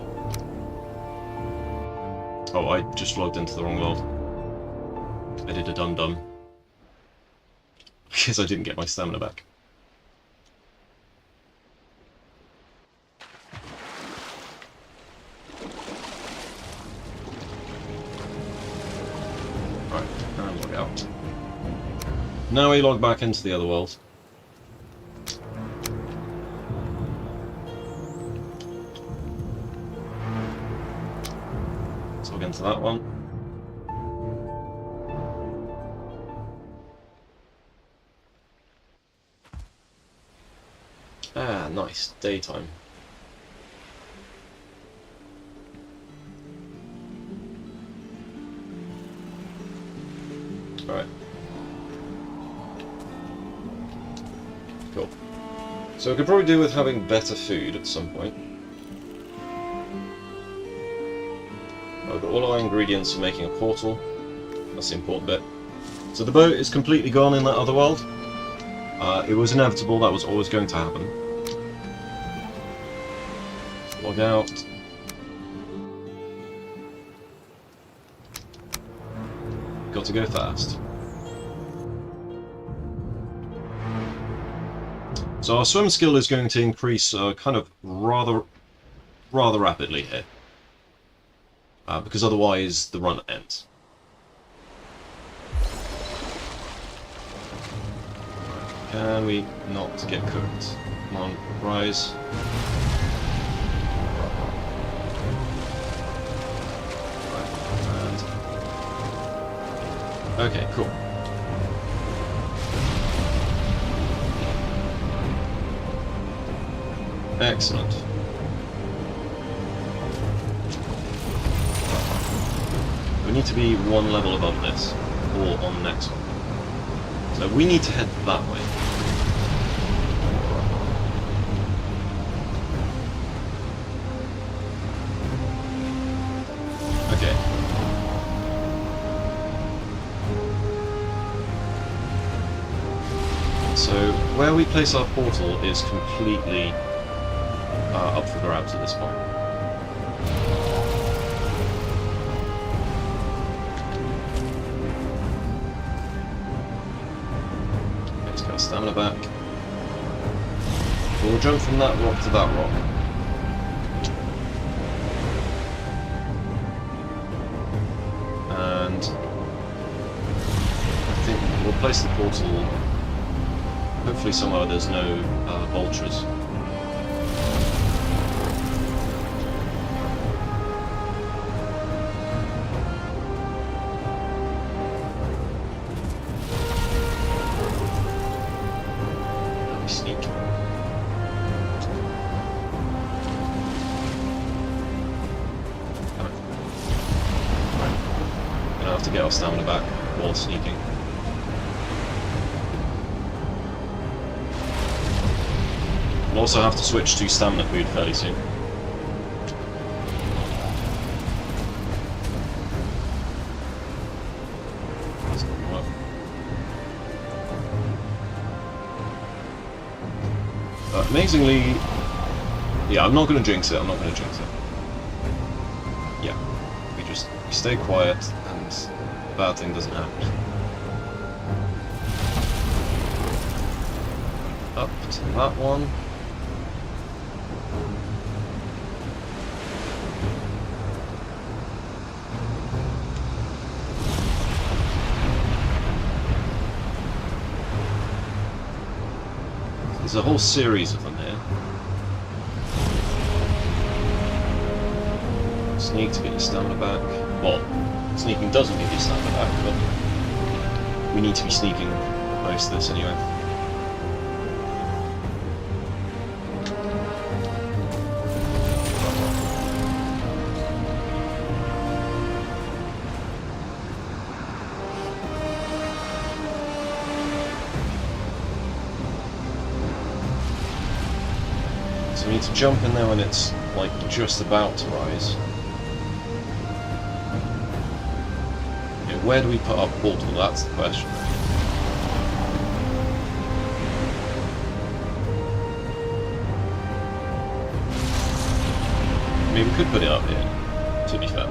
Oh, I just logged into the wrong world. I did a dum-dum. I guess I didn't get my stamina back. Out. Now we log back into the other world. Let's log into that one. Ah, nice. Daytime. Alright. Cool. So we could probably do with having better food at some point. I've got all our ingredients for making a portal. That's the important bit. So the boat is completely gone in that other world. It was inevitable, that was always going to happen. Log out. Got to go fast. So our swim skill is going to increase kind of rather rapidly here. Because otherwise the run ends. Can we not get cooked? Come on, rise. Okay, cool. Excellent. We need to be one level above this, or on the next one. So we need to head that way. Okay. So where we place our portal is completely up for grabs at this point. Let's get our stamina back. We'll jump from that rock to that rock. And I think we'll place the portal hopefully somewhere there's no vultures. Sneak. Gonna have to get our stamina back while sneaking. We'll also have to switch to stamina food fairly soon. That's not gonna Amazingly, yeah, I'm not going to jinx it. I'm not going to jinx it. Yeah, we stay quiet and a bad thing doesn't happen. Up to that one. There's a whole series of them here. Sneak to get your stamina back. Well, sneaking doesn't give you stamina back, but we need to be sneaking most of this anyway. So we need to jump in there when it's like just about to rise. Okay, where do we put our portal? That's the question. I mean, we could put it up here, to be fair.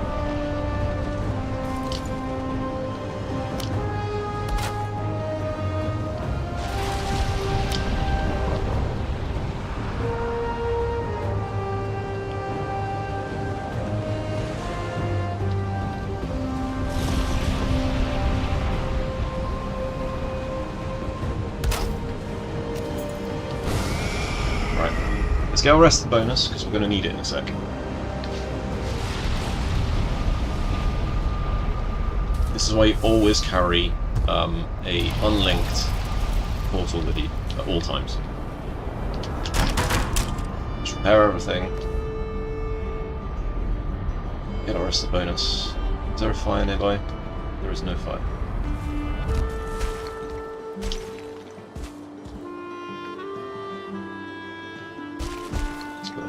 Let's get our rest bonus, because we're going to need it in a sec. This is why you always carry a unlinked portal with you at all times. Just repair everything. Get our rest bonus. Is there a fire nearby? There is no fire.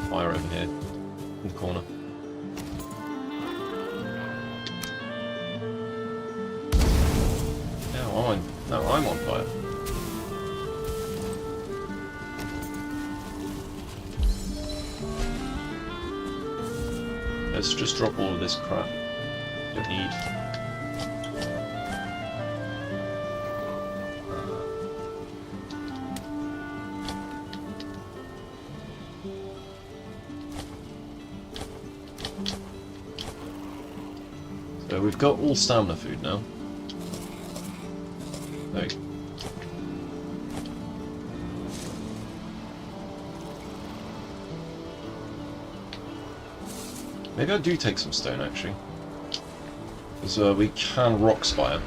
Fire over here in the corner. Now I'm on fire. Let's just drop all of this crap. Don't need. So we've got all stamina food now. There we go. Maybe I do take some stone actually. Because we can rock spire.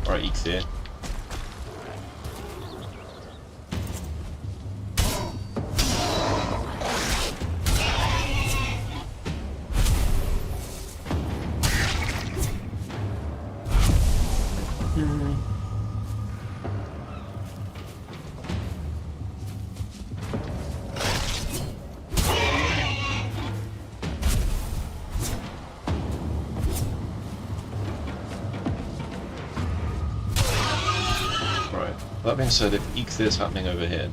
Alright, Eikthyr. That being said, if Eikthyr happening over here,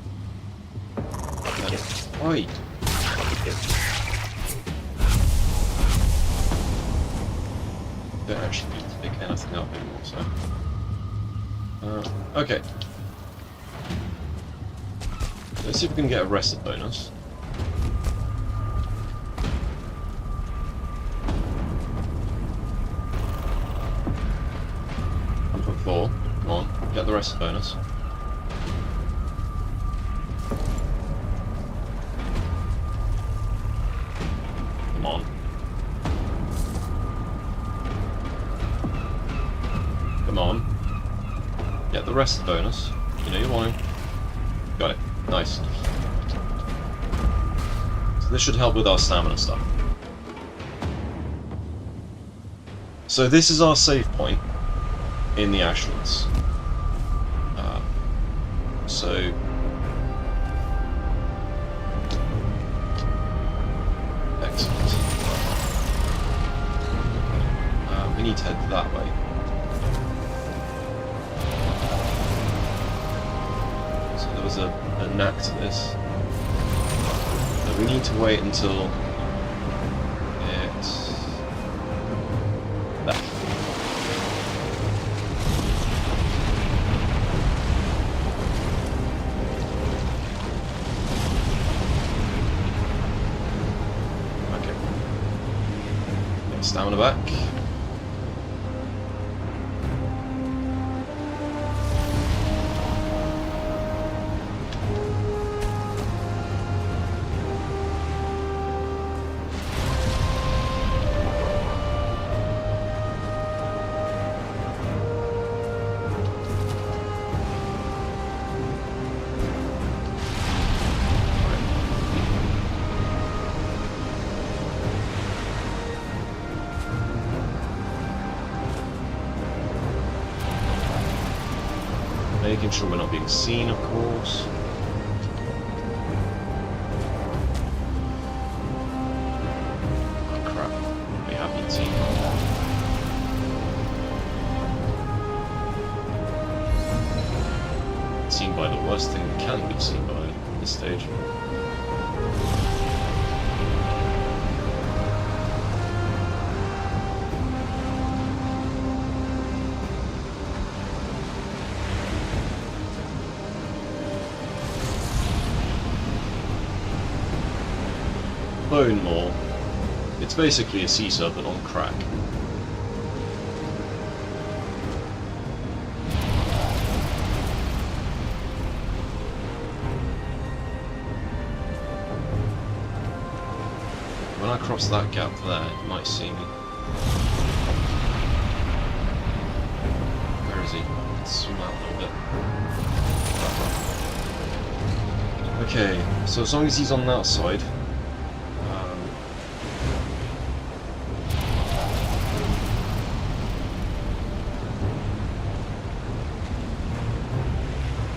then why? Don't actually need to pick anything up anymore, so. Okay. Let's see if we can get a rested bonus. Put 4. Come on, get the rested bonus. Come on. Come on. Get the rest bonus. You know you want to. Got it. Nice. So this should help with our stamina stuff. So this is our save point in the Ashlands. So excellent. We need to head that way. was a knack to this. But we need to wait until it's back. Okay. Get stamina back. Making sure we're not being seen, of course. Oh crap, we have been seen. Seen by the worst thing we can be seen by at this stage. More. It's basically a seesaw but on crack. When I cross that gap there, you might see me. Where is he? Let's zoom out a little bit. Okay, so as long as he's on that side.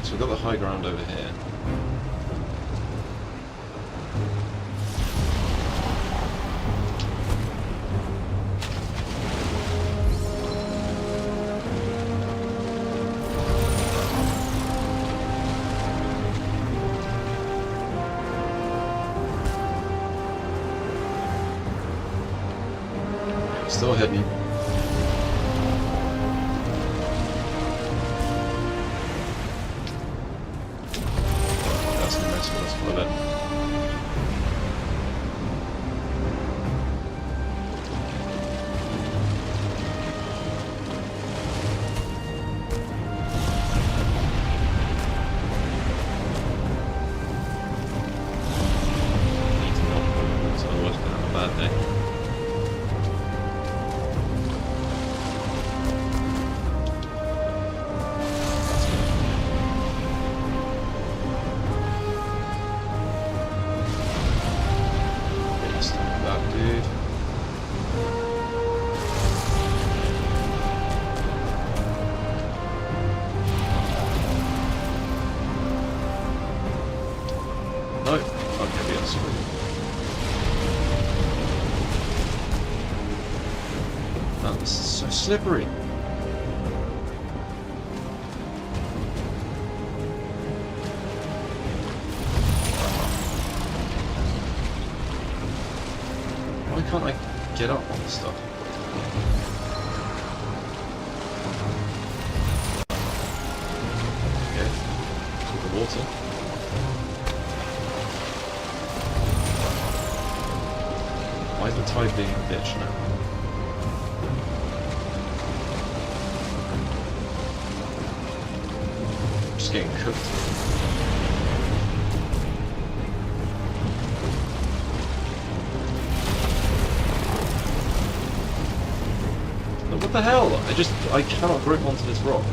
So we've got the high ground over here. Still hidden. No, I can't be outside. Oh, this is so slippery. Why can't I get up on this stuff? Okay, to the water. Why is the tide being a bitch now? I'm just getting cooked. What the hell? I cannot grip onto this rock.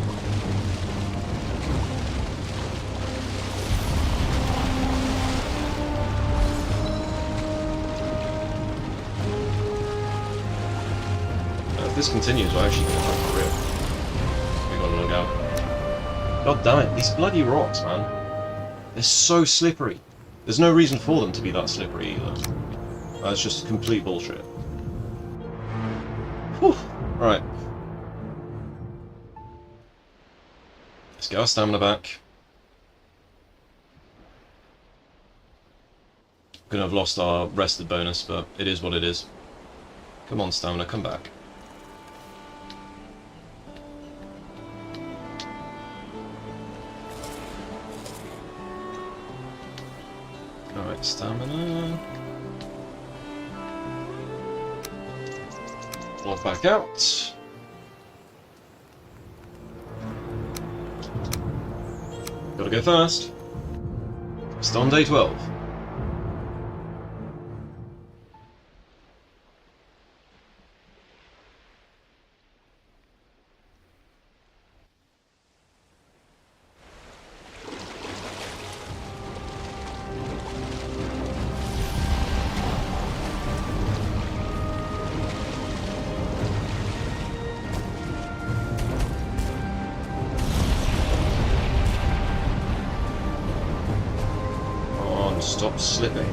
If this continues, we're actually going to have to rip. We gotta look out. God damn it, these bloody rocks, man. They're so slippery. There's no reason for them to be that slippery either. That's just complete bullshit. Whew. Right. Let's get our stamina back. Gonna have lost our rested bonus, but it is what it is. Come on, stamina, come back. Alright, stamina. Log back out. Gotta go fast. Still on day 12. Stop slipping.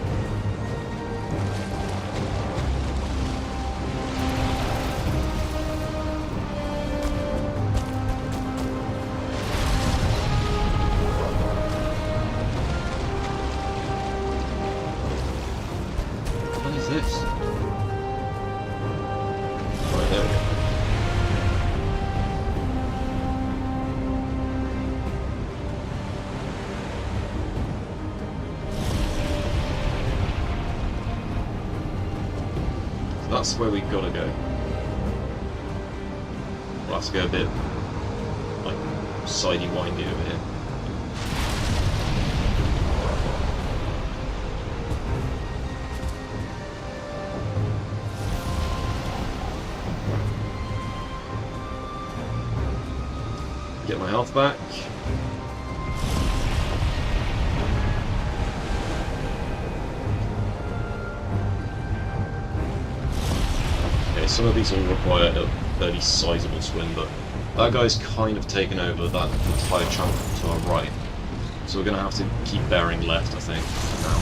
What is this? Right, there we go. That's where we gotta go. We'll have to go a bit, like, sidey windy over here. Get my health back. Some of these will require a fairly sizable swing, but that guy's kind of taken over that entire chunk to our right. So we're going to have to keep bearing left, I think, for now.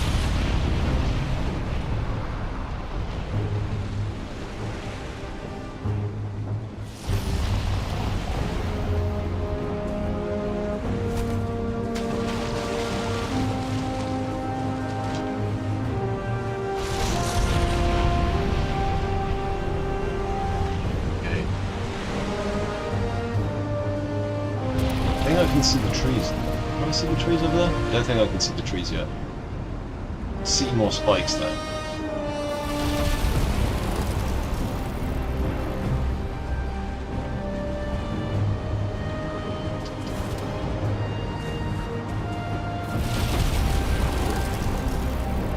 I can see the trees. Can I see the trees over there? I don't think I can see the trees yet. See more spikes though.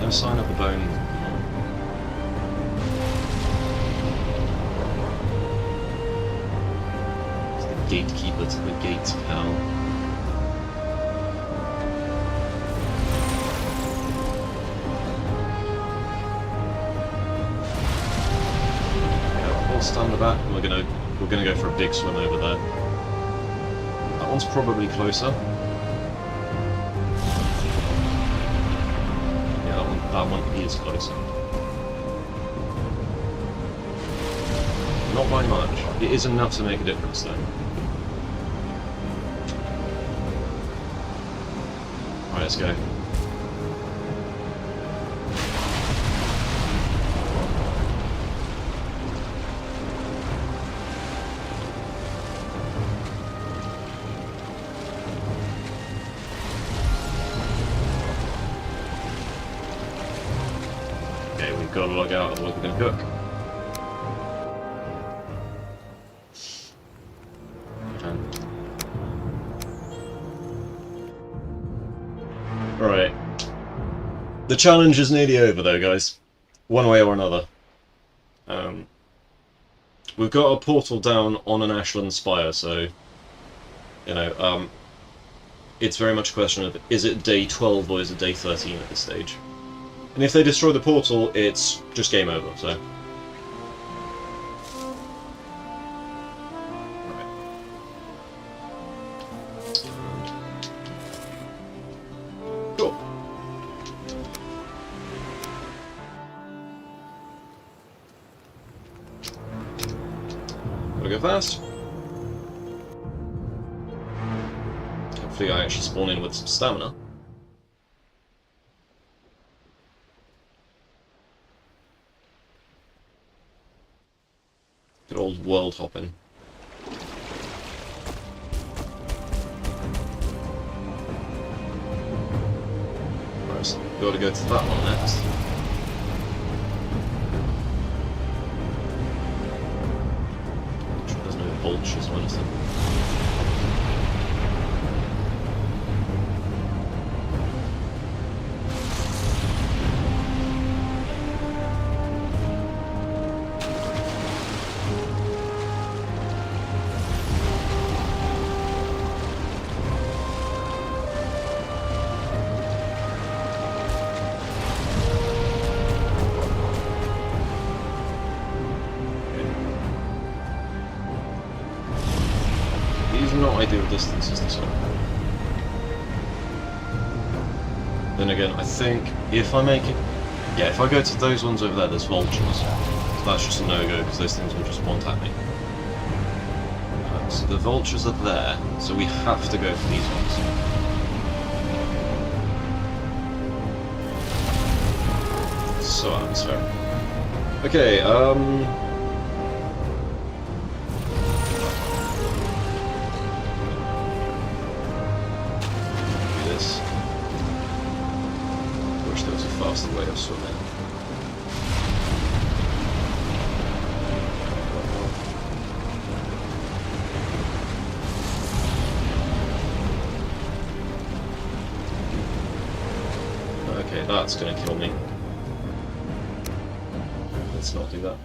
No sign of the bone. It's the gatekeeper to the gates, pal. Stand the back, and we're gonna go for a big swim over there. That one's probably closer. Yeah, that one is closer. Not by much. It is enough to make a difference though. Alright, let's go. We've got to log out, otherwise we're going to cook. Right. The challenge is nearly over though, guys. One way or another. We've got a portal down on an Ashland spire, so... You know, it's very much a question of, is it day 12 or is it day 13 at this stage? And if they destroy the portal, it's just game over, so... Cool. Gotta go fast. Hopefully I actually spawn in with some stamina. Good old world hopping. Right, so we've got to go to that one next. There's no vultures or anything. Not ideal distances this one. Then again, I think if I make it... Yeah, if I go to those ones over there, there's vultures. So that's just a no-go, because those things will just one-tap me. So the vultures are there, so we have to go for these ones. So atmospheric. Okay, wish there was a faster way of swimming. Okay, that's gonna kill me. Let's not do that.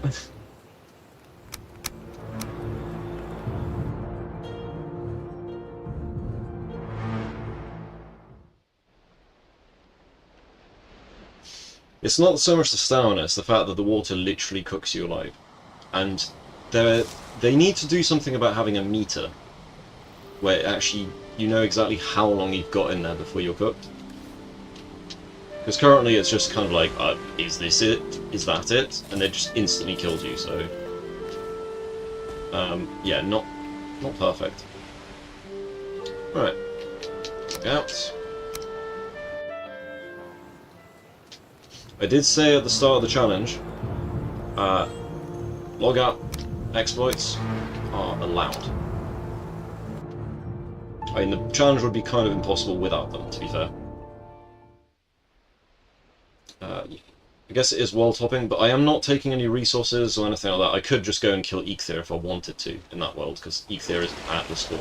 It's not so much the stamina, it's the fact that the water literally cooks you alive. And they need to do something about having a meter, where actually you know exactly how long you've got in there before you're cooked. Because currently it's just kind of like, is this it? Is that it? And it just instantly kills you, so... yeah, not perfect. Alright. Out. I did say at the start of the challenge, logout exploits are allowed. I mean, the challenge would be kind of impossible without them, to be fair. I guess it is world hopping, but I am not taking any resources or anything like that. I could just go and kill Eikthyr if I wanted to in that world, because Eikthyr is at the spawn.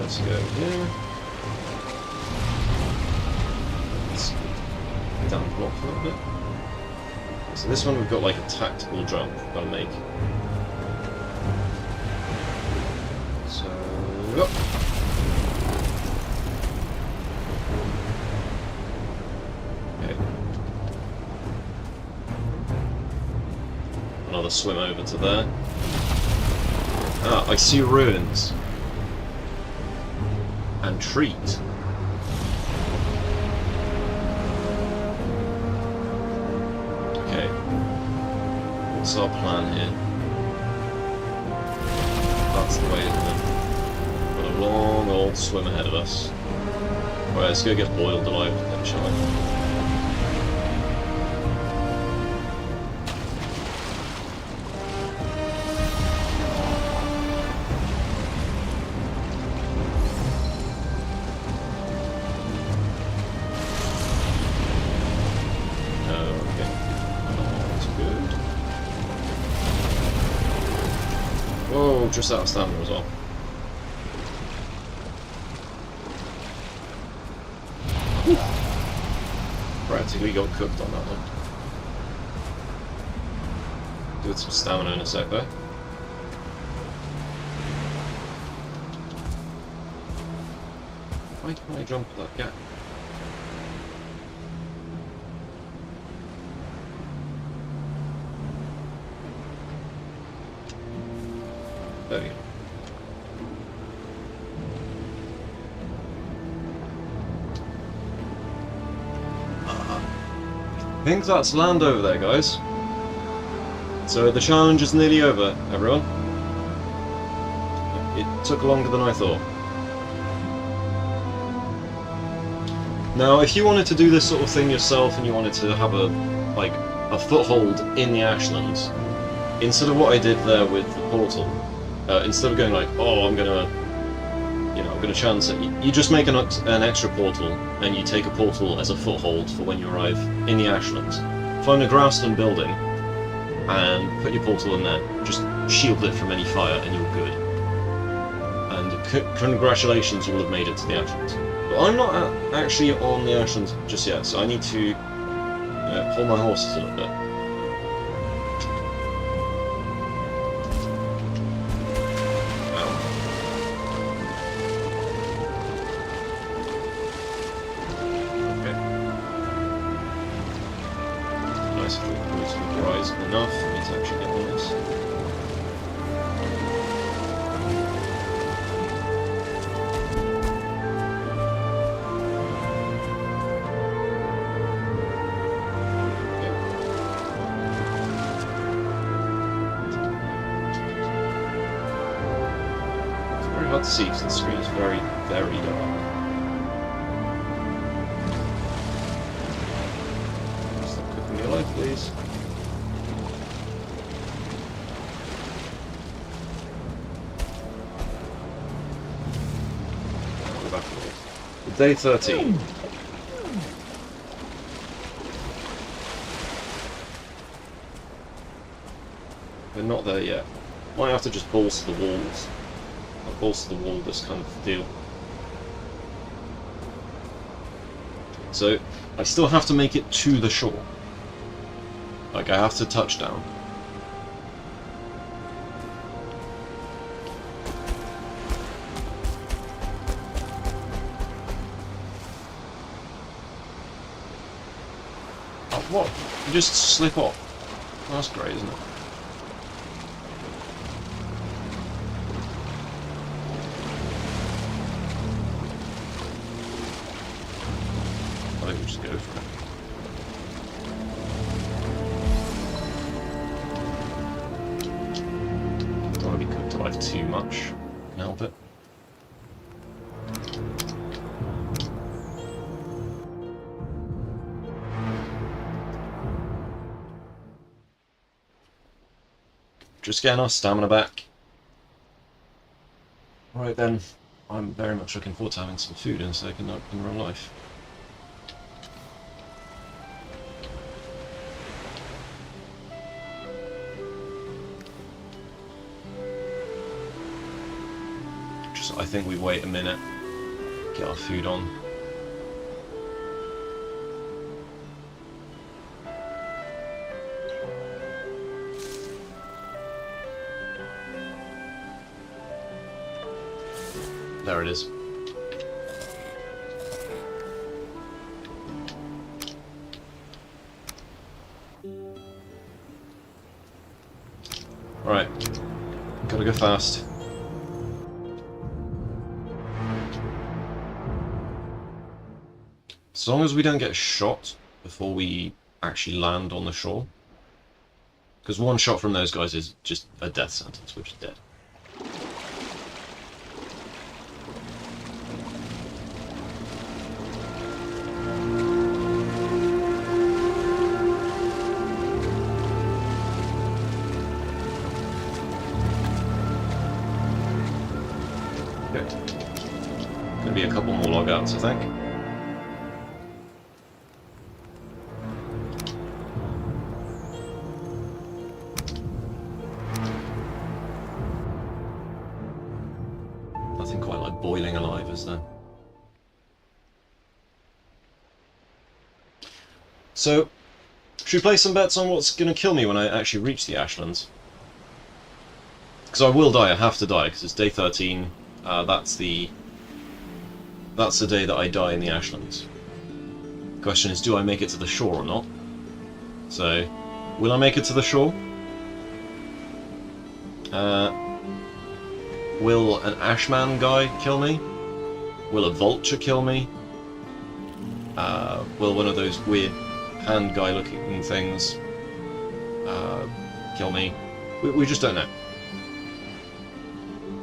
Let's go here. Let's down block for a little bit. So this one we've got like a tactical jump we've got to make. So, up. Another swim over to there. Ah, I see ruins. And trees. Okay. What's our plan here? That's the way, isn't it? Got a long old swim ahead of us. Alright, let's go get boiled alive then, shall I? Oh, just out of stamina as well. Practically got cooked on that one. Do with some stamina in a sec though. Why can't I jump that gap? There we go. I think that's land over there, guys. So the challenge is nearly over, everyone. It took longer than I thought. Now, if you wanted to do this sort of thing yourself and you wanted to have a, like, a foothold in the Ashlands, instead of what I did there with the portal, instead of going like, oh, I'm gonna chance it, you just make an extra portal, and you take a portal as a foothold for when you arrive in the Ashlands. Find a grassland building, and put your portal in there. Just shield it from any fire, and you're good. And congratulations, you will have made it to the Ashlands. But I'm not actually on the Ashlands just yet, so I need to hold my horses a little bit. Enough for me to actually get on this. Okay. It's very hard to see because the screen is very, very dark. Stop cooking your life, please. Day 13. We're not there yet. Might have to just bolster the walls. I'll bolster the wall, this kind of deal. So, I still have to make it to the shore. Like, I have to touch down. What? You just slip off? Oh, that's great, isn't it? I think we'll just go for it. Don't want to be cooked alive too much. Can help it. Just getting our stamina back. Right then, I'm very much looking forward to having some food in so I can real life. Just, I think we wait a minute, get our food on. There it is. Alright. Gotta go fast. As long as we don't get shot before we actually land on the shore. Because one shot from those guys is just a death sentence, which is dead. Gonna be a couple more logouts, I think. Nothing quite like boiling alive, is there? So, should we place some bets on what's gonna kill me when I actually reach the Ashlands? Because I will die, I have to die, because it's day 13. That's the day that I die in the Ashlands. Question is, do I make it to the shore or not? So, will I make it to the shore? Will an Ashman guy kill me? Will a vulture kill me? Will one of those weird hand guy looking things kill me? We just don't know.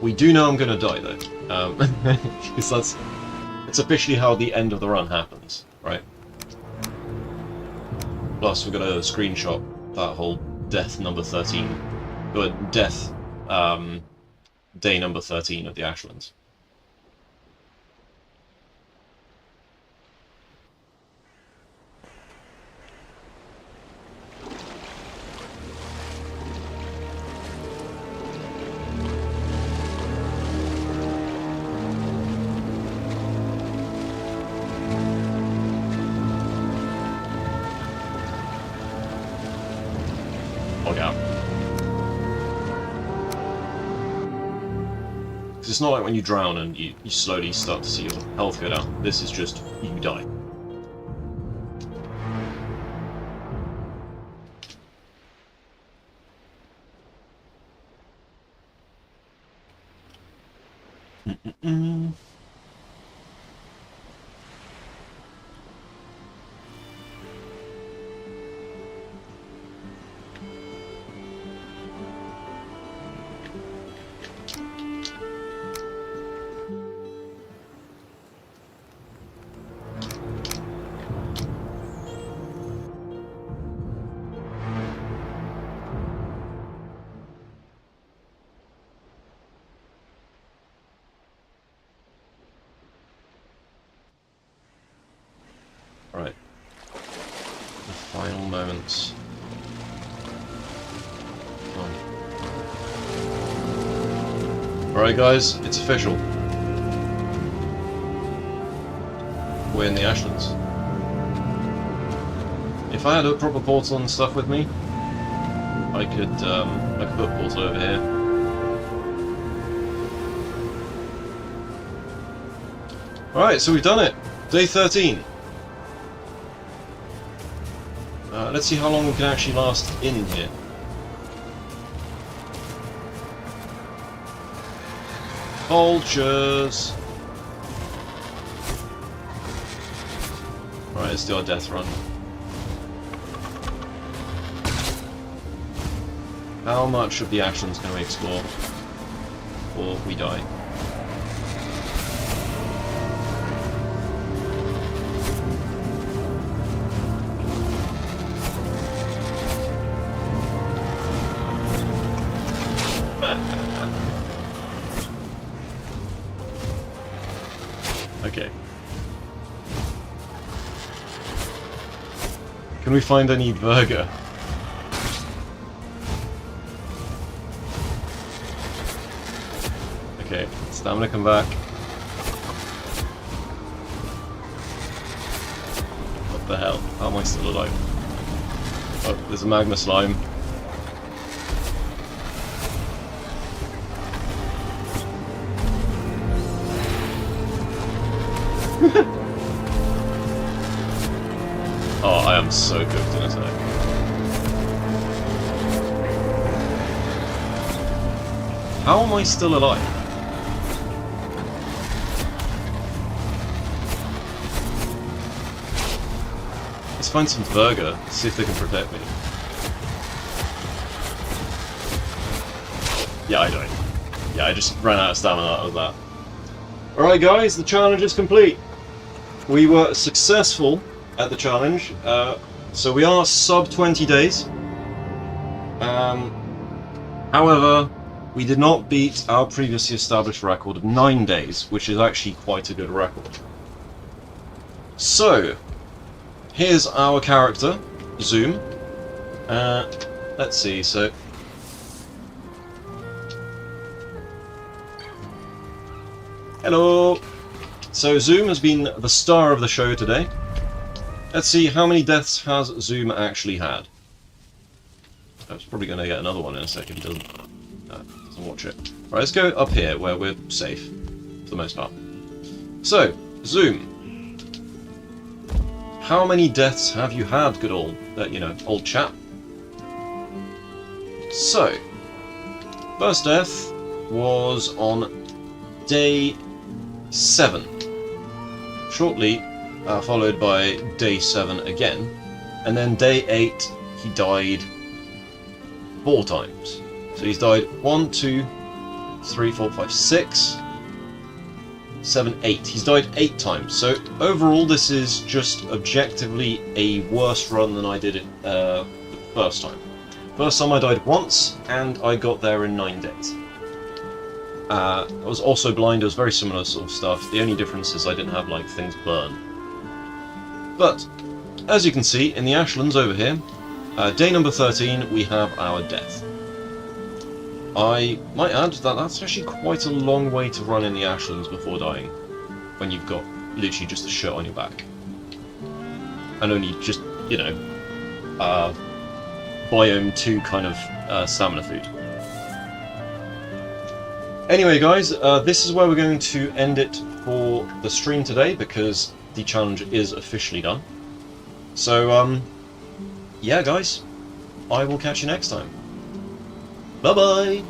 We do know I'm going to die, though. Because it's officially how the end of the run happens, right? Plus, we're going to screenshot that whole death number 13, or death day number 13 of the Ashlands. Log out. Because it's not like when you drown and you slowly start to see your health go down. This is just, you die. Right. The final moments. Alright guys, it's official. We're in the Ashlands. If I had a proper portal and stuff with me, I could put a portal over here. Alright, so we've done it! Day 13! Let's see how long we can actually last in here. Vultures! Right, let's do our death run. How much of the Ashlands can we explore before we die? Okay. Can we find any burger? Okay, stamina come back. What the hell? How am I still alive? Oh, there's a magma slime. Oh, I am so cooked in a sec. How am I still alive? Let's find some burger, see if they can protect me. Yeah, I died. Yeah, I just ran out of stamina out of that. Alright guys, the challenge is complete. We were successful at the challenge, so we are sub 20 days. However, we did not beat our previously established record of 9 days, which is actually quite a good record. So, here's our character, Zoom. Let's see, so... Hello! So Zoom has been the star of the show today. Let's see, how many deaths has Zoom actually had? I was probably going to get another one in a second. He doesn't watch it. Right, let's go up here where we're safe, for the most part. So, Zoom. How many deaths have you had, good old, old chap? So, first death was on day 7. Shortly followed by day 7 again, and then day 8 he died 4 times. So he's died 1, 2, 3, 4, 5, 6, 7, 8. He's died 8 times. So overall, this is just objectively a worse run than I did it the first time. First time I died once, and I got there in 9 days. I was also blind. It was very similar sort of stuff. The only difference is I didn't have like things burn. But as you can see in the Ashlands over here, day number 13, we have our death. I might add that that's actually quite a long way to run in the Ashlands before dying, when you've got literally just a shirt on your back. And only just, you know, Biome 2 kind of stamina food. Anyway guys, this is where we're going to end it for the stream today, because the challenge is officially done. So, yeah guys, I will catch you next time. Bye bye!